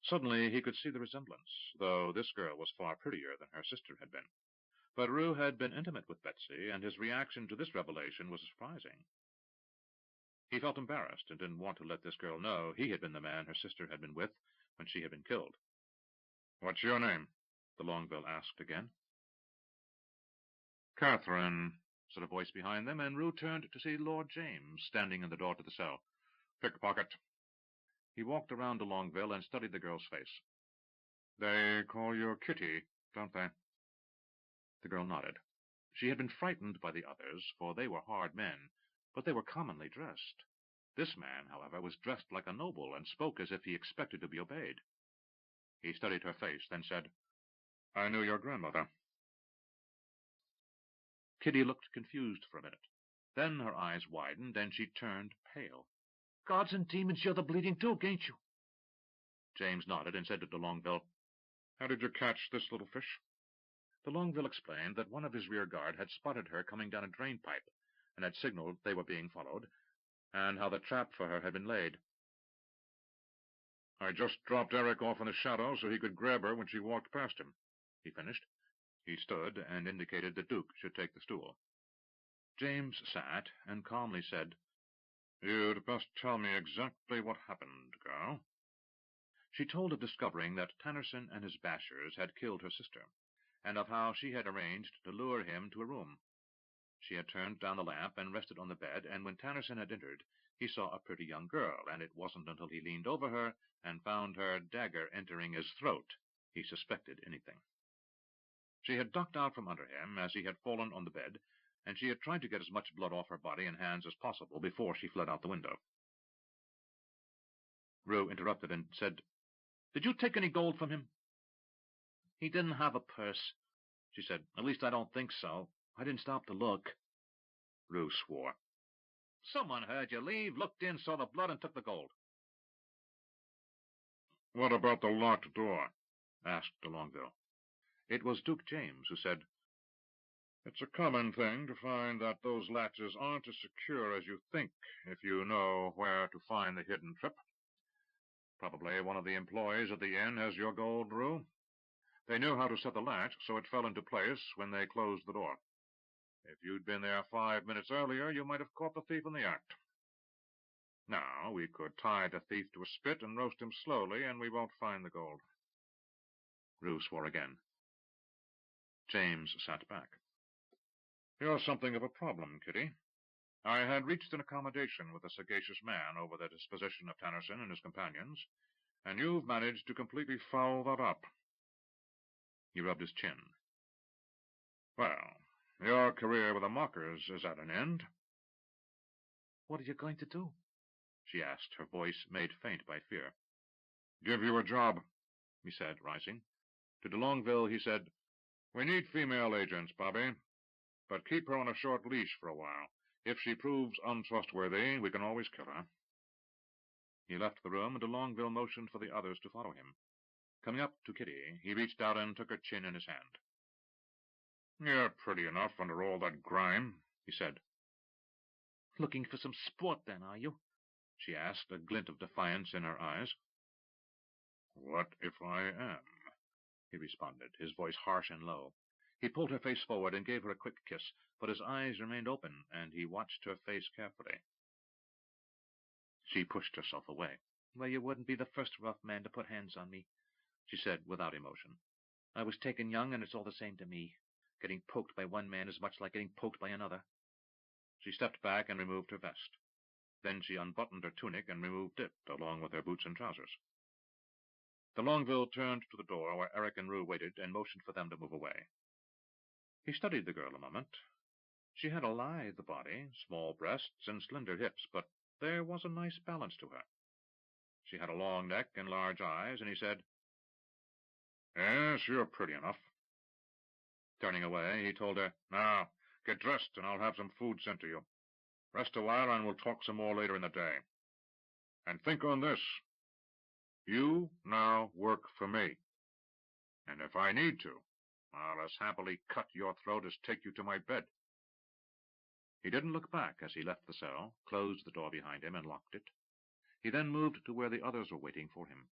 Suddenly he could see the resemblance, though this girl was far prettier than her sister had been. But Roo had been intimate with Betsy, and his reaction to this revelation was surprising. He felt embarrassed and didn't want to let this girl know he had been the man her sister had been with when she had been killed. "What's your name?" de Longueville asked again. "Catherine," said a voice behind them, and Roo turned to see Lord James standing in the door to the cell. "Pickpocket." He walked around de Longueville and studied the girl's face. "They call you Kitty, don't they?" The girl nodded. She had been frightened by the others, for they were hard men, but they were commonly dressed. This man, however, was dressed like a noble, and spoke as if he expected to be obeyed. He studied her face, then said, "I knew your grandmother." Kitty looked confused for a minute. Then her eyes widened, and she turned pale. "Gods and demons, you're the bleeding Duke, ain't you?" James nodded and said to de Longueville, "How did you catch this little fish?" De Longueville explained that one of his rear guard had spotted her coming down a drain-pipe, and had signaled they were being followed, and how the trap for her had been laid. "I just dropped Eric off in the shadow so he could grab her when she walked past him," he finished. He stood and indicated the Duke should take the stool. James sat and calmly said, "You'd best tell me exactly what happened, girl." She told of discovering that Tannerson and his bashers had killed her sister, and of how she had arranged to lure him to a room. She had turned down the lamp and rested on the bed, and when Tannerson had entered, he saw a pretty young girl, and it wasn't until he leaned over her and found her dagger entering his throat he suspected anything. She had ducked out from under him as he had fallen on the bed, and she had tried to get as much blood off her body and hands as possible before she fled out the window. Roo interrupted and said, "Did you take any gold from him?" "He didn't have a purse," she said. "At least I don't think so. I didn't stop to look." Roo swore. "Someone heard you leave, looked in, saw the blood, and took the gold." "What about the locked door?" asked de Longueville. It was Duke James who said, "It's a common thing to find that those latches aren't as secure as you think if you know where to find the hidden trip. Probably one of the employees at the inn has your gold, Roo. They knew how to set the latch, so it fell into place when they closed the door. If you'd been there 5 minutes earlier, you might have caught the thief in the act. Now, we could tie the thief to a spit and roast him slowly, and we won't find the gold." Roo swore again. James sat back. "You're something of a problem, Kitty. I had reached an accommodation with a sagacious man over the disposition of Tannerson and his companions, and you've managed to completely foul that up." He rubbed his chin. "Well, your career with the mockers is at an end." "What are you going to do?" she asked, her voice made faint by fear. "Give you a job," he said, rising. To de Longueville he said, "We need female agents, Bobby, but keep her on a short leash for a while. If she proves untrustworthy, we can always kill her." He left the room, and de Longueville motioned for the others to follow him. Coming up to Kitty, he reached out and took her chin in his hand. "You're pretty enough under all that grime," he said. "Looking for some sport, then, are you?" she asked, a glint of defiance in her eyes. "What if I am?" he responded, his voice harsh and low. He pulled her face forward and gave her a quick kiss, but his eyes remained open, and he watched her face carefully. She pushed herself away. "Well, you wouldn't be the first rough man to put hands on me," she said without emotion. "I was taken young, and it's all the same to me. Getting poked by one man is much like getting poked by another." She stepped back and removed her vest. Then she unbuttoned her tunic and removed it, along with her boots and trousers. De Longueville turned to the door where Eric and Roo waited and motioned for them to move away. He studied the girl a moment. She had a lithe body, small breasts, and slender hips, but there was a nice balance to her. She had a long neck and large eyes, and he said, "Yes, you're pretty enough." Turning away, he told her, "Now, get dressed, and I'll have some food sent to you. Rest a while, and we'll talk some more later in the day. And think on this. You now work for me. And if I need to, I'll as happily cut your throat as take you to my bed." He didn't look back as he left the cell, closed the door behind him, and locked it. He then moved to where the others were waiting for him.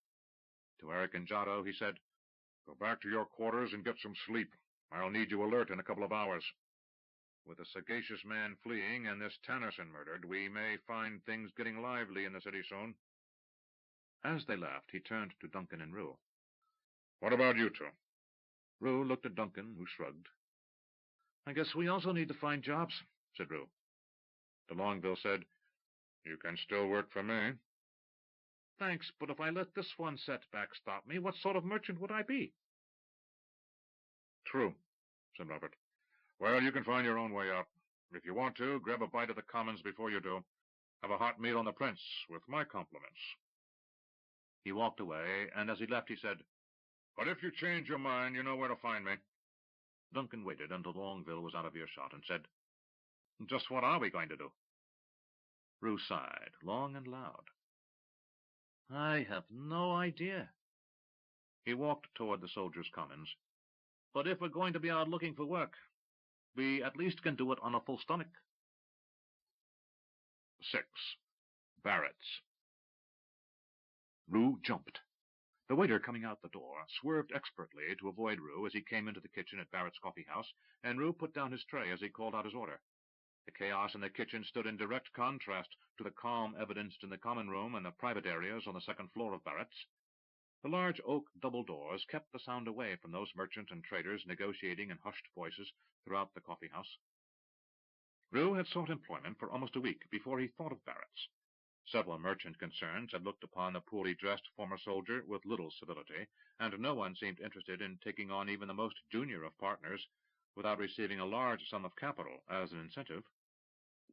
To Eric and Giotto, he said, "Go back to your quarters and get some sleep. I'll need you alert in a couple of hours. With a sagacious man fleeing and this Tannerson murdered, we may find things getting lively in the city soon." As they left, he turned to Duncan and Roo. "What about you two?" Roo looked at Duncan, who shrugged. "I guess we also need to find jobs," said Roo. De Longueville said, "You can still work for me." "Thanks, but if I let this one setback stop me, what sort of merchant would I be?" "True," said Robert. Well, you can find your own way out. If you want to, grab a bite of the commons before you do. Have a hot meal on the Prince, with my compliments. He walked away, and as he left he said, "But if you change your mind, you know where to find me." Duncan waited until Longville was out of earshot and said, "Just what are we going to do?" Roo sighed, long and loud. "I have no idea." He walked toward the soldiers' commons. "But if we're going to be out looking for work, we at least can do it on a full stomach." 6. Barrett's. Roo jumped. The waiter coming out the door swerved expertly to avoid Roo as he came into the kitchen at Barrett's coffee house, and Roo put down his tray as he called out his order. The chaos in the kitchen stood in direct contrast to the calm evidenced in the common room and the private areas on the second floor of Barrett's. The large oak double doors kept the sound away from those merchant and traders negotiating in hushed voices throughout the coffee house. Roo had sought employment for almost a week before he thought of Barrett's. Several merchant concerns had looked upon the poorly dressed former soldier with little civility, and no one seemed interested in taking on even the most junior of partners without receiving a large sum of capital as an incentive.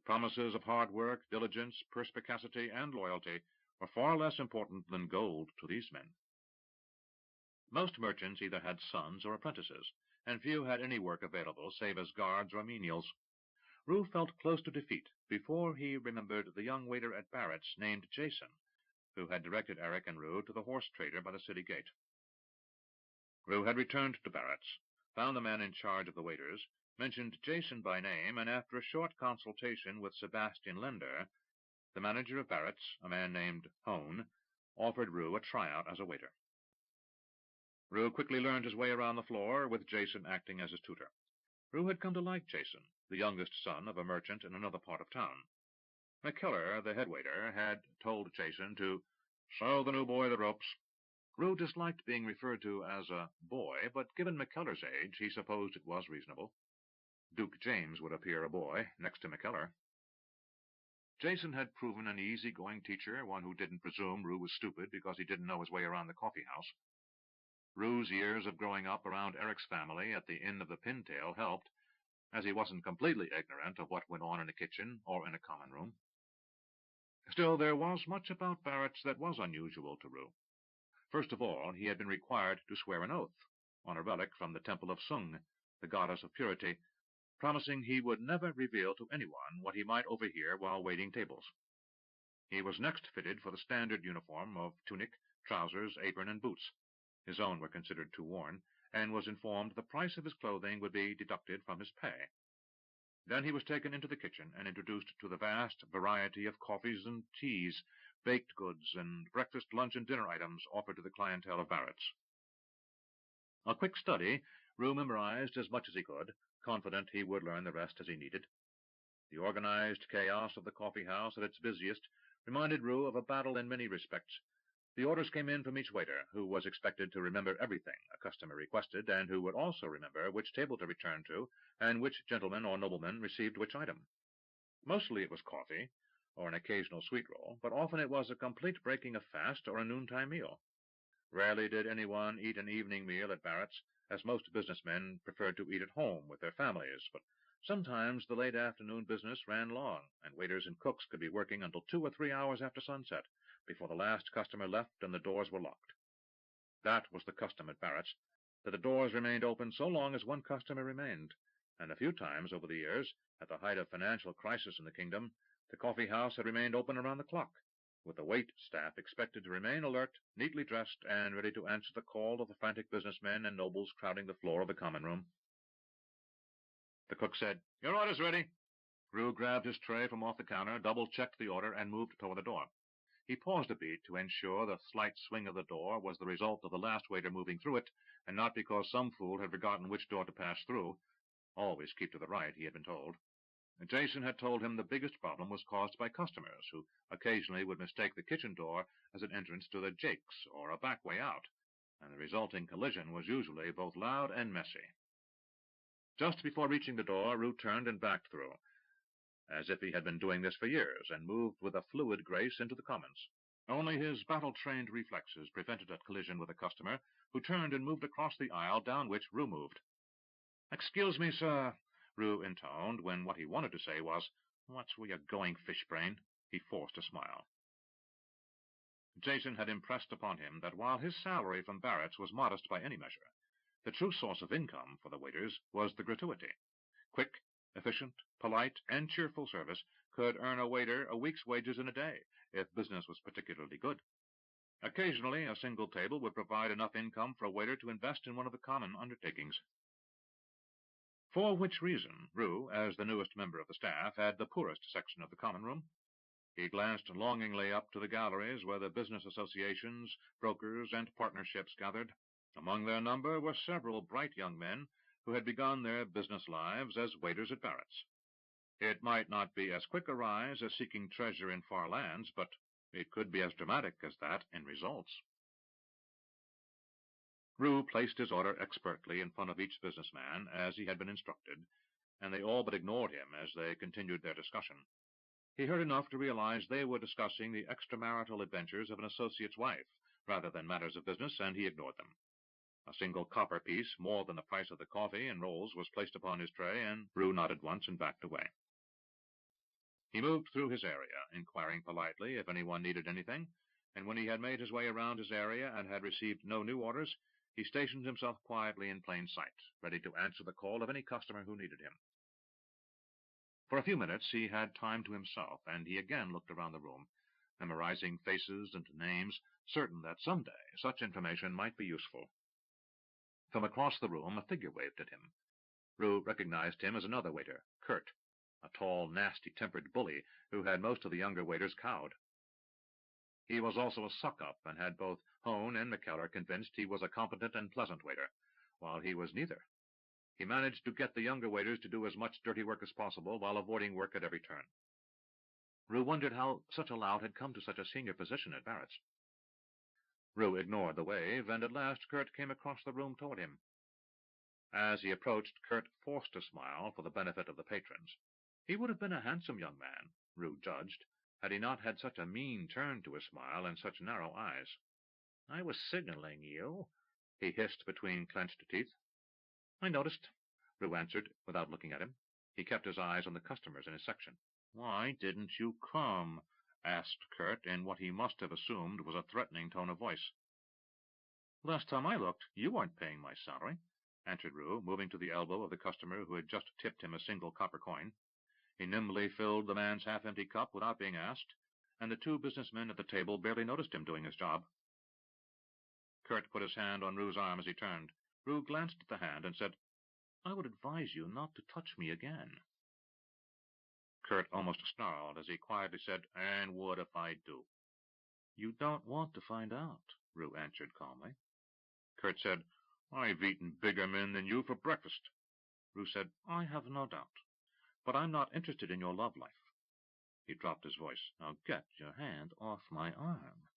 Promises of hard work, diligence, perspicacity, and loyalty were far less important than gold to these men. Most merchants either had sons or apprentices, and few had any work available save as guards or menials. Roo felt close to defeat before he remembered the young waiter at Barrett's named Jason, who had directed Eric and Roo to the horse trader by the city gate. Roo had returned to Barrett's, found the man in charge of the waiters, mentioned Jason by name, and after a short consultation with Sebastian Lender, the manager of Barrett's, a man named Hone, offered Roo a tryout as a waiter. Roo quickly learned his way around the floor, with Jason acting as his tutor. Roo had come to like Jason, the youngest son of a merchant in another part of town. McKellar, the head waiter, had told Jason to show the new boy the ropes. Roo disliked being referred to as a boy, but given McKellar's age, he supposed it was reasonable. Duke James would appear a boy next to McKellar. Jason had proven an easy-going teacher, one who didn't presume Roo was stupid because he didn't know his way around the coffee house. Roo's years of growing up around Eric's family at the Inn of the Pintail helped, as he wasn't completely ignorant of what went on in a kitchen or in a common room. Still, there was much about Barrett's that was unusual to Roo. First of all, he had been required to swear an oath on a relic from the temple of Sung, the goddess of purity, promising he would never reveal to anyone what he might overhear while waiting tables. He was next fitted for the standard uniform of tunic, trousers, apron, and boots. His own were considered too worn, and was informed the price of his clothing would be deducted from his pay. Then he was taken into the kitchen and introduced to the vast variety of coffees and teas, baked goods, and breakfast, lunch, and dinner items offered to the clientele of Barrett's. A quick study, Roo memorized as much as he could, confident he would learn the rest as he needed. The organized chaos of the coffee house at its busiest reminded Roo of a battle in many respects. The orders came in from each waiter, who was expected to remember everything a customer requested, and who would also remember which table to return to, and which gentleman or nobleman received which item. Mostly it was coffee, or an occasional sweet roll, but often it was a complete breaking of fast or a noontime meal. Rarely did anyone eat an evening meal at Barrett's, as most businessmen preferred to eat at home with their families, but sometimes the late afternoon business ran long, and waiters and cooks could be working until 2 or 3 hours after sunset, before the last customer left and the doors were locked. That was the custom at Barrett's, that the doors remained open so long as one customer remained, and a few times over the years, at the height of financial crisis in the kingdom, the coffee house had remained open around the clock, with the wait staff expected to remain alert, neatly dressed, and ready to answer the call of the frantic businessmen and nobles crowding the floor of the common room. The cook said, "Your order's ready." Roo grabbed his tray from off the counter, double-checked the order, and moved toward the door. He paused a beat to ensure the slight swing of the door was the result of the last waiter moving through it, and not because some fool had forgotten which door to pass through. Always keep to the right, he had been told. Jason had told him the biggest problem was caused by customers, who occasionally would mistake the kitchen door as an entrance to the jakes or a back way out, and the resulting collision was usually both loud and messy. Just before reaching the door, Roo turned and backed through, as if he had been doing this for years, and moved with a fluid grace into the commons. Only his battle-trained reflexes prevented a collision with a customer, who turned and moved across the aisle down which Roo moved. "Excuse me, sir. Roo intoned when what he wanted to say was, "What's where you're going, Fishbrain?" He forced a smile. Jason had impressed upon him that while his salary from Barrett's was modest by any measure, the true source of income for the waiters was the gratuity. Quick, efficient, polite, and cheerful service could earn a waiter a week's wages in a day, if business was particularly good. Occasionally, a single table would provide enough income for a waiter to invest in one of the common undertakings. For which reason, Roo, as the newest member of the staff, had the poorest section of the common room. He glanced longingly up to the galleries where the business associations, brokers, and partnerships gathered. Among their number were several bright young men who had begun their business lives as waiters at Barrett's. It might not be as quick a rise as seeking treasure in far lands, but it could be as dramatic as that in results. Roo placed his order expertly in front of each businessman as he had been instructed, and they all but ignored him as they continued their discussion. He heard enough to realize they were discussing the extramarital adventures of an associate's wife, rather than matters of business, and he ignored them. A single copper piece, more than the price of the coffee and rolls, was placed upon his tray, and Roo nodded once and backed away. He moved through his area, inquiring politely if anyone needed anything, and when he had made his way around his area and had received no new orders, he stationed himself quietly in plain sight, ready to answer the call of any customer who needed him. For a few minutes he had time to himself, and he again looked around the room, memorizing faces and names, certain that someday such information might be useful. From across the room a figure waved at him. Roo recognized him as another waiter, Kurt, a tall, nasty-tempered bully who had most of the younger waiters cowed. He was also a suck-up, and had both Hone and McKellar convinced he was a competent and pleasant waiter, while he was neither. He managed to get the younger waiters to do as much dirty work as possible while avoiding work at every turn. Roo wondered how such a lout had come to such a senior position at Barrett's. Roo ignored the wave, and at last Kurt came across the room toward him. As he approached, Kurt forced a smile for the benefit of the patrons. He would have been a handsome young man, Roo judged, had he not had such a mean turn to his smile and such narrow eyes. "I was signaling you," he hissed between clenched teeth. "I noticed," Roo answered, without looking at him. He kept his eyes on the customers in his section. "Why didn't you come?" asked Kurt, in what he must have assumed was a threatening tone of voice. "Last time I looked, you weren't paying my salary," answered Roo, moving to the elbow of the customer who had just tipped him a single copper coin. He nimbly filled the man's half-empty cup without being asked, and the two businessmen at the table barely noticed him doing his job. Kurt put his hand on Roo's arm as he turned. Roo glanced at the hand and said, "I would advise you not to touch me again." Kurt almost snarled as he quietly said, "And what if I do?" "You don't want to find out," Roo answered calmly. Kurt said, "I've eaten bigger men than you for breakfast." Roo said, "I have no doubt. But I'm not interested in your love life." He dropped his voice. "Now get your hand off my arm."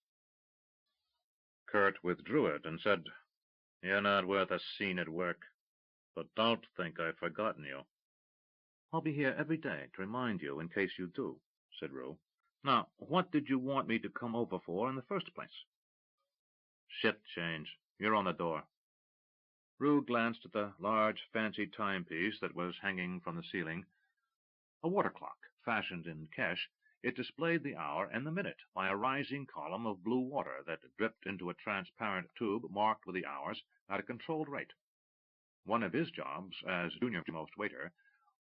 Kurt withdrew it and said, "You're not worth a scene at work. But don't think I've forgotten you." "I'll be here every day to remind you in case you do," said Roo. "Now, what did you want me to come over for in the first place?" "Shift change. You're on the door." Roo glanced at the large, fancy timepiece that was hanging from the ceiling. A water clock, fashioned in Kesh, it displayed the hour and the minute by a rising column of blue water that dripped into a transparent tube marked with the hours at a controlled rate. One of his jobs, as junior-most waiter,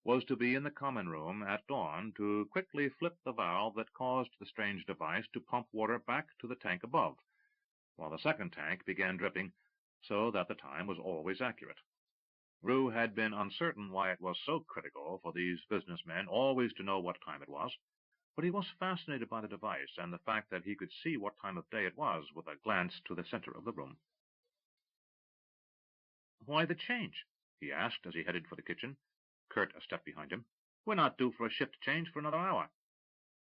was to be in the common room at dawn to quickly flip the valve that caused the strange device to pump water back to the tank above, while the second tank began dripping so that the time was always accurate. Roo had been uncertain why it was so critical for these businessmen always to know what time it was, but he was fascinated by the device and the fact that he could see what time of day it was with a glance to the center of the room. "Why the change?" he asked as he headed for the kitchen, Kurt a step behind him. "We're not due for a shift change for another hour."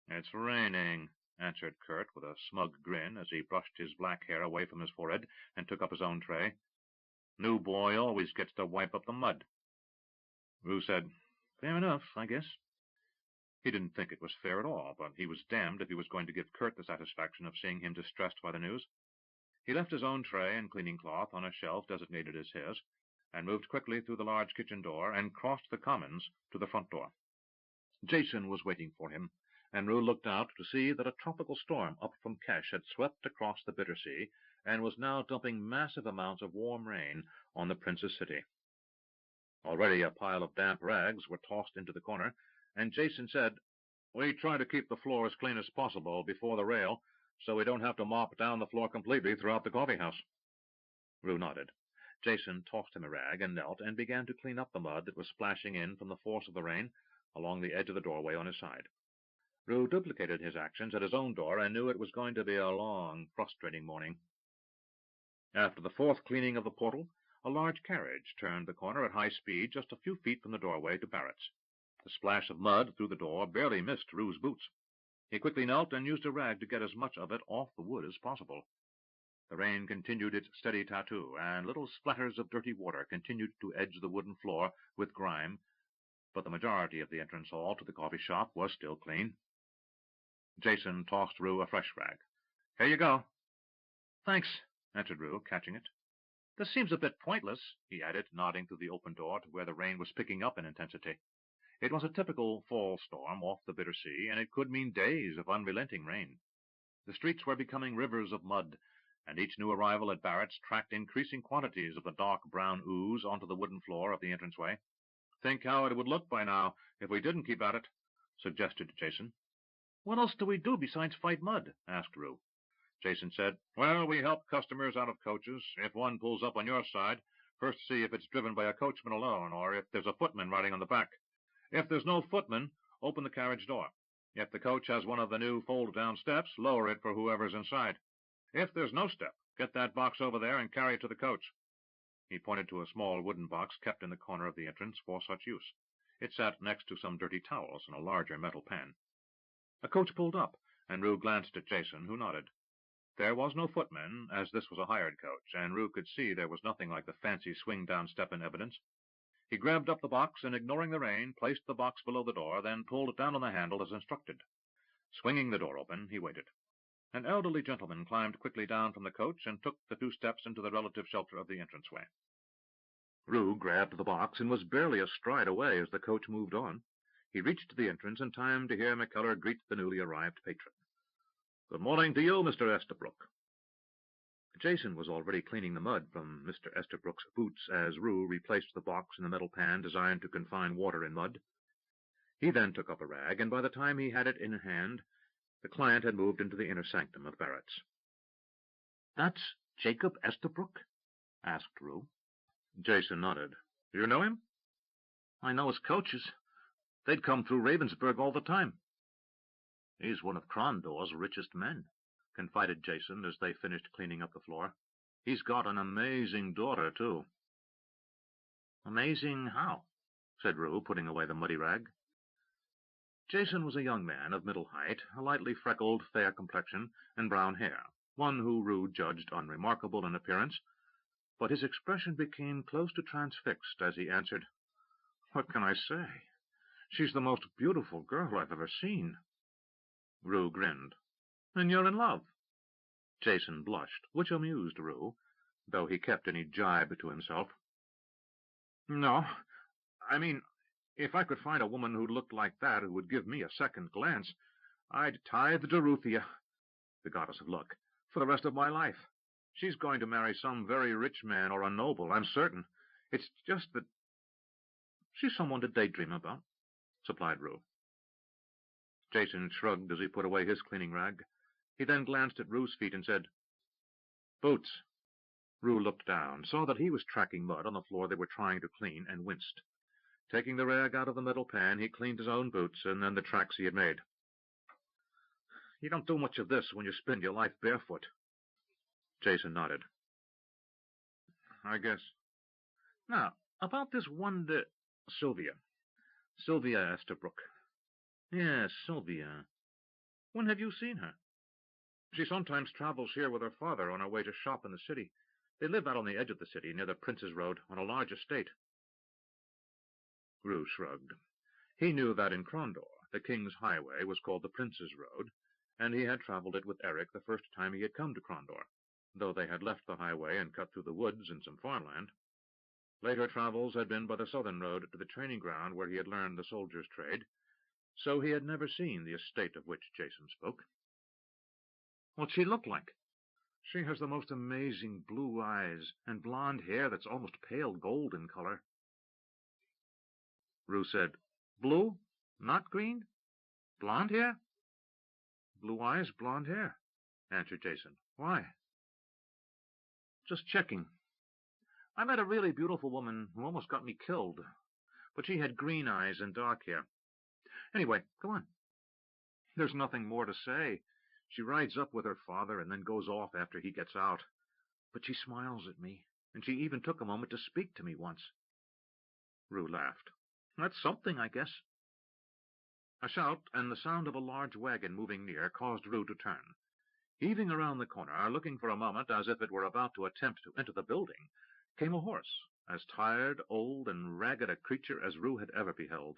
"It's raining," answered Kurt with a smug grin as he brushed his black hair away from his forehead and took up his own tray. "New boy always gets to wipe up the mud." Roo said, "Fair enough, I guess." He didn't think it was fair at all, but he was damned if he was going to give Kurt the satisfaction of seeing him distressed by the news. He left his own tray and cleaning cloth on a shelf designated as his, and moved quickly through the large kitchen door and crossed the commons to the front door. Jason was waiting for him, and Roo looked out to see that a tropical storm up from Kesh had swept across the bitter sea and was now dumping massive amounts of warm rain on the prince's city. Already a pile of damp rags were tossed into the corner, and Jason said, "We try to keep the floor as clean as possible before the rail, so we don't have to mop down the floor completely throughout the coffee house." Roo nodded. Jason tossed him a rag and knelt and began to clean up the mud that was splashing in from the force of the rain along the edge of the doorway on his side. Roo duplicated his actions at his own door and knew it was going to be a long, frustrating morning. After the fourth cleaning of the portal, a large carriage turned the corner at high speed just a few feet from the doorway to Barrett's. The splash of mud through the door barely missed Roo's boots. He quickly knelt and used a rag to get as much of it off the wood as possible. The rain continued its steady tattoo, and little splatters of dirty water continued to edge the wooden floor with grime, but the majority of the entrance hall to the coffee shop was still clean. Jason tossed Roo a fresh rag. "Here you go." "Thanks," answered Roo, catching it. "This seems a bit pointless," he added, nodding through the open door to where the rain was picking up in intensity. It was a typical fall storm off the bitter sea, and it could mean days of unrelenting rain. The streets were becoming rivers of mud, and each new arrival at Barrett's tracked increasing quantities of the dark brown ooze onto the wooden floor of the entranceway. "Think how it would look by now if we didn't keep at it," suggested Jason. "What else do we do besides fight mud?" asked Roo. Jason said, "Well, we help customers out of coaches. If one pulls up on your side, first see if it's driven by a coachman alone, or if there's a footman riding on the back. If there's no footman, open the carriage door. If the coach has one of the new fold-down steps, lower it for whoever's inside. If there's no step, get that box over there and carry it to the coach." He pointed to a small wooden box kept in the corner of the entrance for such use. It sat next to some dirty towels and a larger metal pan. A coach pulled up, and Roo glanced at Jason, who nodded. There was no footman, as this was a hired coach, and Roo could see there was nothing like the fancy swing-down step in evidence. He grabbed up the box and, ignoring the rain, placed the box below the door, then pulled down on the handle as instructed. Swinging the door open, he waited. An elderly gentleman climbed quickly down from the coach and took the 2 steps into the relative shelter of the entranceway. Roo grabbed the box and was barely a stride away as the coach moved on. He reached the entrance in time to hear McKellar greet the newly arrived patron. "Good morning to you, Mr. Estabrook." Jason was already cleaning the mud from Mr. Estabrook's boots as Roo replaced the box in the metal pan designed to confine water in mud. He then took up a rag, and by the time he had it in hand, the client had moved into the inner sanctum of Barrett's. "That's Jacob Estabrook?" asked Roo. Jason nodded. "You know him?" "I know his coaches. They'd come through Ravensburg all the time." "He's one of Crondor's richest men," confided Jason as they finished cleaning up the floor. "He's got an amazing daughter, too." "Amazing how?" said Roo, putting away the muddy rag. Jason was a young man of middle height, a lightly freckled, fair complexion, and brown hair, one who Roo judged unremarkable in appearance, but his expression became close to transfixed as he answered, "What can I say? She's the most beautiful girl I've ever seen." Roo grinned. "And you're in love?" Jason blushed, which amused Roo, though he kept any jibe to himself. "No, I mean, if I could find a woman who looked like that who would give me a second glance, I'd tithe Dorothea, the goddess of luck, for the rest of my life. She's going to marry some very rich man or a noble, I'm certain. It's just that—" "She's someone to daydream about," supplied Roo. Jason shrugged as he put away his cleaning rag. He then glanced at Roo's feet and said, "Boots." Roo looked down, saw that he was tracking mud on the floor they were trying to clean, and winced. Taking the rag out of the metal pan, he cleaned his own boots and then the tracks he had made. "You don't do much of this when you spend your life barefoot." Jason nodded. "I guess. Now, about this wonder Sylvia Estabrook." "Yes, Sylvia. When have you seen her?" "She sometimes travels here with her father on her way to shop in the city. They live out on the edge of the city, near the Prince's Road, on a large estate." Roo shrugged. He knew that in Crondor, the King's Highway was called the Prince's Road, and he had traveled it with Eric the first time he had come to Crondor, though they had left the highway and cut through the woods and some farmland. Later travels had been by the southern road to the training ground where he had learned the soldier's trade, so he had never seen the estate of which Jason spoke. What'd she look like? She has the most amazing blue eyes and blonde hair that's almost pale gold in color. Roo said, Blue? Not green? Blonde hair? Blue eyes, blonde hair, answered Jason. Why? Just checking. I met a really beautiful woman who almost got me killed, but she had green eyes and dark hair. Anyway, go on. There's nothing more to say. She rides up with her father and then goes off after he gets out. But she smiles at me, and she even took a moment to speak to me once. Roo laughed. That's something, I guess. A shout and the sound of a large wagon moving near caused Roo to turn. Heaving around the corner, looking for a moment as if it were about to attempt to enter the building, came a horse, as tired, old, and ragged a creature as Roo had ever beheld.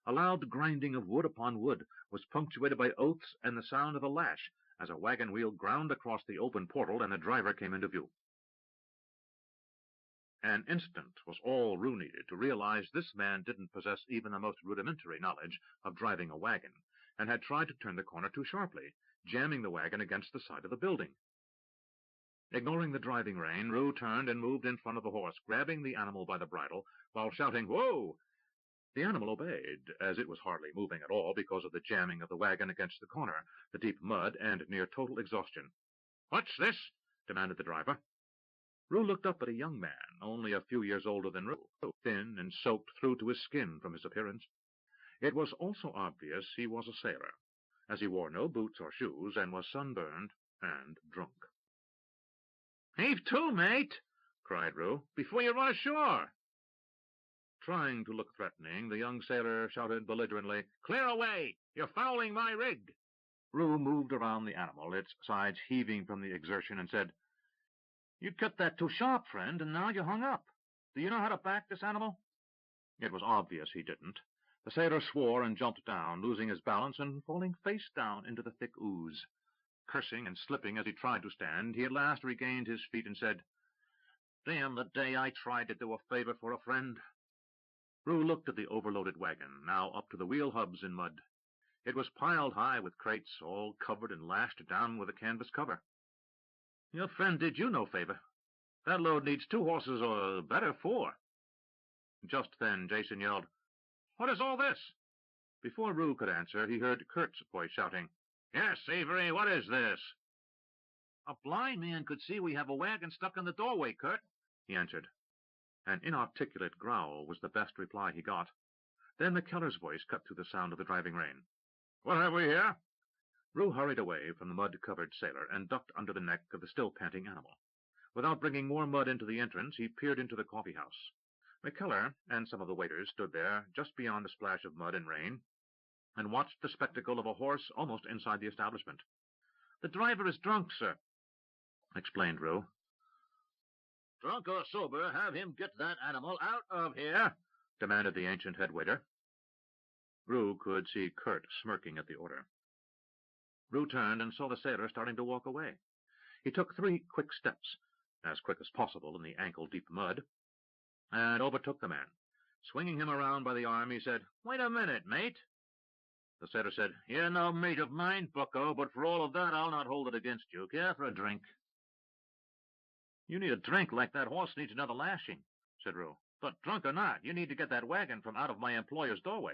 A loud grinding of wood upon wood was punctuated by oaths and the sound of a lash as a wagon wheel ground across the open portal and a driver came into view. An instant was all Roo needed to realize this man didn't possess even the most rudimentary knowledge of driving a wagon, and had tried to turn the corner too sharply, jamming the wagon against the side of the building. Ignoring the driving rein, Roo turned and moved in front of the horse, grabbing the animal by the bridle while shouting, Whoa! The animal obeyed, as it was hardly moving at all because of the jamming of the wagon against the corner, the deep mud, and near total exhaustion. What's this? Demanded the driver. Roo looked up at a young man, only a few years older than Roo, thin and soaked through to his skin from his appearance. It was also obvious he was a sailor, as he wore no boots or shoes and was sunburned and drunk. Heave to, mate, cried Roo, before you run ashore. Trying to look threatening, the young sailor shouted belligerently, Clear away! You're fouling my rig! Roo moved around the animal, its sides heaving from the exertion, and said, You cut that too sharp, friend, and now you're hung up. Do you know how to back this animal? It was obvious he didn't. The sailor swore and jumped down, losing his balance and falling face down into the thick ooze. Cursing and slipping as he tried to stand, he at last regained his feet and said, Damn the day I tried to do a favor for a friend. Roo looked at the overloaded wagon, now up to the wheel hubs in mud. It was piled high with crates, all covered and lashed down with a canvas cover. Your friend did you no favor. That load needs 2 horses, or better 4. Just then Jason yelled, What is all this? Before Roo could answer, he heard Kurt's voice shouting, Yes, Avery, what is this? A blind man could see we have a wagon stuck in the doorway, Kurt, he answered. An inarticulate growl was the best reply he got. Then the killer's voice cut through the sound of the driving rain. What have we here? Roo hurried away from the mud-covered sailor and ducked under the neck of the still panting animal. Without bringing more mud into the entrance, he peered into the coffee-house. McKellar and some of the waiters stood there, just beyond the splash of mud and rain, and watched the spectacle of a horse almost inside the establishment. The driver is drunk, sir, explained Roo. Drunk or sober, have him get that animal out of here, demanded the ancient head waiter. Roo could see Kurt smirking at the order. Roo turned and saw the sailor starting to walk away. He took 3 quick steps, as quick as possible in the ankle-deep mud, and overtook the man. Swinging him around by the arm, he said, Wait a minute, mate. The sailor said, You're no mate of mine, bucko, but for all of that, I'll not hold it against you. Care for a drink? You need a drink like that horse needs another lashing, said Roo. But drunk or not, you need to get that wagon from out of my employer's doorway.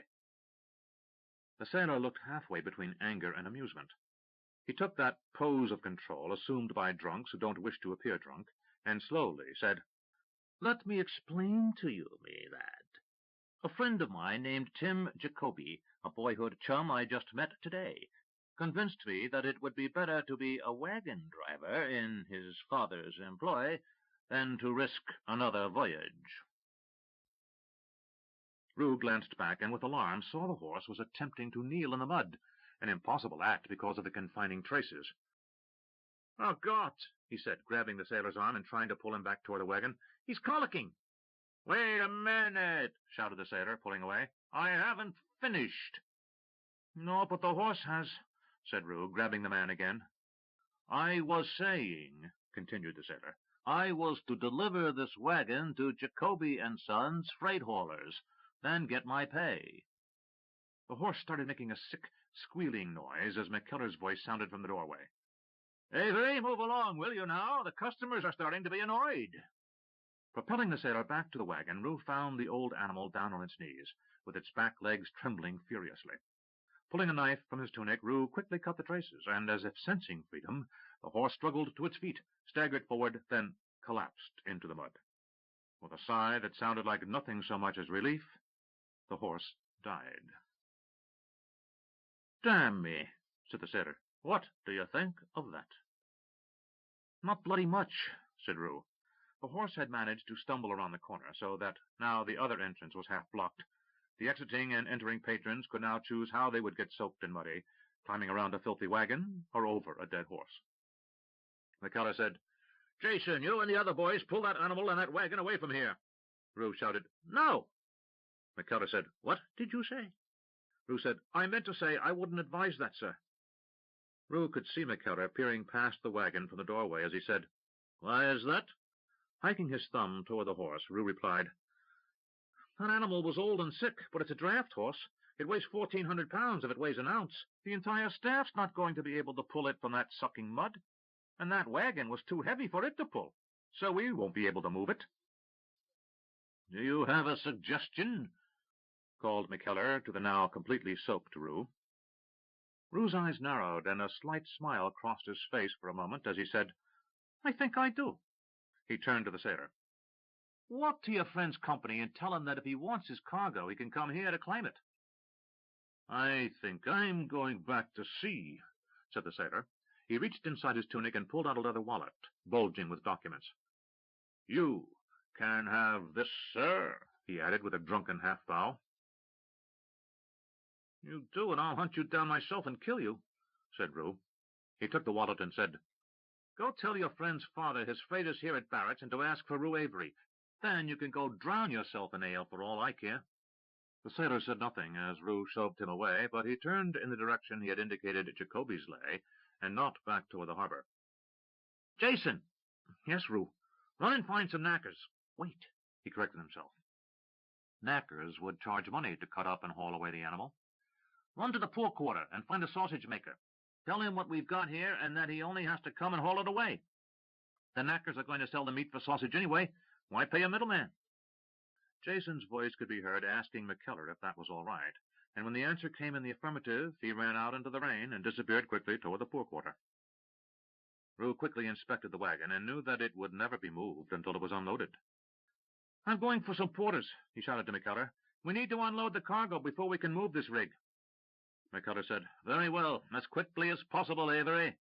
The sailor looked halfway between anger and amusement. He took that pose of control assumed by drunks who don't wish to appear drunk, and slowly said, Let me explain to you, me lad. A friend of mine named Tim Jacoby, a boyhood chum I just met today, convinced me that it would be better to be a wagon driver in his father's employ than to risk another voyage. Roo glanced back and with alarm saw the horse was attempting to kneel in the mud, an impossible act because of the confining traces. Oh, God, he said, grabbing the sailor's arm and trying to pull him back toward the wagon. He's colicking. Wait a minute, shouted the sailor, pulling away. I haven't finished. No, but the horse has, said Roo, grabbing the man again. I was saying, continued the sailor, I was to deliver this wagon to Jacoby and Sons freight haulers, then get my pay. The horse started making a sick, squealing noise as McKellar's voice sounded from the doorway. Avery, move along, will you now? The customers are starting to be annoyed. Propelling the sailor back to the wagon, Roo found the old animal down on its knees, with its back legs trembling furiously. Pulling a knife from his tunic, Roo quickly cut the traces, and as if sensing freedom, the horse struggled to its feet, staggered forward, then collapsed into the mud. With a sigh that sounded like nothing so much as relief, the horse died. Damn me, said the sailor. What do you think of that? Not bloody much, said Roo. The horse had managed to stumble around the corner, so that now the other entrance was half blocked. The exiting and entering patrons could now choose how they would get soaked and muddy, climbing around a filthy wagon or over a dead horse. McKellar said, Jason, you and the other boys pull that animal and that wagon away from here. Roo shouted, No. McKellar said, What did you say? Roo said, I meant to say I wouldn't advise that, sir. Roo could see McKellar peering past the wagon from the doorway as he said, Why is that? Hiking his thumb toward the horse, Roo replied, That animal was old and sick, but it's a draft horse. It weighs 1,400 pounds if it weighs an ounce. The entire staff's not going to be able to pull it from that sucking mud. And that wagon was too heavy for it to pull, so we won't be able to move it. Do you have a suggestion? Called McKellar to the now completely soaked Roo. Roo's eyes narrowed, and a slight smile crossed his face for a moment as he said, I think I do. He turned to the sailor. Walk to your friend's company and tell him that if he wants his cargo, he can come here to claim it. I think I'm going back to sea, said the sailor. He reached inside his tunic and pulled out a leather wallet, bulging with documents. You can have this, sir, he added with a drunken half-bow. You do, and I'll hunt you down myself and kill you, said Roo. He took the wallet and said, Go tell your friend's father his freight is here at Barrett's and to ask for Roo Avery. Then you can go drown yourself in ale for all I care. The sailor said nothing as Roo shoved him away, but he turned in the direction he had indicated Jacoby's lay, and not back toward the harbor. Jason! Yes, Roo. Run and find some knackers. Wait, he corrected himself. Knackers would charge money to cut up and haul away the animal. Run to the poor quarter and find a sausage maker. Tell him what we've got here and that he only has to come and haul it away. The knackers are going to sell the meat for sausage anyway. Why pay a middleman? Jason's voice could be heard asking McKellar if that was all right, and when the answer came in the affirmative, he ran out into the rain and disappeared quickly toward the poor quarter. Roo quickly inspected the wagon and knew that it would never be moved until it was unloaded. I'm going for some porters, he shouted to McKellar. We need to unload the cargo before we can move this rig. McKellar said, Very well, as quickly as possible, Avery.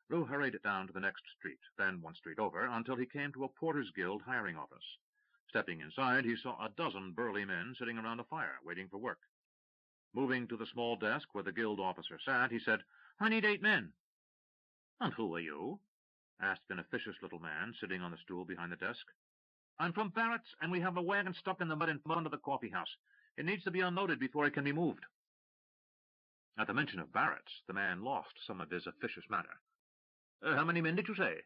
Roo hurried down to the next street, then one street over, until he came to a Porters Guild hiring office. Stepping inside, he saw a dozen burly men sitting around a fire, waiting for work. Moving to the small desk where the guild officer sat, he said, I need 8 men. And who are you? Asked an officious little man sitting on the stool behind the desk. I'm from Barrett's, and we have a wagon stuck in the mud in front of the coffee house. It needs to be unloaded before it can be moved. At the mention of Barrett's, the man lost some of his officious manner. How many men did you say?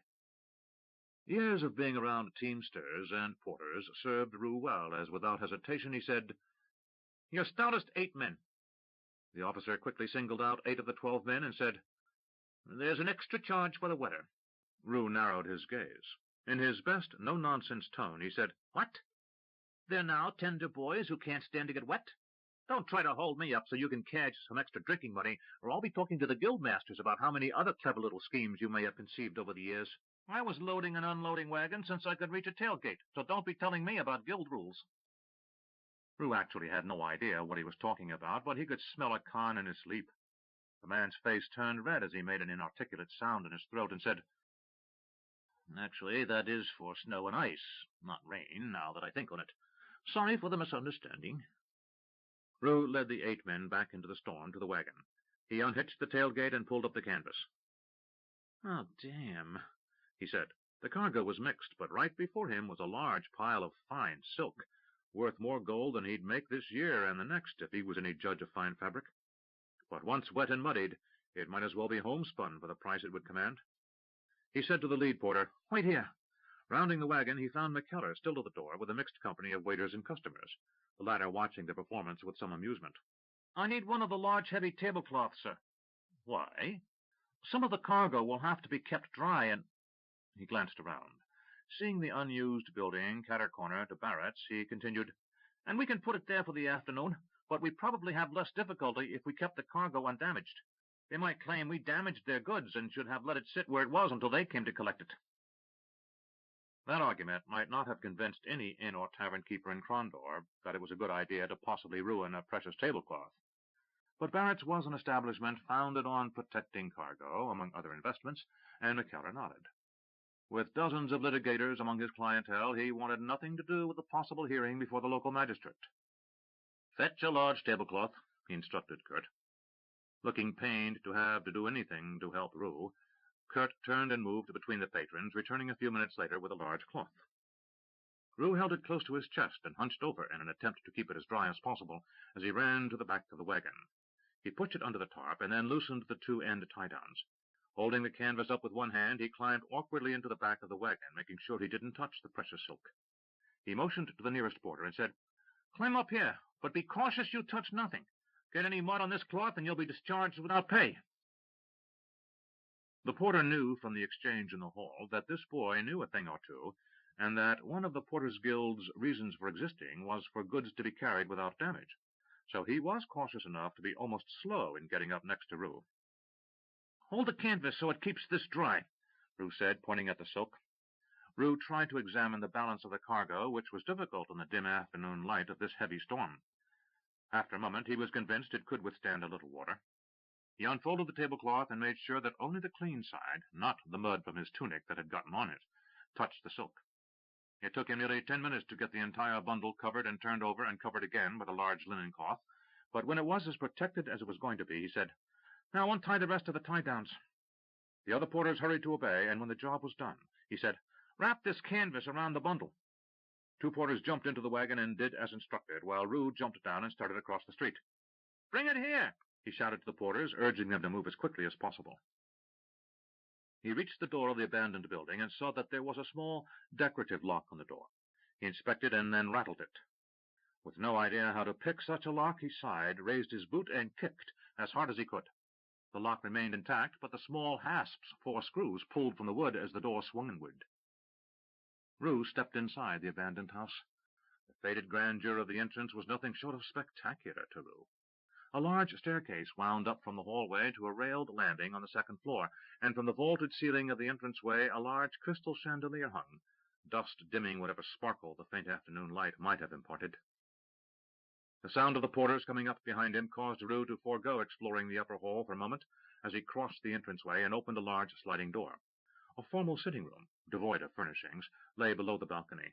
Years of being around teamsters and porters served Roo well, as without hesitation he said, Your stoutest 8 men. The officer quickly singled out 8 of the 12 men and said, There's an extra charge for the wetter. Roo narrowed his gaze. In his best no-nonsense tone, he said, What? They're now tender boys who can't stand to get wet? Don't try to hold me up so you can catch some extra drinking money, or I'll be talking to the guild masters about how many other clever little schemes you may have conceived over the years. I was loading and unloading wagons since I could reach a tailgate, so don't be telling me about guild rules. Roo actually had no idea what he was talking about, but he could smell a con in his sleep. The man's face turned red as he made an inarticulate sound in his throat and said, Actually, that is for snow and ice, not rain, now that I think on it. Sorry for the misunderstanding. Roo led the 8 men back into the storm to the wagon. He unhitched the tailgate and pulled up the canvas. Oh, damn, he said. The cargo was mixed, but right before him was a large pile of fine silk, worth more gold than he'd make this year and the next if he was any judge of fine fabric. But once wet and muddied, it might as well be homespun for the price it would command. He said to the lead porter, Wait here. Rounding the wagon, he found McKellar still at the door with a mixed company of waiters and customers, the latter watching the performance with some amusement. "I need one of the large, heavy tablecloths, sir." "Why?" "Some of the cargo will have to be kept dry, and—" He glanced around. Seeing the unused building cater-corner to Barrett's, he continued, "And we can put it there for the afternoon, but we'd probably have less difficulty if we kept the cargo undamaged. They might claim we damaged their goods and should have let it sit where it was until they came to collect it." That argument might not have convinced any inn or tavern keeper in Krondor that it was a good idea to possibly ruin a precious tablecloth. But Barrett's was an establishment founded on protecting cargo, among other investments, and McKellar nodded. With dozens of litigators among his clientele, he wanted nothing to do with a possible hearing before the local magistrate. "Fetch a large tablecloth," he instructed Kurt. Looking pained to have to do anything to help Roo, Kurt turned and moved between the patrons, returning a few minutes later with a large cloth. Roo held it close to his chest and hunched over in an attempt to keep it as dry as possible as he ran to the back of the wagon. He pushed it under the tarp and then loosened the two-end tie-downs. Holding the canvas up with one hand, he climbed awkwardly into the back of the wagon, making sure he didn't touch the precious silk. He motioned to the nearest porter and said, "Climb up here, but be cautious you touch nothing. Get any mud on this cloth and you'll be discharged without pay." The porter knew from the exchange in the hall that this boy knew a thing or two, and that one of the Porters' Guild's reasons for existing was for goods to be carried without damage. So he was cautious enough to be almost slow in getting up next to Roo. "Hold the canvas so it keeps this dry," Roo said, pointing at the silk. Roo tried to examine the balance of the cargo, which was difficult in the dim afternoon light of this heavy storm. After a moment, he was convinced it could withstand a little water. He unfolded the tablecloth and made sure that only the clean side, not the mud from his tunic that had gotten on it, touched the silk. It took him nearly 10 minutes to get the entire bundle covered and turned over and covered again with a large linen cloth, but when it was as protected as it was going to be, he said, "Now untie the rest of the tie-downs." The other porters hurried to obey, and when the job was done, he said, "Wrap this canvas around the bundle." 2 porters jumped into the wagon and did as instructed, while Roo jumped down and started across the street. "Bring it here," he shouted to the porters, urging them to move as quickly as possible. He reached the door of the abandoned building and saw that there was a small decorative lock on the door. He inspected and then rattled it. With no idea how to pick such a lock, he sighed, raised his boot, and kicked as hard as he could. The lock remained intact, but the small hasps, 4 screws, pulled from the wood as the door swung inward. Roo stepped inside the abandoned house. The faded grandeur of the entrance was nothing short of spectacular to Roo. A large staircase wound up from the hallway to a railed landing on the 2nd floor, and from the vaulted ceiling of the entranceway a large crystal chandelier hung, dust dimming whatever sparkle the faint afternoon light might have imparted. The sound of the porters coming up behind him caused Roo to forego exploring the upper hall for a moment as he crossed the entranceway and opened a large sliding door. A formal sitting room, devoid of furnishings, lay below the balcony,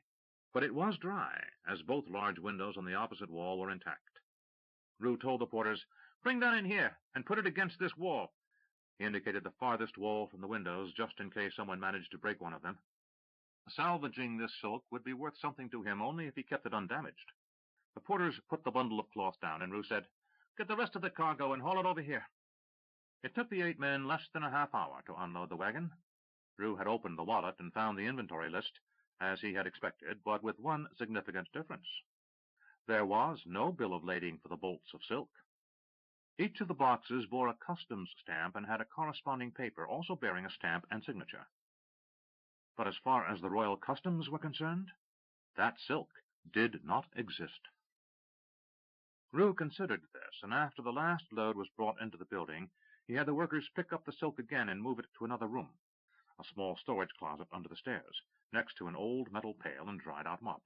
but it was dry, as both large windows on the opposite wall were intact. Roo told the porters, "Bring that in here, and put it against this wall." He indicated the farthest wall from the windows, just in case someone managed to break one of them. Salvaging this silk would be worth something to him only if he kept it undamaged. The porters put the bundle of cloth down, and Roo said, "Get the rest of the cargo and haul it over here." It took the 8 men less than a half-hour to unload the wagon. Roo had opened the wallet and found the inventory list, as he had expected, but with one significant difference. There was no bill of lading for the bolts of silk. Each of the boxes bore a customs stamp and had a corresponding paper also bearing a stamp and signature. But as far as the royal customs were concerned, that silk did not exist. Roo considered this, and after the last load was brought into the building, he had the workers pick up the silk again and move it to another room, a small storage closet under the stairs, next to an old metal pail and dried-out mop.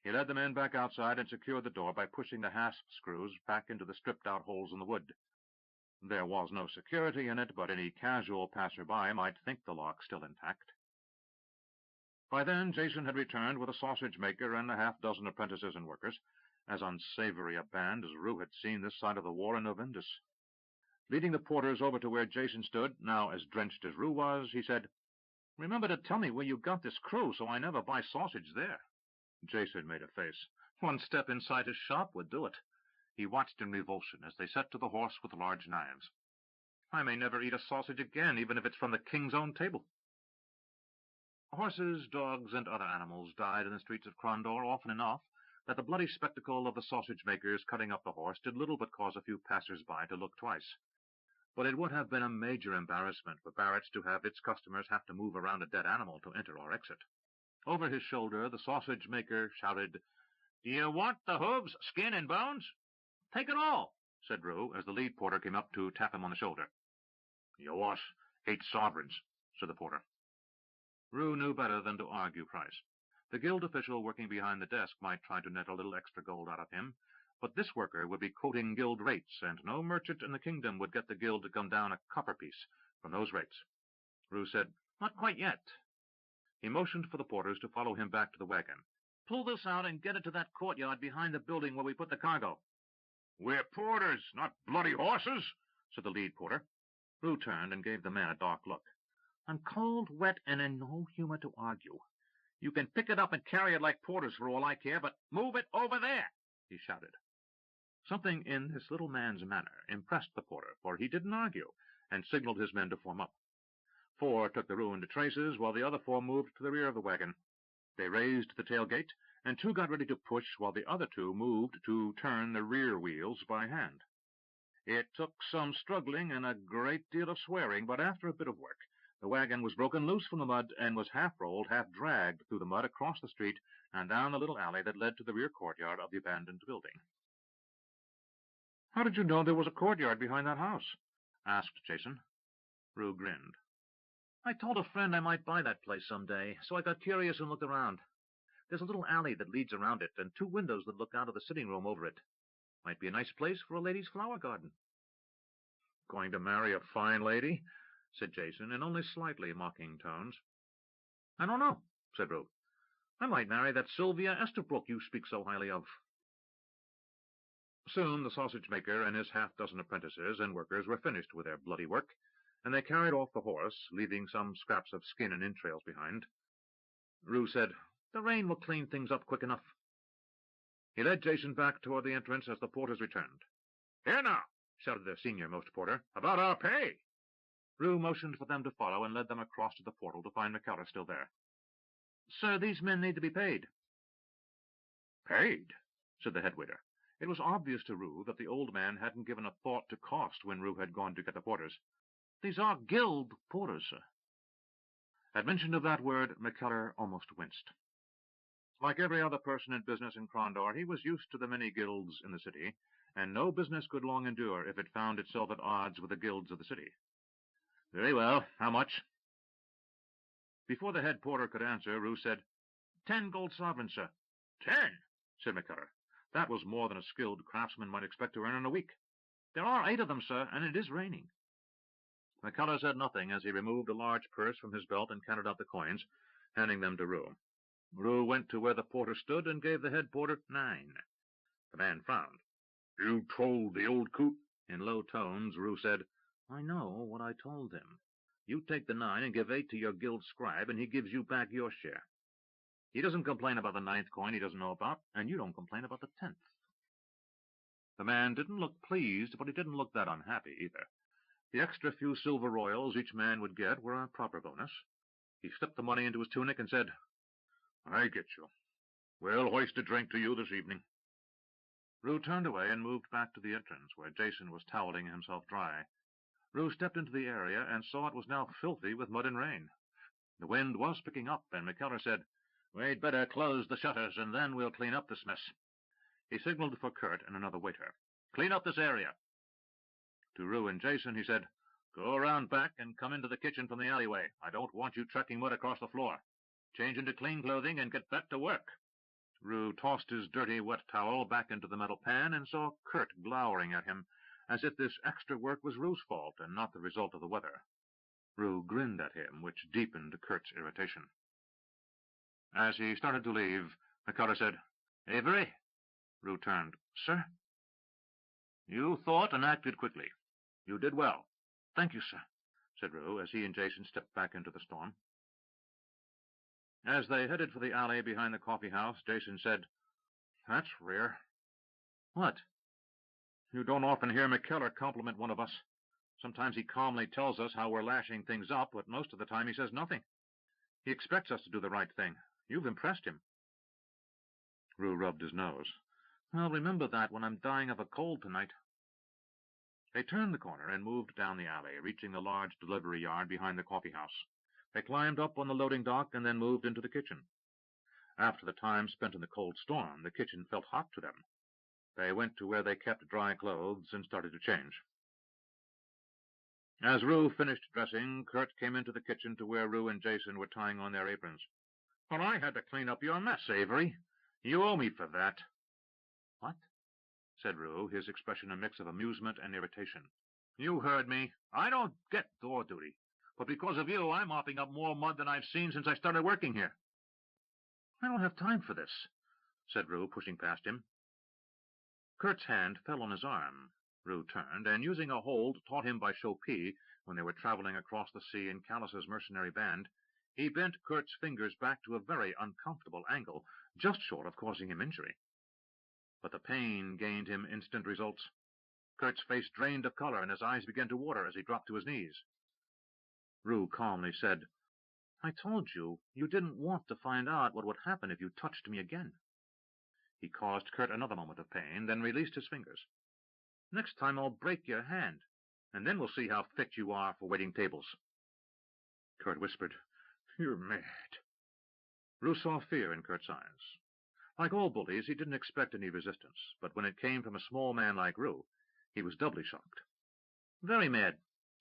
He led the men back outside and secured the door by pushing the hasp screws back into the stripped-out holes in the wood. There was no security in it, but any casual passer-by might think the lock still intact. By then, Jason had returned with a sausage-maker and a half-dozen apprentices and workers, as unsavory a band as Roo had seen this side of the war in Novindus. Leading the porters over to where Jason stood, now as drenched as Roo was, he said, "Remember to tell me where you got this crew, so I never buy sausage there." Jason made a face. One step inside his shop would do it. He watched in revulsion as they set to the horse with large knives. "I may never eat a sausage again, even if it's from the king's own table." Horses, dogs, and other animals died in the streets of Crondor often enough that the bloody spectacle of the sausage-makers cutting up the horse did little but cause a few passers-by to look twice. But it would have been a major embarrassment for Barrett's to have its customers have to move around a dead animal to enter or exit. Over his shoulder, the sausage-maker shouted, "Do you want the hooves, skin, and bones?" "Take it all," said Roo, as the lead porter came up to tap him on the shoulder. "You want 8 sovereigns," said the porter. Roo knew better than to argue price. The guild official working behind the desk might try to net a little extra gold out of him, but this worker would be quoting guild rates, and no merchant in the kingdom would get the guild to come down a copper piece from those rates. Roo said, "Not quite yet." He motioned for the porters to follow him back to the wagon. "Pull this out and get it to that courtyard behind the building where we put the cargo." "We're porters, not bloody horses," said the lead porter. Roo turned and gave the man a dark look. "I'm cold, wet, and in no humor to argue. You can pick it up and carry it like porters for all I care, but move it over there," he shouted. Something in this little man's manner impressed the porter, for he didn't argue, and signaled his men to form up. 4 took the ruined traces, while the other 4 moved to the rear of the wagon. They raised the tailgate, and 2 got ready to push, while the other 2 moved to turn the rear wheels by hand. It took some struggling and a great deal of swearing, but after a bit of work, the wagon was broken loose from the mud and was half-rolled, half-dragged through the mud across the street and down the little alley that led to the rear courtyard of the abandoned building. "How did you know there was a courtyard behind that house?" asked Jason. Roo grinned. "I told a friend I might buy that place some day, so I got curious and looked around. There's a little alley that leads around it, and 2 windows that look out of the sitting room over it. Might be a nice place for a lady's flower garden." "Going to marry a fine lady?" said Jason, in only slightly mocking tones. "I don't know," said Roo. "I might marry that Sylvia Esterbrook you speak so highly of." Soon the sausage-maker and his half-dozen apprentices and workers were finished with their bloody work, and they carried off the horse, leaving some scraps of skin and entrails behind. Roo said, "The rain will clean things up quick enough." He led Jason back toward the entrance as the porters returned. "Here now," shouted their senior-most porter, "about our pay." Roo motioned for them to follow and led them across to the portal to find McKellar still there. "Sir, these men need to be paid." "Paid?" said the head waiter. It was obvious to Roo that the old man hadn't given a thought to cost when Roo had gone to get the porters. "These are guild porters, sir." At mention of that word, McKellar almost winced. Like every other person in business in Crondor, he was used to the many guilds in the city, and no business could long endure if it found itself at odds with the guilds of the city. "Very well. How much?" Before the head porter could answer, Roo said, 10 gold sovereigns, sir." 10, said McKellar. That was more than a skilled craftsman might expect to earn in a week. "There are 8 of them, sir, and it is raining." McKellar said nothing as he removed a large purse from his belt and counted out the coins, handing them to Roo. Roo went to where the porter stood and gave the head porter 9. The man frowned. "You told the old coot?" In low tones, Roo said, "I know what I told him. You take the 9 and give 8 to your guild scribe, and he gives you back your share. He doesn't complain about the 9th coin he doesn't know about, and you don't complain about the 10th. The man didn't look pleased, but he didn't look that unhappy either. The extra few silver royals each man would get were a proper bonus. He slipped the money into his tunic and said, "I get you. We'll hoist a drink to you this evening." Roo turned away and moved back to the entrance, where Jason was toweling himself dry. Roo stepped into the area and saw it was now filthy with mud and rain. The wind was picking up, and McKellar said, "We'd better close the shutters, and then we'll clean up this mess." He signaled for Kurt and another waiter. "Clean up this area." To Roo and Jason he said, "Go around back and come into the kitchen from the alleyway. I don't want you tracking mud across the floor. Change into clean clothing and get back to work." Roo tossed his dirty wet towel back into the metal pan and saw Kurt glowering at him, as if this extra work was Roo's fault and not the result of the weather. Roo grinned at him, which deepened Kurt's irritation. As he started to leave, McKellar said, "Avery?" Roo turned. "Sir?" "You thought and acted quickly. You did well." "Thank you, sir," said Roo, as he and Jason stepped back into the storm. As they headed for the alley behind the coffee house, Jason said, "That's rare." "What?" "You don't often hear McKellar compliment one of us. Sometimes he calmly tells us how we're lashing things up, but most of the time he says nothing. He expects us to do the right thing. You've impressed him. Roo rubbed his nose. I'll remember that when I'm dying of a cold tonight. They turned the corner and moved down the alley, reaching the large delivery yard behind the coffee house. They climbed up on the loading dock and then moved into the kitchen. After the time spent in the cold storm, the kitchen felt hot to them. They went to where they kept dry clothes and started to change. As Roo finished dressing, Kurt came into the kitchen to where Roo and Jason were tying on their aprons. Well, I had to clean up your mess, Avery. You owe me for that. What? Said Roo, his expression a mix of amusement and irritation. You heard me. I don't get door duty. But because of you, I'm mopping up more mud than I've seen since I started working here. I don't have time for this, said Roo, pushing past him. Kurt's hand fell on his arm. Roo turned, and using a hold taught him by Chopin when they were traveling across the sea in Callus's mercenary band, he bent Kurt's fingers back to a very uncomfortable angle, just short of causing him injury. But the pain gained him instant results. Kurt's face drained of color, and his eyes began to water as he dropped to his knees. Roo calmly said, I told you, you didn't want to find out what would happen if you touched me again. He caused Kurt another moment of pain, then released his fingers. Next time I'll break your hand, and then we'll see how fit you are for waiting tables. Kurt whispered, You're mad. Roo saw fear in Kurt's eyes. Like all bullies, he didn't expect any resistance, but when it came from a small man like Roo, he was doubly shocked. Very mad,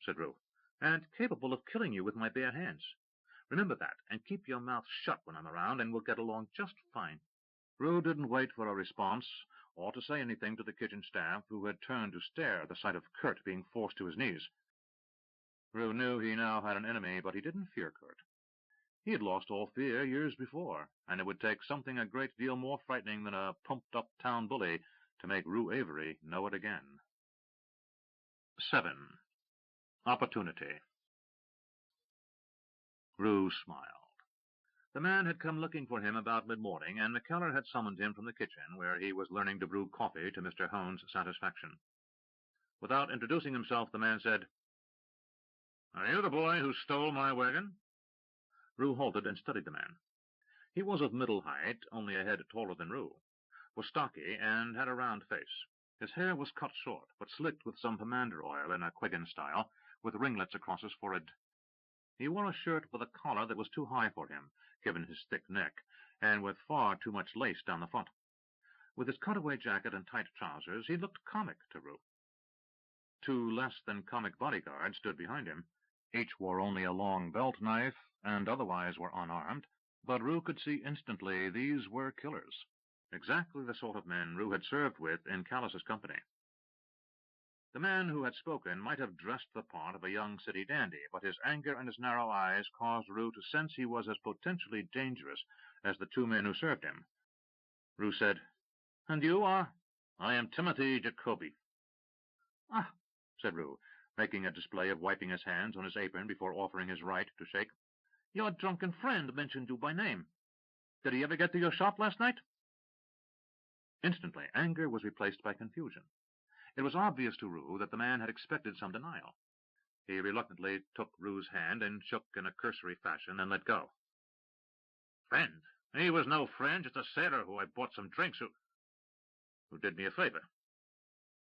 said Roo, and capable of killing you with my bare hands. Remember that, and keep your mouth shut when I'm around, and we'll get along just fine. Roo didn't wait for a response, or to say anything to the kitchen staff, who had turned to stare at the sight of Kurt being forced to his knees. Roo knew he now had an enemy, but he didn't fear Kurt. He had lost all fear years before, and it would take something a great deal more frightening than a pumped-up town bully to make Roo Avery know it again. 7. Opportunity. Roo smiled. The man had come looking for him about mid-morning, and McKellar had summoned him from the kitchen, where he was learning to brew coffee to Mr. Hone's satisfaction. Without introducing himself, the man said, Are you the boy who stole my wagon? Roo halted and studied the man. He was of middle height, only a head taller than Roo, was stocky, and had a round face. His hair was cut short, but slicked with some pomander oil in a Quiggin style, with ringlets across his forehead. He wore a shirt with a collar that was too high for him, given his thick neck, and with far too much lace down the front. With his cutaway jacket and tight trousers, he looked comic to Roo. 2 less-than-comic bodyguards stood behind him. Each wore only a long belt knife, and otherwise were unarmed, but Roo could see instantly these were killers, exactly the sort of men Roo had served with in Callus's company. The man who had spoken might have dressed the part of a young city dandy, but his anger and his narrow eyes caused Roo to sense he was as potentially dangerous as the 2 men who served him. Roo said, And you are? I am Timothy Jacoby. Ah, said Roo, making a display of wiping his hands on his apron before offering his right to shake. Your drunken friend mentioned you by name. Did he ever get to your shop last night? Instantly, anger was replaced by confusion. It was obvious to Roo that the man had expected some denial. He reluctantly took Roo's hand and shook in a cursory fashion and let go. Friend? He was no friend, just a sailor who I bought some drinks who did me a favor.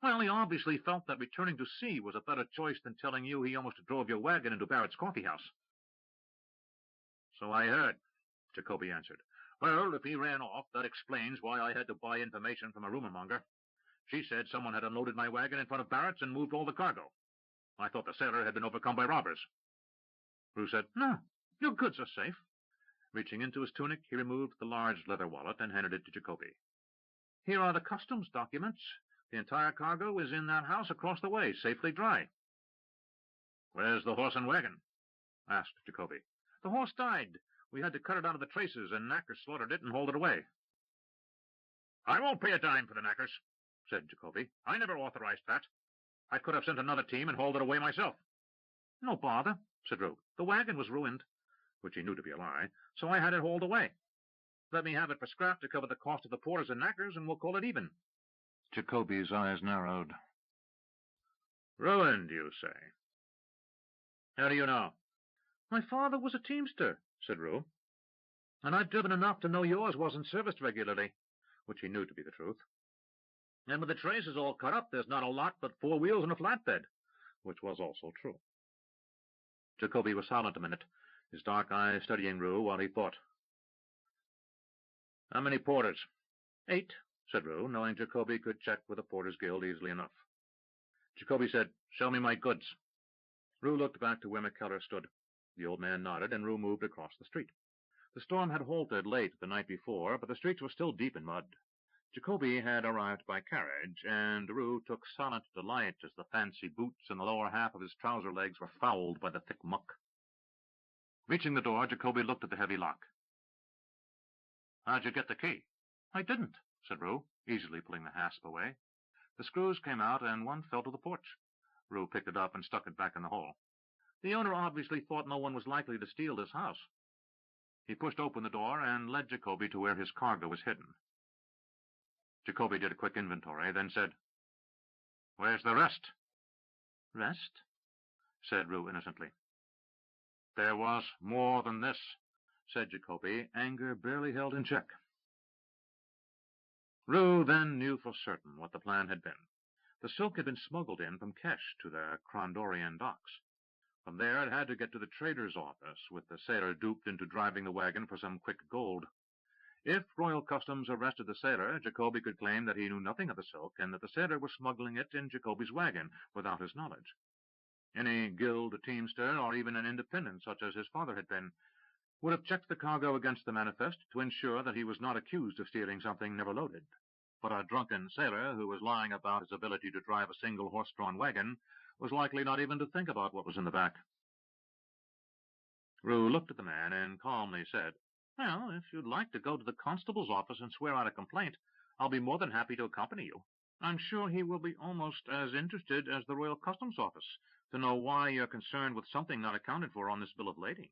Well, he obviously felt that returning to sea was a better choice than telling you he almost drove your wagon into Barrett's coffee house. So I heard, Jacoby answered. Well, if he ran off, that explains why I had to buy information from a rumor-monger. She said someone had unloaded my wagon in front of Barrett's and moved all the cargo. I thought the sailor had been overcome by robbers. Roo said, No, your goods are safe. Reaching into his tunic, he removed the large leather wallet and handed it to Jacoby. Here are the customs documents. The entire cargo is in that house across the way, safely dry. Where's the horse and wagon? Asked Jacoby. The horse died. We had to cut it out of the traces, and Knackers slaughtered it and hauled it away. I won't pay a dime for the Knackers, said Jacoby. I never authorized that. I could have sent another team and hauled it away myself. No bother, said Roo. The wagon was ruined, which he knew to be a lie, so I had it hauled away. Let me have it for scrap to cover the cost of the porters and Knackers, and we'll call it even. Jacoby's eyes narrowed. Ruined, you say? How do you know? My father was a teamster, said Roo. "And I've driven enough to know yours wasn't serviced regularly," which he knew to be the truth. "And with the traces all cut up, there's not a lot but 4 wheels and a flatbed," which was also true. Jacoby was silent a minute, his dark eyes studying Roo while he thought. "How many porters?" 8, said Roo, knowing Jacoby could check with the Porters' Guild easily enough. Jacoby said, "Show me my goods." Roo looked back to where McKellar stood. The old man nodded, and Roo moved across the street. The storm had halted late the night before, but the streets were still deep in mud. Jacoby had arrived by carriage, and Roo took silent delight as the fancy boots and the lower half of his trouser legs were fouled by the thick muck. Reaching the door, Jacoby looked at the heavy lock. "How'd you get the key?" "I didn't," said Roo, easily pulling the hasp away. The screws came out, and one fell to the porch. Roo picked it up and stuck it back in the hole. "The owner obviously thought no one was likely to steal this house." He pushed open the door and led Jacoby to where his cargo was hidden. Jacoby did a quick inventory, then said, "Where's the rest?" "Rest?" said Roo innocently. "There was more than this," said Jacoby, anger barely held in check. Roo then knew for certain what the plan had been. The silk had been smuggled in from Kesh to the Krondorian docks. From there it had to get to the trader's office, with the sailor duped into driving the wagon for some quick gold. If Royal Customs arrested the sailor, Jacoby could claim that he knew nothing of the silk, and that the sailor was smuggling it in Jacoby's wagon without his knowledge. Any guild teamster, or even an independent such as his father had been, would have checked the cargo against the manifest to ensure that he was not accused of stealing something never loaded. But a drunken sailor who was lying about his ability to drive a single horse-drawn wagon was likely not even to think about what was in the back. Roo looked at the man and calmly said, "Well, if you'd like to go to the constable's office and swear out a complaint, I'll be more than happy to accompany you. I'm sure he will be almost as interested as the Royal Customs Office to know why you're concerned with something not accounted for on this bill of lading."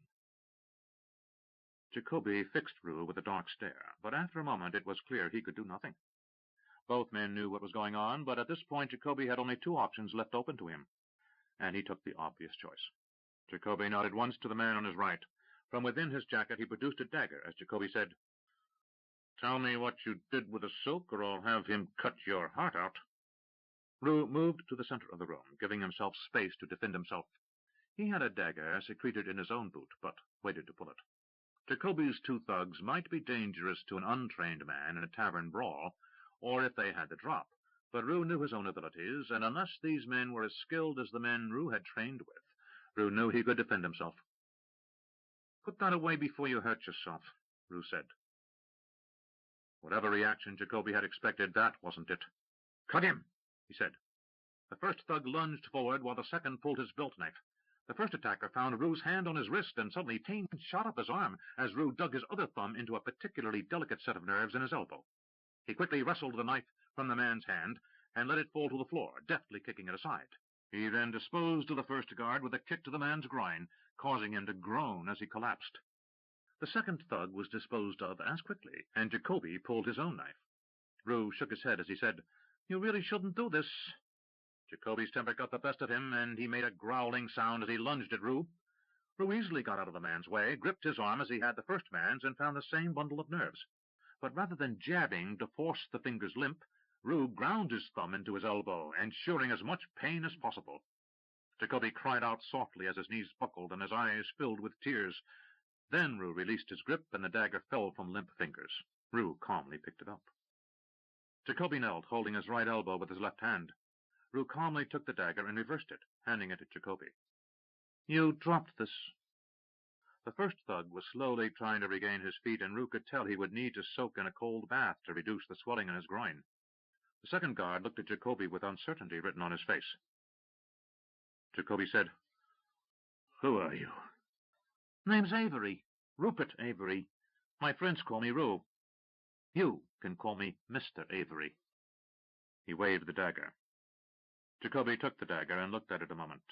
Jacoby fixed Roo with a dark stare, but after a moment it was clear he could do nothing. Both men knew what was going on, but at this point Jacoby had only 2 options left open to him, and he took the obvious choice. Jacoby nodded once to the man on his right. From within his jacket he produced a dagger as Jacoby said, "Tell me what you did with the silk, or I'll have him cut your heart out." Roo moved to the center of the room, giving himself space to defend himself. He had a dagger secreted in his own boot, but waited to pull it. Jacoby's 2 thugs might be dangerous to an untrained man in a tavern brawl, or if they had the drop, but Roo knew his own abilities, and unless these men were as skilled as the men Roo had trained with, Roo knew he could defend himself. "Put that away before you hurt yourself," Roo said. Whatever reaction Jacoby had expected, that wasn't it. "Cut him," he said. The first thug lunged forward while the second pulled his belt knife. The first attacker found Roo's hand on his wrist, and suddenly pain shot up his arm as Roo dug his other thumb into a particularly delicate set of nerves in his elbow. He quickly wrestled the knife from the man's hand and let it fall to the floor, deftly kicking it aside. He then disposed of the first guard with a kick to the man's groin, causing him to groan as he collapsed. The second thug was disposed of as quickly, and Jacoby pulled his own knife. Roo shook his head as he said, "You really shouldn't do this." Jacoby's temper got the best of him, and he made a growling sound as he lunged at Roo. Roo easily got out of the man's way, gripped his arm as he had the first man's, and found the same bundle of nerves. But rather than jabbing to force the fingers limp, Roo ground his thumb into his elbow, ensuring as much pain as possible. Jacoby cried out softly as his knees buckled and his eyes filled with tears. Then Roo released his grip, and the dagger fell from limp fingers. Roo calmly picked it up. Jacoby knelt, holding his right elbow with his left hand. Roo calmly took the dagger and reversed it, handing it to Jacoby. "You dropped this." The first thug was slowly trying to regain his feet, and Roo could tell he would need to soak in a cold bath to reduce the swelling in his groin. The second guard looked at Jacoby with uncertainty written on his face. Jacoby said, "Who are you?" "Name's Avery. Rupert Avery. My friends call me Roo. You can call me Mr. Avery." He waved the dagger. Jacoby took the dagger and looked at it a moment.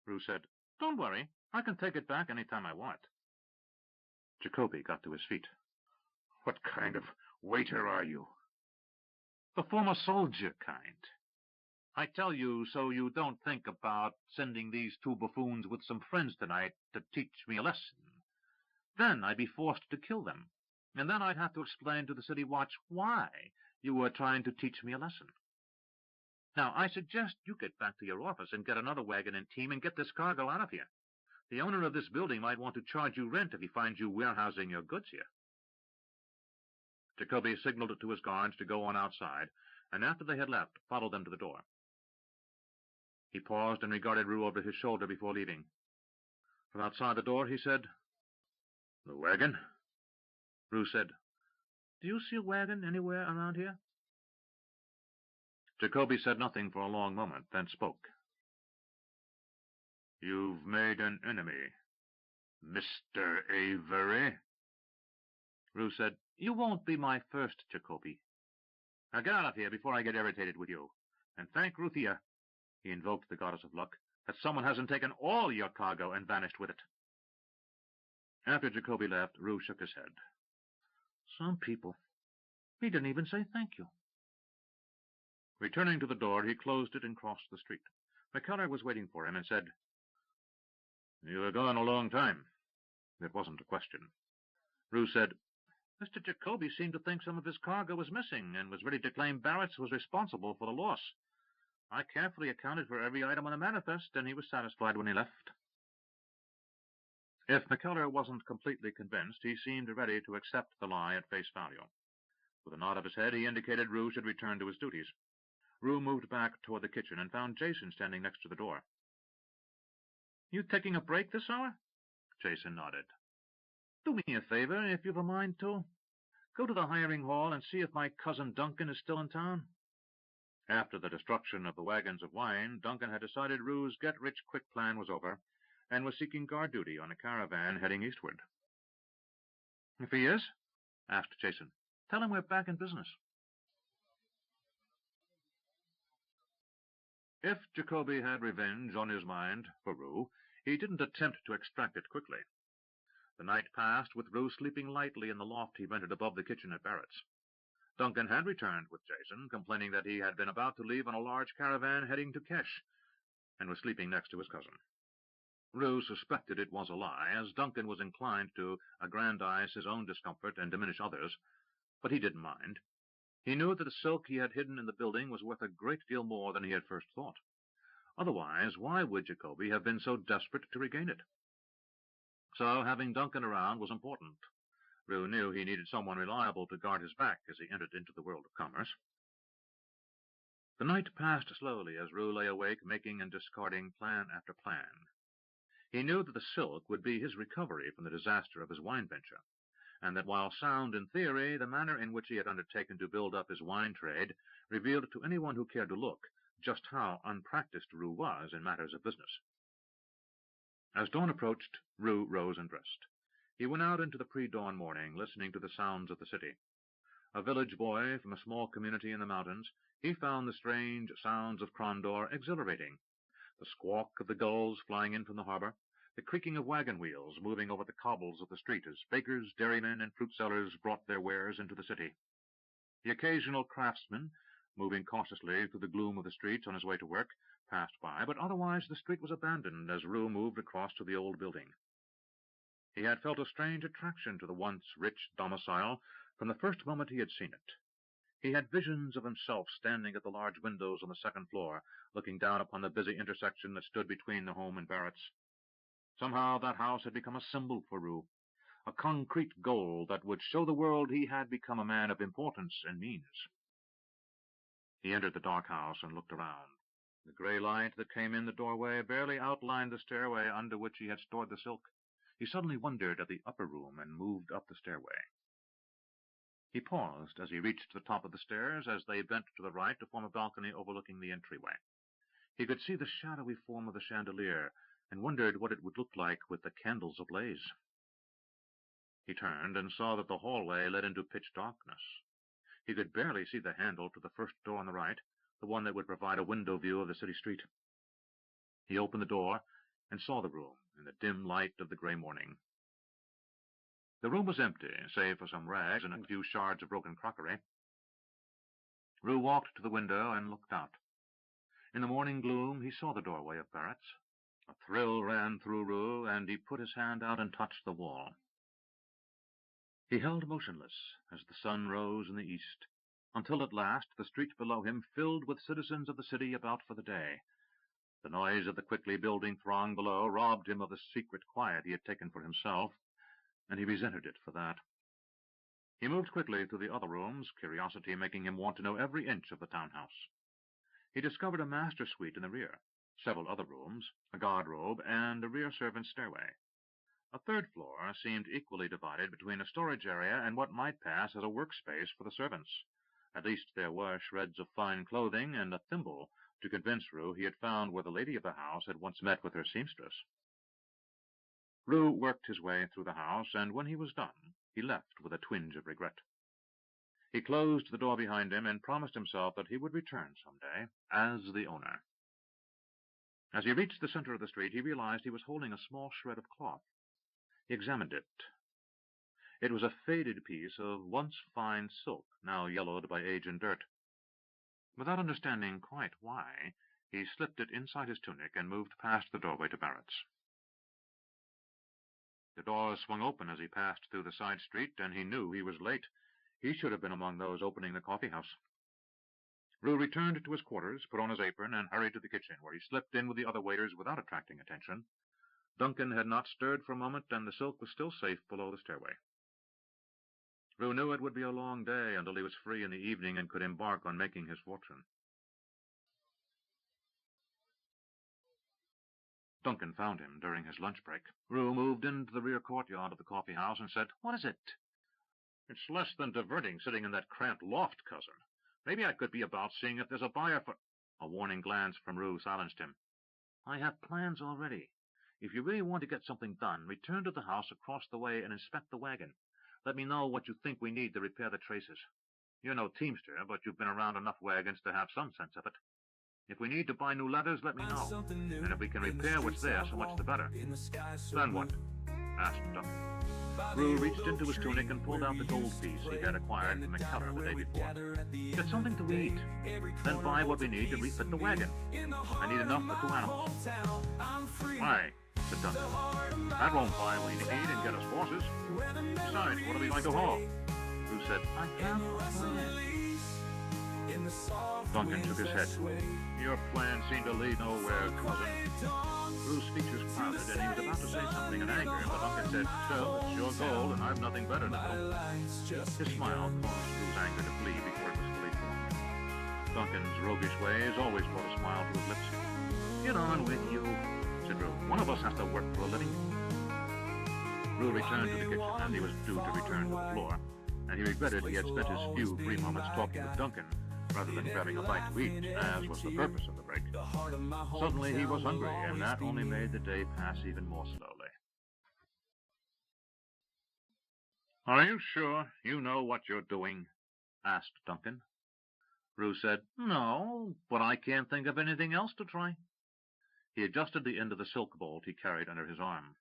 Roo said, "Don't worry. I can take it back any time I want." Jacoby got to his feet. "What kind of waiter are you?" "The former soldier kind. I tell you so you don't think about sending these 2 buffoons with some friends tonight to teach me a lesson. Then I'd be forced to kill them, and then I'd have to explain to the city watch why you were trying to teach me a lesson. Now, I suggest you get back to your office and get another wagon and team and get this cargo out of here. The owner of this building might want to charge you rent if he finds you warehousing your goods here. Jacoby signaled to his guards to go on outside, and after they had left, followed them to the door. He paused and regarded Roo over his shoulder before leaving. From outside the door, he said, "The wagon?" Roo said, "Do you see a wagon anywhere around here?" Jacoby said nothing for a long moment, then spoke. "You've made an enemy, Mr. Avery." Roo said, "You won't be my first, Jacoby. Now get out of here before I get irritated with you. And thank Ruthia," he invoked the goddess of luck, "that someone hasn't taken all your cargo and vanished with it." After Jacoby left, Roo shook his head. "Some people. He didn't even say thank you." Returning to the door, he closed it and crossed the street. McKellar was waiting for him and said, "You were gone a long time." It wasn't a question. Roo said, "Mr. Jacoby seemed to think some of his cargo was missing and was ready to claim Barrett's was responsible for the loss. I carefully accounted for every item on the manifest, and he was satisfied when he left." If McKellar wasn't completely convinced, he seemed ready to accept the lie at face value. With a nod of his head, he indicated Roo should return to his duties. Roo moved back toward the kitchen and found Jason standing next to the door. "You taking a break this hour?" Jason nodded. "Do me a favor, if you've a mind to. Go to the hiring hall and see if my cousin Duncan is still in town." After the destruction of the wagons of wine, Duncan had decided Roo's get-rich-quick plan was over, and was seeking guard duty on a caravan heading eastward. "If he is," asked Jason, "tell him we're back in business." If Jacoby had revenge on his mind for Roo, he didn't attempt to extract it quickly. The night passed with Roo sleeping lightly in the loft he rented above the kitchen at Barrett's. Duncan had returned with Jason, complaining that he had been about to leave on a large caravan heading to Kesh, and was sleeping next to his cousin. Roo suspected it was a lie, as Duncan was inclined to aggrandize his own discomfort and diminish others, but he didn't mind. He knew that the silk he had hidden in the building was worth a great deal more than he had first thought. Otherwise, why would Jacoby have been so desperate to regain it? So having Duncan around was important. Roo knew he needed someone reliable to guard his back as he entered into the world of commerce. The night passed slowly as Roo lay awake, making and discarding plan after plan. He knew that the silk would be his recovery from the disaster of his wine venture, and that while sound in theory, the manner in which he had undertaken to build up his wine trade revealed to anyone who cared to look just how unpracticed Roo was in matters of business. As dawn approached, Roo rose and dressed. He went out into the pre-dawn morning, listening to the sounds of the city. A village boy from a small community in the mountains, he found the strange sounds of Crondor exhilarating. The squawk of the gulls flying in from the harbor, the creaking of wagon wheels moving over the cobbles of the street as bakers, dairymen, and fruit sellers brought their wares into the city. The occasional craftsman, moving cautiously through the gloom of the streets on his way to work, passed by, but otherwise the street was abandoned as Roo moved across to the old building. He had felt a strange attraction to the once rich domicile from the first moment he had seen it. He had visions of himself standing at the large windows on the second floor, looking down upon the busy intersection that stood between the home and Barrett's. Somehow that house had become a symbol for Roo, a concrete goal that would show the world he had become a man of importance and means. He entered the dark house and looked around. The gray light that came in the doorway barely outlined the stairway under which he had stored the silk. He suddenly wondered at the upper room and moved up the stairway. He paused as he reached the top of the stairs, as they bent to the right to form a balcony overlooking the entryway. He could see the shadowy form of the chandelier, and wondered what it would look like with the candles ablaze. He turned and saw that the hallway led into pitch darkness. He could barely see the handle to the first door on the right, the one that would provide a window view of the city street. He opened the door and saw the room in the dim light of the gray morning. The room was empty, save for some rags and a few shards of broken crockery. Roo walked to the window and looked out. In the morning gloom he saw the doorway of Barrett's. A thrill ran through Roo, and he put his hand out and touched the wall. He held motionless as the sun rose in the east, until at last the street below him filled with citizens of the city about for the day. The noise of the quickly building throng below robbed him of the secret quiet he had taken for himself, and he resented it for that. He moved quickly through the other rooms, curiosity making him want to know every inch of the townhouse. He discovered a master suite in the rear, several other rooms, a guardrobe, and a rear servant's stairway. A third floor seemed equally divided between a storage area and what might pass as a workspace for the servants. At least there were shreds of fine clothing and a thimble to convince Roo he had found where the lady of the house had once met with her seamstress. Roo worked his way through the house, and when he was done, he left with a twinge of regret. He closed the door behind him and promised himself that he would return some day as the owner. As he reached the center of the street, he realized he was holding a small shred of cloth. He examined it. It was a faded piece of once fine silk, now yellowed by age and dirt. Without understanding quite why, he slipped it inside his tunic and moved past the doorway to Barrett's. The door swung open as he passed through the side street, and he knew he was late. He should have been among those opening the coffee house. Roo returned to his quarters, put on his apron, and hurried to the kitchen, where he slipped in with the other waiters without attracting attention. Duncan had not stirred for a moment, and the silk was still safe below the stairway. Roo knew it would be a long day until he was free in the evening and could embark on making his fortune. Duncan found him during his lunch break. Roo moved into the rear courtyard of the coffee house and said, "What is it?" "It's less than diverting sitting in that cramped loft, cousin. Maybe I could be about seeing if there's a buyer for—" A warning glance from Roo silenced him. "I have plans already. If you really want to get something done, return to the house across the way and inspect the wagon. Let me know what you think we need to repair the traces. You're no teamster, but you've been around enough wagons to have some sense of it. If we need to buy new ladders, let me know. And if we can repair what's there, so much the better." "Then what?" asked Duncan. Roo reached into his tunic and pulled out the gold piece he had acquired from McKellar the day before. "Get something to eat, then buy what we need to refit the wagon. I need enough for 2 animals." "Why?" said Duncan. "That won't buy what we need and get us horses. Besides, what are we going to haul?" Roo said, "I have a plan." Duncan shook his head. "Your plan seemed to lead nowhere, cousin." Roo's features clouded, and he was about to say something in anger, but Duncan said, "Still, it's your goal, and I've nothing better to do." His smile caused Roo's anger to flee before it was fully formed. Duncan's roguish ways always brought a smile to his lips. "Get on with you," said Roo. "One of us has to work for a living." Roo returned to the kitchen, and he was due to return to the floor, and he regretted he had spent his few free moments talking with Duncan, rather than grabbing a bite to eat, as was the purpose of the break. Suddenly he was hungry, and that only made the day pass even more slowly. "Are you sure you know what you're doing?" asked Duncan. Roo said, "No, but I can't think of anything else to try." He adjusted the end of the silk bolt he carried under his arm.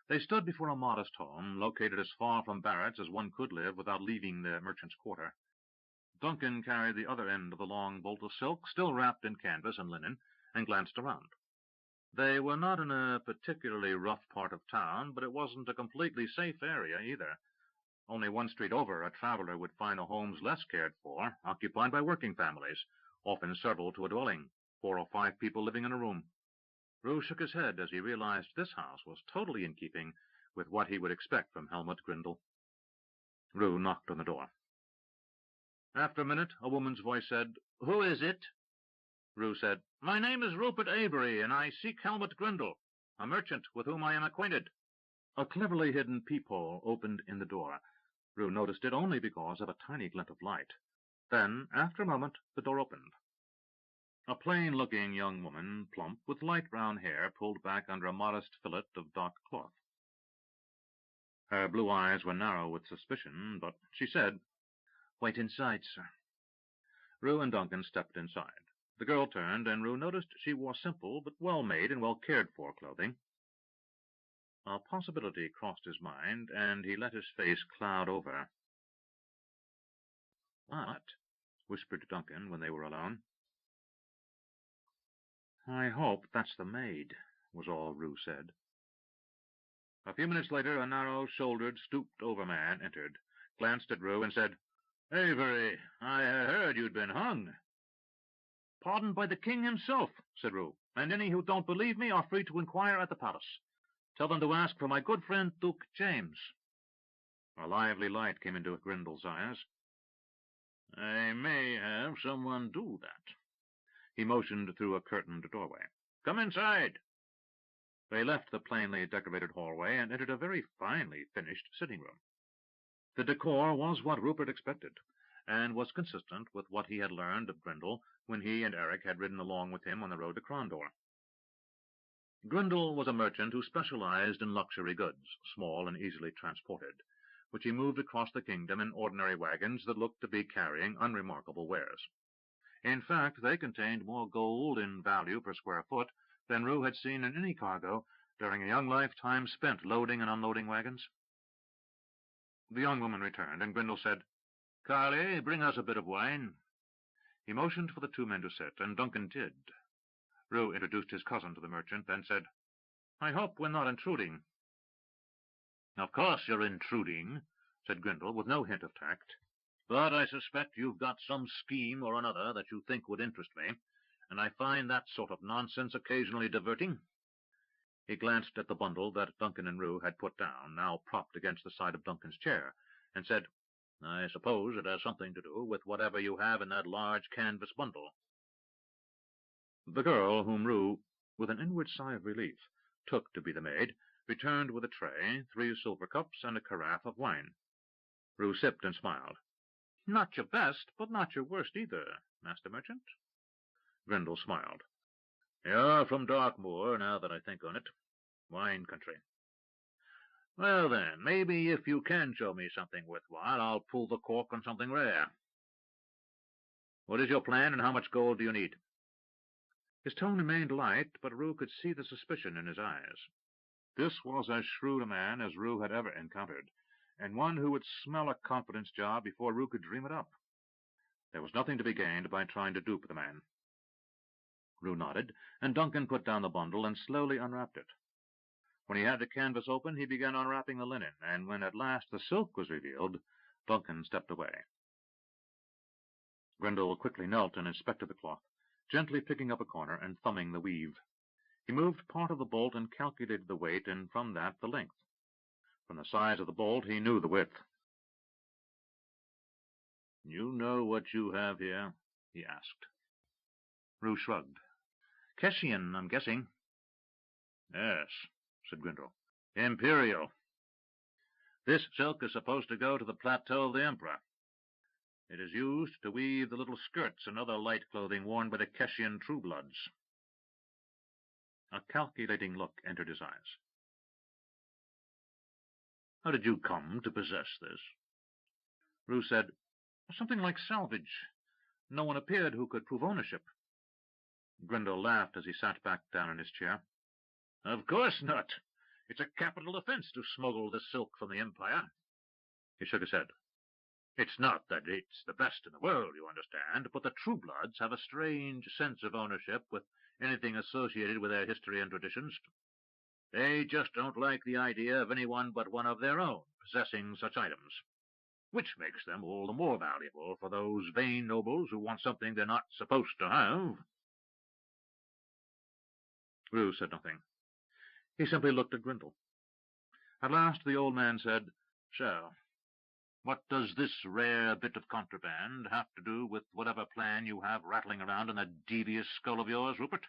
They stood before a modest home, located as far from Barrett's as one could live without leaving the merchant's quarter. Duncan carried the other end of the long bolt of silk, still wrapped in canvas and linen, and glanced around. They were not in a particularly rough part of town, but it wasn't a completely safe area either. Only one street over, a traveler would find the homes less cared for, occupied by working families, often several to a dwelling, 4 or 5 people living in a room. Roo shook his head as he realized this house was totally in keeping with what he would expect from Helmut Grindle. Roo knocked on the door. After a minute, a woman's voice said, "Who is it?" Roo said, "My name is Rupert Avery, and I seek Helmut Grindle, a merchant with whom I am acquainted." A cleverly hidden peephole opened in the door. Roo noticed it only because of a tiny glint of light. Then, after a moment, the door opened. A plain-looking young woman, plump, with light brown hair pulled back under a modest fillet of dark cloth. Her blue eyes were narrow with suspicion, but she said, "Wait inside, sir." Roo and Duncan stepped inside. The girl turned, and Roo noticed she wore simple but well-made and well-cared-for clothing. A possibility crossed his mind, and he let his face cloud over. "What?" whispered Duncan when they were alone. "I hope that's the maid," was all Roo said. A few minutes later, a narrow-shouldered, stooped-over man entered, glanced at Roo, and said, "Avery, I had heard you'd been hung." "Pardoned by the king himself," said Roo, "and any who don't believe me are free to inquire at the palace. Tell them to ask for my good friend Duke James." A lively light came into Grendel's eyes. "I may have someone do that." He motioned through a curtained doorway. "Come inside." They left the plainly decorated hallway and entered a very finely finished sitting-room. The decor was what Rupert expected, and was consistent with what he had learned of Grendel when he and Eric had ridden along with him on the road to Krondor. Grendel was a merchant who specialized in luxury goods, small and easily transported, which he moved across the kingdom in ordinary wagons that looked to be carrying unremarkable wares. In fact, they contained more gold in value per square foot than Roo had seen in any cargo during a young lifetime spent loading and unloading wagons. The young woman returned, and Grendel said, "Carly, bring us a bit of wine." He motioned for the two men to sit, and Duncan did. Roo introduced his cousin to the merchant, then said, "I hope we're not intruding." "Of course you're intruding," said Grendel, with no hint of tact. "But I suspect you've got some scheme or another that you think would interest me, and I find that sort of nonsense occasionally diverting." He glanced at the bundle that Duncan and Roo had put down, now propped against the side of Duncan's chair, and said, "I suppose it has something to do with whatever you have in that large canvas bundle." The girl, whom Roo, with an inward sigh of relief, took to be the maid, returned with a tray, 3 silver cups, and a carafe of wine. Roo sipped and smiled. "Not your best, but not your worst either, Master Merchant." Grendel smiled. "You're from Darkmoor, now that I think on it. Wine country. Well, then, maybe if you can show me something worthwhile, I'll pull the cork on something rare. What is your plan, and how much gold do you need?" His tone remained light, but Roo could see the suspicion in his eyes. This was as shrewd a man as Roo had ever encountered, and one who would smell a confidence job before Roo could dream it up. There was nothing to be gained by trying to dupe the man. Roo nodded, and Duncan put down the bundle and slowly unwrapped it. When he had the canvas open, he began unwrapping the linen, and when at last the silk was revealed, Duncan stepped away. Grendel quickly knelt and inspected the cloth, gently picking up a corner and thumbing the weave. He moved part of the bolt and calculated the weight, and from that the length. From the size of the bolt he knew the width. "You know what you have here?" he asked. Roo shrugged. "Kessian, I'm guessing." "Yes," said Grendel. "Imperial. This silk is supposed to go to the plateau of the Emperor. It is used to weave the little skirts and other light clothing worn by the Kessian Truebloods." A calculating look entered his eyes. "How did you come to possess this?" Roo said, "Something like salvage. No one appeared who could prove ownership." Grendel laughed as he sat back down in his chair. "Of course not. It's a capital offense to smuggle this silk from the Empire." He shook his head. "It's not that it's the best in the world, you understand, but the Truebloods have a strange sense of ownership with anything associated with their history and traditions. They just don't like the idea of anyone but one of their own possessing such items, which makes them all the more valuable for those vain nobles who want something they're not supposed to have." Roo said nothing. He simply looked at Grendel. At last the old man said, "So, what does this rare bit of contraband have to do with whatever plan you have rattling around in that devious skull of yours, Rupert?"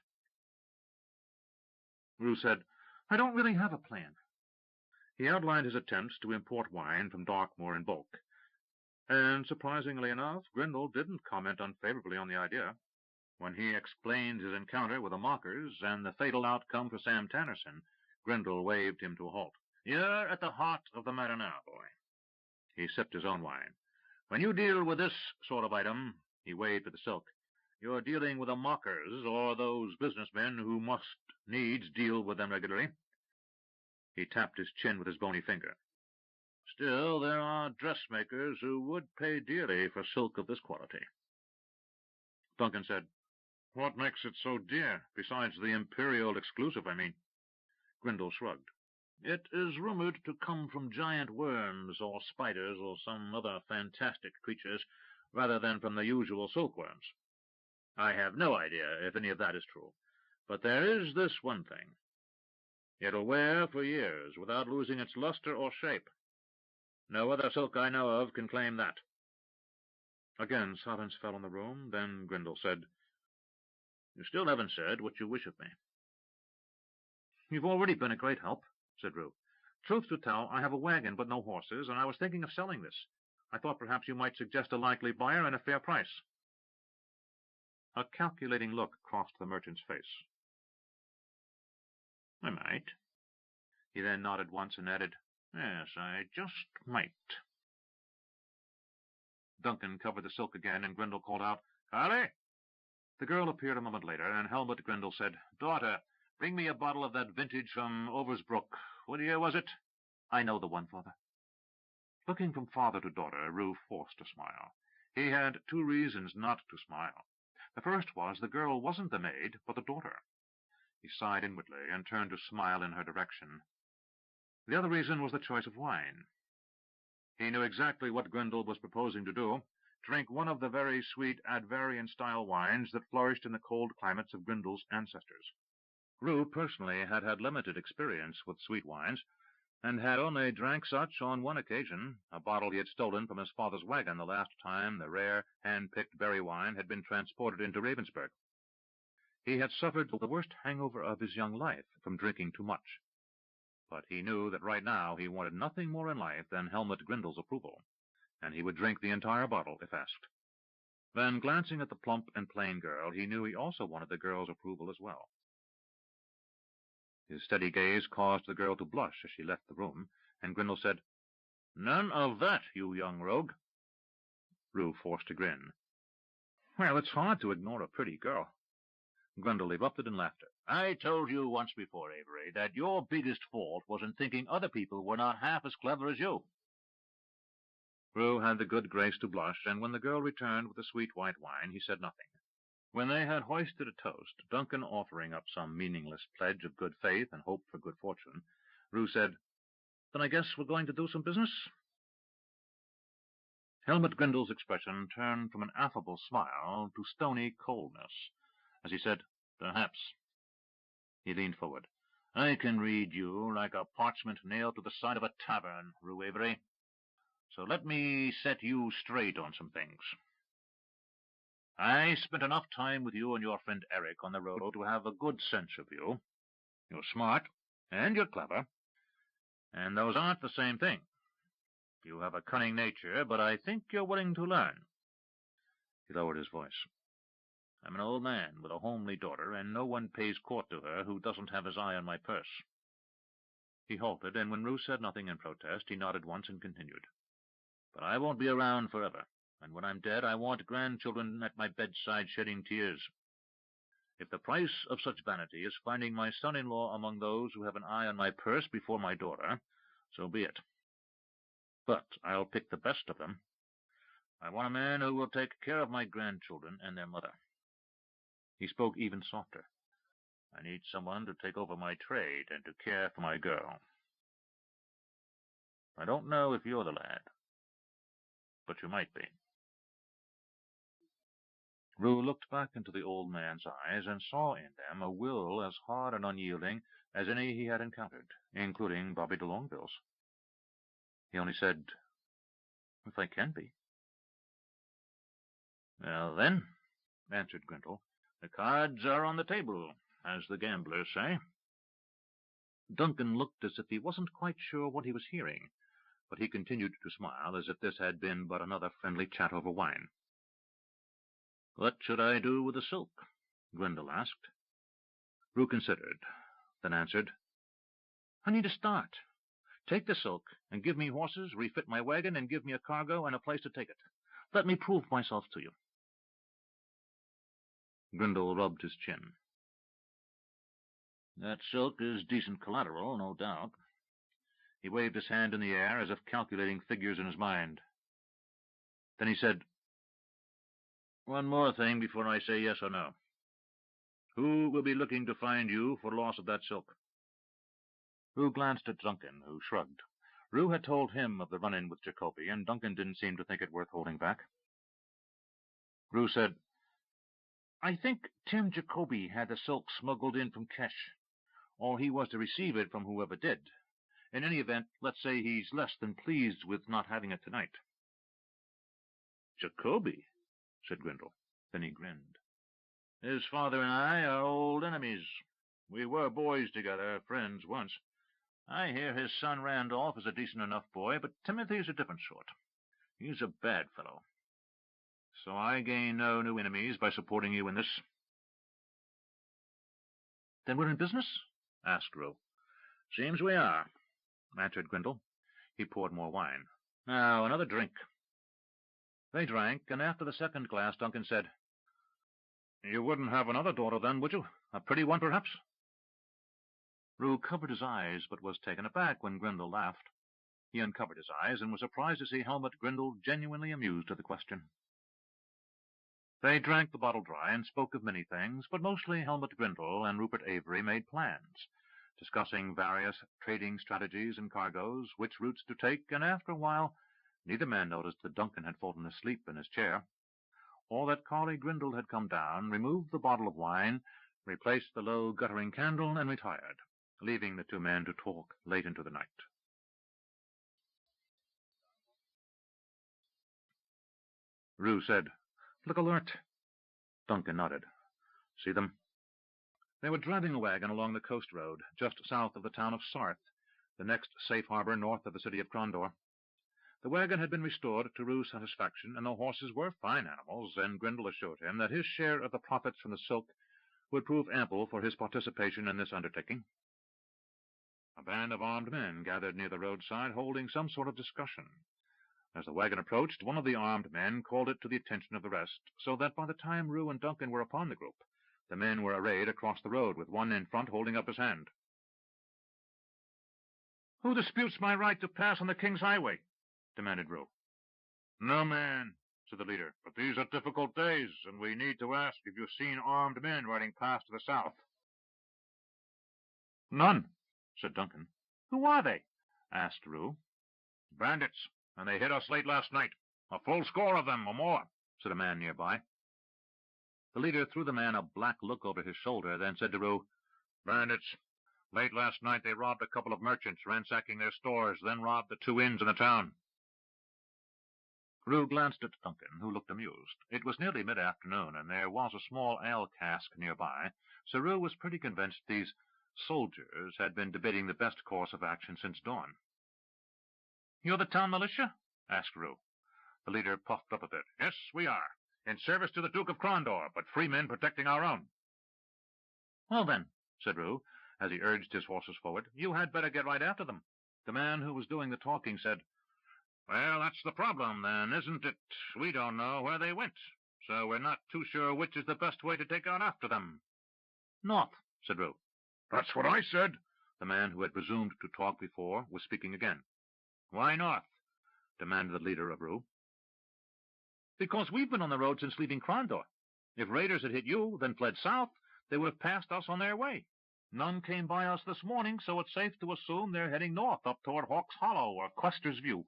Roo said, "I don't really have a plan." He outlined his attempts to import wine from Darkmoor in bulk, and surprisingly enough, Grendel didn't comment unfavorably on the idea. When he explained his encounter with the mockers and the fatal outcome for Sam Tannerson, Grendel waved him to a halt. "You're at the heart of the matter now, boy." He sipped his own wine. "When you deal with this sort of item," he waved at the silk, "you're dealing with the mockers, or those businessmen who must needs deal with them regularly." He tapped his chin with his bony finger. "Still, there are dressmakers who would pay dearly for silk of this quality." Duncan said, "What makes it so dear, besides the imperial exclusive, I mean?" Grendel shrugged. It is rumored to come from giant worms or spiders or some other fantastic creatures rather than from the usual silkworms. I have no idea if any of that is true, but there is this one thing. It'll wear for years without losing its luster or shape. No other silk I know of can claim that. Again silence fell on the room. Then Grindle said, "You still haven't said what you wish of me." "You've already been a great help," said Roo. "Truth to tell, I have a wagon but no horses, and I was thinking of selling this. I thought perhaps you might suggest a likely buyer and a fair price." A calculating look crossed the merchant's face. "I might." He then nodded once and added, "Yes, I just might." Duncan covered the silk again, and Grindle called out, "Carly!" The girl appeared a moment later, and Helmut Grindle said, "Daughter, bring me a bottle of that vintage from Oversbrook. What year was it?" "I know the one, Father." Looking from father to daughter, Roo forced a smile. He had two reasons not to smile. The first was the girl wasn't the maid, but the daughter. He sighed inwardly and turned to smile in her direction. The other reason was the choice of wine. He knew exactly what Grindle was proposing to do, drink one of the very sweet Advarian-style wines that flourished in the cold climates of Grindle's ancestors. Roo personally had had limited experience with sweet wines, and had only drank such on one occasion, a bottle he had stolen from his father's wagon the last time the rare, hand-picked berry wine had been transported into Ravensburg. He had suffered the worst hangover of his young life from drinking too much. But he knew that right now he wanted nothing more in life than Helmut Grindle's approval, and he would drink the entire bottle if asked. Then, glancing at the plump and plain girl, he knew he also wanted the girl's approval as well. His steady gaze caused the girl to blush as she left the room, and Grindle said, "None of that, you young rogue." Roo forced a grin. "Well, it's hard to ignore a pretty girl." Grindle erupted in laughter. "I told you once before, Avery, that your biggest fault was in thinking other people were not half as clever as you." Roo had the good grace to blush, and when the girl returned with the sweet white wine, he said nothing. When they had hoisted a toast, Duncan offering up some meaningless pledge of good faith and hope for good fortune, Roo said, "Then I guess we're going to do some business?" Helmut Grindle's expression turned from an affable smile to stony coldness as he said, "Perhaps." He leaned forward. "I can read you like a parchment nailed to the side of a tavern, Roo Avery. So let me set you straight on some things. I spent enough time with you and your friend Eric on the road to have a good sense of you. You're smart, and you're clever, and those aren't the same thing. You have a cunning nature, but I think you're willing to learn." He lowered his voice. "I'm an old man with a homely daughter, and no one pays court to her who doesn't have his eye on my purse." He halted, and when Roo said nothing in protest, he nodded once and continued, "But I won't be around forever, and when I'm dead I want grandchildren at my bedside shedding tears. If the price of such vanity is finding my son-in-law among those who have an eye on my purse before my daughter, so be it. But I'll pick the best of them. I want a man who will take care of my grandchildren and their mother." He spoke even softer. "I need someone to take over my trade and to care for my girl. I don't know if you're the lad, but you might be." Roo looked back into the old man's eyes and saw in them a will as hard and unyielding as any he had encountered, including Bobby de Longueville's. He only said, "If I can be." "Well, then," answered Grindle, "the cards are on the table, as the gamblers say." Duncan looked as if he wasn't quite sure what he was hearing, but he continued to smile as if this had been but another friendly chat over wine. "What should I do with the silk?" Grindle asked. Roo considered, then answered, "I need a start. Take the silk, and give me horses, refit my wagon, and give me a cargo and a place to take it. Let me prove myself to you." Grindle rubbed his chin. "That silk is decent collateral, no doubt." He waved his hand in the air as if calculating figures in his mind. Then he said, "One more thing before I say yes or no. Who will be looking to find you for loss of that silk?" Roo glanced at Duncan, who shrugged. Roo had told him of the run-in with Jacoby, and Duncan didn't seem to think it worth holding back. Roo said, "I think Tim Jacoby had the silk smuggled in from Kesh, or he was to receive it from whoever did. In any event, let's say he's less than pleased with not having it tonight." "Jacoby?" said Grindle. Then he grinned. "His father and I are old enemies. We were boys together, friends once. I hear his son Randolph is a decent enough boy, but Timothy's a different sort. He's a bad fellow. So I gain no new enemies by supporting you in this." "Then we're in business?" asked Roo. "Seems we are," answered Grindle. He poured more wine. "Now, another drink." They drank, and after the second glass Duncan said, "You wouldn't have another daughter then, would you? A pretty one, perhaps?" Roo covered his eyes, but was taken aback when Grindle laughed. He uncovered his eyes, and was surprised to see Helmut Grindle genuinely amused at the question. They drank the bottle dry and spoke of many things, but mostly Helmut Grindle and Rupert Avery made plans, discussing various trading strategies and cargoes, which routes to take, and after a while neither man noticed that Duncan had fallen asleep in his chair, or that Collie Grindle had come down, removed the bottle of wine, replaced the low guttering candle, and retired, leaving the two men to talk late into the night. Roo said, "Look alert." Duncan nodded. "See them?" They were driving a wagon along the coast road, just south of the town of Sarth, the next safe harbor north of the city of Crondor. The wagon had been restored to Roo's satisfaction, and the horses were fine animals, and Grindle assured him that his share of the profits from the silk would prove ample for his participation in this undertaking. A band of armed men gathered near the roadside, holding some sort of discussion. As the wagon approached, one of the armed men called it to the attention of the rest, so that by the time Roo and Duncan were upon the group, the men were arrayed across the road, with one in front holding up his hand. "Who disputes my right to pass on the King's Highway?" demanded Roo. "No man," said the leader, "but these are difficult days, and we need to ask if you've seen armed men riding past to the south." "None," said Duncan. "Who are they?" asked Roo. "Bandits, and they hit us late last night. A full score of them, or more," said a man nearby. The leader threw the man a black look over his shoulder, then said to Roo, "Bandits. Late last night they robbed a couple of merchants, ransacking their stores, then robbed the two inns in the town." Roo glanced at Duncan, who looked amused. It was nearly mid-afternoon, and there was a small ale cask nearby, so Roo was pretty convinced these soldiers had been debating the best course of action since dawn. "You're the town militia?" asked Roo. The leader puffed up a bit. "Yes, we are. In service to the Duke of Crondor, but free men protecting our own." "Well, then," said Roo, as he urged his horses forward, "you had better get right after them." The man who was doing the talking said, "Well, that's the problem, then, isn't it? We don't know where they went, so we're not too sure which is the best way to take on after them." "North," said Roo. "That's what I said." The man who had presumed to talk before was speaking again. "Why north?" demanded the leader of Roo. "Because we've been on the road since leaving Crondor. If raiders had hit you, then fled south, they would have passed us on their way. None came by us this morning, so it's safe to assume they're heading north up toward Hawk's Hollow or Quester's View."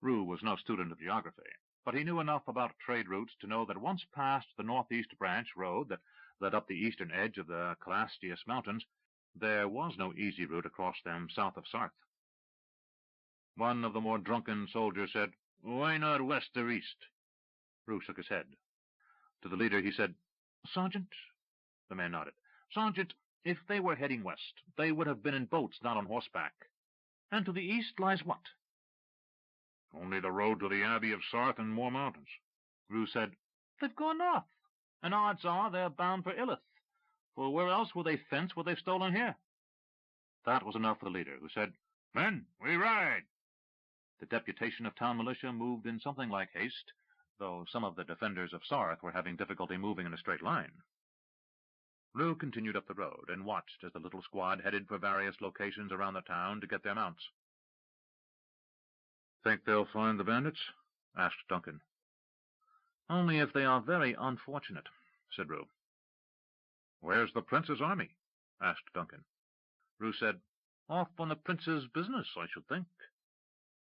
Roo was no student of geography, but he knew enough about trade routes to know that once past the northeast branch road that led up the eastern edge of the Calastius Mountains, there was no easy route across them south of Sarth. One of the more drunken soldiers said, "Why not west or east?" Roo shook his head. To the leader he said, "Sergeant?" The man nodded. "Sergeant, if they were heading west, they would have been in boats, not on horseback. And to the east lies what?" "Only the road to the Abbey of Sarth and more mountains." Roo said, "They've gone north, and odds are they're bound for Illith, for where else will they fence what they've stolen here?" That was enough for the leader, who said, "Men, we ride." The deputation of town militia moved in something like haste, though some of the defenders of Sarth were having difficulty moving in a straight line. Roo continued up the road and watched as the little squad headed for various locations around the town to get their mounts. "Think they'll find the bandits?" asked Duncan. "Only if they are very unfortunate," said Roo. "Where's the prince's army?" asked Duncan. Roo said, Off on the prince's business, I should think.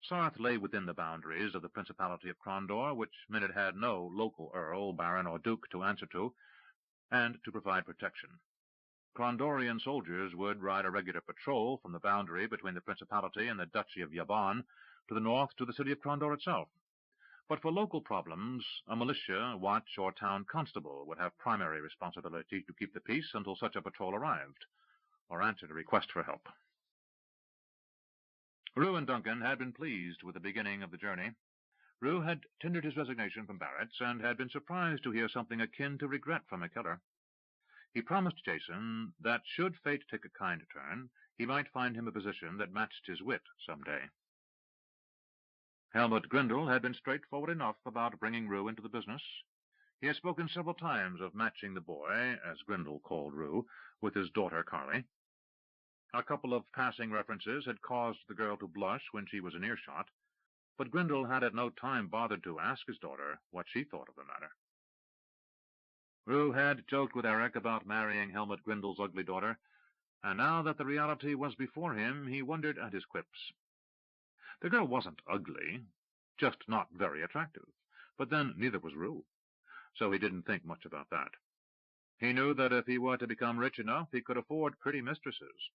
Sarth lay within the boundaries of the Principality of Crondor, which meant it had no local earl, baron, or duke to answer to, and to provide protection. Crondorian soldiers would ride a regular patrol from the boundary between the Principality and the Duchy of Yavon to the north to the city of Crondor itself. But for local problems, a militia, watch, or town constable would have primary responsibility to keep the peace until such a patrol arrived, or answered a request for help. Roo and Duncan had been pleased with the beginning of the journey. Roo had tendered his resignation from Barrett's and had been surprised to hear something akin to regret from McKellar. He promised Jason that should fate take a kind turn, he might find him a position that matched his wit some day. Helmut Grindel had been straightforward enough about bringing Roo into the business. He had spoken several times of matching the boy, as Grindel called Roo, with his daughter Carly. A couple of passing references had caused the girl to blush when she was in earshot, but Grindel had at no time bothered to ask his daughter what she thought of the matter. Roo had joked with Eric about marrying Helmut Grindel's ugly daughter, and now that the reality was before him, he wondered at his quips. The girl wasn't ugly, just not very attractive, but then neither was Roo, so he didn't think much about that. He knew that if he were to become rich enough, he could afford pretty mistresses,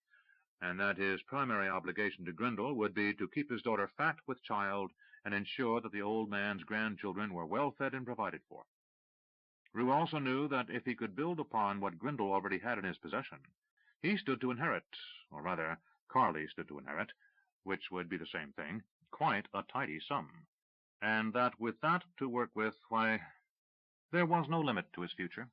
and that his primary obligation to Grindel would be to keep his daughter fat with child and ensure that the old man's grandchildren were well fed and provided for. Roo also knew that if he could build upon what Grindel already had in his possession, he stood to inherit, or rather, Carly stood to inherit, which would be the same thing, quite a tidy sum, and that with that to work with, why, there was no limit to his future.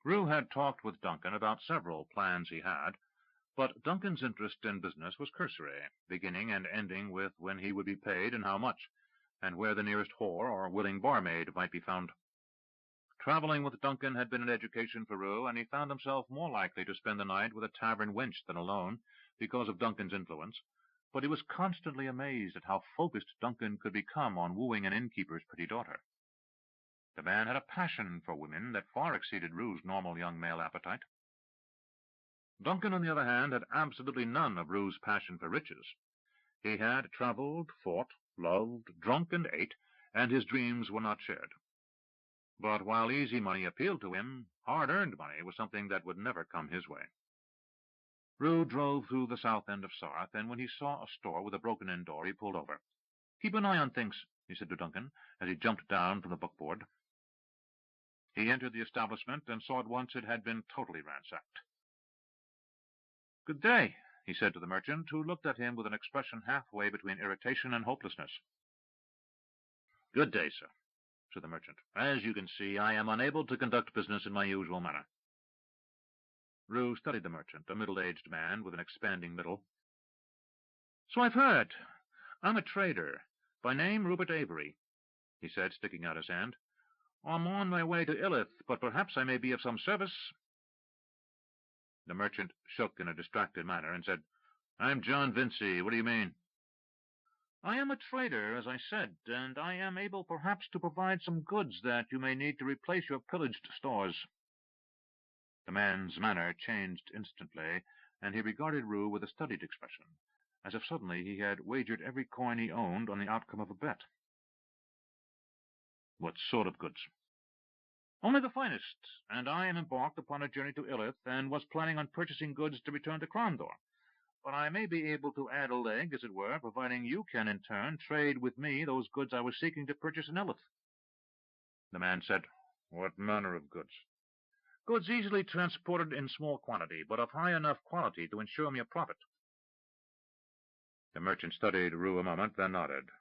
Roo had talked with Duncan about several plans he had, but Duncan's interest in business was cursory, beginning and ending with when he would be paid and how much, and where the nearest whore or willing barmaid might be found. Traveling with Duncan had been an education for Roo, and he found himself more likely to spend the night with a tavern wench than alone, because of Duncan's influence, but he was constantly amazed at how focused Duncan could become on wooing an innkeeper's pretty daughter. The man had a passion for women that far exceeded Roo's normal young male appetite. Duncan, on the other hand, had absolutely none of Roo's passion for riches. He had traveled, fought, loved, drunk, and ate, and his dreams were not shared. But while easy money appealed to him, hard-earned money was something that would never come his way. Roo drove through the south end of Sarth, and when he saw a store with a broken-in door, he pulled over. "Keep an eye on things," he said to Duncan, as he jumped down from the bookboard. He entered the establishment and saw at once it had been totally ransacked. "Good day," he said to the merchant, who looked at him with an expression halfway between irritation and hopelessness. "Good day, sir," said the merchant. "As you can see, I am unable to conduct business in my usual manner." Roo studied the merchant, a middle-aged man with an expanding middle. "So I've heard. I'm a trader, by name Rupert Avery," he said, sticking out his hand. "I'm on my way to Illith, but perhaps I may be of some service." The merchant shook in a distracted manner and said, "I'm John Vincy. What do you mean?" "I am a trader, as I said, and I am able perhaps to provide some goods that you may need to replace your pillaged stores." The man's manner changed instantly, and he regarded Roo with a studied expression, as if suddenly he had wagered every coin he owned on the outcome of a bet. "What sort of goods?" "Only the finest, and I am embarked upon a journey to Illith, and was planning on purchasing goods to return to Crondor. But I may be able to add a leg, as it were, providing you can, in turn, trade with me those goods I was seeking to purchase in Illith." The man said, "What manner of goods?" "Goods easily transported in small quantity, but of high enough quality to ensure me a profit." The merchant studied Roo a moment, then nodded.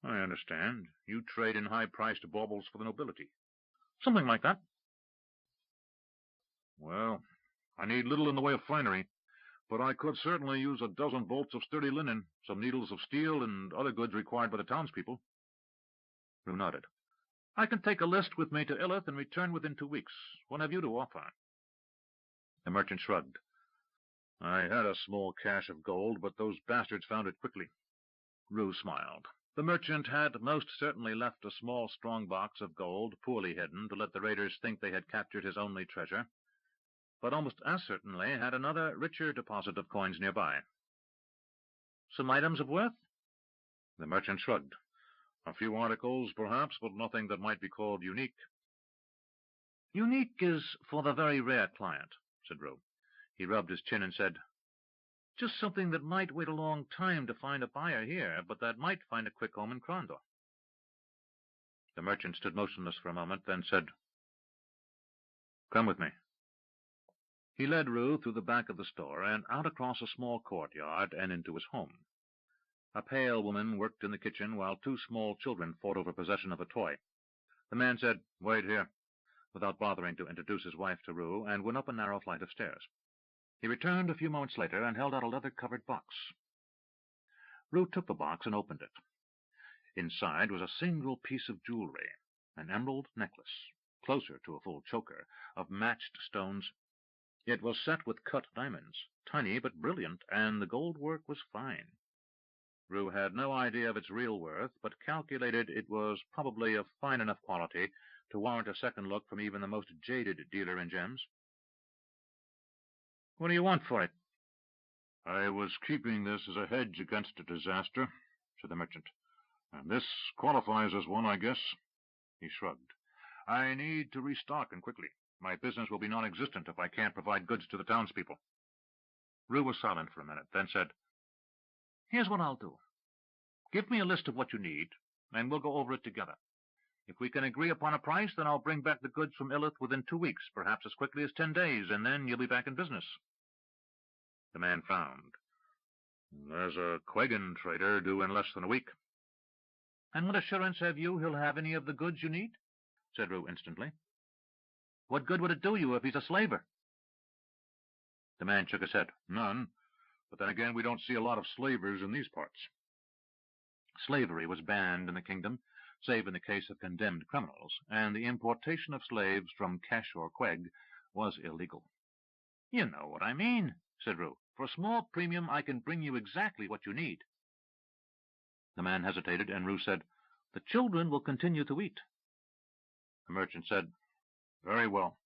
"I understand. You trade in high-priced baubles for the nobility." "Something like that." "Well, I need little in the way of finery, but I could certainly use a dozen bolts of sturdy linen, some needles of steel, and other goods required by the townspeople." Roo nodded. "I can take a list with me to Illith and return within 2 weeks. What have you to offer?" The merchant shrugged. "I had a small cache of gold, but those bastards found it quickly." Roo smiled. The merchant had most certainly left a small strong box of gold poorly hidden to let the raiders think they had captured his only treasure. but almost as certainly had another richer deposit of coins nearby. "Some items of worth?" The merchant shrugged. "A few articles, perhaps, but nothing that might be called unique." "Unique is for the very rare client," said Roo. He rubbed his chin and said, "Just something that might wait a long time to find a buyer here, but that might find a quick home in Crondor." The merchant stood motionless for a moment, then said, "Come with me." He led Roo through the back of the store and out across a small courtyard and into his home. A pale woman worked in the kitchen while two small children fought over possession of a toy. The man said, "Wait here," without bothering to introduce his wife to Roo, and went up a narrow flight of stairs. He returned a few moments later and held out a leather-covered box. Roo took the box and opened it. Inside was a single piece of jewelry, an emerald necklace, closer to a full choker, of matched stones. It was set with cut diamonds, tiny but brilliant, and the gold work was fine. Roo had no idea of its real worth, but calculated it was probably of fine enough quality to warrant a second look from even the most jaded dealer in gems. "What do you want for it?" "I was keeping this as a hedge against a disaster," said the merchant. "And this qualifies as one, I guess." He shrugged. "I need to restock, and quickly. My business will be non-existent if I can't provide goods to the townspeople." Roo was silent for a minute, then said, "Here's what I'll do. Give me a list of what you need, and we'll go over it together. If we can agree upon a price, then I'll bring back the goods from Illith within 2 weeks, perhaps as quickly as 10 days, and then you'll be back in business." The man frowned. "There's a Quagan trader due in less than a week." "And what assurance have you he'll have any of the goods you need?" said Roo instantly. "What good would it do you if he's a slaver?" The man shook his head. "None. But then again, we don't see a lot of slavers in these parts." Slavery was banned in the kingdom, save in the case of condemned criminals, and the importation of slaves from Kesh or Queg was illegal. "You know what I mean," said Roo. "For a small premium I can bring you exactly what you need." The man hesitated, and Roo said, "The children will continue to eat." The merchant said, "Very well.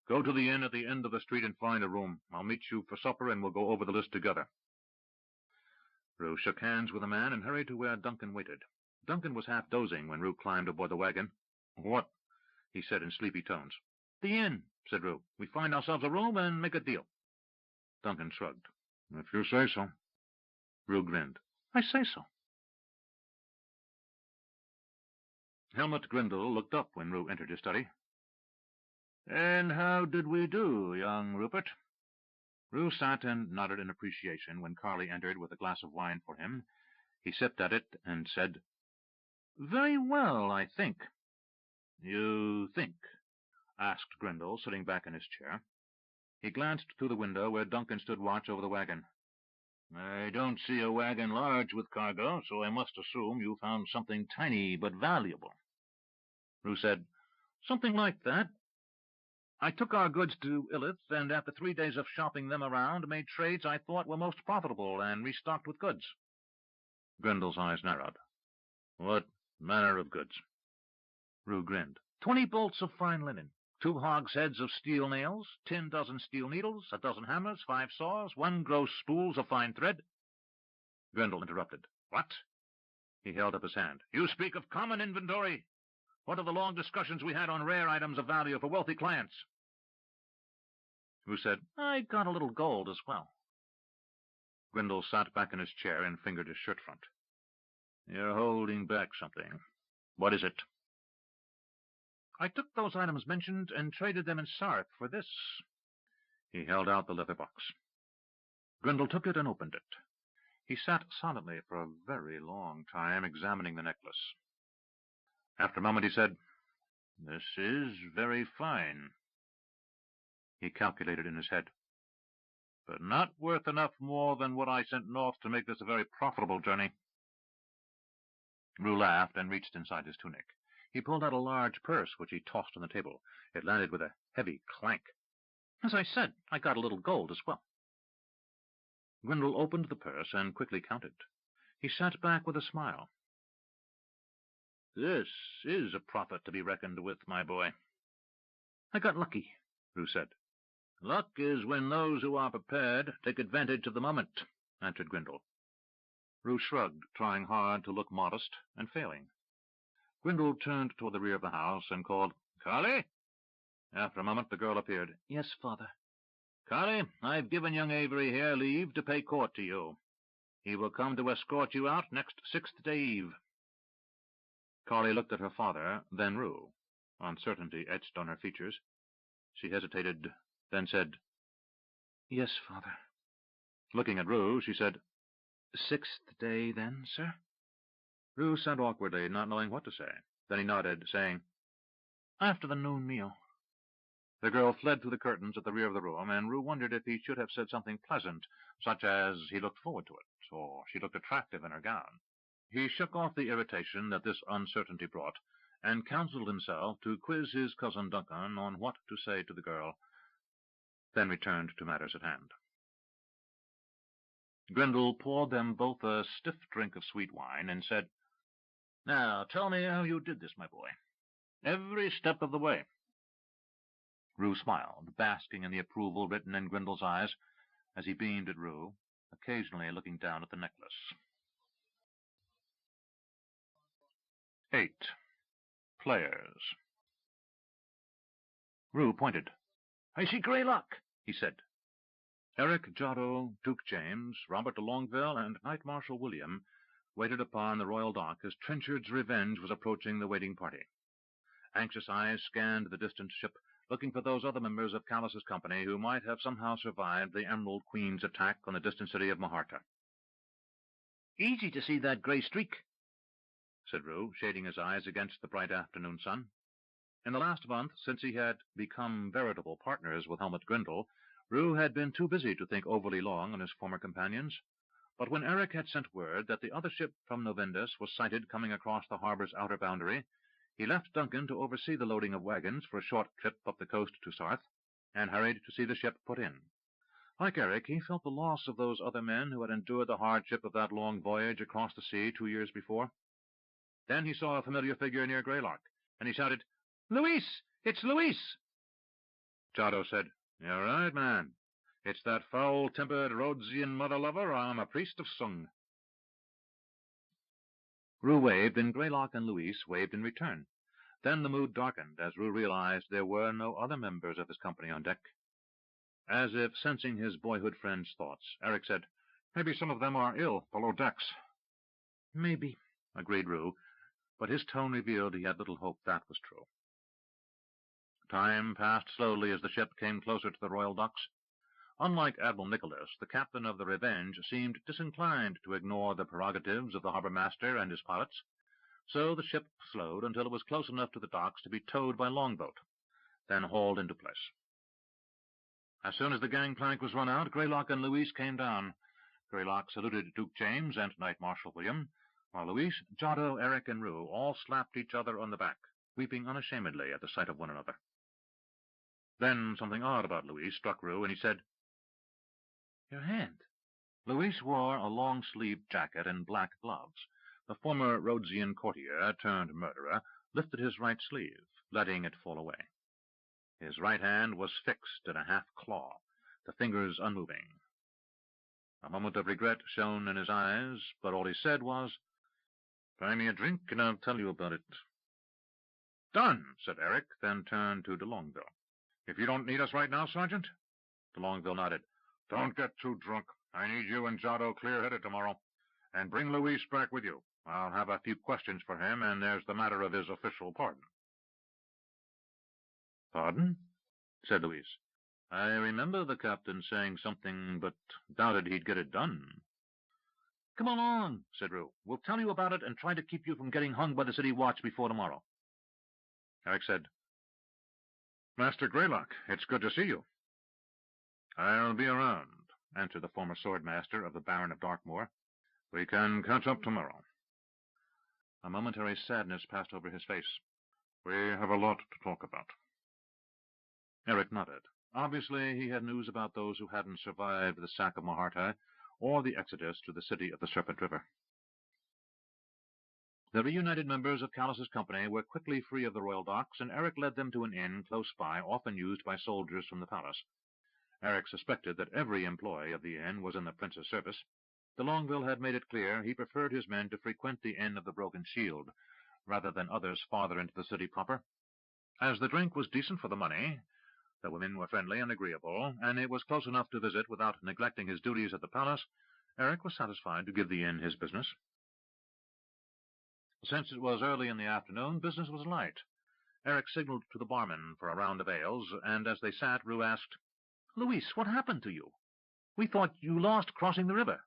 Go to the inn at the end of the street and find a room. I'll meet you for supper, and we'll go over the list together." Roo shook hands with the man and hurried to where Duncan waited. Duncan was half dozing when Roo climbed aboard the wagon. "What?" he said in sleepy tones. "The inn," said Roo. "We find ourselves a room and make a deal." Duncan shrugged. "If you say so." Roo grinned. "I say so." Helmut Grindle looked up when Roo entered his study. "And how did we do, young Rupert?" Roo sat and nodded in appreciation when Carley entered with a glass of wine for him. He sipped at it and said, "Very well, I think." "You think?" asked Grindle, sitting back in his chair. He glanced through the window where Duncan stood watch over the wagon. "I don't see a wagon large with cargo, so I must assume you found something tiny but valuable." Roo said, "Something like that. I took our goods to Illith, and after 3 days of shopping them around, made trades I thought were most profitable, and restocked with goods." Grindle's eyes narrowed. "What manner of goods?" Roo grinned. 20 bolts of fine linen, 2 hogsheads of steel nails, 10 dozen steel needles, 1 dozen hammers, 5 saws, 1 gross spools of fine thread." Grindle interrupted. "What?" He held up his hand. "You speak of common inventory. What of the long discussions we had on rare items of value for wealthy clients?" Roo said, "I got a little gold as well." Grindle sat back in his chair and fingered his shirt front. "You're holding back something. What is it?" "I took those items mentioned and traded them in Sark for this." He held out the leather box. Grindle took it and opened it. He sat silently for a very long time, examining the necklace. After a moment he said, "This is very fine." He calculated in his head. "But not worth enough more than what I sent north to make this a very profitable journey." Roo laughed and reached inside his tunic. He pulled out a large purse, which he tossed on the table. It landed with a heavy clank. "As I said, I got a little gold as well." Grindle opened the purse and quickly counted. He sat back with a smile. "This is a profit to be reckoned with, my boy." "I got lucky," Roo said. Luck is when those who are prepared take advantage of the moment, answered Grindle. Roo shrugged, trying hard to look modest, and failing. Grindle turned toward the rear of the house and called, "Carly?" After a moment the girl appeared. "Yes, father." "Carly, I've given young Avery here leave to pay court to you. He will come to escort you out next 6th day eve." Carly looked at her father, then Roo. Uncertainty etched on her features. She hesitated, then said, "Yes, father." Looking at Roo, she said, "6th day, then, sir?" Roo sat awkwardly, not knowing what to say. Then he nodded, saying, "After the noon meal." The girl fled through the curtains at the rear of the room, and Roo wondered if he should have said something pleasant, such as he looked forward to it, or she looked attractive in her gown. He shook off the irritation that this uncertainty brought, and counseled himself to quiz his cousin Duncan on what to say to the girl, then returned to matters at hand. Grindle poured them both a stiff drink of sweet wine, and said, "Now, tell me how you did this, my boy. Every step of the way." Roo smiled, basking in the approval written in Grindle's eyes, as he beamed at Roo, occasionally looking down at the necklace. 8. Players. Roo pointed. "I see Greylock," he said. Eric, Giotto, Duke James, Robert de Longueville, and Knight Marshal William waited upon the royal dock as Trenchard's revenge was approaching the waiting party. Anxious eyes scanned the distant ship, looking for those other members of Callus's company who might have somehow survived the Emerald Queen's attack on the distant city of Maharta. "Easy to see that grey streak," said Roo, shading his eyes against the bright afternoon sun. In the last month, since he had become veritable partners with Helmut Grindle, Roo had been too busy to think overly long on his former companions. But when Eric had sent word that the other ship from Novendus was sighted coming across the harbor's outer boundary, he left Duncan to oversee the loading of wagons for a short trip up the coast to Sarth, and hurried to see the ship put in. Like Eric, he felt the loss of those other men who had endured the hardship of that long voyage across the sea 2 years before. Then he saw a familiar figure near Greylock, and he shouted, "Luis! It's Luis!" Giotto said, "You're right, man. It's that foul-tempered Rhodesian mother-lover I'm a priest of sung." Roo waved, and Greylock and Luis waved in return. Then the mood darkened as Roo realized there were no other members of his company on deck. As if sensing his boyhood friend's thoughts, Eric said, "Maybe some of them are ill below decks." "Maybe," agreed Roo, but his tone revealed he had little hope that was true. Time passed slowly as the ship came closer to the royal docks. Unlike Admiral Nicholas, the captain of the Revenge seemed disinclined to ignore the prerogatives of the harbor-master and his pilots, so the ship slowed until it was close enough to the docks to be towed by longboat, then hauled into place. As soon as the gangplank was run out, Greylock and Luis came down. Greylock saluted Duke James and Knight Marshal William, while Luis, Giotto, Eric, and Roo all slapped each other on the back, weeping unashamedly at the sight of one another. Then something odd about Luis struck Roo, and he said, "Your hand." Luis wore a long-sleeved jacket and black gloves. The former Rhodesian courtier turned murderer lifted his right sleeve, letting it fall away. His right hand was fixed in a half-claw, the fingers unmoving. A moment of regret shone in his eyes, but all he said was, "Buy me a drink, and I'll tell you about it." "Done," said Eric, then turned to de Longueville. "If you don't need us right now, Sergeant?" De Longueville nodded. "Don't get too drunk. I need you and Giotto clear-headed tomorrow. And bring Luis back with you. I'll have a few questions for him, and there's the matter of his official pardon." "Pardon?" said Luis. "I remember the captain saying something, but doubted he'd get it done." "Come along," said Roo. "We'll tell you about it and try to keep you from getting hung by the city watch before tomorrow." Eric said, "Master Greylock, it's good to see you." "I'll be around," answered the former sword-master of the Baron of Darkmoor. "We can catch up tomorrow." A momentary sadness passed over his face. "We have a lot to talk about." Eric nodded. Obviously he had news about those who hadn't survived the sack of Maharta or the exodus to the city of the Serpent River. The reunited members of Callus's company were quickly free of the royal docks, and Eric led them to an inn close by, often used by soldiers from the palace. Eric suspected that every employee of the inn was in the prince's service. De Longueville had made it clear he preferred his men to frequent the Inn of the Broken Shield, rather than others farther into the city proper. As the drink was decent for the money, the women were friendly and agreeable, and it was close enough to visit without neglecting his duties at the palace, Eric was satisfied to give the inn his business. Since it was early in the afternoon, business was light. Eric signaled to the barman for a round of ales, and as they sat, Roo asked, "Louise, what happened to you? We thought you lost crossing the river."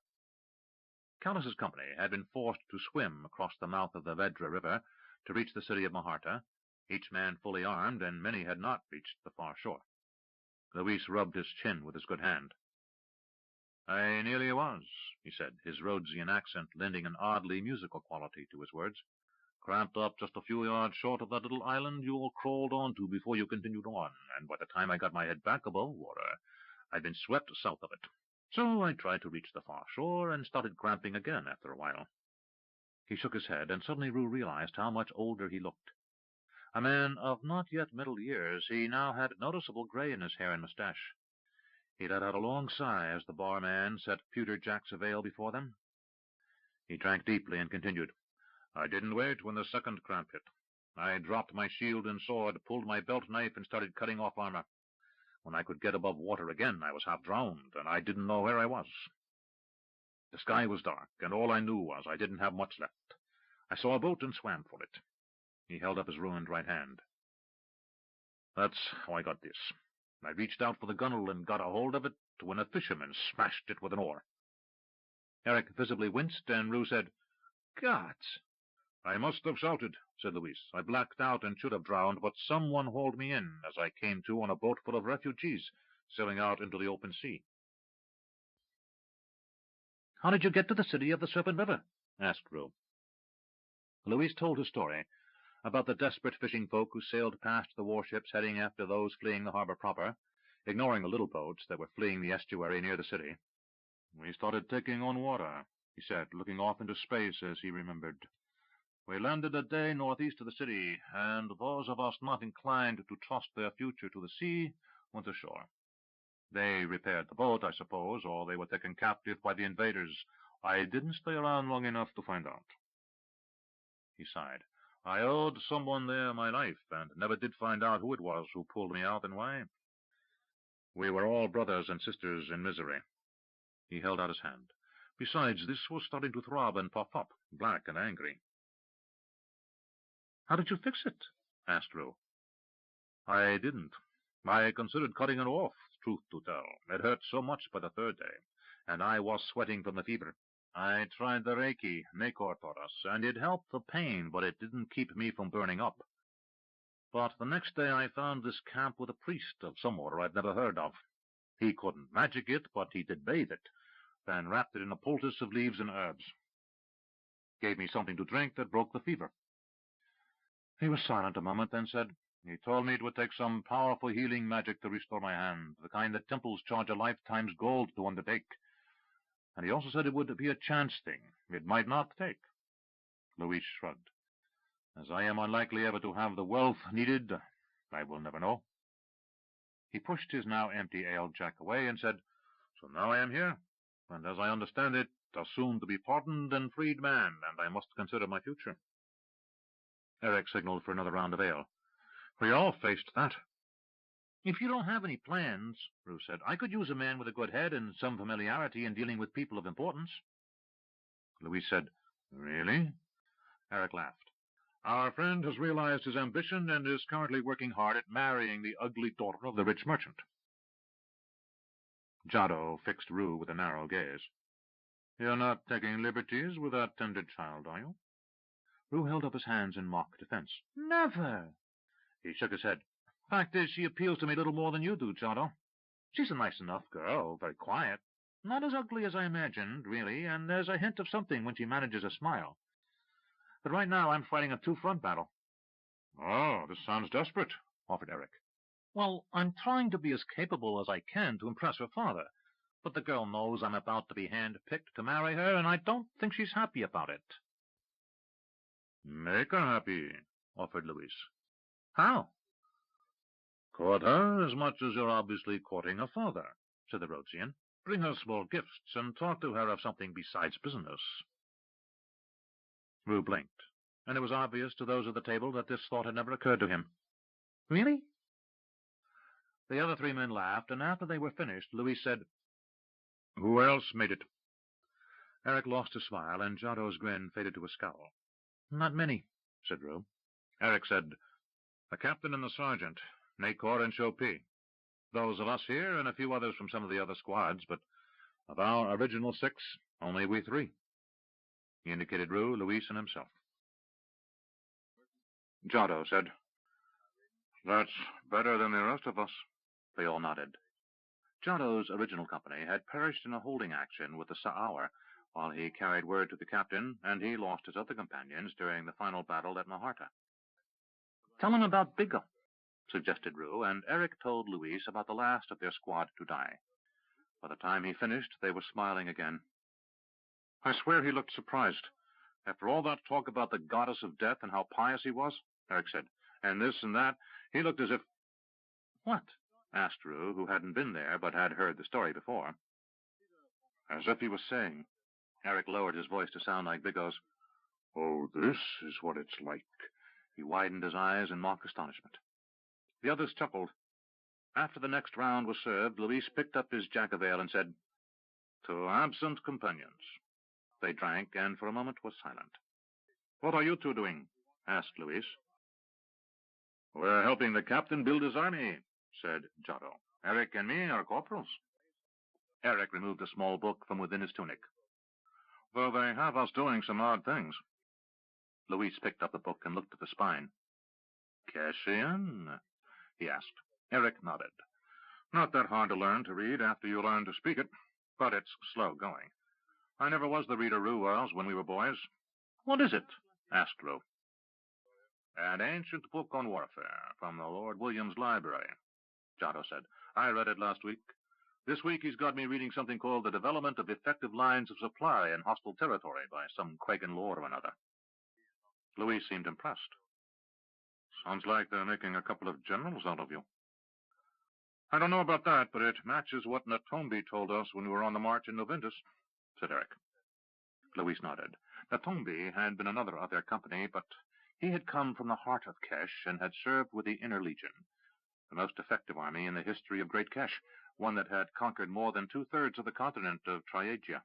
Callus's company had been forced to swim across the mouth of the Vedra River to reach the city of Maharta, each man fully armed, and many had not reached the far shore. Louis rubbed his chin with his good hand. "I nearly was," he said, his Rhodesian accent lending an oddly musical quality to his words. "Cramped up just a few yards short of that little island you all crawled onto before you continued on, and by the time I got my head back above water, I'd been swept south of it. So I tried to reach the far shore and started cramping again after a while." He shook his head, and suddenly Roo realized how much older he looked. A man of not yet middle years, he now had noticeable gray in his hair and mustache. He let out a long sigh as the barman set pewter jacks of ale before them. He drank deeply and continued, "I didn't wait when the second cramp hit. I dropped my shield and sword, pulled my belt knife, and started cutting off armor. When I could get above water again, I was half drowned, and I didn't know where I was. The sky was dark, and all I knew was I didn't have much left. I saw a boat and swam for it." He held up his ruined right hand. "That's how I got this. I reached out for the gunwale and got a hold of it when a fisherman smashed it with an oar." Eric visibly winced, and Roo said, "Gods!" "I must have shouted," said Louis. "I blacked out and should have drowned, but someone hauled me in as I came to on a boat full of refugees, sailing out into the open sea." "How did you get to the city of the Serpent River?" asked Roo. Louis told his story about the desperate fishing folk who sailed past the warships heading after those fleeing the harbor proper, ignoring the little boats that were fleeing the estuary near the city. "We started taking on water," he said, looking off into space as he remembered. "We landed a day northeast of the city, and those of us not inclined to trust their future to the sea went ashore. They repaired the boat, I suppose, or they were taken captive by the invaders. I didn't stay around long enough to find out." He sighed. "I owed someone there my life, and never did find out who it was who pulled me out and why. We were all brothers and sisters in misery." He held out his hand. "Besides, this was starting to throb and puff up, black and angry." "How did you fix it?" asked Roo. "I didn't. I considered cutting it off, truth to tell. It hurt so much by the third day, and I was sweating from the fever. I tried the Reiki Makor taught us, and it helped the pain, but it didn't keep me from burning up. But the next day I found this camp with a priest of some order I'd never heard of. He couldn't magic it, but he did bathe it, then wrapped it in a poultice of leaves and herbs. Gave me something to drink that broke the fever." He was silent a moment, then said, "He told me it would take some powerful healing magic to restore my hand, the kind that temples charge a lifetime's gold to undertake. And he also said it would be a chance thing. It might not take." Louis shrugged. "As I am unlikely ever to have the wealth needed, I will never know." He pushed his now empty ale-jack away and said, "So now I am here, and as I understand it, a soon-to-be pardoned and freed man, and I must consider my future." Eric signaled for another round of ale. "We all faced that." "If you don't have any plans," Roo said, "I could use a man with a good head and some familiarity in dealing with people of importance." Louis said, "Really?" Eric laughed. "Our friend has realized his ambition and is currently working hard at marrying the ugly daughter of the rich merchant." Jado fixed Roo with a narrow gaze. "You're not taking liberties with that tender child, are you?" Roo held up his hands in mock defense. "Never!" He shook his head. "Fact is, she appeals to me a little more than you do, Jado. She's a nice enough girl, very quiet. Not as ugly as I imagined, really, and there's a hint of something when she manages a smile. But right now I'm fighting a two-front battle." "Oh, this sounds desperate," offered Eric. "Well, I'm trying to be as capable as I can to impress her father, but the girl knows I'm about to be hand-picked to marry her, and I don't think she's happy about it." "Make her happy," offered Louis. "How?" "Court her as much as you're obviously courting her father. said the Rhodesian. "Bring her small gifts, and talk to her of something besides business." Roo blinked, and it was obvious to those at the table that this thought had never occurred to him. "Really?" The other three men laughed, and after they were finished, Louise said, "Who else made it?" Eric lost his smile, and Giotto's grin faded to a scowl. "Not many," said Roo. Eric said, "The captain and the sergeant, Nacor and Chopin. Those of us here, and a few others from some of the other squads, but of our original 6, only we 3. He indicated Roo, Louise, and himself. Giotto said, "That's better than the rest of us." They all nodded. Giotto's original company had perished in a holding action with the Sa'aur while he carried word to the captain, and he lost his other companions during the final battle at Maharta. "Tell him about Biggo," suggested Roo, and Eric told Louise about the last of their squad to die. By the time he finished, they were smiling again. "I swear he looked surprised. After all that talk about the goddess of death and how pious he was," Eric said, "and this and that, he looked as if—" "What?" asked Roo, who hadn't been there but had heard the story before. "As if he was saying," Eric lowered his voice to sound like Biggo's, "Oh, this is what it's like." He widened his eyes in mock astonishment. The others chuckled. After the next round was served, Louise picked up his jack of ale and said, "To absent companions." They drank, and for a moment was silent. "What are you two doing?" asked Louise. "We're helping the captain build his army," said Giotto. "Eric and me are corporals." Eric removed a small book from within his tunic. "Though they have us doing some odd things." Louise picked up the book and looked at the spine. "Cassian?" he asked. Eric nodded. "Not that hard to learn to read after you learn to speak it, but it's slow going. I never was the reader Roo was when we were boys." "What is it?" asked Roo. "An ancient book on warfare from the Lord William's library," Giotto said. "I read it last week. This week he's got me reading something called The Development of Effective Lines of Supply in Hostile Territory by some Kragan lord or another." Louise seemed impressed. "Sounds like they're making a couple of generals out of you." "I don't know about that, but it matches what Natombi told us when we were on the march in Noventus," said Eric. Louise nodded. Natombi had been another of their company, but he had come from the heart of Kesh and had served with the Inner Legion, the most effective army in the history of Great Kesh, one that had conquered more than 2/3 of the continent of Triagia.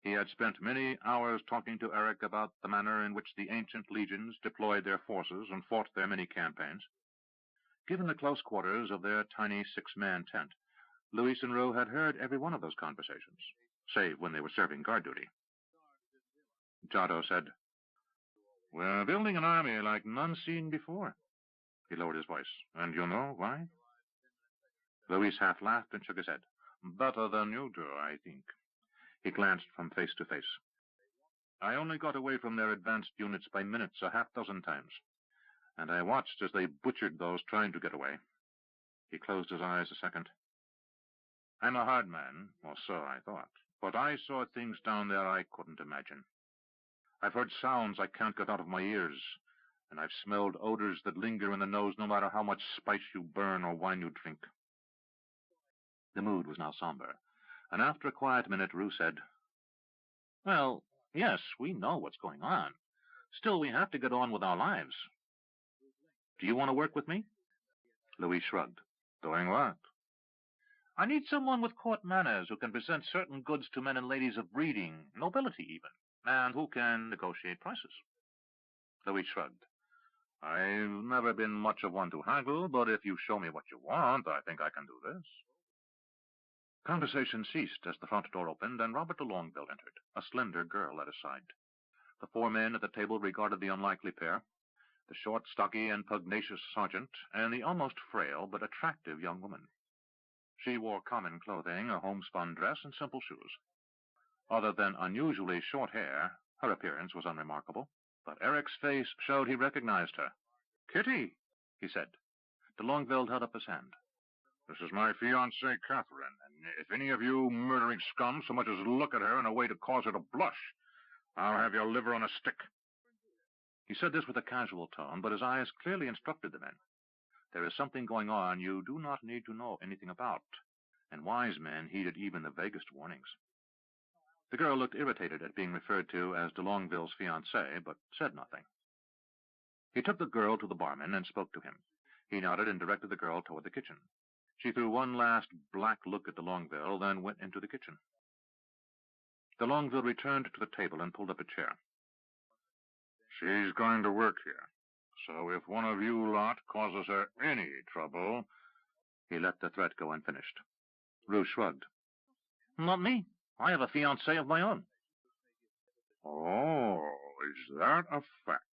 He had spent many hours talking to Eric about the manner in which the ancient legions deployed their forces and fought their many campaigns. Given the close quarters of their tiny 6-man tent, Louise and Roo had heard every one of those conversations, save when they were serving guard duty. Giotto said, "We're building an army like none seen before." He lowered his voice. "And you know why?" Louise half laughed and shook his head. "Better than you do, I think." He glanced from face to face. "I only got away from their advanced units by minutes 6 times, and I watched as they butchered those trying to get away." He closed his eyes a second. "I'm a hard man, or so I thought, but I saw things down there I couldn't imagine. I've heard sounds I can't get out of my ears, and I've smelled odors that linger in the nose no matter how much spice you burn or wine you drink." The mood was now somber, and after a quiet minute, Roo said, "Well, yes, we know what's going on. Still, we have to get on with our lives. Do you want to work with me?" Louise shrugged. "Doing what?" "I need someone with court manners who can present certain goods to men and ladies of breeding, nobility even, and who can negotiate prices." Louise shrugged. "I've never been much of one to haggle, but if you show me what you want, I think I can do this." Conversation ceased as the front door opened, and Robert de Longueville entered, a slender girl at his side. The 4 men at the table regarded the unlikely pair, the short, stocky, and pugnacious sergeant, and the almost frail but attractive young woman. She wore common clothing, a homespun dress, and simple shoes. Other than unusually short hair, her appearance was unremarkable, but Eric's face showed he recognized her. "Kitty," he said. De Longueville held up his hand. "This is my fiancée, Catherine, and if any of you murdering scum so much as look at her in a way to cause her to blush, I'll have your liver on a stick." He said this with a casual tone, but his eyes clearly instructed the men. There is something going on you do not need to know anything about, and wise men heeded even the vaguest warnings. The girl looked irritated at being referred to as de Longueville's fiancée, but said nothing. He took the girl to the barman and spoke to him. He nodded and directed the girl toward the kitchen. She threw one last black look at de Longueville, then went into the kitchen. De Longueville returned to the table and pulled up a chair. She's going to work here, so if one of you lot causes her any trouble... He let the threat go unfinished. Roo shrugged. Not me. I have a fiancée of my own. Oh, is that a fact?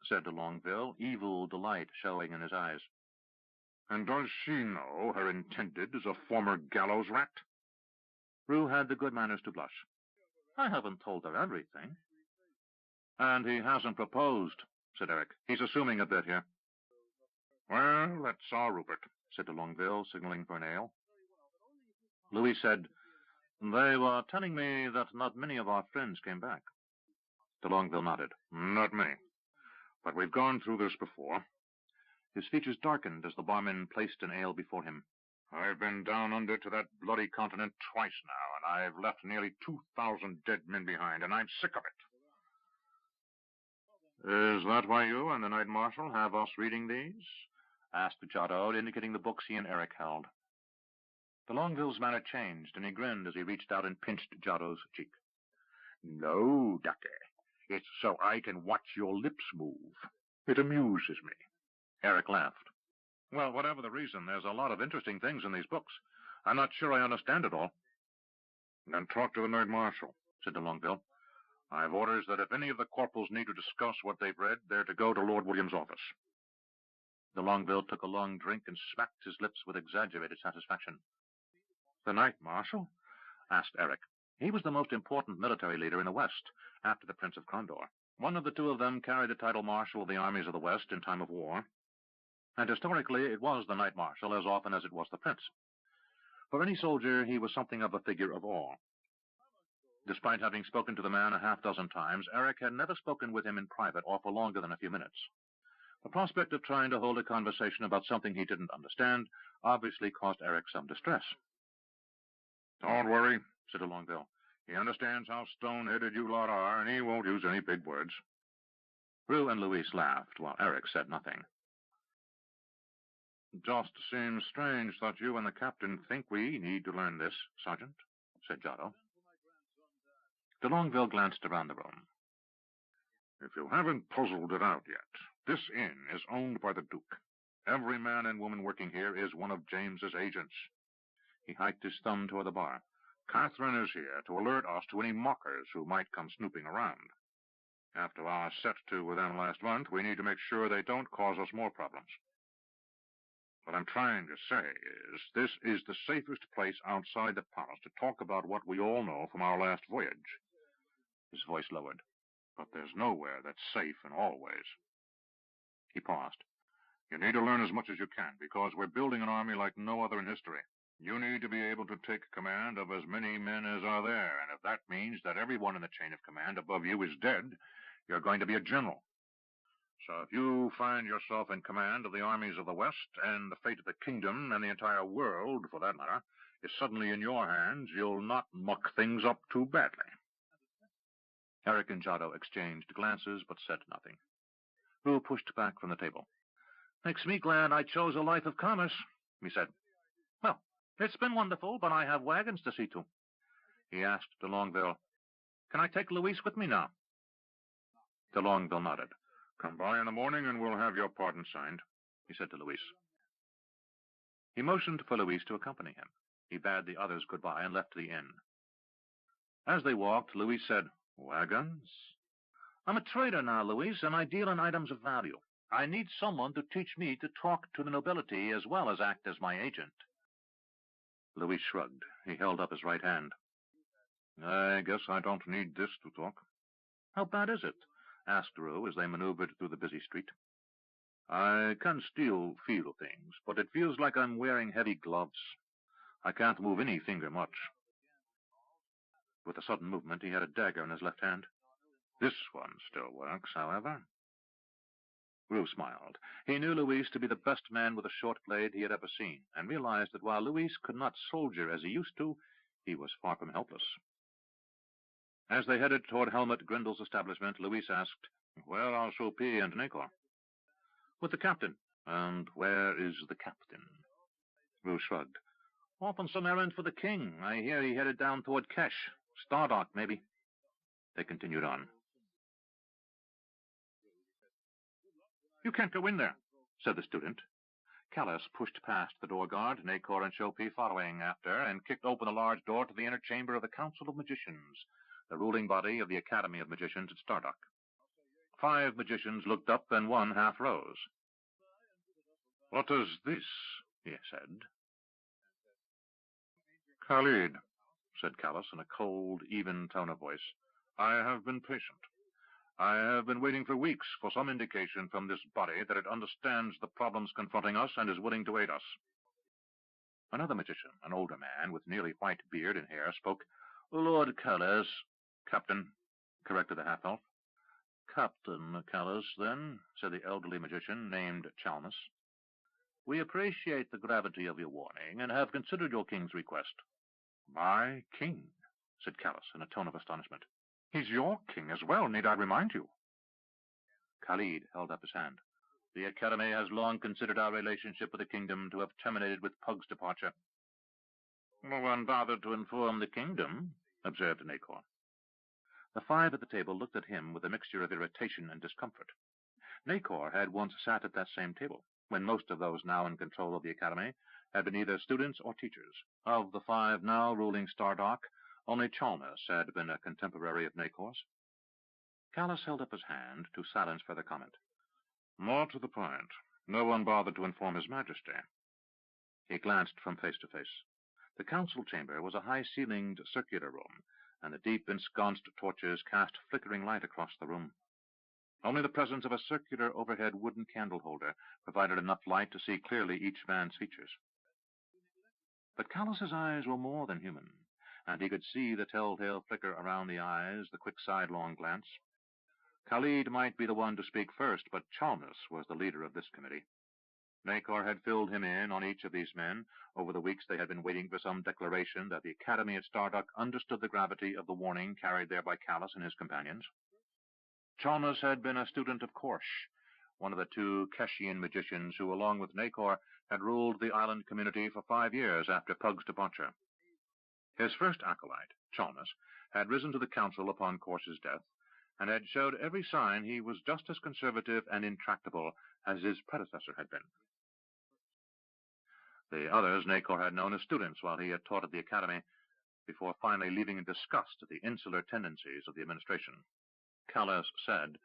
Said de Longueville, evil delight showing in his eyes. And does she know her intended is a former gallows rat? Roo had the good manners to blush. I haven't told her everything. And he hasn't proposed, said Eric. He's assuming a bit here. Well, that's our Rupert, said de Longueville, signaling for an ale. Louis said, They were telling me that not many of our friends came back. De Longueville nodded. Not many. But we've gone through this before. His features darkened as the barman placed an ale before him. I've been down under to that bloody continent twice now, and I've left nearly 2,000 dead men behind, and I'm sick of it. Is that why you and the Knight Marshal have us reading these? Asked Giotto, indicating the books he and Eric held. De Longueville's manner changed, and he grinned as he reached out and pinched Giotto's cheek. No, Ducky. It's so I can watch your lips move. It amuses me. Eric laughed. Well, whatever the reason, there's a lot of interesting things in these books. I'm not sure I understand it all. Then talk to the Knight Marshal, said de Longueville. I've orders that if any of the corporals need to discuss what they've read, they're to go to Lord William's office. De Longueville took a long drink and smacked his lips with exaggerated satisfaction. The Knight Marshal? Asked Eric. He was the most important military leader in the West, after the Prince of Condor. One of the two of them carried the title Marshal of the armies of the West in time of war, and historically it was the Knight Marshal as often as it was the Prince. For any soldier, he was something of a figure of awe. Despite having spoken to the man a half-dozen times, Eric had never spoken with him in private or for longer than a few minutes. The prospect of trying to hold a conversation about something he didn't understand obviously caused Eric some distress. Don't worry, said de Longueville. He understands how stone-headed you lot are, and he won't use any big words. Roo and Louis laughed, while Eric said nothing. Just seems strange that you and the captain think we need to learn this, Sergeant, said Giotto. De Longueville glanced around the room. If you haven't puzzled it out yet, this inn is owned by the Duke. Every man and woman working here is one of James's agents. He hiked his thumb toward the bar. Catherine is here to alert us to any mockers who might come snooping around. After our set-to with them last month, we need to make sure they don't cause us more problems. What I'm trying to say is, this is the safest place outside the palace to talk about what we all know from our last voyage. His voice lowered. But there's nowhere that's safe in all ways. He paused. You need to learn as much as you can, because we're building an army like no other in history. You need to be able to take command of as many men as are there, and if that means that everyone in the chain of command above you is dead, you're going to be a general. So if you find yourself in command of the armies of the West, and the fate of the kingdom, and the entire world, for that matter, is suddenly in your hands, you'll not muck things up too badly. Eric and Giotto exchanged glances, but said nothing. Roo pushed back from the table. Makes me glad I chose a life of commerce, he said. Well, it's been wonderful, but I have wagons to see to. He asked de Longueville, Can I take Louis with me now? De Longueville nodded. Come by in the morning and we'll have your pardon signed, he said to Louis. He motioned for Louis to accompany him. He bade the others goodbye and left the inn. As they walked, Louis said, Wagons? I'm a trader now, Louis, and I deal in items of value. I need someone to teach me to talk to the nobility as well as act as my agent. Louis shrugged. He held up his right hand. I guess I don't need this to talk. How bad is it? Asked Roo as they maneuvered through the busy street. I can still feel things, but it feels like I'm wearing heavy gloves. I can't move any finger much. With a sudden movement, he had a dagger in his left hand. This one still works, however. Roo smiled. He knew Luis to be the best man with a short blade he had ever seen, and realized that while Luis could not soldier as he used to, he was far from helpless. As they headed toward Helmut Grindel's establishment, Luis asked, "Where are Chopin and Nacor?" "With the captain." "And where is the captain?" Roo shrugged. "Off on some errand for the king. I hear he headed down toward Kesh. Stardock, maybe." They continued on. "You can't go in there," said the student. Callus pushed past the door guard, Nacor and Chopin following after, and kicked open a large door to the inner chamber of the Council of Magicians, the ruling body of the Academy of Magicians at Stardock. 5 magicians looked up, and one half rose. "What is this?" he said. "Khalid," said Callus in a cold, even tone of voice, "I have been patient. I have been waiting for weeks for some indication from this body that it understands the problems confronting us and is willing to aid us." Another magician, an older man with nearly white beard and hair, spoke. "Lord Callus—" "Captain," corrected the half-elf. "Captain Callus, then," said the elderly magician named Chalmers. "We appreciate the gravity of your warning and have considered your king's request." "My king?" said Callus in a tone of astonishment. "He's your king as well, need I remind you?" Khalid held up his hand. "The Academy has long considered our relationship with the kingdom to have terminated with Pug's departure." "No one bothered to inform the kingdom," observed Nacor. The 5 at the table looked at him with a mixture of irritation and discomfort. Nacor had once sat at that same table, when most of those now in control of the Academy had been either students or teachers. Of the 5 now ruling Stardock, only Chalmers had been a contemporary of Nacor's. Callus held up his hand to silence further comment. "More to the point, no one bothered to inform His Majesty." He glanced from face to face. The council chamber was a high-ceilinged circular room, and the deep ensconced torches cast flickering light across the room. Only the presence of a circular overhead wooden candle-holder provided enough light to see clearly each man's features. But Callus's eyes were more than human, and he could see the telltale flicker around the eyes, the quick sidelong glance. Khalid might be the one to speak first, but Chalmers was the leader of this committee. Nacor had filled him in on each of these men. Over the weeks they had been waiting for some declaration that the Academy at Stardock understood the gravity of the warning carried there by Callus and his companions. Chalmers had been a student of Korsh, one of the 2 Keshian magicians who, along with Nacor, had ruled the island community for 5 years after Pug's departure. His first acolyte, Chalmers, had risen to the council upon Korsh's death, and had showed every sign he was just as conservative and intractable as his predecessor had been. The others Nacor had known as students while he had taught at the Academy, before finally leaving in disgust at the insular tendencies of the administration. Callus said,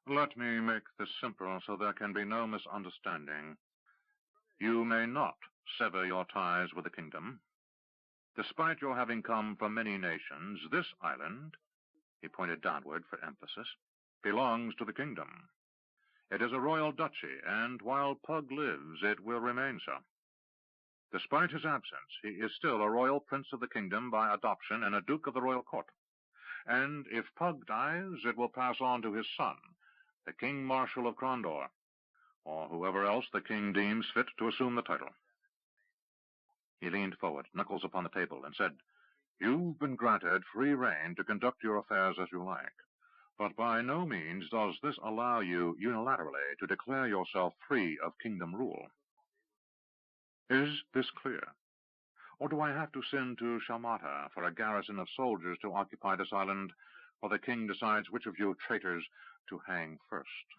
"Let me make this simple so there can be no misunderstanding. You may not sever your ties with the kingdom. Despite your having come from many nations, this island," he pointed downward for emphasis, "belongs to the kingdom. It is a royal duchy, and while Pug lives, it will remain so. Despite his absence, he is still a royal prince of the kingdom by adoption and a duke of the royal court. And if Pug dies, it will pass on to his son, the King Marshal of Krondor, or whoever else the king deems fit to assume the title." He leaned forward, knuckles upon the table, and said, "You've been granted free rein to conduct your affairs as you like, but by no means does this allow you unilaterally to declare yourself free of kingdom rule. Is this clear? Or do I have to send to Shalmatta for a garrison of soldiers to occupy this island, while the king decides which of you traitors to hang first?"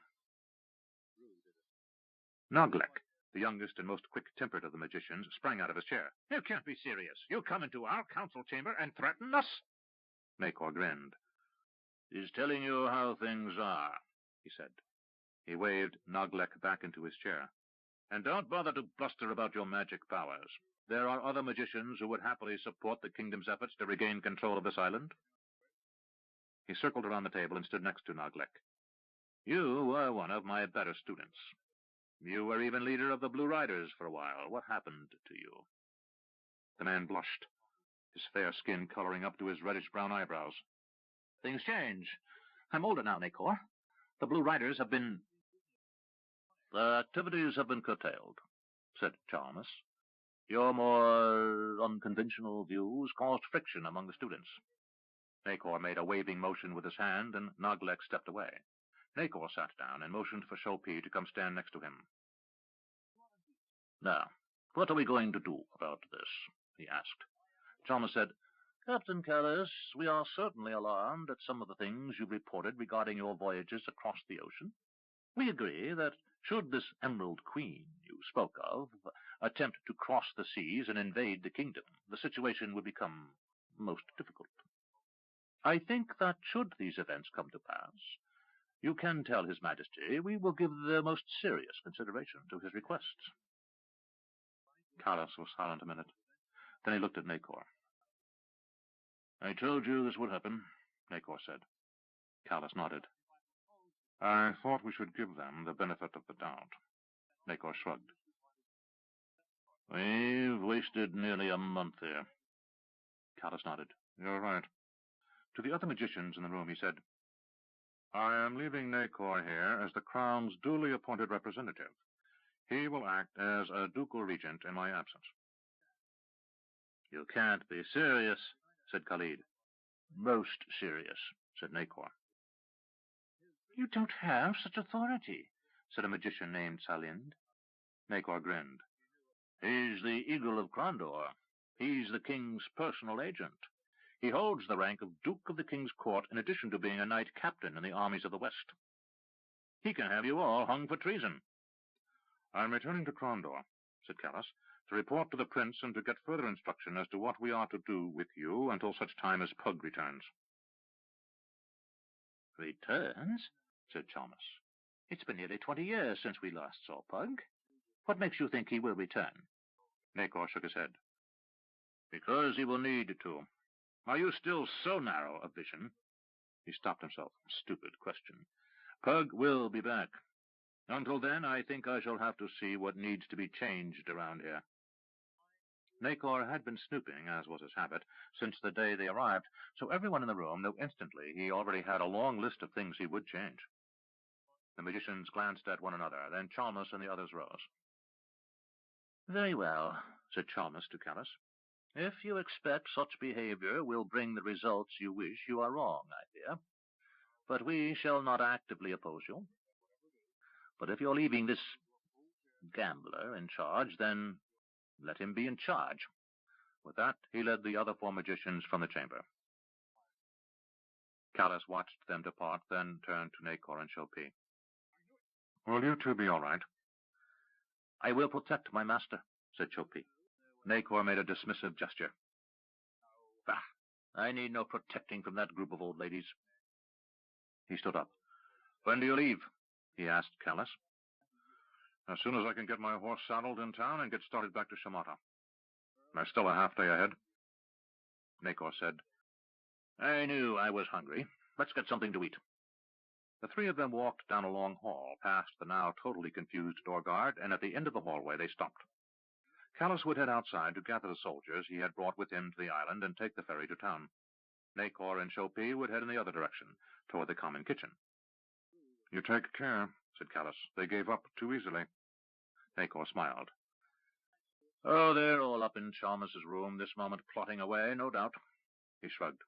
Noglek, the youngest and most quick-tempered of the magicians, sprang out of his chair. "You can't be serious. You come into our council chamber and threaten us?" Nacor grinned. "He's telling you how things are," he said. He waved Noglek back into his chair. "And don't bother to bluster about your magic powers. There are other magicians who would happily support the kingdom's efforts to regain control of this island." He circled around the table and stood next to Noglek. "You were one of my better students. You were even leader of the Blue Riders for a while. What happened to you?" The man blushed, his fair skin coloring up to his reddish-brown eyebrows. "Things change. I'm older now, Nacor. The Blue Riders have been Their activities have been curtailed, said Chalmers. Your more unconventional views caused friction among the students. Nacor made a waving motion with his hand, and Noglek stepped away. Nacor sat down and motioned for Chopin to come stand next to him. Now, what are we going to do about this? He asked. Chalmers said, Captain Callis, we are certainly alarmed at some of the things you reported regarding your voyages across the ocean. We agree that should this Emerald Queen you spoke of attempt to cross the seas and invade the kingdom, the situation would become most difficult. I think that should these events come to pass, you can tell His Majesty we will give the most serious consideration to his requests. Callis was silent a minute. Then he looked at Nacor. I told you this would happen, Nacor said. Callis nodded. I thought we should give them the benefit of the doubt. Nacor shrugged. We've wasted nearly a month here. Callis nodded. You're right. To the other magicians in the room he said, I am leaving Nacor here as the Crown's duly appointed representative. He will act as a ducal regent in my absence. You can't be serious, said Khalid. Most serious, said Nacor. You don't have such authority, said a magician named Salind. Nacor grinned. He's the Eagle of Crondor. He's the king's personal agent. He holds the rank of Duke of the King's Court in addition to being a knight captain in the armies of the West. He can have you all hung for treason. I'm returning to Crondor, said Callis, to report to the prince and to get further instruction as to what we are to do with you until such time as Pug returns. Returns? Said Chalmers. It's been nearly 20 years since we last saw Pug. What makes you think he will return? Nacor shook his head. Because he will need to. Are you still so narrow of vision? He stopped himself. Stupid question. Pug will be back. Until then, I think I shall have to see what needs to be changed around here. Nacor had been snooping, as was his habit, since the day they arrived, so everyone in the room knew instantly he already had a long list of things he would change. The magicians glanced at one another, then Chalmers and the others rose. Very well, said Chalmers to Callis. If you expect such behavior will bring the results you wish, you are wrong, I fear. But we shall not actively oppose you. But if you're leaving this gambler in charge, then let him be in charge. With that, he led the other 4 magicians from the chamber. Callis watched them depart, then turned to Nacor and Chopin. Will you two be all right? I will protect my master, said Chopin. Nacor made a dismissive gesture. Bah! I need no protecting from that group of old ladies. He stood up. When do you leave? He asked Callis. As soon as I can get my horse saddled in town and get started back to Shamata. There's still a half day ahead. Nacor said, I knew I was hungry. Let's get something to eat. The 3 of them walked down a long hall, past the now totally confused door guard, and at the end of the hallway they stopped. Callis would head outside to gather the soldiers he had brought with him to the island and take the ferry to town. Nacor and Chopin would head in the other direction, toward the common kitchen. You take care, said Callis. They gave up too easily. Nacor smiled. Oh, they're all up in Chalmers's room this moment, plotting away, no doubt. He shrugged.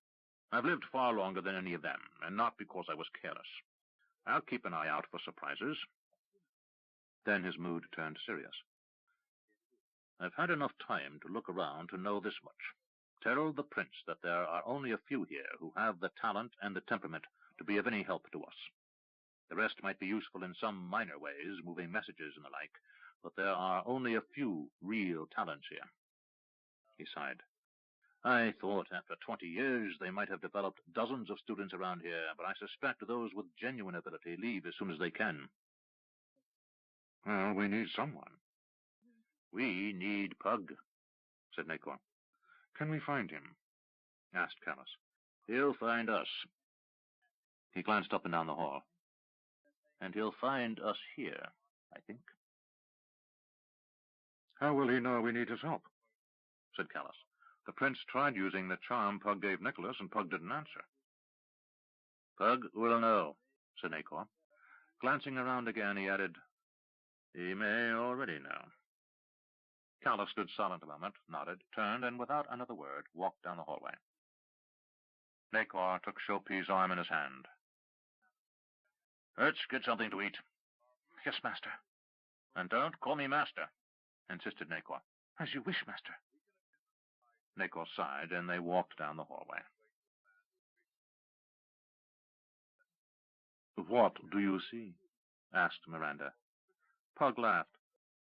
I've lived far longer than any of them, and not because I was careless. I'll keep an eye out for surprises. Then his mood turned serious. I've had enough time to look around to know this much. Tell the prince that there are only a few here who have the talent and the temperament to be of any help to us. The rest might be useful in some minor ways, moving messages and the like, but there are only a few real talents here. He sighed. I thought after 20 years they might have developed dozens of students around here, but I suspect those with genuine ability leave as soon as they can. Well, we need someone. We need Pug, said Nacor. Can we find him? Asked Callis. He'll find us. He glanced up and down the hall. And he'll find us here, I think. How will he know we need his help? Said Callis. The prince tried using the charm Pug gave Nicholas, and Pug didn't answer. Pug will know, said Nacor. Glancing around again, he added, He may already know. Calla stood silent a moment, nodded, turned, and without another word, walked down the hallway. Nacor took Chopey's arm in his hand. Let's get something to eat. Yes, master. And don't call me master, insisted Nacor. As you wish, master. Nacor sighed, and they walked down the hallway. What do you see? Asked Miranda. Pug laughed.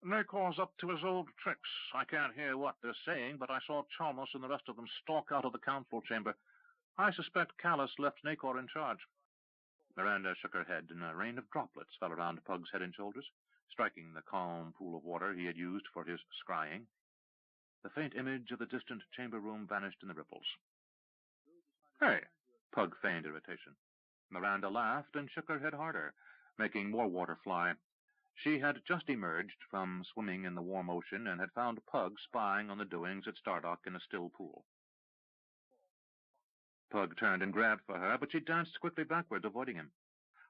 Nacor's up to his old tricks. I can't hear what they're saying, but I saw Chalmers and the rest of them stalk out of the council chamber. I suspect Callus left Nacor in charge. Miranda shook her head, and a rain of droplets fell around Pug's head and shoulders, striking the calm pool of water he had used for his scrying. The faint image of the distant chamber room vanished in the ripples. Hey! Pug feigned irritation. Miranda laughed and shook her head harder, making more water fly. She had just emerged from swimming in the warm ocean and had found Pug spying on the doings at Stardock in a still pool. Pug turned and grabbed for her, but she danced quickly backwards, avoiding him.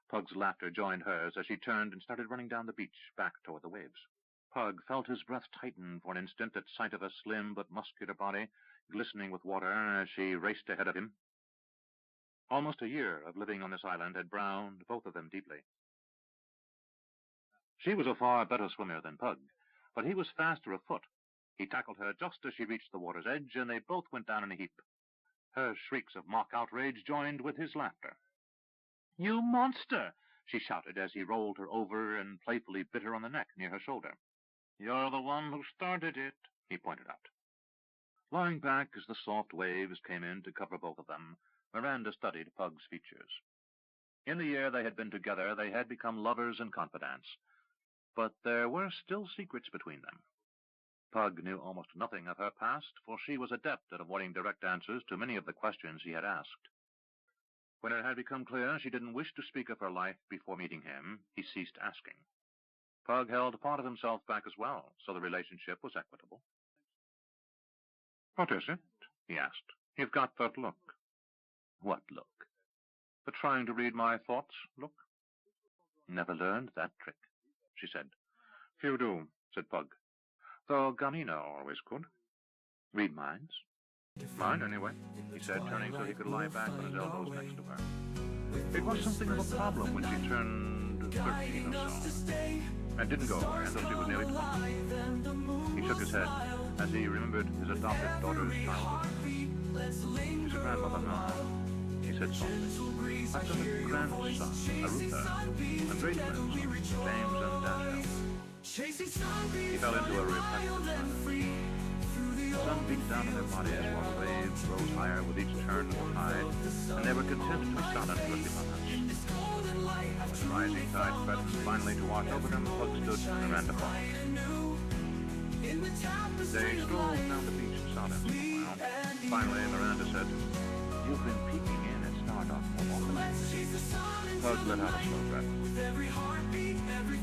Pug's laughter joined hers as she turned and started running down the beach, back toward the waves. Pug felt his breath tighten for an instant at sight of a slim but muscular body, glistening with water as she raced ahead of him. Almost a year of living on this island had browned both of them deeply. She was a far better swimmer than Pug, but he was faster afoot. He tackled her just as she reached the water's edge, and they both went down in a heap. Her shrieks of mock outrage joined with his laughter. "You monster!" she shouted as he rolled her over and playfully bit her on the neck near her shoulder. "You're the one who started it," he pointed out. Lying back as the soft waves came in to cover both of them, Miranda studied Pug's features. In the year they had been together, they had become lovers and confidants, but there were still secrets between them. Pug knew almost nothing of her past, for she was adept at avoiding direct answers to many of the questions he had asked. When it had become clear she didn't wish to speak of her life before meeting him, he ceased asking. Pug held part of himself back as well, so the relationship was equitable. "What is it?" he asked. "You've got that look." "What look?" "The trying to read my thoughts look." "Never learned that trick," she said. "Few do," said Pug. "Though Gamino always could." "Read minds?" "Mine, anyway," he said, turning so he could lie back on his elbows next to her. It was something of a problem when she turned 13 or so, and didn't go away until she was nearly 20. He shook his head as he remembered his adopted daughter's childhood. "She's a grandmother now," he said softly. "I've got a grandson, Aruta, and great twins, James and Dashiell." He fell into a reflective silence. The sun beat down on their bodies while the waves rose higher with each turn of the tide, and they were content to be silent for a few moments. When the rising tide threatened finally to wash over them, Pug stood and Miranda followed. They strolled down the beach in silence for a while. Finally, Miranda said, "You've been peeking in at Stardock more often." Pug let out a slow breath.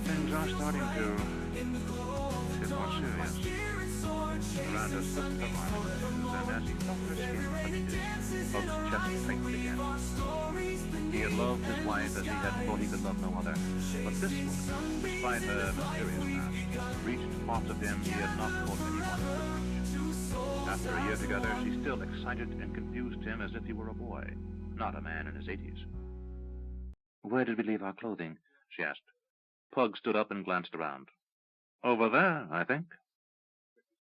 "Things are starting to get more serious." Miranda slipped her arm into his, and as he felt her skin touch his, Pug's chest tightened again. He had loved his wife as he had thought he could love no other, but this woman, despite her mysterious past, reached parts of him he had not thought anyone could reach. After a year together, she still excited and confused him as if he were a boy, not a man in his 80s. "Where did we leave our clothing?" she asked. Pug stood up and glanced around. "Over there, I think."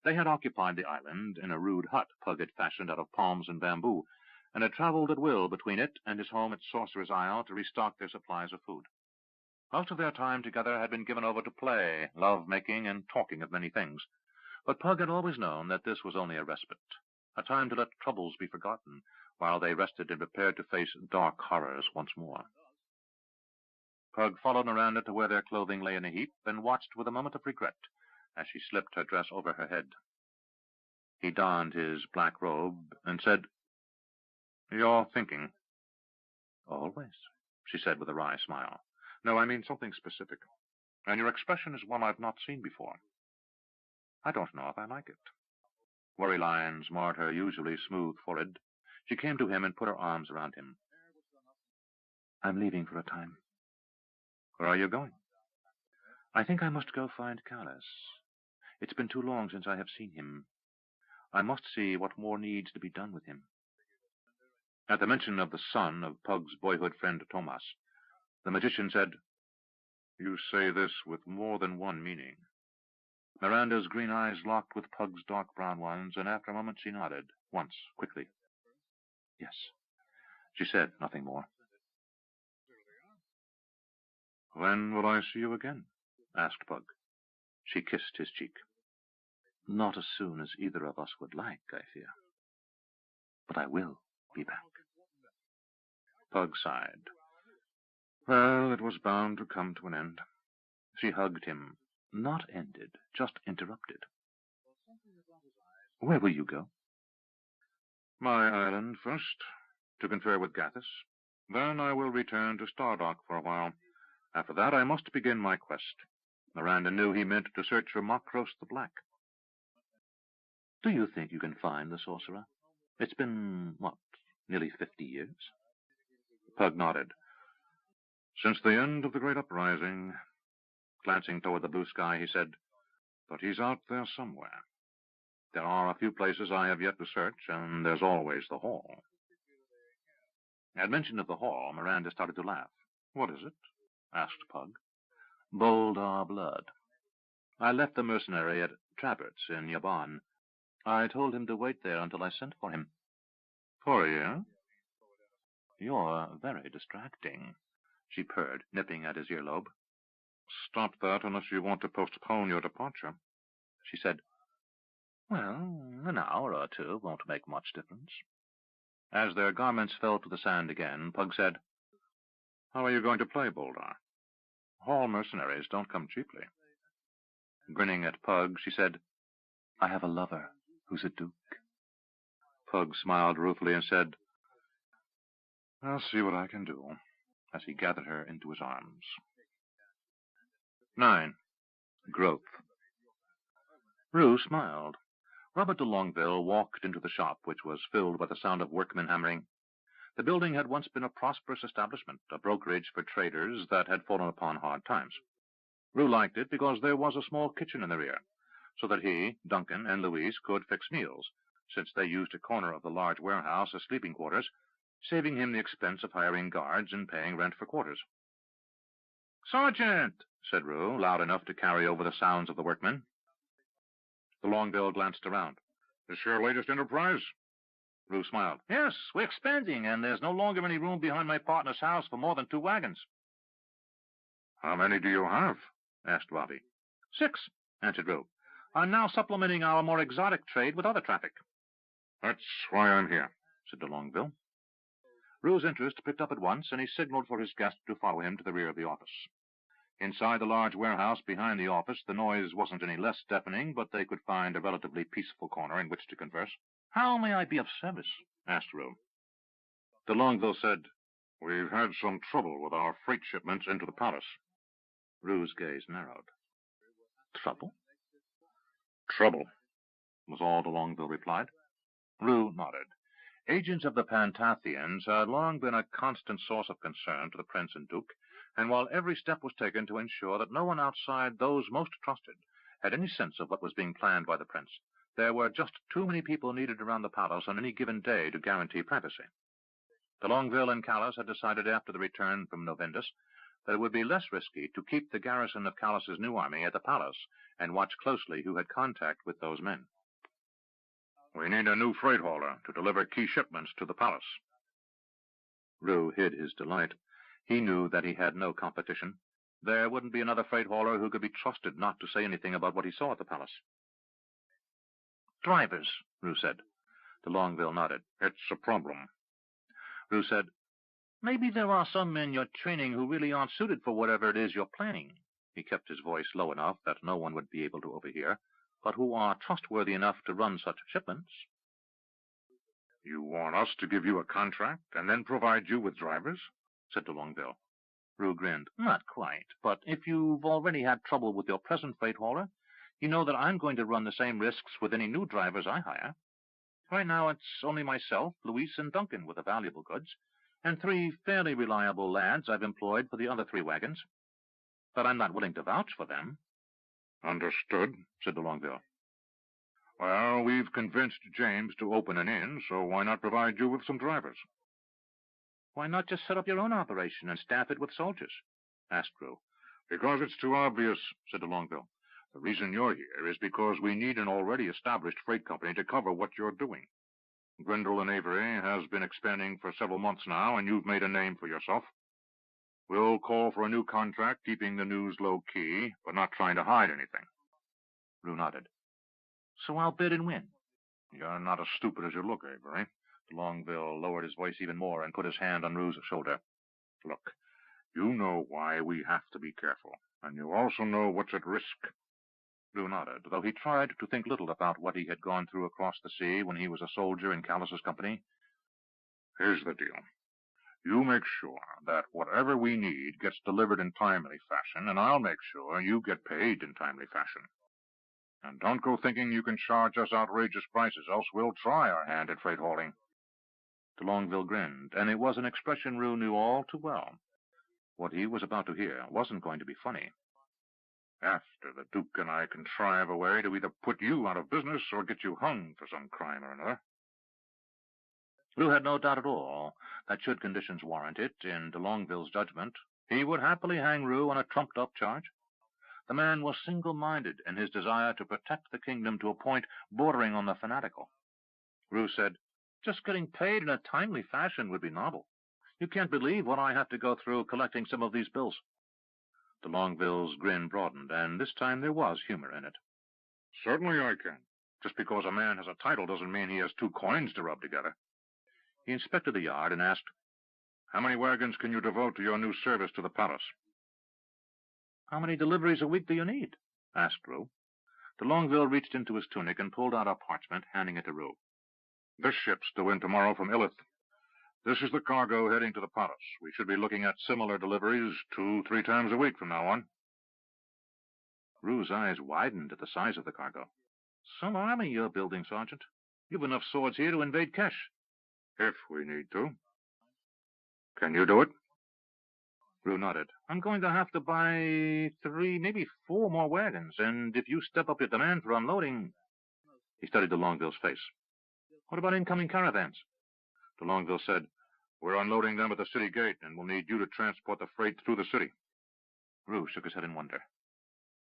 They had occupied the island in a rude hut Pug had fashioned out of palms and bamboo, and had traveled at will between it and his home at Sorcerer's Isle to restock their supplies of food. Most of their time together had been given over to play, love-making, and talking of many things, but Pug had always known that this was only a respite, a time to let troubles be forgotten, while they rested and prepared to face dark horrors once more. Pug followed Miranda to where their clothing lay in a heap, and watched with a moment of regret as she slipped her dress over her head. He donned his black robe and said, "You're thinking." "Always," she said with a wry smile. "No, I mean something specific. And your expression is one I've not seen before. I don't know if I like it." Worry lines marred her usually smooth forehead. She came to him and put her arms around him. "I'm leaving for a time." "Where are you going?" I think I must go find Callis. It's been too long since I have seen him. I must see what more needs to be done with him. At the mention of the son of Pug's boyhood friend Thomas, the magician said, "You say this with more than one meaning." Miranda's green eyes locked with Pug's dark brown ones, and after a moment she nodded, once, quickly. "Yes." She said nothing more. "When will I see you again?" asked Pug. She kissed his cheek. "Not as soon as either of us would like, I fear. But I will be back." Pug sighed. Well, it was bound to come to an end. She hugged him. Not ended, just interrupted. "Where will you go?" "My island first, to confer with Gathis. Then I will return to Stardock for a while. After that I must begin my quest." Miranda knew he meant to search for Makros the Black. "Do you think you can find the sorcerer? It's been, nearly 50 years? Pug nodded. "Since the end of the Great Uprising." Glancing toward the blue sky, he said, "But he's out there somewhere. There are a few places I have yet to search, and there's always the Hall." At mention of the Hall, Miranda started to laugh. "What is it?" asked Pug. "Boldar blood. I left the mercenary at Trabert's in Yaban. I told him to wait there until I sent for him." "For you?" "You're very distracting," she purred, nipping at his earlobe. "Stop that unless you want to postpone your departure," she said. "Well, an hour or two won't make much difference." As their garments fell to the sand again, Pug said, "How are you going to play Boldar? Hall mercenaries don't come cheaply." Grinning at Pug, she said, "I have a lover who's a duke." Pug smiled ruefully and said, "I'll see what I can do," as he gathered her into his arms. 9. Growth. Roo smiled. Robert de Longueville walked into the shop, which was filled by the sound of workmen hammering. The building had once been a prosperous establishment, a brokerage for traders that had fallen upon hard times. Roo liked it because there was a small kitchen in the rear, so that he, Duncan, and Louise could fix meals, since they used a corner of the large warehouse as sleeping quarters, saving him the expense of hiring guards and paying rent for quarters. "Sergeant!" said Roo, loud enough to carry over the sounds of the workmen. De Longueville glanced around. "This your latest enterprise?" Roo smiled. "Yes, we're expanding, and there's no longer any room behind my partner's house for more than 2 wagons. "How many do you have?" asked Bobby. 6, answered Roo. I'm now supplementing our more exotic trade with other traffic." "That's why I'm here," said de Longueville. Roo's interest picked up at once, and he signaled for his guest to follow him to the rear of the office. Inside the large warehouse behind the office, the noise wasn't any less deafening, but they could find a relatively peaceful corner in which to converse. "How may I be of service?" asked Roo. De Longueville said, "We've had some trouble with our freight shipments into the palace." Roo's gaze narrowed. "Trouble?" "Trouble," was all de Longueville replied. Roo nodded. Agents of the Pantathians had long been a constant source of concern to the prince and duke, and while every step was taken to ensure that no one outside those most trusted had any sense of what was being planned by the prince, there were just too many people needed around the palace on any given day to guarantee privacy. De Longueville and Callis had decided after the return from Novendus that it would be less risky to keep the garrison of Callis's new army at the palace and watch closely who had contact with those men. "We need a new freight hauler to deliver key shipments to the palace." Roo hid his delight. He knew that he had no competition. There wouldn't be another freight hauler who could be trusted not to say anything about what he saw at the palace. "Drivers," Roo said. De Longueville nodded. "It's a problem." Roo said, "Maybe there are some men you're training who really aren't suited for whatever it is you're planning." He kept his voice low enough that no one would be able to overhear, "but who are trustworthy enough to run such shipments." "You want us to give you a contract and then provide you with drivers?" said de Longueville. Roo grinned. "Not quite, but if you've already had trouble with your present freight hauler, you know that I'm going to run the same risks with any new drivers I hire. Right now it's only myself, Louise, and Duncan with the valuable goods, and 3 fairly reliable lads I've employed for the other 3 wagons." but I'm not willing to vouch for them. Understood, said de Longueville. Well, we've convinced James to open an inn, so why not provide you with some drivers? Why not just set up your own operation and staff it with soldiers? Asked Roo. Because it's too obvious, said de Longueville. The reason you're here is because we need an already established freight company to cover what you're doing. Grindle and Avery has been expanding for several months now, and you've made a name for yourself. We'll call for a new contract, keeping the news low-key, but not trying to hide anything. Roo nodded. So I'll bid and win. You're not as stupid as you look, Avery. De Longueville lowered his voice even more and put his hand on Roo's shoulder. Look, you know why we have to be careful, and you also know what's at risk. Roo nodded, though he tried to think little about what he had gone through across the sea when he was a soldier in Callus's company. Here's the deal. You make sure that whatever we need gets delivered in timely fashion, and I'll make sure you get paid in timely fashion. And don't go thinking you can charge us outrageous prices, else we'll try our hand at freight hauling. De Longueville grinned, and it was an expression Roo knew all too well. What he was about to hear wasn't going to be funny. After the Duke and I contrive a way to either put you out of business or get you hung for some crime or another. Roo had no doubt at all that should conditions warrant it, in de Longueville's judgment, he would happily hang Roo on a trumped-up charge. The man was single-minded in his desire to protect the kingdom to a point bordering on the fanatical. Roo said, just getting paid in a timely fashion would be novel. You can't believe what I have to go through collecting some of these bills. De Longueville's grin broadened, and this time there was humor in it. Certainly I can. Just because a man has a title doesn't mean he has two coins to rub together. He inspected the yard and asked, how many wagons can you devote to your new service to the palace? How many deliveries a week do you need? Asked Roo. De Longueville reached into his tunic and pulled out a parchment, handing it to Roo. This ship's due in tomorrow from Illith. This is the cargo heading to the palace. We should be looking at similar deliveries 2-3 times a week from now on. Roo's eyes widened at the size of the cargo. Some army you're building, Sergeant. You've enough swords here to invade Kesh. If we need to. Can you do it? Roo nodded. I'm going to have to buy 3, maybe 4 more wagons, and if you step up your demand for unloading... He studied de Longueville's face. What about incoming caravans? De Longueville said, we're unloading them at the city gate, and we'll need you to transport the freight through the city. Roo shook his head in wonder.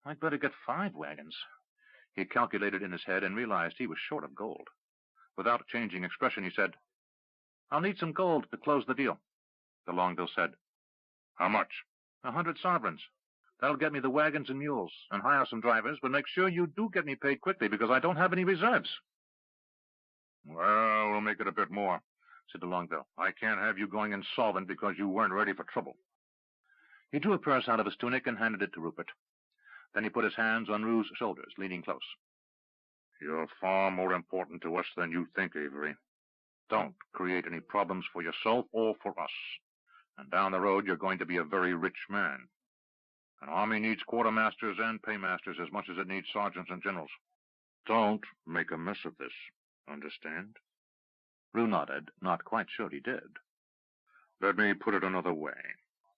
I'd better get 5 wagons. He calculated in his head and realized he was short of gold. Without changing expression, he said, I'll need some gold to close the deal. De Longueville said, how much? 100 sovereigns. That'll get me the wagons and mules, and hire some drivers, but make sure you do get me paid quickly, because I don't have any reserves. Well, we'll make it a bit more, said de Longueville. I can't have you going insolvent because you weren't ready for trouble. He drew a purse out of his tunic and handed it to Rupert. Then he put his hands on Roo's shoulders, leaning close. You're far more important to us than you think, Avery. Don't create any problems for yourself or for us. And down the road, you're going to be a very rich man. An army needs quartermasters and paymasters as much as it needs sergeants and generals. Don't make a mess of this. Understand? Roo nodded, not quite sure he did. Let me put it another way.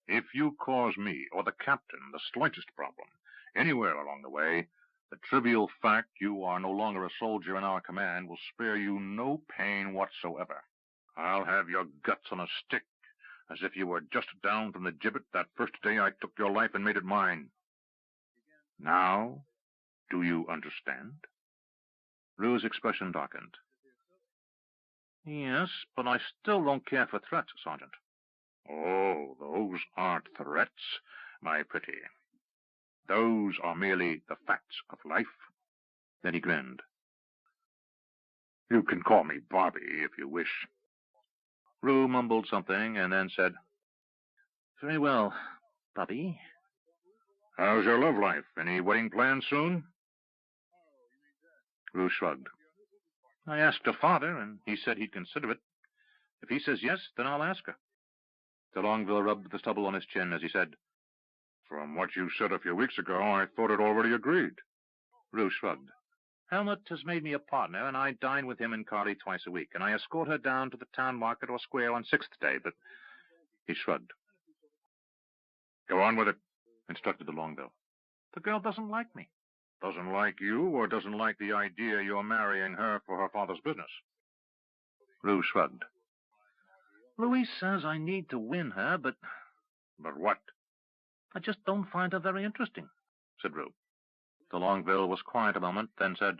If you cause me or the captain the slightest problem, anywhere along the way, the trivial fact you are no longer a soldier in our command will spare you no pain whatsoever. I'll have your guts on a stick, as if you were just down from the gibbet that first day I took your life and made it mine. Now, do you understand? Roo's expression darkened. Yes, but I still don't care for threats, Sergeant. Oh, those aren't threats, my pretty. Those are merely the facts of life. Then he grinned. You can call me Bobby if you wish. Roo mumbled something and then said, Very well, Bobby. How's your love life? Any wedding plans soon? Roo shrugged. I asked her father, and he said he'd consider it. If he says yes, then I'll ask her. De Longueville rubbed the stubble on his chin as he said, From what you said a few weeks ago, I thought it already agreed. Roo shrugged. Helmut has made me a partner, and I dine with him and Carly twice a week, and I escort her down to the town market or square on 6th day, but... He shrugged. Go on with it. instructed the Longbill. The girl doesn't like me. Doesn't like you, or doesn't like the idea you're marrying her for her father's business? Roo shrugged. Louise says I need to win her, but... But what? I just don't find her very interesting, said Roo. The Longbill was quiet a moment, then said,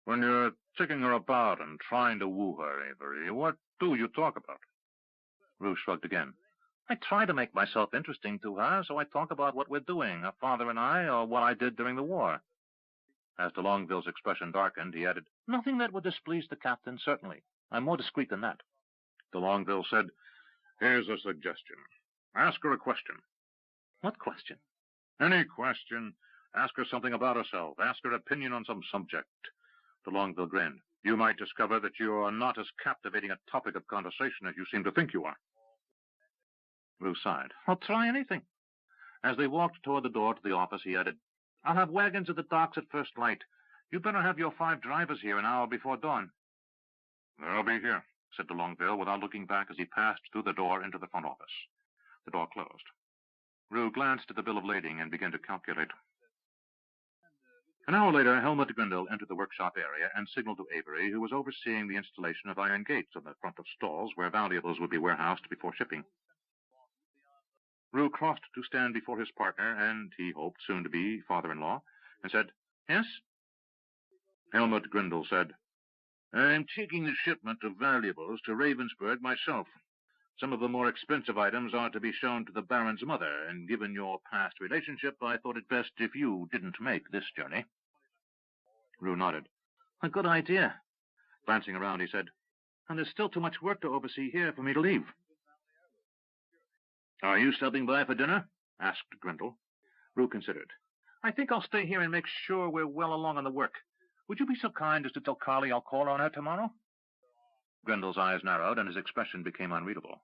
When you're taking her about and trying to woo her, Avery, what do you talk about? Roo shrugged again. I try to make myself interesting to her, so I talk about what we're doing, her father and I, or what I did during the war. As de Longueville's expression darkened, he added, Nothing that would displease the captain, certainly. I'm more discreet than that. De Longueville said, Here's a suggestion. Ask her a question. What question? Any question. Ask her something about herself. Ask her opinion on some subject. De Longueville grinned. You might discover that you are not as captivating a topic of conversation as you seem to think you are. Roo sighed. I'll try anything. As they walked toward the door to the office, he added, I'll have wagons at the docks at first light. You better have your 5 drivers here an hour before dawn. They'll be here, said de Longueville, without looking back as he passed through the door into the front office. The door closed. Roo glanced at the bill of lading and began to calculate. An hour later, Helmut Grindel entered the workshop area and signaled to Avery, who was overseeing the installation of iron gates on the front of stalls where valuables would be warehoused before shipping. Roo crossed to stand before his partner, and he hoped soon to be father-in-law, and said, Yes? Helmut Grindel said, I'm taking the shipment of valuables to Ravensburg myself. Some of the more expensive items are to be shown to the Baron's mother, and given your past relationship, I thought it best if you didn't make this journey. Roo nodded. A good idea. Glancing around, he said, And there's still too much work to oversee here for me to leave. Are you stopping by for dinner? Asked Grindel. Roo considered. I think I'll stay here and make sure we're well along on the work. Would you be so kind as to tell Carly I'll call on her tomorrow? Grindel's eyes narrowed, and his expression became unreadable.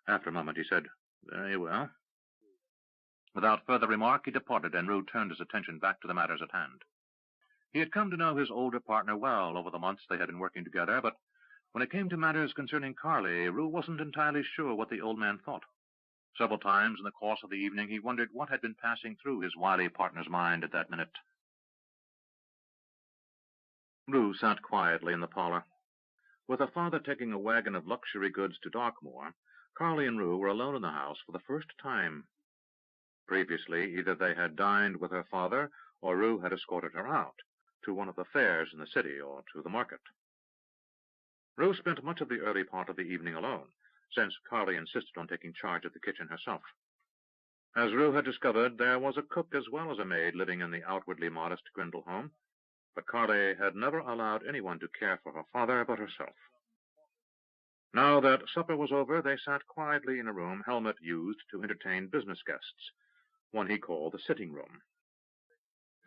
After a moment, he said, Very well. Without further remark, he departed, and Roo turned his attention back to the matters at hand. He had come to know his older partner well over the months they had been working together, but when it came to matters concerning Carly, Roo wasn't entirely sure what the old man thought. Several times in the course of the evening, he wondered what had been passing through his wily partner's mind at that minute. Roo sat quietly in the parlor. With her father taking a wagon of luxury goods to Darkmoor, Carly and Roo were alone in the house for the first time. Previously, either they had dined with her father, or Roo had escorted her out, to one of the fairs in the city, or to the market. Roo spent much of the early part of the evening alone, since Carly insisted on taking charge of the kitchen herself. As Roo had discovered, there was a cook as well as a maid living in the outwardly modest Grindel home, but Carly had never allowed anyone to care for her father but herself. Now that supper was over, they sat quietly in a room Helmut used to entertain business guests, one he called the sitting room.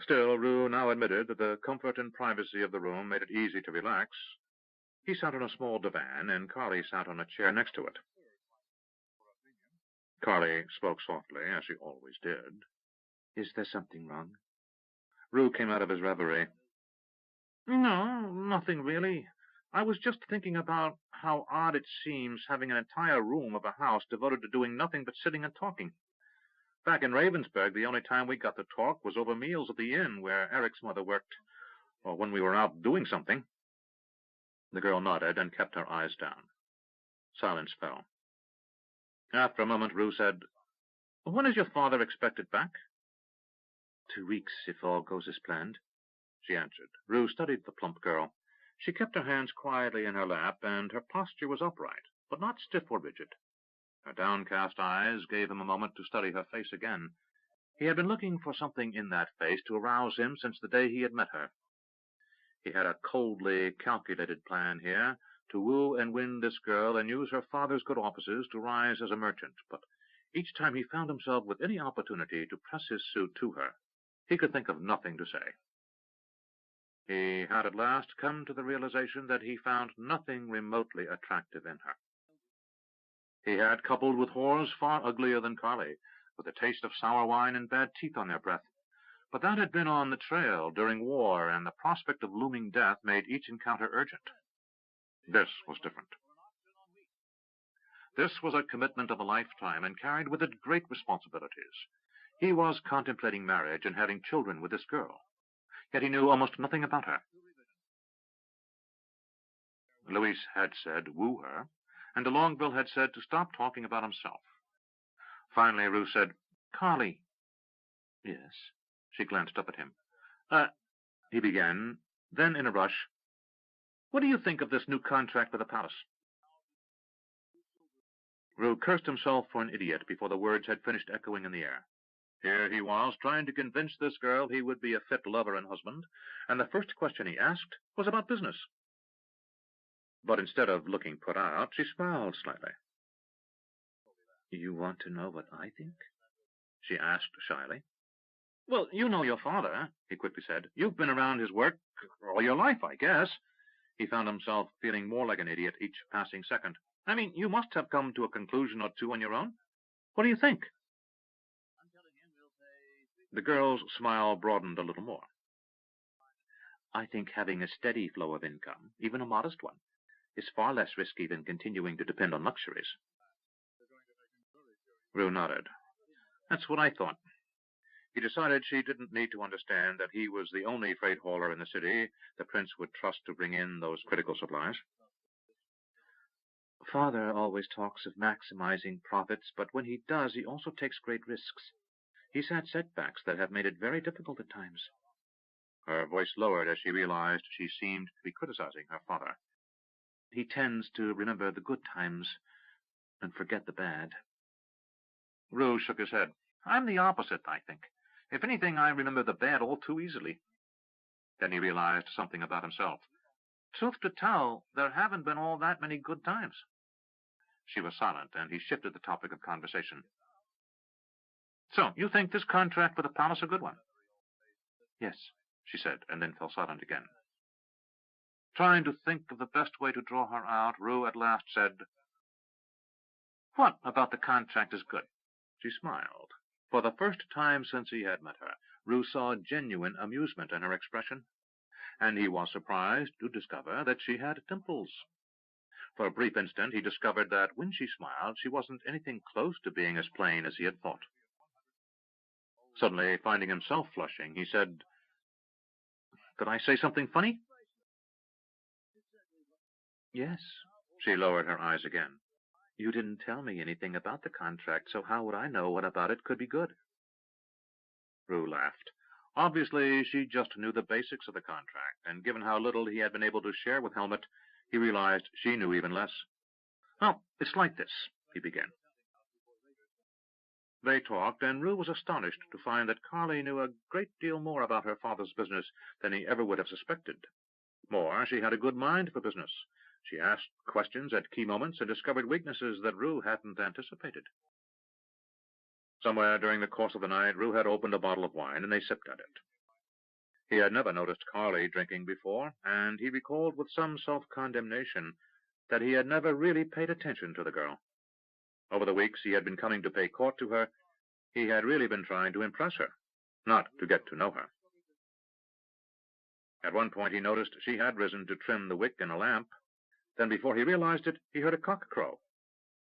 Still, Roo now admitted that the comfort and privacy of the room made it easy to relax. He sat on a small divan, and Carly sat on a chair next to it. Carly spoke softly, as she always did. Is there something wrong? Roo came out of his reverie. No, nothing really. I was just thinking about how odd it seems having an entire room of a house devoted to doing nothing but sitting and talking. Back in Ravensburg, the only time we got to talk was over meals at the inn where Eric's mother worked, or when we were out doing something. The girl nodded and kept her eyes down. Silence fell. After a moment, Roo said, When is your father expected back? 2 weeks, if all goes as planned, she answered. Roo studied the plump girl. She kept her hands quietly in her lap, and her posture was upright, but not stiff or rigid. Her downcast eyes gave him a moment to study her face again. He had been looking for something in that face to arouse him since the day he had met her. He had a coldly calculated plan here, to woo and win this girl and use her father's good offices to rise as a merchant, but each time he found himself with any opportunity to press his suit to her, he could think of nothing to say. He had at last come to the realization that he found nothing remotely attractive in her. He had coupled with whores far uglier than Carly, with a taste of sour wine and bad teeth on their breath. But that had been on the trail during war, and the prospect of looming death made each encounter urgent. This was different. This was a commitment of a lifetime, and carried with it great responsibilities. He was contemplating marriage and having children with this girl, yet he knew almost nothing about her. Louise had said woo her, and de Longueville had said to stop talking about himself. Finally, Roo said, "Carly." "Yes." She glanced up at him. He began. Then, in a rush, "What do you think of this new contract with the palace?" Roo cursed himself for an idiot before the words had finished echoing in the air. Here he was, trying to convince this girl he would be a fit lover and husband, and the first question he asked was about business. But instead of looking put out, she smiled slightly. "You want to know what I think?" she asked shyly. "Well, you know your father," he quickly said. "You've been around his work all your life, I guess." He found himself feeling more like an idiot each passing second. "I mean, you must have come to a conclusion or two on your own. What do you think?" The girl's smile broadened a little more. "I think having a steady flow of income, even a modest one, is far less risky than continuing to depend on luxuries." Roo nodded. "That's what I thought." He decided she didn't need to understand that he was the only freight hauler in the city the prince would trust to bring in those critical supplies. "Father always talks of maximizing profits, but when he does, he also takes great risks. He's had setbacks that have made it very difficult at times." Her voice lowered as she realized she seemed to be criticizing her father. "He tends to remember the good times and forget the bad." Roo shook his head. "I'm the opposite, I think. If anything, I remember the bad all too easily." Then he realized something about himself. "Truth to tell, there haven't been all that many good times." She was silent, and he shifted the topic of conversation. "So, you think this contract with the palace a good one?" "Yes," she said, and then fell silent again. Trying to think of the best way to draw her out, Roo at last said, "What about the contract is good?" She smiled. For the first time since he had met her, Roo saw genuine amusement in her expression, and he was surprised to discover that she had dimples. For a brief instant, he discovered that when she smiled, she wasn't anything close to being as plain as he had thought. Suddenly, finding himself flushing, he said, "Did I say something funny?" "Yes." She lowered her eyes again. "You didn't tell me anything about the contract, so how would I know what about it could be good?" Roo laughed. Obviously, she just knew the basics of the contract, and given how little he had been able to share with Helmut, he realized she knew even less. "Well, it's like this," he began. They talked, and Roo was astonished to find that Carly knew a great deal more about her father's business than he ever would have suspected. More, she had a good mind for business. She asked questions at key moments and discovered weaknesses that Roo hadn't anticipated. Somewhere during the course of the night, Roo had opened a bottle of wine, and they sipped at it. He had never noticed Carly drinking before, and he recalled with some self-condemnation that he had never really paid attention to the girl. Over the weeks he had been coming to pay court to her, he had really been trying to impress her, not to get to know her. At one point he noticed she had risen to trim the wick in a lamp. Then before he realized it, he heard a cock crow.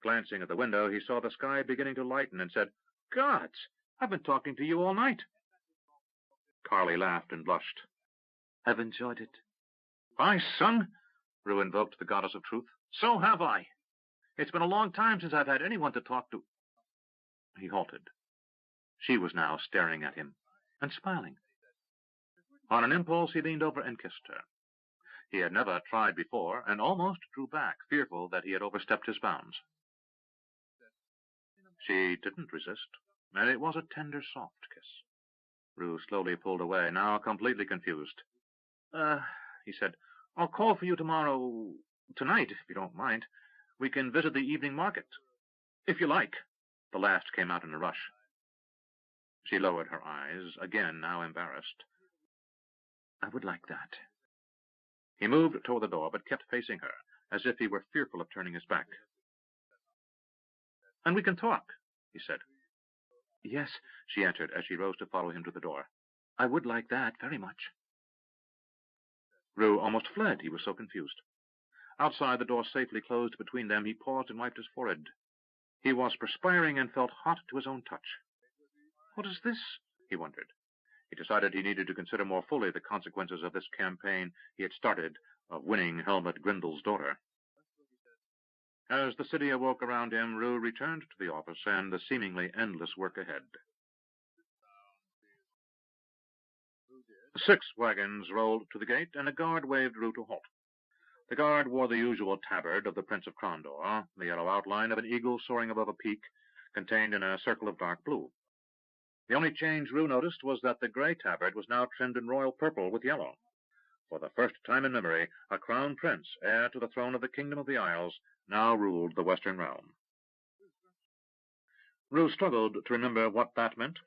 Glancing at the window, he saw the sky beginning to lighten and said, "Gods, I've been talking to you all night." Carly laughed and blushed. "I've enjoyed it." "Why, son," Roo invoked the goddess of truth, "so have I. It's been a long time since I've had anyone to talk to." He halted. She was now staring at him and smiling. On an impulse, he leaned over and kissed her. He had never tried before, and almost drew back, fearful that he had overstepped his bounds. She didn't resist, and it was a tender, soft kiss. Roo slowly pulled away, now completely confused. He said, "I'll call for you tonight, if you don't mind. We can visit the evening market. If you like." The last came out in a rush. She lowered her eyes, again now embarrassed. "I would like that." He moved toward the door, but kept facing her, as if he were fearful of turning his back. "And we can talk," he said. "Yes," she answered as she rose to follow him to the door. "I would like that very much." Roo almost fled, he was so confused. Outside, the door safely closed between them, he paused and wiped his forehead. He was perspiring and felt hot to his own touch. What is this? He wondered. He decided he needed to consider more fully the consequences of this campaign he had started of winning Helmut Grindel's daughter. As the city awoke around him, Roo returned to the office and the seemingly endless work ahead. 6 wagons rolled to the gate, and a guard waved Roo to halt. The guard wore the usual tabard of the Prince of Crondor, the yellow outline of an eagle soaring above a peak contained in a circle of dark blue. The only change Roo noticed was that the gray tabard was now trimmed in royal purple with yellow. For the first time in memory, a crown prince, heir to the throne of the Kingdom of the Isles, now ruled the Western realm. Roo struggled to remember what that meant.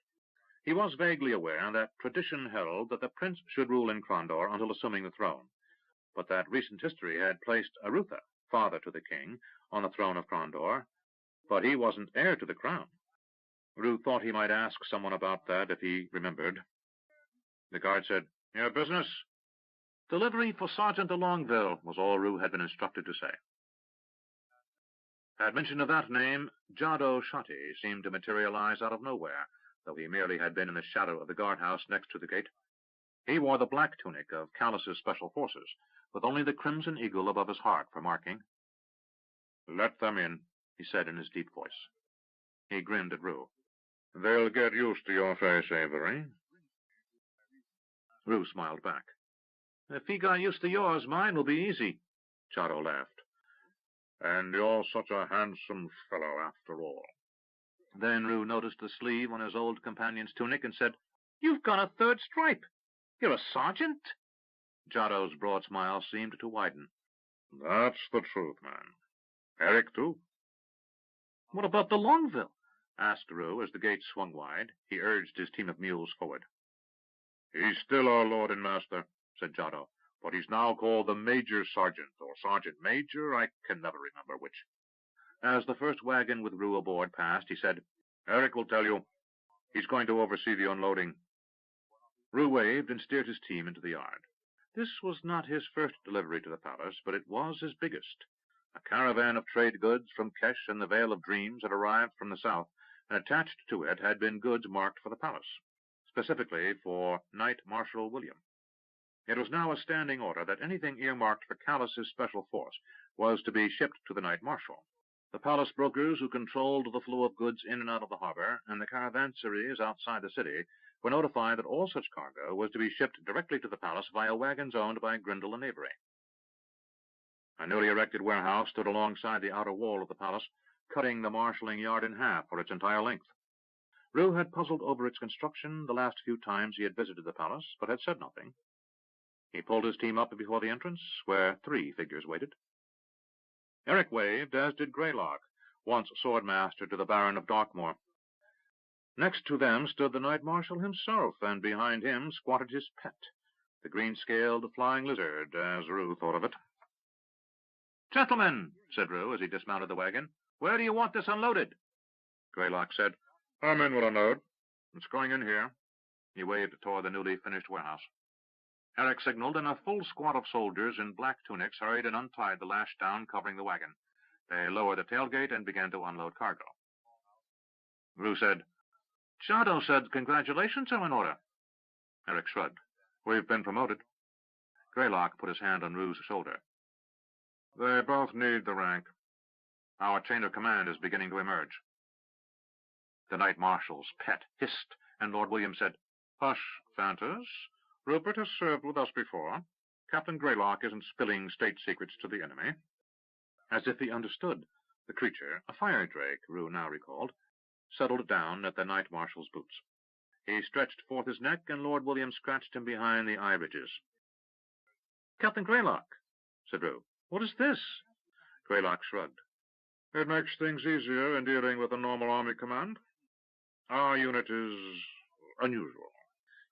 He was vaguely aware that tradition held that the prince should rule in Crondor until assuming the throne, but that recent history had placed Arutha, father to the king, on the throne of Crondor, but he wasn't heir to the crown. Roo thought he might ask someone about that if he remembered. The guard said, "Your business?" "Delivery for Sergeant de Longueville," was all Roo had been instructed to say. At mention of that name, Jado Shati seemed to materialize out of nowhere, though he merely had been in the shadow of the guardhouse next to the gate. He wore the black tunic of Callus's special forces, with only the crimson eagle above his heart for marking. "Let them in," he said in his deep voice. He grinned at Roo. "They'll get used to your face, Avery." Roo smiled back. "If he got used to yours, mine will be easy." Jado laughed. "And you're such a handsome fellow, after all." Then Roo noticed the sleeve on his old companion's tunic and said, "You've got a 3rd stripe. You're a sergeant?" Jado's broad smile seemed to widen. "That's the truth, man. Eric, too." "What about the Longueville?" asked Roo as the gate swung wide. He urged his team of mules forward. "He's still our lord and master," said Jado, "but he's now called the Major Sergeant, or Sergeant Major, I can never remember which." As the first wagon with Roo aboard passed, he said, "Eric will tell you. He's going to oversee the unloading." Roo waved and steered his team into the yard. This was not his first delivery to the palace, but it was his biggest. A caravan of trade goods from Kesh and the Vale of Dreams had arrived from the south, and attached to it had been goods marked for the palace, specifically for Knight Marshal William. It was now a standing order that anything earmarked for Callus's special force was to be shipped to the Knight Marshal. The palace brokers who controlled the flow of goods in and out of the harbor, and the caravanseries outside the city, were notified that all such cargo was to be shipped directly to the palace via wagons owned by Grindel and Avery. A newly erected warehouse stood alongside the outer wall of the palace, cutting the marshalling yard in half for its entire length. Roo had puzzled over its construction the last few times he had visited the palace, but had said nothing. He pulled his team up before the entrance, where 3 figures waited. Eric waved, as did Greylock, once swordmaster to the Baron of Darkmoor. Next to them stood the Knight Marshal himself, and behind him squatted his pet, the green-scaled flying lizard, as Roo thought of it. "Gentlemen," said Roo as he dismounted the wagon, "where do you want this unloaded?" Greylock said, "Our men will unload. It's going in here." He waved toward the newly finished warehouse. Eric signaled, and a full squad of soldiers in black tunics hurried and untied the lash-down covering the wagon. They lowered the tailgate and began to unload cargo. Roo said, "Jado said congratulations are in order." Eric shrugged. "We've been promoted." Greylock put his hand on Roo's shoulder. "They both need the rank. Our chain of command is beginning to emerge." The Knight Marshal's pet hissed, and Lord William said, "Hush, Phantas. Rupert has served with us before. Captain Greylock isn't spilling state secrets to the enemy." As if he understood, the creature, a fire drake, Roo now recalled, settled down at the Knight Marshal's boots. He stretched forth his neck, and Lord William scratched him behind the eye ridges. "Captain Greylock," said Roo, "what is this?" Greylock shrugged. "It makes things easier in dealing with a normal army command. Our unit is unusual,"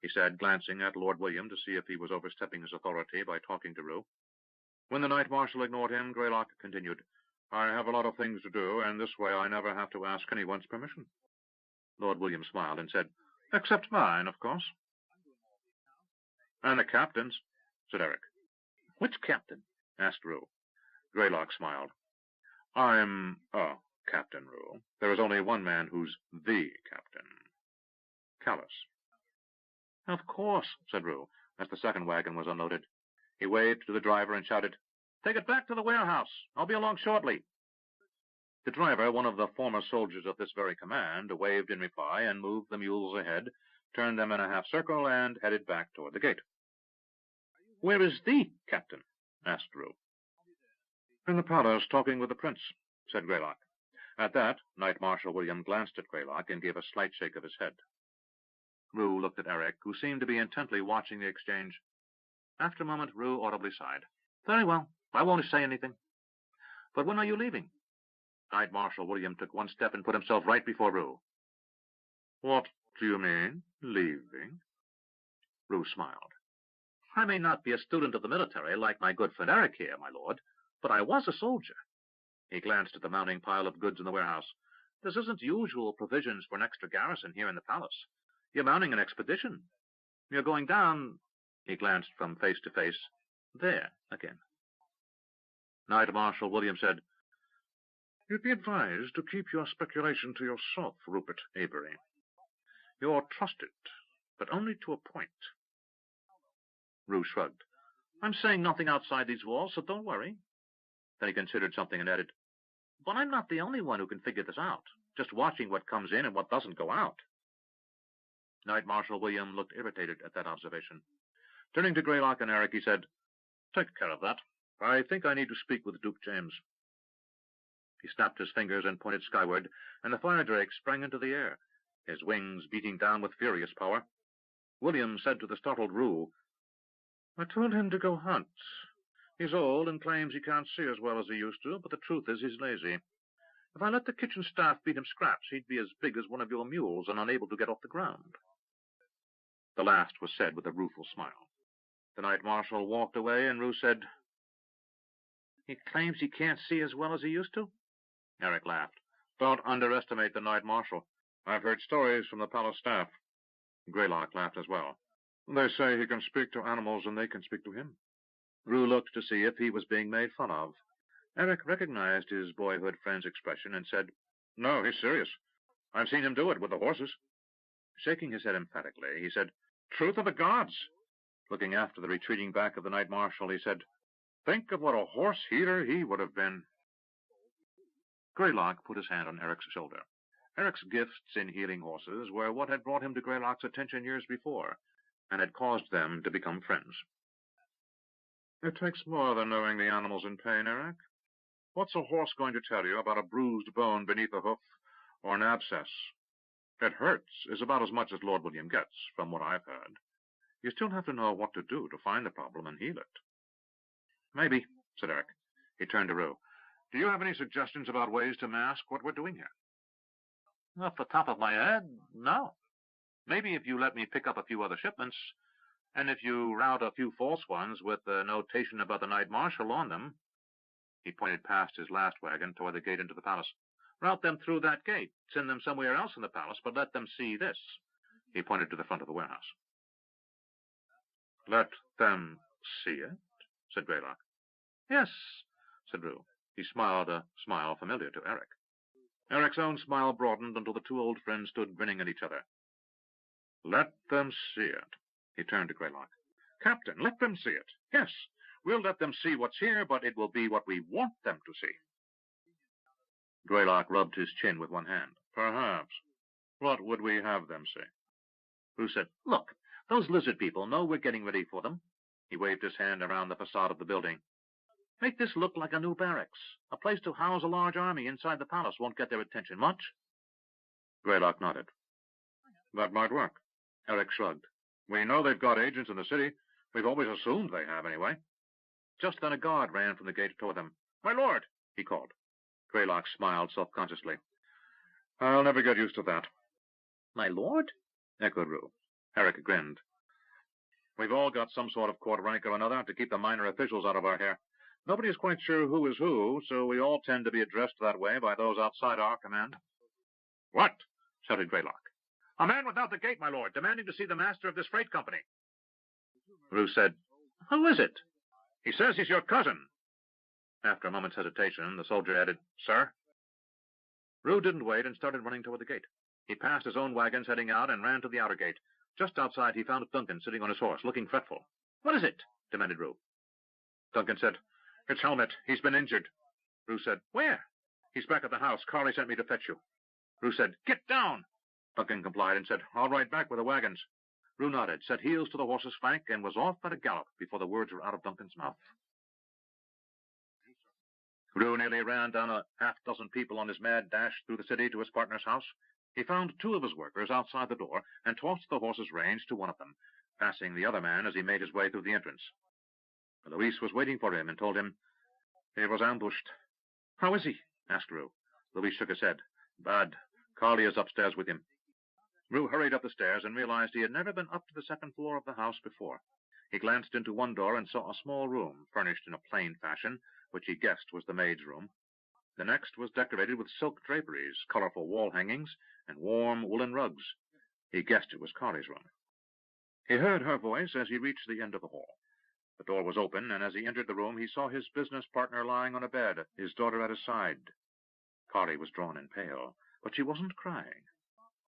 he said, glancing at Lord William to see if he was overstepping his authority by talking to Roo. When the Knight Marshal ignored him, Greylock continued, "I have a lot of things to do, and this way I never have to ask anyone's permission." Lord William smiled and said, "Except mine, of course." "And the captain's," said Eric. "Which captain?" asked Roo. Greylock smiled. "I'm Captain Roo. There is only one man who's the captain." callous. "Of course," said Roo, as the second wagon was unloaded. He waved to the driver and shouted, "Take it back to the warehouse. I'll be along shortly." The driver, one of the former soldiers of this very command, waved in reply and moved the mules ahead, turned them in a half-circle, and headed back toward the gate. "Where is thee, Captain?" asked Roo. "In the palace, talking with the prince," said Greylock. At that, Knight Marshal William glanced at Greylock and gave a slight shake of his head. Roo looked at Eric, who seemed to be intently watching the exchange. After a moment, Roo audibly sighed. "Very well. I won't say anything. But when are you leaving?" Knight Marshal William took one step and put himself right before Roo. "What do you mean, leaving?" Roo smiled. "I may not be a student of the military like my good friend Eric here, my lord, but I was a soldier." He glanced at the mounting pile of goods in the warehouse. "This isn't usual provisions for an extra garrison here in the palace. You're mounting an expedition. You're going down—" He glanced from face to face. "There again." Knight Marshal William said, "You'd be advised to keep your speculation to yourself, Rupert Avery. You're trusted, but only to a point." Roo shrugged. "I'm saying nothing outside these walls, so don't worry." Then he considered something and added, "But I'm not the only one who can figure this out, just watching what comes in and what doesn't go out." Knight Marshal William looked irritated at that observation. Turning to Greylock and Eric, he said, "Take care of that. I think I need to speak with Duke James." He snapped his fingers and pointed skyward, and the fire drake sprang into the air, his wings beating down with furious power. William said to the startled Roo, "I told him to go hunt. He's old and claims he can't see as well as he used to, but the truth is he's lazy. If I let the kitchen staff beat him scraps, he'd be as big as one of your mules and unable to get off the ground." The last was said with a rueful smile. The Knight Marshal walked away, and Roo said, "He claims he can't see as well as he used to?" Eric laughed. "Don't underestimate the Knight Marshal. I've heard stories from the palace staff." Greylock laughed as well. "They say he can speak to animals and they can speak to him." Roo looked to see if he was being made fun of. Eric recognized his boyhood friend's expression and said, "No, he's serious. I've seen him do it with the horses." Shaking his head emphatically, he said, "Truth of the gods." Looking after the retreating back of the Knight Marshal, he said, "Think of what a horse healer he would have been." Greylock put his hand on Eric's shoulder. Eric's gifts in healing horses were what had brought him to Greylock's attention years before, and had caused them to become friends. "It takes more than knowing the animal's in pain, Eric. What's a horse going to tell you about a bruised bone beneath a hoof or an abscess? It hurts is about as much as Lord William gets, from what I've heard. You still have to know what to do to find the problem and heal it." "Maybe," said Eric. He turned to Roo. "Do you have any suggestions about ways to mask what we're doing here?" "Off the top of my head, no. Maybe if you let me pick up a few other shipments, and if you route a few false ones with a notation about the Knight Marshal on them." He pointed past his last wagon toward the gate into the palace. "Route them through that gate. Send them somewhere else in the palace, but let them see this." He pointed to the front of the warehouse. "Let them see it?" said Greylock. "Yes," said Roo. He smiled a smile familiar to Eric. Eric's own smile broadened until the two old friends stood grinning at each other. "Let them see it." He turned to Greylock. "Captain, let them see it. Yes, we'll let them see what's here, but it will be what we want them to see." Greylock rubbed his chin with one hand. "Perhaps. What would we have them see?" Roo said, "Look, those lizard people know we're getting ready for them." He waved his hand around the facade of the building. "Make this look like a new barracks. A place to house a large army inside the palace won't get their attention much." Greylock nodded. "That might work." Eric shrugged. "We know they've got agents in the city. We've always assumed they have, anyway." Just then a guard ran from the gate toward them. "My lord!" he called. Greylock smiled self-consciously. "I'll never get used to that." "My lord?" echoed Roo. Eric grinned. "We've all got some sort of court rank or another to keep the minor officials out of our hair. Nobody is quite sure who is who, so we all tend to be addressed that way by those outside our command." "What?" shouted Greylock. "A man without the gate, my lord, demanding to see the master of this freight company." Roo said, "Who is it?" "He says he's your cousin." After a moment's hesitation, the soldier added, "Sir?" Roo didn't wait and started running toward the gate. He passed his own wagons heading out and ran to the outer gate. Just outside, he found Duncan sitting on his horse, looking fretful. "What is it?" demanded Roo. Duncan said, "It's Helmet. He's been injured." Roo said, "Where?" "He's back at the house. Carly sent me to fetch you." Roo said, "Get down!" Duncan complied and said, "I'll ride back with the wagons." Roo nodded, set heels to the horse's flank, and was off at a gallop before the words were out of Duncan's mouth. Roo nearly ran down a half-dozen people on his mad dash through the city to his partner's house. He found two of his workers outside the door and tossed the horse's reins to one of them, passing the other man as he made his way through the entrance. Luis was waiting for him and told him he was ambushed. "How is he?" asked Roo. Luis shook his head. "Bad. Carly is upstairs with him." Roo hurried up the stairs and realized he had never been up to the second floor of the house before. He glanced into one door and saw a small room, furnished in a plain fashion, which he guessed was the maid's room. The next was decorated with silk draperies, colorful wall hangings, and warm woolen rugs. He guessed it was Carly's room. He heard her voice as he reached the end of the hall. The door was open, and as he entered the room, he saw his business partner lying on a bed, his daughter at his side. Carly was drawn and pale, but she wasn't crying.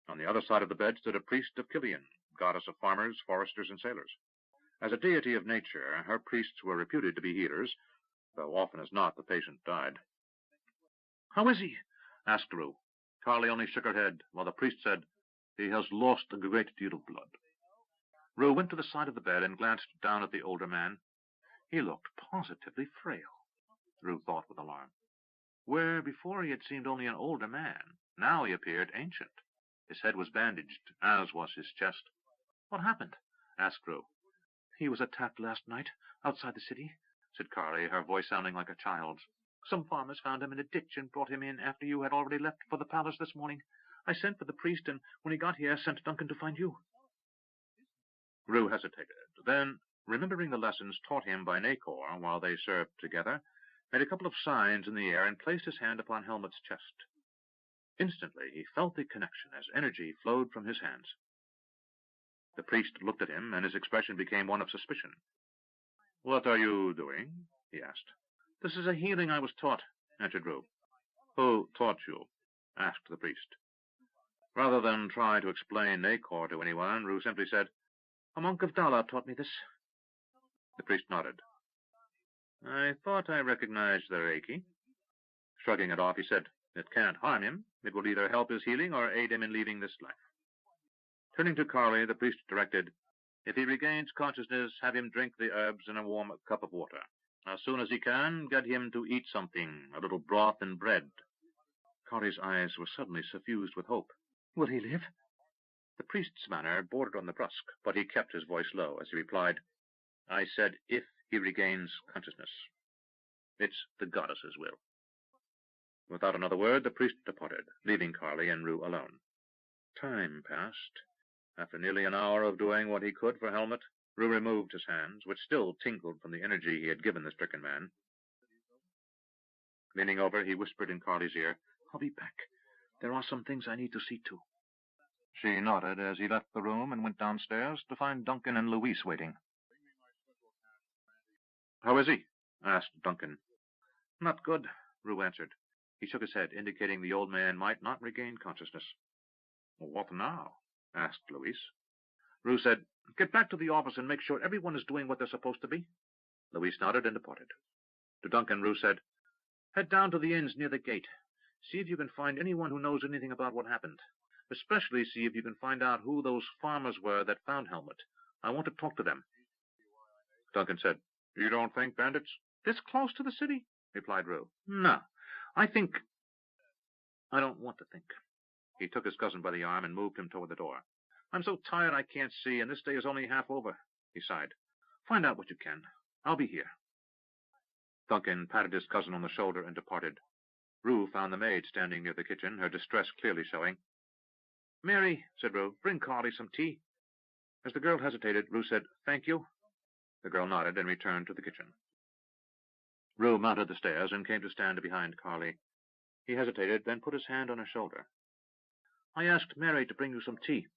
On the other side of the bed stood a priest of Killian, goddess of farmers, foresters, and sailors. As a deity of nature, her priests were reputed to be healers, though often as not the patient died. "How is he?" asked Roo. Carly only shook her head, while the priest said, "He has lost a great deal of blood." Roo went to the side of the bed and glanced down at the older man. He looked positively frail, Roo thought with alarm. Where before he had seemed only an older man, now he appeared ancient. His head was bandaged, as was his chest. "What happened?" asked Roo. "He was attacked last night, outside the city," said Carly, her voice sounding like a child's. "Some farmers found him in a ditch and brought him in after you had already left for the palace this morning. I sent for the priest, and when he got here, sent Duncan to find you." Roo hesitated. Then, remembering the lessons taught him by Nacor while they served together, made a couple of signs in the air and placed his hand upon Helmet's chest. Instantly, he felt the connection as energy flowed from his hands. The priest looked at him, and his expression became one of suspicion. "What are you doing?" he asked. "This is a healing I was taught," answered Roo. "Who taught you?" asked the priest. Rather than try to explain Nacor to anyone, Roo simply said, "A monk of Dala taught me this." The priest nodded. "I thought I recognized the Reiki." Shrugging it off, he said, "It can't harm him. It will either help his healing or aid him in leaving this life." Turning to Carly, the priest directed, "If he regains consciousness, have him drink the herbs in a warm cup of water. As soon as he can, get him to eat something, a little broth and bread." Carly's eyes were suddenly suffused with hope. "Will he live?" The priest's manner bordered on the brusque, but he kept his voice low as he replied, "I said if he regains consciousness. It's the goddess's will." Without another word, the priest departed, leaving Carly and Roo alone. Time passed. After nearly an hour of doing what he could for Helmet, Roo removed his hands, which still tingled from the energy he had given the stricken man. Leaning over, he whispered in Carly's ear, "I'll be back. There are some things I need to see to." She nodded as he left the room and went downstairs to find Duncan and Luis waiting. "How is he?" asked Duncan. "Not good," Roo answered. He shook his head, indicating the old man might not regain consciousness. "What now?" asked Luis. Roo said, "Get back to the office and make sure everyone is doing what they're supposed to be." Luis nodded and departed. To Duncan, Roo said, "Head down to the inns near the gate. See if you can find anyone who knows anything about what happened. Especially see if you can find out who those farmers were that found Helmet. I want to talk to them." Duncan said, "You don't think bandits?" "This close to the city?" replied Roo. "No, I don't want to think." He took his cousin by the arm and moved him toward the door. "I'm so tired I can't see, and this day is only half over," he sighed. "Find out what you can. I'll be here." Duncan patted his cousin on the shoulder and departed. Roo found the maid standing near the kitchen, her distress clearly showing. "Mary," said Roo, "bring Carly some tea." As the girl hesitated, Roo said, "Thank you." The girl nodded and returned to the kitchen. Roo mounted the stairs and came to stand behind Carly. He hesitated, then put his hand on her shoulder. "I asked Mary to bring you some tea,"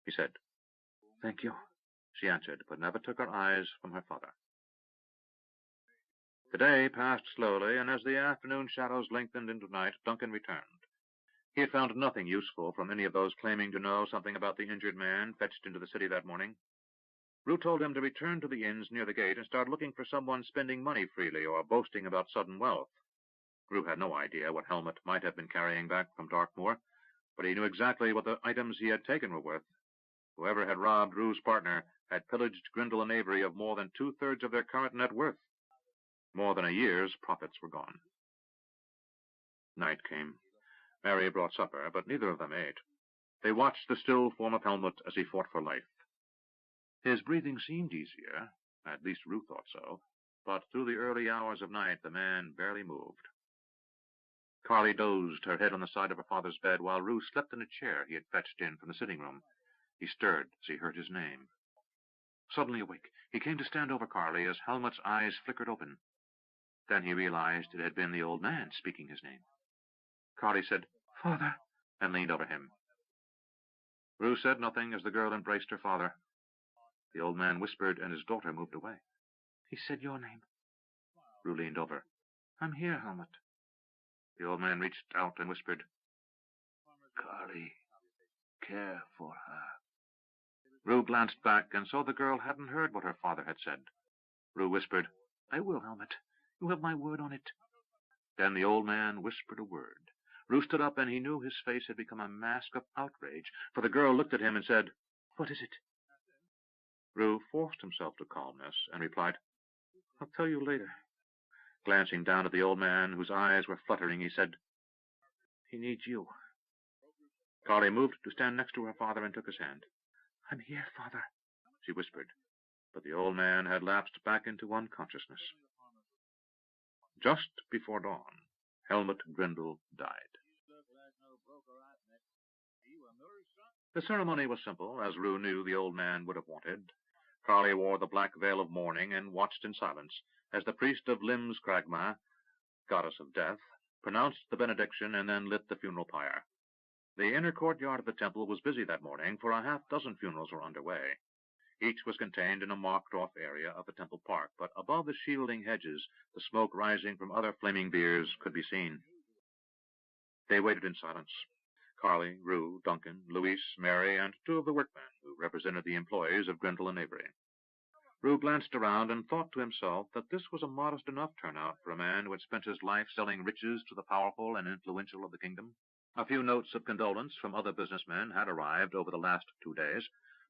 he said. "Thank you," she answered, but never took her eyes from her father. The day passed slowly, and as the afternoon shadows lengthened into night, Duncan returned. He had found nothing useful from any of those claiming to know something about the injured man fetched into the city that morning. Roo told him to return to the inns near the gate and start looking for someone spending money freely or boasting about sudden wealth. Roo had no idea what Helmut might have been carrying back from Darkmoor, but he knew exactly what the items he had taken were worth. Whoever had robbed Roo's partner had pillaged Grindle and Avery of more than 2/3 of their current net worth. More than a year's profits were gone. Night came. Mary brought supper, but neither of them ate. They watched the still form of Helmut as he fought for life. His breathing seemed easier, at least Roo thought so, but through the early hours of night the man barely moved. Carly dozed, her head on the side of her father's bed, while Roo slept in a chair he had fetched in from the sitting room. He stirred as he heard his name. Suddenly awake, he came to stand over Carly as Helmut's eyes flickered open. Then he realized it had been the old man speaking his name. Carly said, "Father," and leaned over him. Roo said nothing as the girl embraced her father. The old man whispered, and his daughter moved away. "He said your name." Roo leaned over. "I'm here, Helmut." The old man reached out and whispered, "Carly, care for her." Roo glanced back and saw the girl hadn't heard what her father had said. Roo whispered, "I will, Helmut. You have my word on it." Then the old man whispered a word. Roo stood up, and he knew his face had become a mask of outrage, for the girl looked at him and said, "What is it?" Roo forced himself to calmness and replied, "I'll tell you later." Glancing down at the old man, whose eyes were fluttering, he said, "He needs you." Carly moved to stand next to her father and took his hand. "I'm here, Father," she whispered, but the old man had lapsed back into unconsciousness. Just before dawn, Helmut Grindle died. The ceremony was simple, as Roo knew the old man would have wanted. Carly wore the black veil of mourning and watched in silence as the priest of Lim's Cragma, goddess of death, pronounced the benediction and then lit the funeral pyre. The inner courtyard of the temple was busy that morning, for a half-dozen funerals were underway. Each was contained in a marked-off area of the temple park, but above the shielding hedges, the smoke rising from other flaming biers could be seen. They waited in silence. Carly, Roo, Duncan, Louise, Mary, and two of the workmen who represented the employees of Grindle and Avery. Roo glanced around and thought to himself that this was a modest enough turnout for a man who had spent his life selling riches to the powerful and influential of the kingdom. A few notes of condolence from other businessmen had arrived over the last 2 days,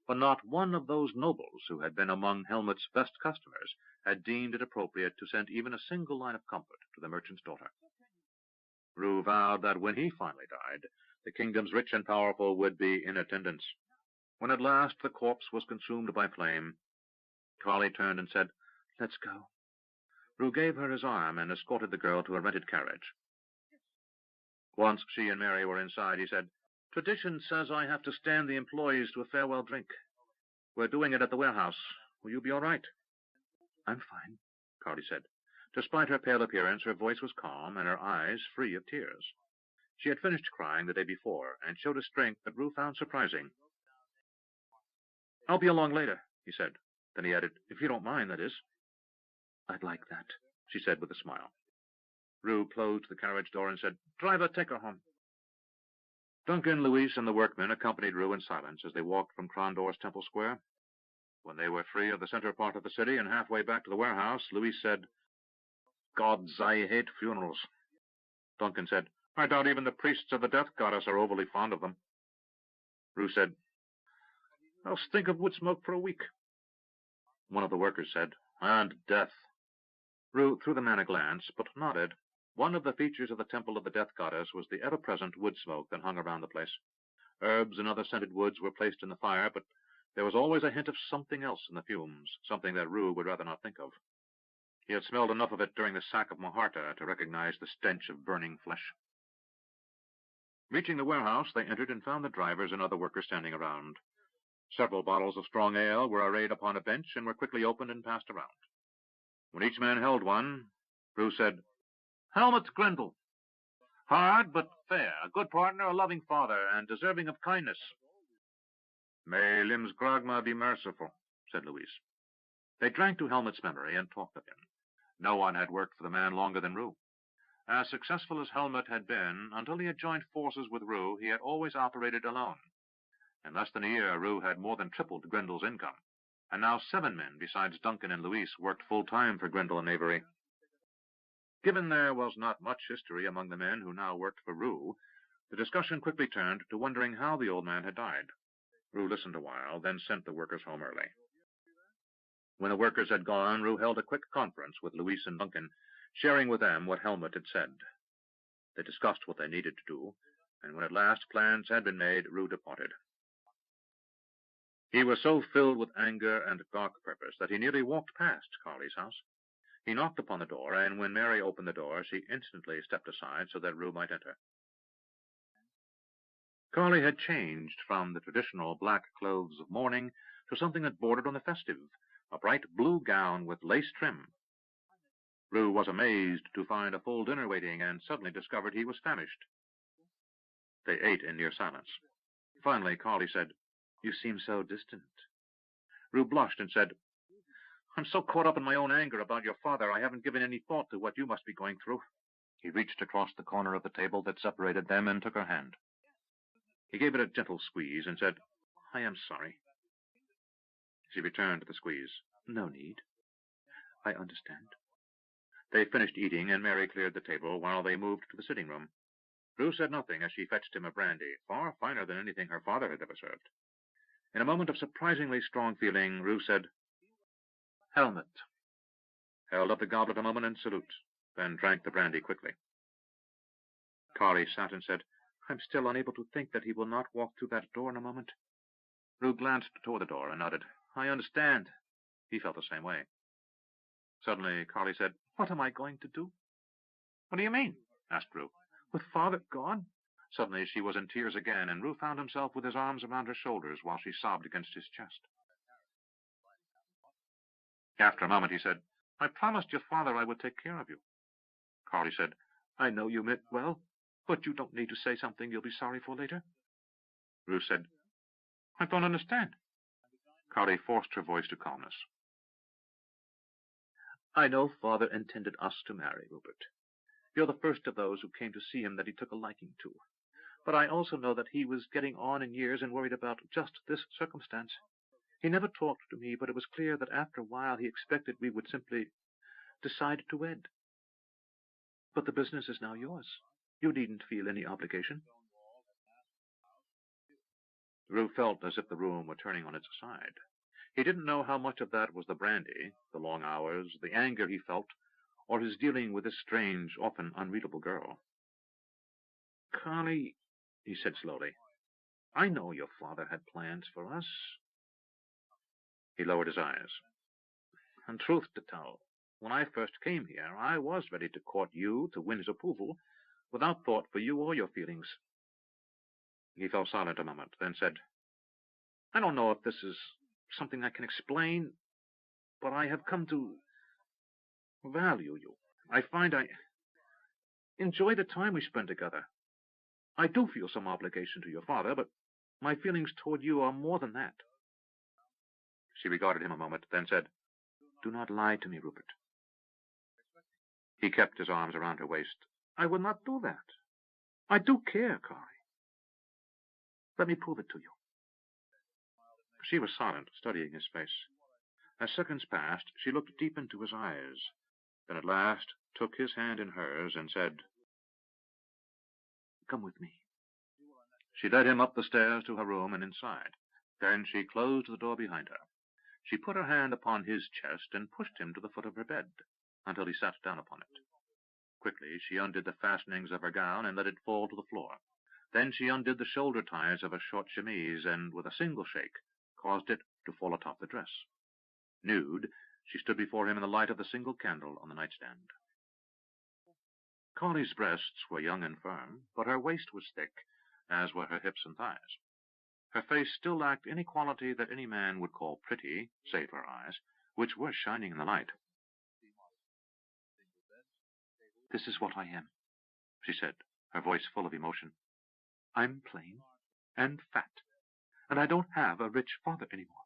but not one of those nobles who had been among Helmut's best customers had deemed it appropriate to send even a single line of comfort to the merchant's daughter. Roo vowed that when he finally died, the kingdom's rich and powerful would be in attendance. When at last the corpse was consumed by flame, Carly turned and said, "Let's go." Roo gave her his arm and escorted the girl to a rented carriage. Once she and Mary were inside, he said, "Tradition says I have to stand the employees to a farewell drink. We're doing it at the warehouse. Will you be all right?" "I'm fine," Carly said. Despite her pale appearance, her voice was calm and her eyes free of tears. She had finished crying the day before and showed a strength that Roo found surprising. "I'll be along later," he said. Then he added, "If you don't mind, that is." "I'd like that," she said with a smile. Roo closed the carriage door and said, "Driver, take her home." Duncan, Louise, and the workmen accompanied Roo in silence as they walked from Crondor's Temple Square. When they were free of the center part of the city and halfway back to the warehouse, Louise said, "Gods, I hate funerals." Duncan said, "I doubt even the priests of the death goddess are overly fond of them." Roo said, "I'll stink of wood smoke for a week." One of the workers said, "And death." Roo threw the man a glance, but nodded. One of the features of the temple of the death goddess was the ever-present wood smoke that hung around the place. Herbs and other scented woods were placed in the fire, but there was always a hint of something else in the fumes, something that Roo would rather not think of. He had smelled enough of it during the sack of Maharta to recognize the stench of burning flesh. Reaching the warehouse, they entered and found the drivers and other workers standing around. Several bottles of strong ale were arrayed upon a bench and were quickly opened and passed around. When each man held one, Roo said, "Helmut Grindle. Hard but fair, a good partner, a loving father, and deserving of kindness." "May Lim's Gragma be merciful," said Louise. They drank to Helmut's memory and talked of him. No one had worked for the man longer than Roo. As successful as Helmut had been, until he had joined forces with Roo, he had always operated alone. In less than a year, Roo had more than tripled Grendel's income, and now 7 men, besides Duncan and Louise, worked full-time for Grendel and Avery. Given there was not much history among the men who now worked for Roo, the discussion quickly turned to wondering how the old man had died. Roo listened a while, then sent the workers home early. When the workers had gone, Roo held a quick conference with Louise and Duncan, sharing with them what Helmut had said. They discussed what they needed to do, and when at last plans had been made, Roo departed. He was so filled with anger and dark purpose that he nearly walked past Carly's house. He knocked upon the door, and when Mary opened the door, she instantly stepped aside so that Roo might enter. Carly had changed from the traditional black clothes of mourning to something that bordered on the festive, a bright blue gown with lace trim. Roo was amazed to find a full dinner waiting and suddenly discovered he was famished. They ate in near silence. Finally, Carly said, "You seem so distant." Roo blushed and said, "I'm so caught up in my own anger about your father, I haven't given any thought to what you must be going through." He reached across the corner of the table that separated them and took her hand. He gave it a gentle squeeze and said, "I am sorry." She returned the squeeze. "No need. I understand." They finished eating, and Mary cleared the table while they moved to the sitting room. Roo said nothing as she fetched him a brandy, far finer than anything her father had ever served. In a moment of surprisingly strong feeling, Roo said, "Helmut," held up the goblet a moment in salute, then drank the brandy quickly. Carly sat and said, "I'm still unable to think that he will not walk through that door in a moment." Roo glanced toward the door and nodded. "I understand." He felt the same way. Suddenly, Carly said, "What am I going to do?" "What do you mean?" asked Roo. "With father gone?" Suddenly she was in tears again, and Roo found himself with his arms around her shoulders while she sobbed against his chest. After a moment he said, "I promised your father I would take care of you." Carly said, "I know you meant well, but you don't need to say something you'll be sorry for later." Roo said, "I don't understand." Carly forced her voice to calmness. "I know father intended us to marry, Rupert. You're the first of those who came to see him that he took a liking to. But I also know that he was getting on in years and worried about just this circumstance. He never talked to me, but it was clear that after a while he expected we would simply decide to wed. But the business is now yours. You needn't feel any obligation." Roo felt as if the room were turning on its side. He didn't know how much of that was the brandy, the long hours, the anger he felt, or his dealing with this strange, often unreadable girl. "Carly," he said slowly, "I know your father had plans for us." He lowered his eyes. "And truth to tell, when I first came here, I was ready to court you to win his approval, without thought for you or your feelings." He fell silent a moment, then said, "I don't know if this is something I can explain, but I have come to value you. I find I enjoy the time we spend together. I do feel some obligation to your father, but my feelings toward you are more than that." She regarded him a moment, then said, "Do not lie to me, Rupert." He kept his arms around her waist. "I will not do that. I do care, Carly. Let me prove it to you." She was silent, studying his face. As seconds passed, she looked deep into his eyes, then at last took his hand in hers and said, "Come with me." She led him up the stairs to her room and inside. Then she closed the door behind her. She put her hand upon his chest and pushed him to the foot of her bed, until he sat down upon it. Quickly she undid the fastenings of her gown and let it fall to the floor. Then she undid the shoulder ties of her short chemise, and with a single shake caused it to fall atop the dress. Nude, she stood before him in the light of the single candle on the nightstand. Carly's breasts were young and firm, but her waist was thick, as were her hips and thighs. Her face still lacked any quality that any man would call pretty, save her eyes, which were shining in the light. "This is what I am," she said, her voice full of emotion. "I'm plain and fat, and I don't have a rich father anymore.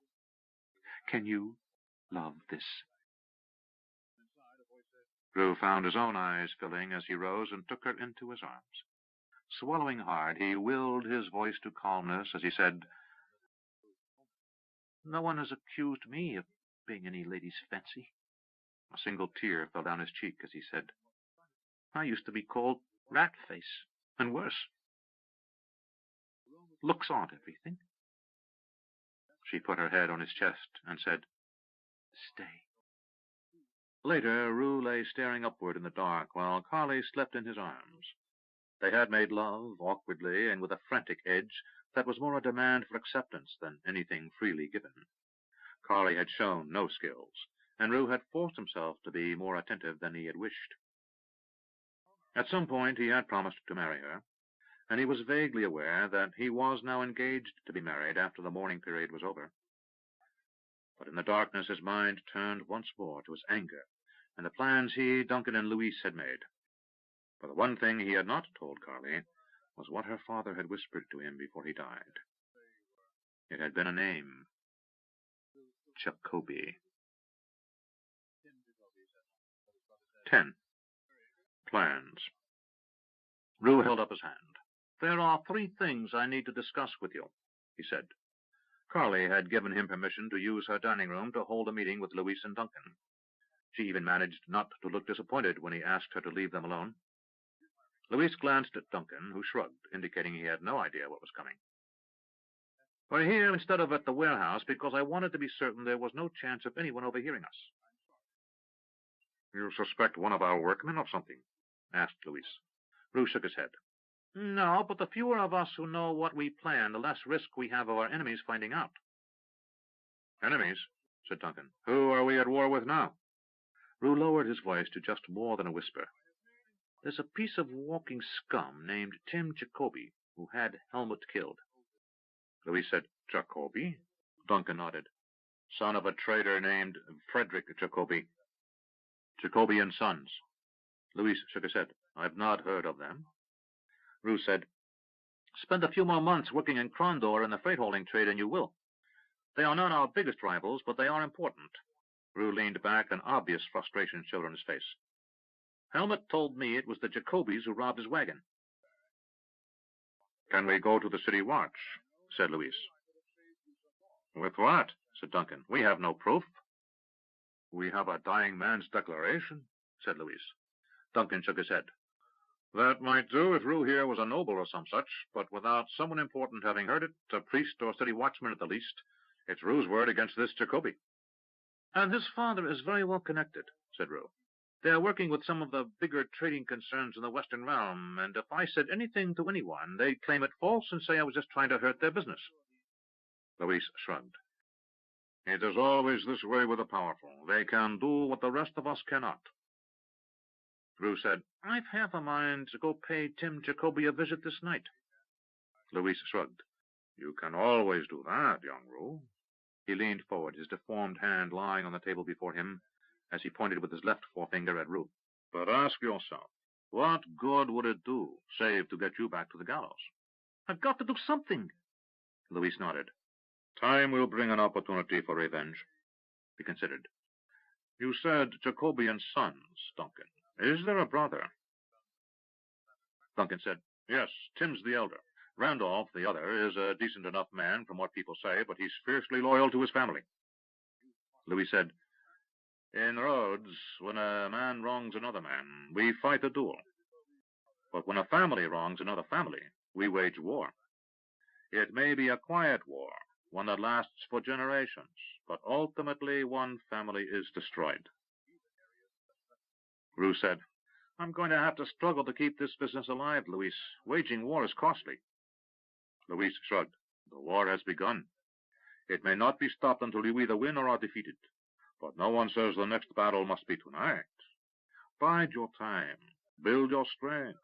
Can you love this?" Roo found his own eyes filling as he rose and took her into his arms. Swallowing hard, he willed his voice to calmness as he said, "No one has accused me of being any lady's fancy." A single tear fell down his cheek as he said, "I used to be called Rat-Face, and worse. Looks aren't everything." She put her head on his chest and said, "Stay." Later, Roo lay staring upward in the dark while Carly slept in his arms. They had made love, awkwardly and with a frantic edge that was more a demand for acceptance than anything freely given. Carly had shown no skills, and Roo had forced himself to be more attentive than he had wished. At some point he had promised to marry her, and he was vaguely aware that he was now engaged to be married after the mourning period was over. But in the darkness his mind turned once more to his anger and the plans he, Duncan, and Louise had made. For the one thing he had not told Carly was what her father had whispered to him before he died. It had been a name. Jacoby. 10. Plans. Roo held up his hand. "There are 3 things I need to discuss with you," he said. Carly had given him permission to use her dining room to hold a meeting with Louise and Duncan. She even managed not to look disappointed when he asked her to leave them alone. Louise glanced at Duncan, who shrugged, indicating he had no idea what was coming. "We're here instead of at the warehouse because I wanted to be certain there was no chance of anyone overhearing us." "You suspect one of our workmen of something?" asked Louise. Roo shook his head. "No, but the fewer of us who know what we plan, the less risk we have of our enemies finding out." "Enemies?" said Duncan. "Who are we at war with now?" Roo lowered his voice to just more than a whisper. "There's a piece of walking scum named Tim Jacoby who had Helmut killed." Louise said, "Jacoby?" Duncan nodded. "Son of a trader named Frederick Jacoby. Jacoby and Sons." Louise shook his head. "I've not heard of them." Roo said, "Spend a few more months working in Krondor in the freight-hauling trade and you will. They are not our biggest rivals, but they are important." Roo leaned back, and obvious frustration showed on his face. "Helmut told me it was the Jacobys who robbed his wagon." "Can we go to the city watch?" said Louise. "With what?" said Duncan. "We have no proof." "We have a dying man's declaration," said Louise. Duncan shook his head. "That might do if Roo here was a noble or some such, but without someone important having heard it, a priest or city watchman at the least, it's Roo's word against this Jacoby." "And his father is very well connected," said Roo. "They are working with some of the bigger trading concerns in the Western realm, and if I said anything to anyone, they'd claim it false and say I was just trying to hurt their business." Louise shrugged. "It is always this way with the powerful. They can do what the rest of us cannot." Roo said, "I've half a mind to go pay Tim Jacoby a visit this night." Louise shrugged. "You can always do that, young Roo." He leaned forward, his deformed hand lying on the table before him, as he pointed with his left forefinger at Roo. "But ask yourself, what good would it do, save to get you back to the gallows?" "I've got to do something." Louise nodded. "Time will bring an opportunity for revenge." He considered. "You said Jacoby and Sons, Duncan. Is there a brother?" Duncan said, "Yes, Tim's the elder. Randolph, the other, is a decent enough man from what people say, but he's fiercely loyal to his family." Louis said, "In Rhodes, when a man wrongs another man, we fight a duel. But when a family wrongs another family, we wage war. It may be a quiet war, one that lasts for generations, but ultimately one family is destroyed." Roo said, "I'm going to have to struggle to keep this business alive, Louis. Waging war is costly." Louis shrugged. "The war has begun. It may not be stopped until you either win or are defeated. But no one says the next battle must be tonight. Bide your time. Build your strength.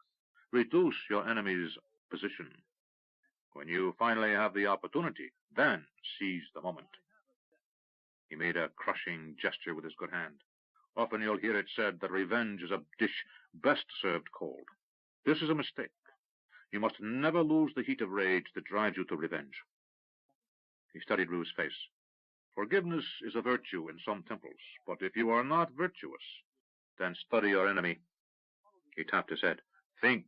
Reduce your enemy's position. When you finally have the opportunity, then seize the moment." He made a crushing gesture with his good hand. "Often you'll hear it said that revenge is a dish best served cold. This is a mistake. You must never lose the heat of rage that drives you to revenge." He studied Roo's face. "Forgiveness is a virtue in some temples, but if you are not virtuous, Then study your enemy. He tapped his head. Think.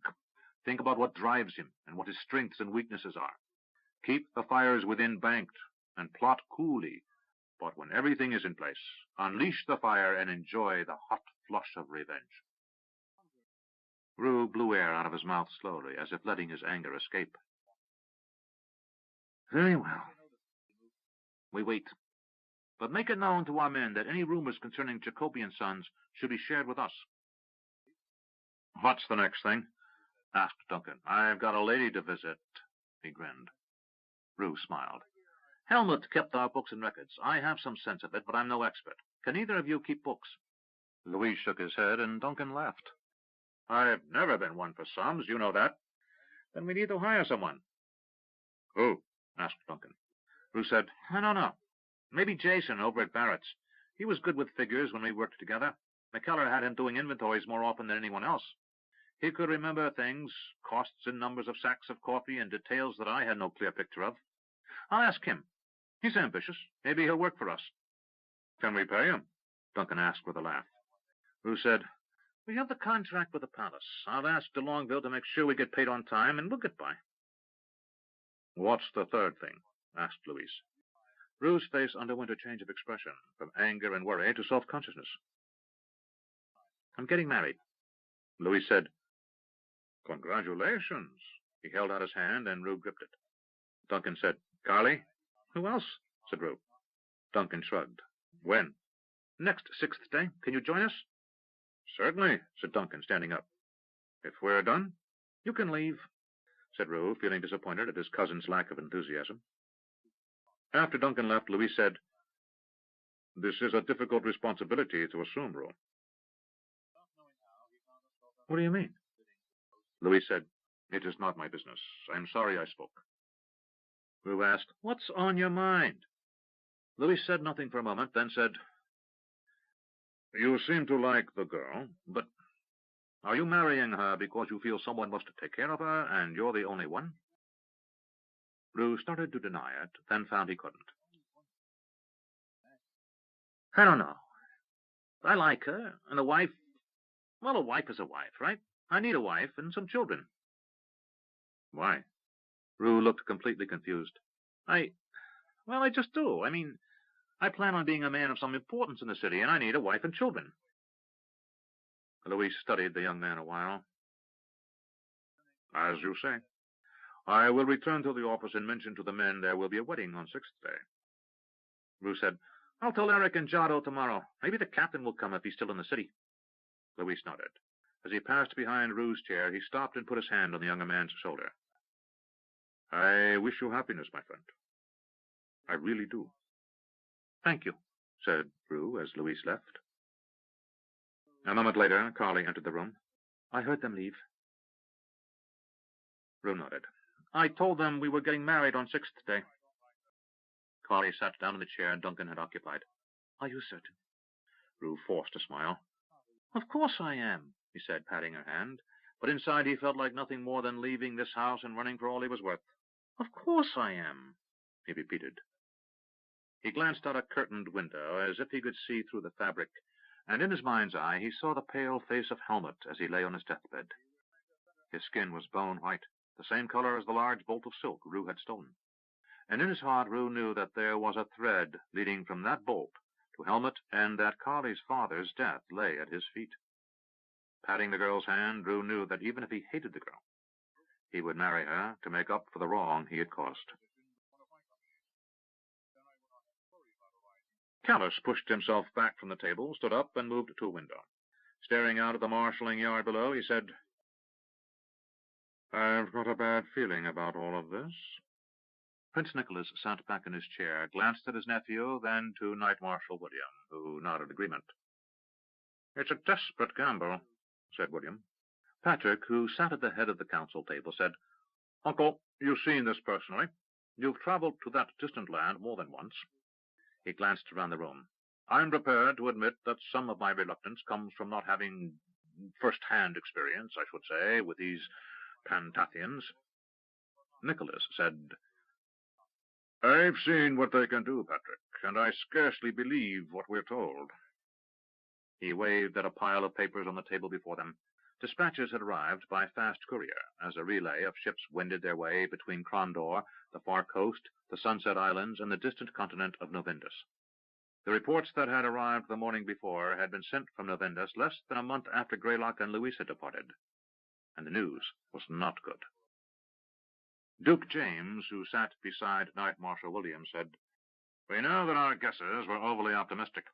Think about what drives him and what his strengths and weaknesses are. Keep the fires within banked and plot coolly. But when everything is in place, unleash the fire and enjoy the hot flush of revenge. Roo blew air out of his mouth slowly, as if letting his anger escape. Very well. We wait. But make it known to our men that any rumors concerning Jacoby and Sons should be shared with us. What's the next thing? Asked Duncan. I've got a lady to visit. He grinned. Roo smiled. Helmut kept our books and records. I have some sense of it, but I'm no expert. Can either of you keep books? Louis shook his head, and Duncan laughed. I've never been one for sums, you know that. Then we need to hire someone. Who? Asked Duncan. Roo said, I don't know. Maybe Jason over at Barrett's. He was good with figures when we worked together. McKellar had him doing inventories more often than anyone else. He could remember things, costs and numbers of sacks of coffee, and details that I had no clear picture of. I'll ask him. He's ambitious. Maybe he'll work for us. Can we pay him? Duncan asked with a laugh. Roo said, we have the contract with the palace. I'll ask de Longueville to make sure we get paid on time, and we'll get by. What's the third thing? Asked Louise. Roo's face underwent a change of expression, from anger and worry to self-consciousness. I'm getting married. Louise said, Congratulations. He held out his hand, and Roo gripped it. Duncan said, Carly? Who else? Said Roo. Duncan shrugged. When? Next 6th day. Can you join us? Certainly, said Duncan, standing up. If we're done? You can leave, said Roo, feeling disappointed at his cousin's lack of enthusiasm. After Duncan left, Louise said, This is a difficult responsibility to assume, Roo. What do you mean? Louise said, It is not my business. I'm sorry I spoke. Roo asked, What's on your mind? Louise said nothing for a moment, then said, You seem to like the girl, but are you marrying her because you feel someone must take care of her and you're the only one? Roo started to deny it, then found he couldn't. I don't know. I like her, and a wife... Well, a wife is a wife, right? I need a wife and some children. Why? Roo looked completely confused. I just do. I mean, I plan on being a man of some importance in the city, and I need a wife and children. Louise studied the young man a while. As you say. I will return to the office and mention to the men there will be a wedding on 6th day. Roo said, I'll tell Eric and Jado tomorrow. Maybe the captain will come if he's still in the city. Louise nodded. As he passed behind Roo's chair, he stopped and put his hand on the younger man's shoulder. I wish you happiness, my friend. I really do. Thank you, said Roo as Louise left. A moment later, Carly entered the room. I heard them leave. Roo nodded. I told them we were getting married on 6th day. Carly sat down in the chair Duncan had occupied. Are you certain? Roo forced a smile. Of course I am, he said, patting her hand, but inside he felt like nothing more than leaving this house and running for all he was worth. Of course I am, he repeated. He glanced out a curtained window as if he could see through the fabric, and in his mind's eye he saw the pale face of Helmut as he lay on his deathbed. His skin was bone white, the same color as the large bolt of silk Roo had stolen. And in his heart Roo knew that there was a thread leading from that bolt to Helmut, and that Carly's father's death lay at his feet. Patting the girl's hand, Roo knew that even if he hated the girl, he would marry her to make up for the wrong he had caused. Callis pushed himself back from the table, stood up, and moved to a window. Staring out at the marshalling yard below, he said, I've got a bad feeling about all of this. Prince Nicholas sat back in his chair, glanced at his nephew, then to Knight Marshal William, who nodded agreement. It's a desperate gamble, said William. Patrick, who sat at the head of the council table, said, Uncle, you've seen this personally. You've traveled to that distant land more than once. He glanced around the room. I'm prepared to admit that some of my reluctance comes from not having first-hand experience, I should say, with these Pantathians. Nicholas said, I've seen what they can do, Patrick, and I scarcely believe what we're told. He waved at a pile of papers on the table before them. Dispatches had arrived by fast courier as a relay of ships wended their way between Krondor, the far coast, the Sunset Islands, and the distant continent of Novindus. The reports that had arrived the morning before had been sent from Novindus less than a month after Greylock and Louise had departed, and the news was not good. Duke James, who sat beside Knight Marshal William, said, "We know that our guesses were overly optimistic.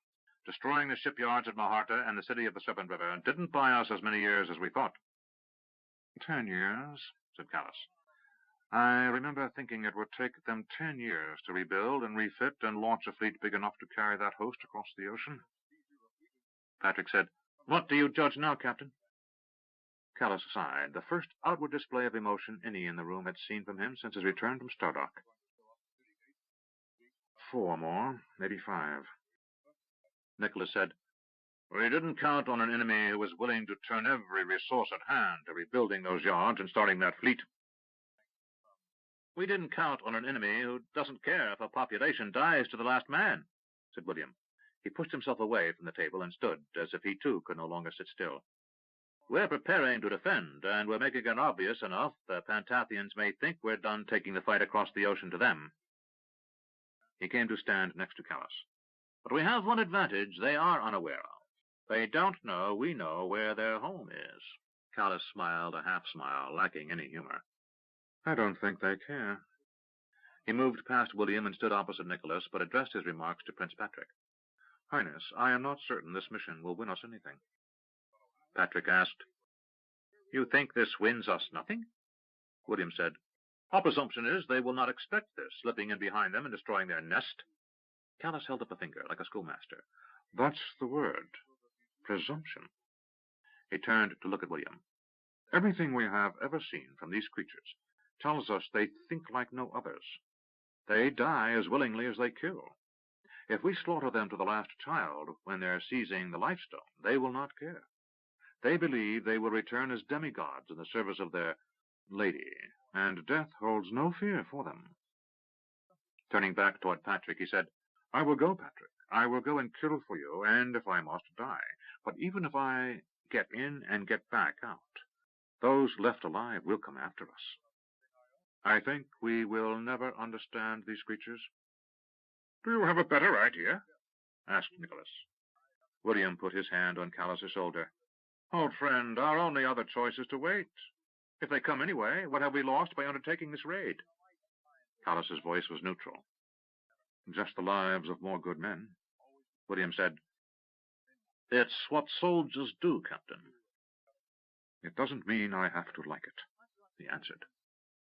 Destroying the shipyards at Maharta and the city of the Serpent River didn't buy us as many years as we thought." 10 years, said Callus. I remember thinking it would take them 10 years to rebuild and refit and launch a fleet big enough to carry that host across the ocean. Patrick said, "What do you judge now, Captain?" Callus sighed, the first outward display of emotion any in the room had seen from him since his return from Stardock. 4 more, maybe 5. Nicholas said, "We didn't count on an enemy who was willing to turn every resource at hand to rebuilding those yards and starting that fleet." "We didn't count on an enemy who doesn't care if a population dies to the last man," said William. He pushed himself away from the table and stood as if he too could no longer sit still. "We're preparing to defend, and we're making it obvious enough that Pantathians may think we're done taking the fight across the ocean to them." He came to stand next to Callus. "But we have one advantage they are unaware of. They don't know we know where their home is." Callus smiled a half-smile, lacking any humor. "I don't think they care." He moved past William and stood opposite Nicholas, but addressed his remarks to Prince Patrick. "Highness, I am not certain this mission will win us anything." Patrick asked, "You think this wins us nothing?" William said, "Our presumption is they will not expect this, slipping in behind them and destroying their nest." Callus held up a finger, like a schoolmaster. "That's the word. Presumption." He turned to look at William. "Everything we have ever seen from these creatures tells us they think like no others. They die as willingly as they kill. If we slaughter them to the last child when they're seizing the lifestone, they will not care. They believe they will return as demigods in the service of their lady, and death holds no fear for them." Turning back toward Patrick, he said, "I will go, Patrick. I will go and kill for you, and if I must, die. But even if I get in and get back out, those left alive will come after us. I think we will never understand these creatures." "Do you have a better idea?" asked Nicholas. William put his hand on Callus's shoulder. "Old friend, our only other choice is to wait. If they come anyway, what have we lost by undertaking this raid?" Callus's voice was neutral. "Just the lives of more good men." William said, "It's what soldiers do, Captain." "It doesn't mean I have to like it," he answered.